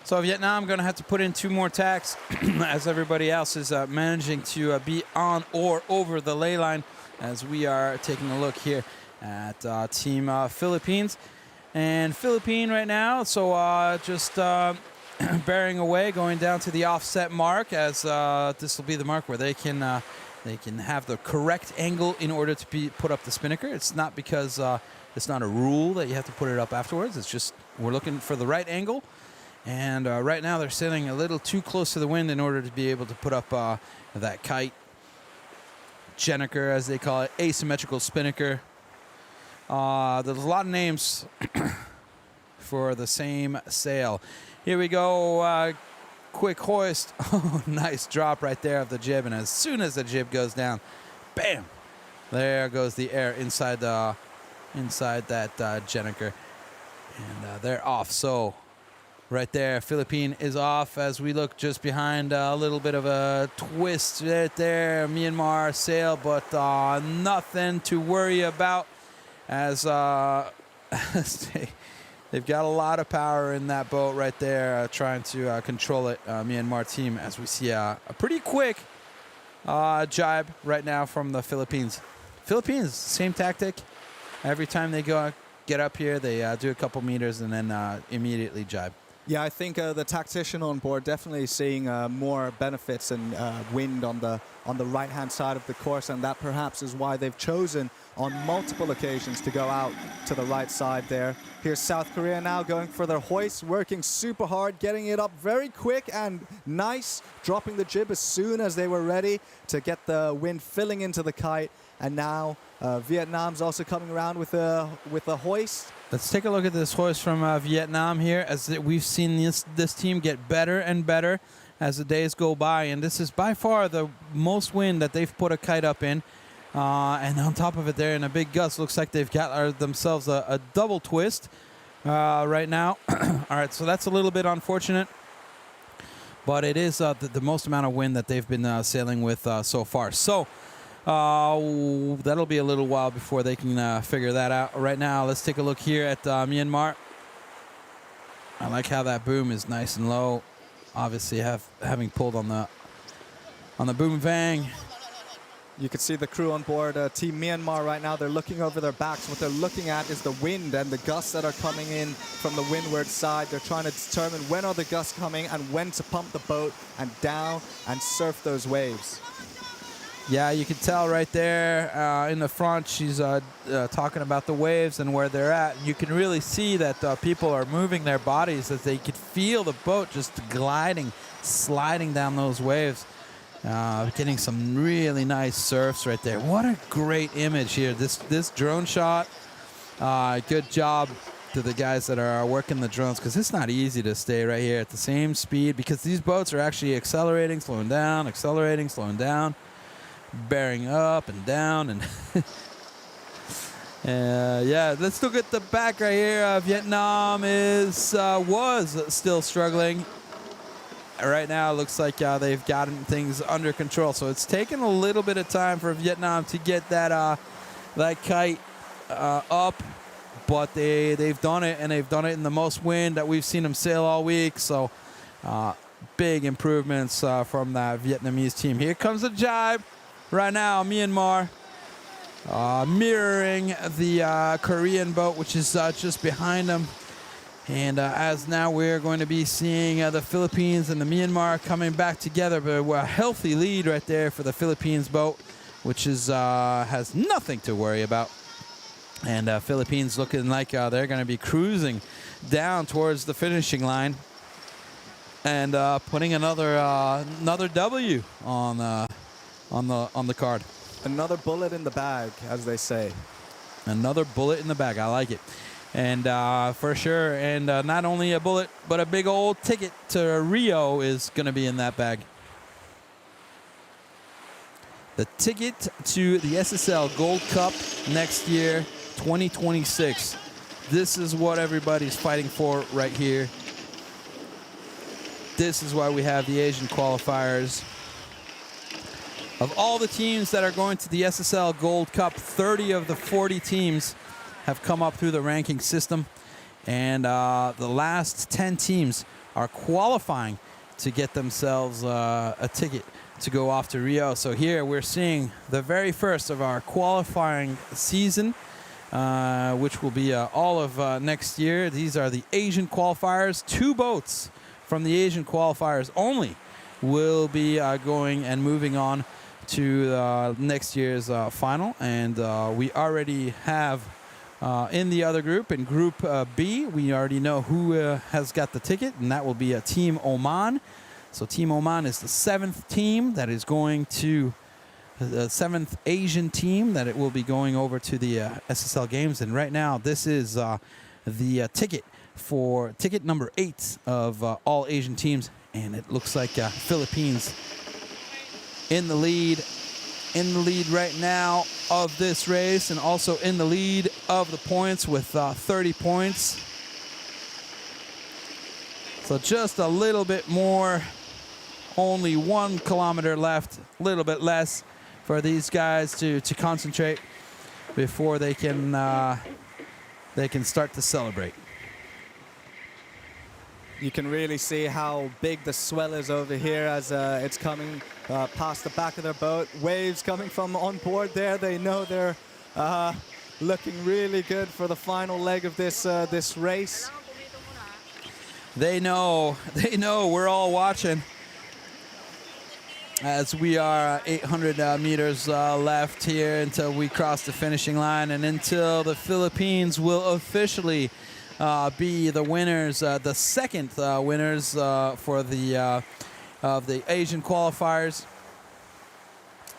So Vietnam going to have to put in 2 more tacks as everybody else is managing to be on or over the ley line, as we are taking a look here at Team Philippines. And Philippine right now, so just bearing away, going down to the offset mark, as this will be the mark where they can have the correct angle in order to put up the spinnaker. It's not because it's not a rule that you have to put it up afterwards. It's just we're looking for the right angle. And right now they're sailing a little too close to the wind in order to be able to put up that kite. Jenniker, as they call it, asymmetrical spinnaker. There's a lot of names for the same sail. Here we go. Quick hoist. Oh, nice drop right there of the jib. And as soon as the jib goes down, bam, there goes the air inside that Jenniker. And they're off. So right there, Philippine is off as we look just behind a little bit of a twist right there. Myanmar sail, but nothing to worry about as they've got a lot of power in that boat right there, trying to control it. Myanmar team, as we see a pretty quick jibe right now from the Philippines. Philippines, same tactic. Every time they get up here, they do a couple meters and then immediately jibe.
Yeah, I think the tactician on board definitely seeing more benefits and wind on the right-hand side of the course, and that perhaps is why they've chosen on multiple occasions to go out to the right side there. Here's South Korea now going for their hoist, working super hard, getting it up very quick and nice, dropping the jib as soon as they were ready to get the wind filling into the kite. And now Vietnam's also coming around with a hoist.
Let's take a look at this hoist from Vietnam here, as we've seen this team get better and better as the days go by. And this is by far the most wind that they've put a kite up in. And on top of it there in a big gust, looks like they've got themselves a double twist right now. All right, so that's a little bit unfortunate. But it is the most amount of wind that they've been sailing with so far. So that'll be a little while before they can figure that out. Right now, let's take a look here at Myanmar. I like how that boom is nice and low. Obviously, having pulled on the on the boom vang.
You can see the crew on board Team Myanmar right now. They're looking over their backs. What they're looking at is the wind and the gusts that are coming in from the windward side. They're trying to determine when are the gusts coming and when to pump the boat and down and surf those waves.
Yeah, you can tell right there in the front, she's talking about the waves and where they're at. You can really see that people are moving their bodies as they could feel the boat just gliding, sliding down those waves. Getting some really nice surfs right there. What a great image here. This drone shot, good job to the guys that are working the drones, because it's not easy to stay right here at the same speed, because these boats are actually accelerating, slowing down, bearing up and down. And yeah, let's look at the back right here. Vietnam was still struggling. Right now, it looks like they've gotten things under control. So it's taken a little bit of time for Vietnam to get that kite up, but they've done it, and they've done it in the most wind that we've seen them sail all week. So big improvements from that Vietnamese team. Here comes the jibe right now. Myanmar mirroring the Korean boat, which is just behind them. And as now we're going to be seeing the Philippines and the Myanmar coming back together, but a healthy lead right there for the Philippines boat, which is has nothing to worry about. And Philippines looking like they're going to be cruising down towards the finishing line and putting another W on the card.
Another bullet in the bag, as they say.
Another bullet in the bag. I like it. And for sure, and not only a bullet, but a big old ticket to Rio is going to be in that bag. The ticket to the SSL Gold Cup next year, 2026. This is what everybody's fighting for right here. This is why we have the Asian qualifiers. Of all the teams that are going to the SSL Gold Cup, 30 of the 40 teams have come up through the ranking system, and the last 10 teams are qualifying to get themselves a ticket to go off to Rio. So here we're seeing the very first of our qualifying season, which will be all of next year. These are the Asian qualifiers. 2 boats from the Asian qualifiers only will be going and moving on to next year's final, and we already have in the other group, in Group B, we already know who has got the ticket, and that will be Team Oman. So Team Oman is the 7th team that is going to, the 7th Asian team that it will be going over to the SSL Games. And right now, this is the ticket for ticket number 8 of all Asian teams. And it looks like Philippines in the lead right now of this race, and also in the lead of the points with 30 points. So just a little bit more, only 1 kilometer left, a little bit less for these guys to concentrate before they can start to celebrate.
You can really see how big the swell is over here as it's coming past the back of their boat. Waves coming from on board there. They know they're looking really good for the final leg of this race.
They know we're all watching, as we are 800 meters left here until we cross the finishing line, and until the Philippines will officially be the winners, the second winners for the of the Asian qualifiers.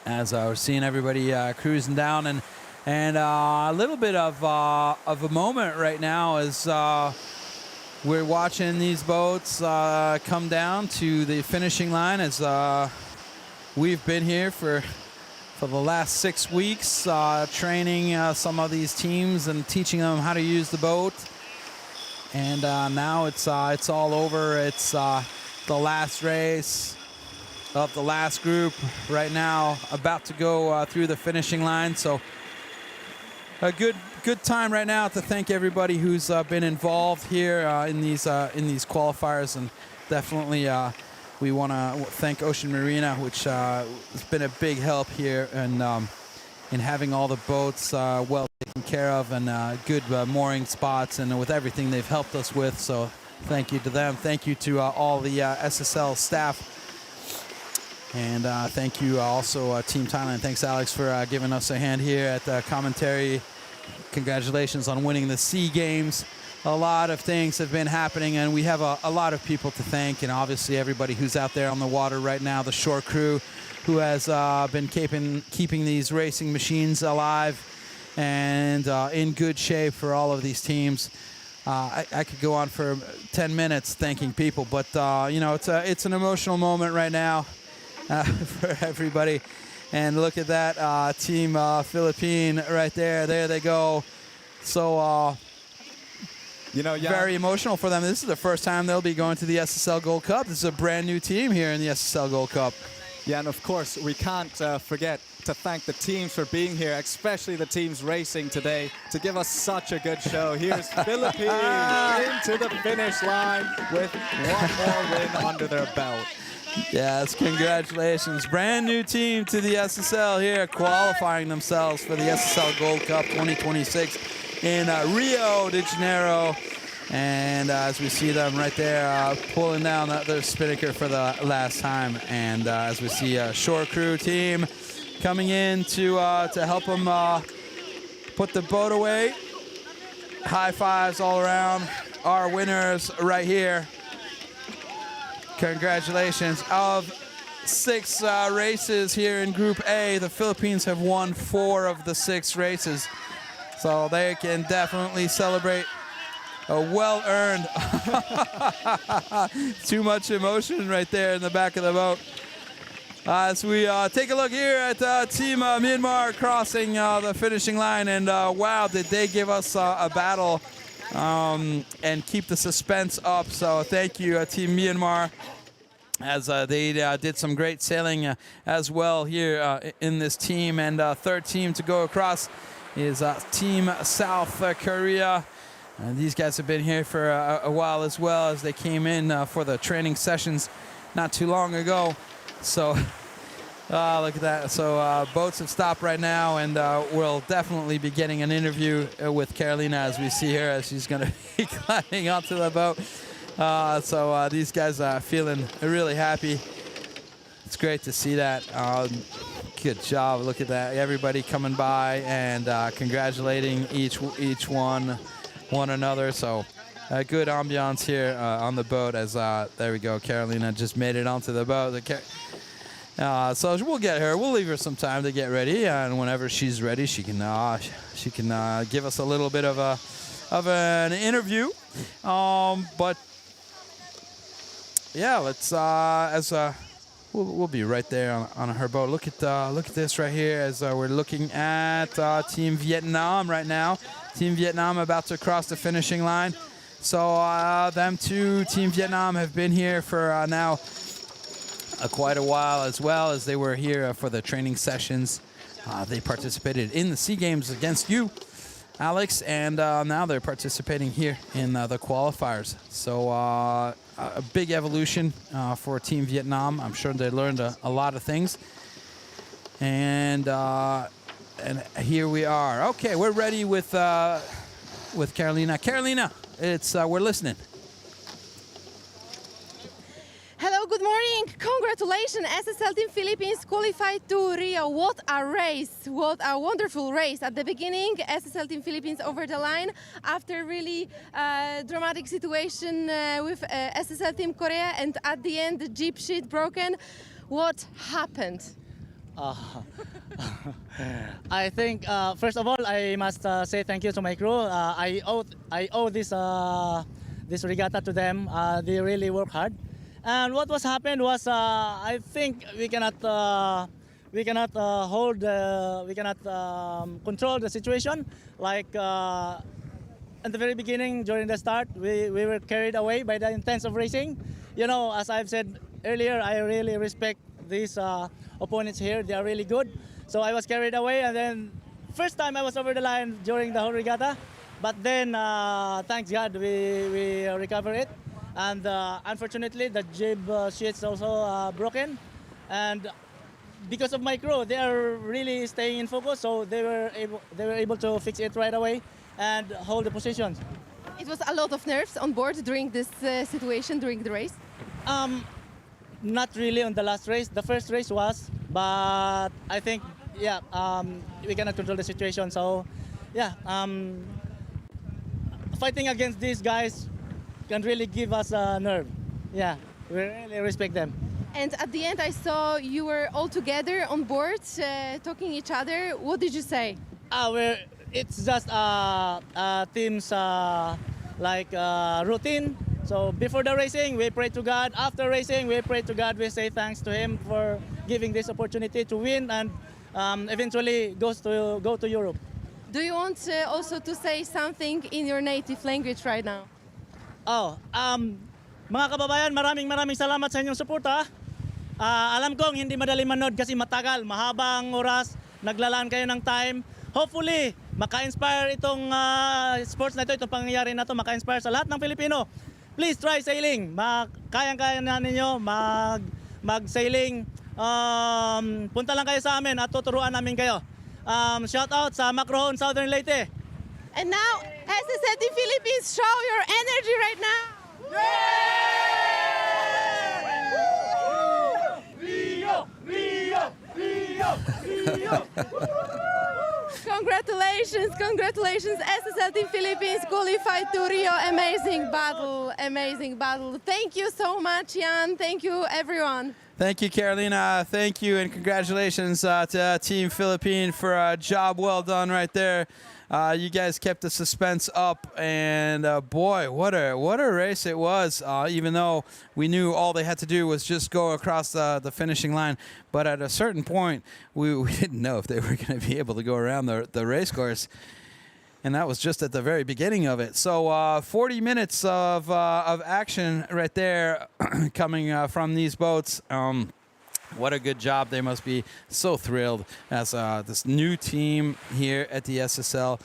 As we're seeing everybody cruising down, and a little bit of a moment right now as we're watching these boats come down to the finishing line, as we've been here for the last 6 weeks training some of these teams and teaching them how to use the boat. And now it's all over. It's the last race of the last group right now, about to go through the finishing line. So a good time right now to thank everybody who's been involved here in these qualifiers, and definitely we want to thank Ocean Marina, which has been a big help here in having all the boats well taken care of and good mooring spots, and with everything they've helped us with. So thank you to them. Thank you to all the SSL staff. And thank you also Team Thailand. Thanks, Alex, for giving us a hand here at the commentary. Congratulations on winning the SEA Games. A lot of things have been happening, and we have a lot of people to thank, and obviously everybody who's out there on the water right now, the shore crew who has been keeping these racing machines alive and in good shape for all of these teams. I could go on for 10 minutes thanking people, but you know, it's an emotional moment right now for everybody. And look at that Team Philippine right there. There they go. So,
you know,
very emotional for them. This is the first time they'll be going to the SSL Gold Cup. This is a brand new team here in the SSL Gold Cup.
Yeah, and of course, we can't forget to thank the teams for being here, especially the teams racing today, to give us such a good show. Here's Philippines into the finish line with one more win under their belt.
Yes, congratulations. Brand new team to the SSL here, qualifying themselves for the SSL Gold Cup 2026 in Rio de Janeiro. And as we see them right there pulling down their spinnaker for the last time. And as we see a shore crew team coming in to help them put the boat away. High fives all around. Our winners right here. Congratulations. Of 6 races here in Group A, the Philippines have won 4 of the 6 races. So they can definitely celebrate a well-earned. Too much emotion right there in the back of the boat. As we take a look here at Team Myanmar crossing the finishing line, and wow, did they give us a battle and keep the suspense up. So thank you, Team Myanmar, as they did some great sailing as well here in this team. And third team to go across is Team South Korea. And these guys have been here for a while as well, as they came in for the training sessions not too long ago. So look at that. So boats have stopped right now, and we'll definitely be getting an interview with Carolina, as we see here, as she's going to be climbing onto the boat. So these guys are feeling really happy. It's great to see that. Good job. Look at that. Everybody coming by and congratulating each one another. So good ambiance here on the boat, as there we go. Carolina just made it onto the boat. So we'll get her. We'll leave her some time to get ready, and whenever she's ready, she can give us a little bit of an interview. But yeah, let's we'll be right there on her boat. Look at this right here, as we're looking at Team Vietnam right now. Team Vietnam about to cross the finishing line. So them two, Team Vietnam, have been here for now quite a while, as well as they were here for the training sessions. They participated in the SEA Games against you, Alex, and now they're participating here in the qualifiers. So a big evolution for Team Vietnam. I'm sure they learned a lot of things. And here we are. Okay, we're ready with Carolina. Carolina, we're listening.
Hello, good morning. Congratulations, SSL Team Philippines qualified to Rio. What a race. What a wonderful race. At the beginning, SSL Team Philippines over the line after really dramatic situation with SSL Team Korea, and at the end the jeep sheet broken. What happened?
I think first of all I must say thank you to my crew. I owe this regatta to them. They really work hard. And what was happened was I think we cannot control the situation. Like at the very beginning, during the start, we were carried away by the intense of racing. You know, as I've said earlier, I really respect these opponents here. They are really good. So I was carried away, and then first time I was over the line during the whole regatta. But then, thanks God, we recovered it. and unfortunately the jib sheets also broken, and because of my crew, they are really staying in focus, so they were able to fix it right away and hold the position.
It was a lot of nerves on board during this situation, during the race?
Not really on the last race. The first race was, but I think, yeah, we cannot control the situation. So, yeah, fighting against these guys can really give us a nerve. Yeah, we really respect them.
And at the end, I saw you were all together on board, talking each other. What did you say?
It's just team's routine. So before the racing, we pray to God. After racing, we pray to God. We say thanks to Him for giving this opportunity to win and eventually go to Europe.
Do you want also to say something in your native language right now?
Mga kababayan, maraming salamat sa inyong suporta. Alam kong hindi madali manood kasi matagal, mahabang oras, naglalaan kayo ng time. Hopefully, maka-inspire itong sports na ito, itong pangyayari na ito, maka-inspire sa lahat ng Pilipino. Please try sailing. Kayang-kaya na ninyo mag-sailing. Punta lang kayo sa amin at tuturuan namin kayo. Shout out sa Macrohon, Southern Leyte.
And now, SSL Team Philippines, show your energy right now.
Rio, Rio, Rio, Rio.
Congratulations, SSL Team Philippines qualified to Rio. Amazing battle. Thank you so much, Jan. Thank you, everyone.
Thank you, Carolina. Thank you, and congratulations to Team Philippine for a job well done right there. You guys kept the suspense up, and boy, what a race it was. Even though we knew all they had to do was just go across the finishing line, but at a certain point, we didn't know if they were going to be able to go around the race course. And that was just at the very beginning of it. So 40 minutes of action right there coming from these boats. What a good job. They must be so thrilled as this new team here at the SSL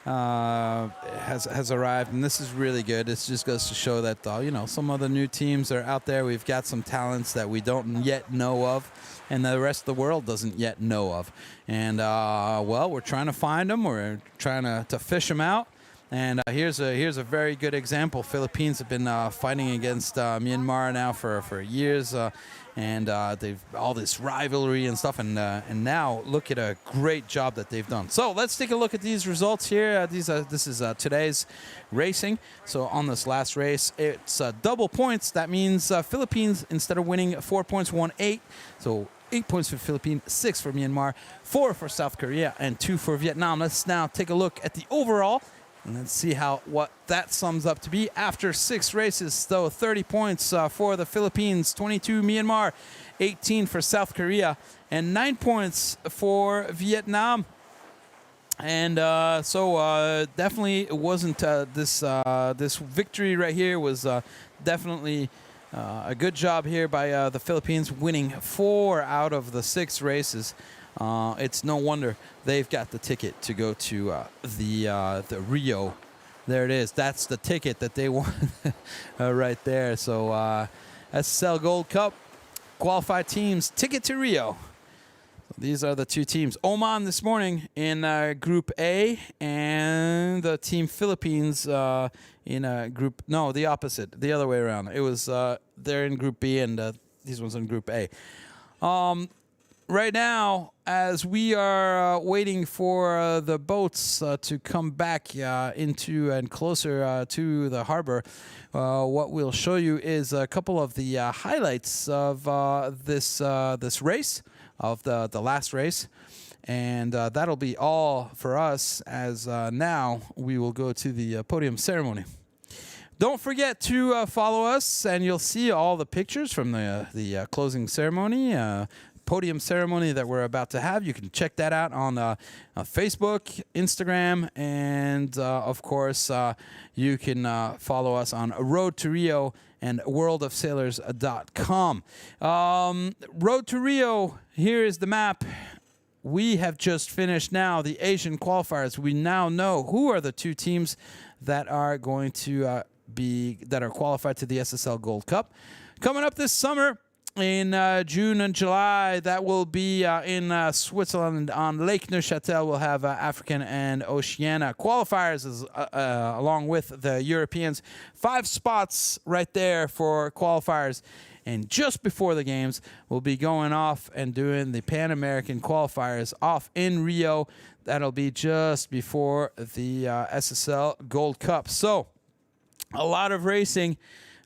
has arrived. And this is really good. It just goes to show that, some other new teams are out there. We've got some talents that we don't yet know of, and the rest of the world doesn't yet know of. And, we're trying to find them. We're trying to fish them out. And here's a very good example. Philippines have been fighting against Myanmar now for years, and they've all this rivalry and stuff. And now look at a great job that they've done. So let's take a look at these results here. This is today's racing. So on this last race, it's double points. That means Philippines, instead of winning 4 points, won 8. So 8 points for Philippines, 6 for Myanmar, 4 for South Korea, and 2 for Vietnam. Let's now take a look at the overall. And let's see what that sums up to be after 6 races. Though 30 points for the Philippines, 22 Myanmar, 18 for South Korea, and 9 points for Vietnam. And so definitely it wasn't this victory right here was definitely a good job here by the Philippines, winning 4 out of the 6 races. It's no wonder they've got the ticket to go to the Rio. There it is. That's the ticket that they won right there. So SSL Gold Cup qualified teams ticket to Rio. So these are the 2 teams. Oman this morning in Group A, and the Team Philippines in Group. No, the opposite, the other way around. It was they're in Group B, and these ones in Group A. Right now, as we are waiting for the boats to come back into and closer to the harbor, what we'll show you is a couple of the highlights of this race, of the last race. And that'll be all for us, as now we will go to the podium ceremony. Don't forget to follow us, and you'll see all the pictures from the closing ceremony, podium ceremony that we're about to have. You can check that out on Facebook, Instagram, and of course you can follow us on Road to Rio and worldofsailors.com. Road to Rio, here is the map. We have just finished now the Asian qualifiers. We now know who are the 2 teams that are going to that are qualified to the SSL Gold Cup. Coming up this summer in June and July, that will be in Switzerland on Lake Neuchâtel. We'll have African and Oceania qualifiers along with the Europeans. 5 spots right there for qualifiers. And just before the games, we'll be going off and doing the Pan American qualifiers off in Rio. That'll be just before the SSL Gold Cup. So a lot of racing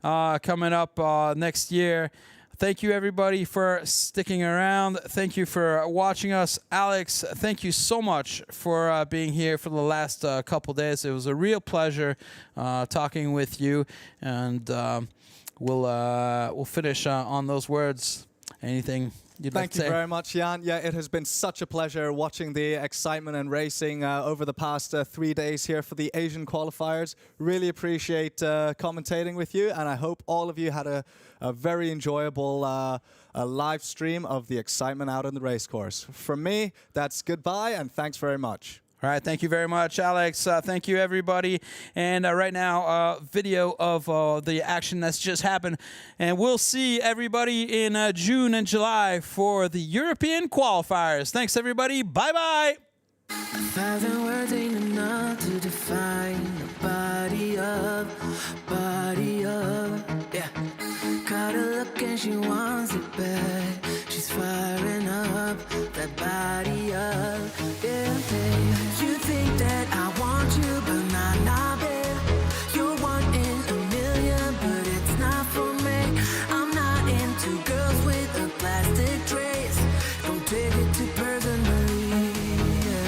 coming up next year. Thank you, everybody, for sticking around. Thank you for watching us. Alex, thank you so much for being here for the last couple days. It was a real pleasure talking with you. And we'll finish on those words. Anything you'd like to say?
Thank you very much, Jan. Yeah, it has been such a pleasure watching the excitement and racing over the past 3 days here for the Asian qualifiers. Really appreciate commentating with you, and I hope all of you had a very enjoyable live stream of the excitement out in the racecourse. From me, that's goodbye, and thanks very much.
All right, thank you very much, Alex. Thank you, everybody. And right now, video of the action that's just happened. And we'll see everybody in June and July for the European qualifiers. Thanks, everybody. Bye-bye.
1,000 words ain't enough to define the body of, yeah. Caught her look and she wants it back. She's firing up that body of, yeah, babe. You think that I want you, but nah, babe. You're one in a million, but it's not for me. I'm not into girls with a plastic trace. Don't take it too personally, yeah.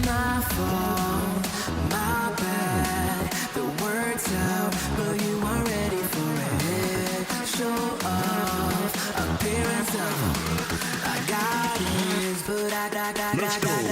My fault, my bad. The word's out, but you aren't ready for it. Show off, appearance of I got it, but I got.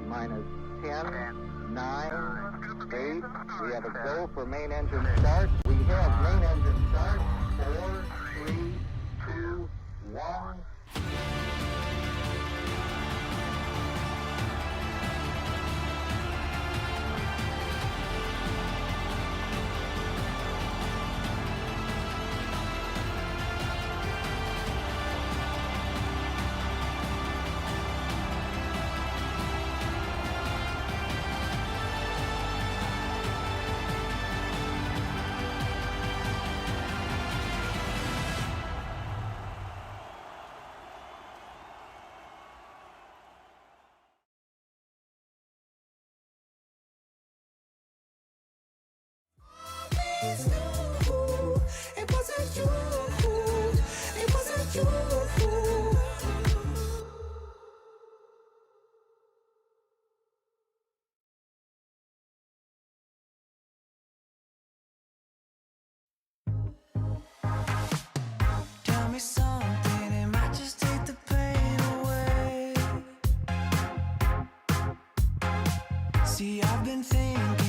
Minus 10, 9, 8. We have a go for main engine start. We have main engine start. 4, 3, 2, 1.
See, I've been thinking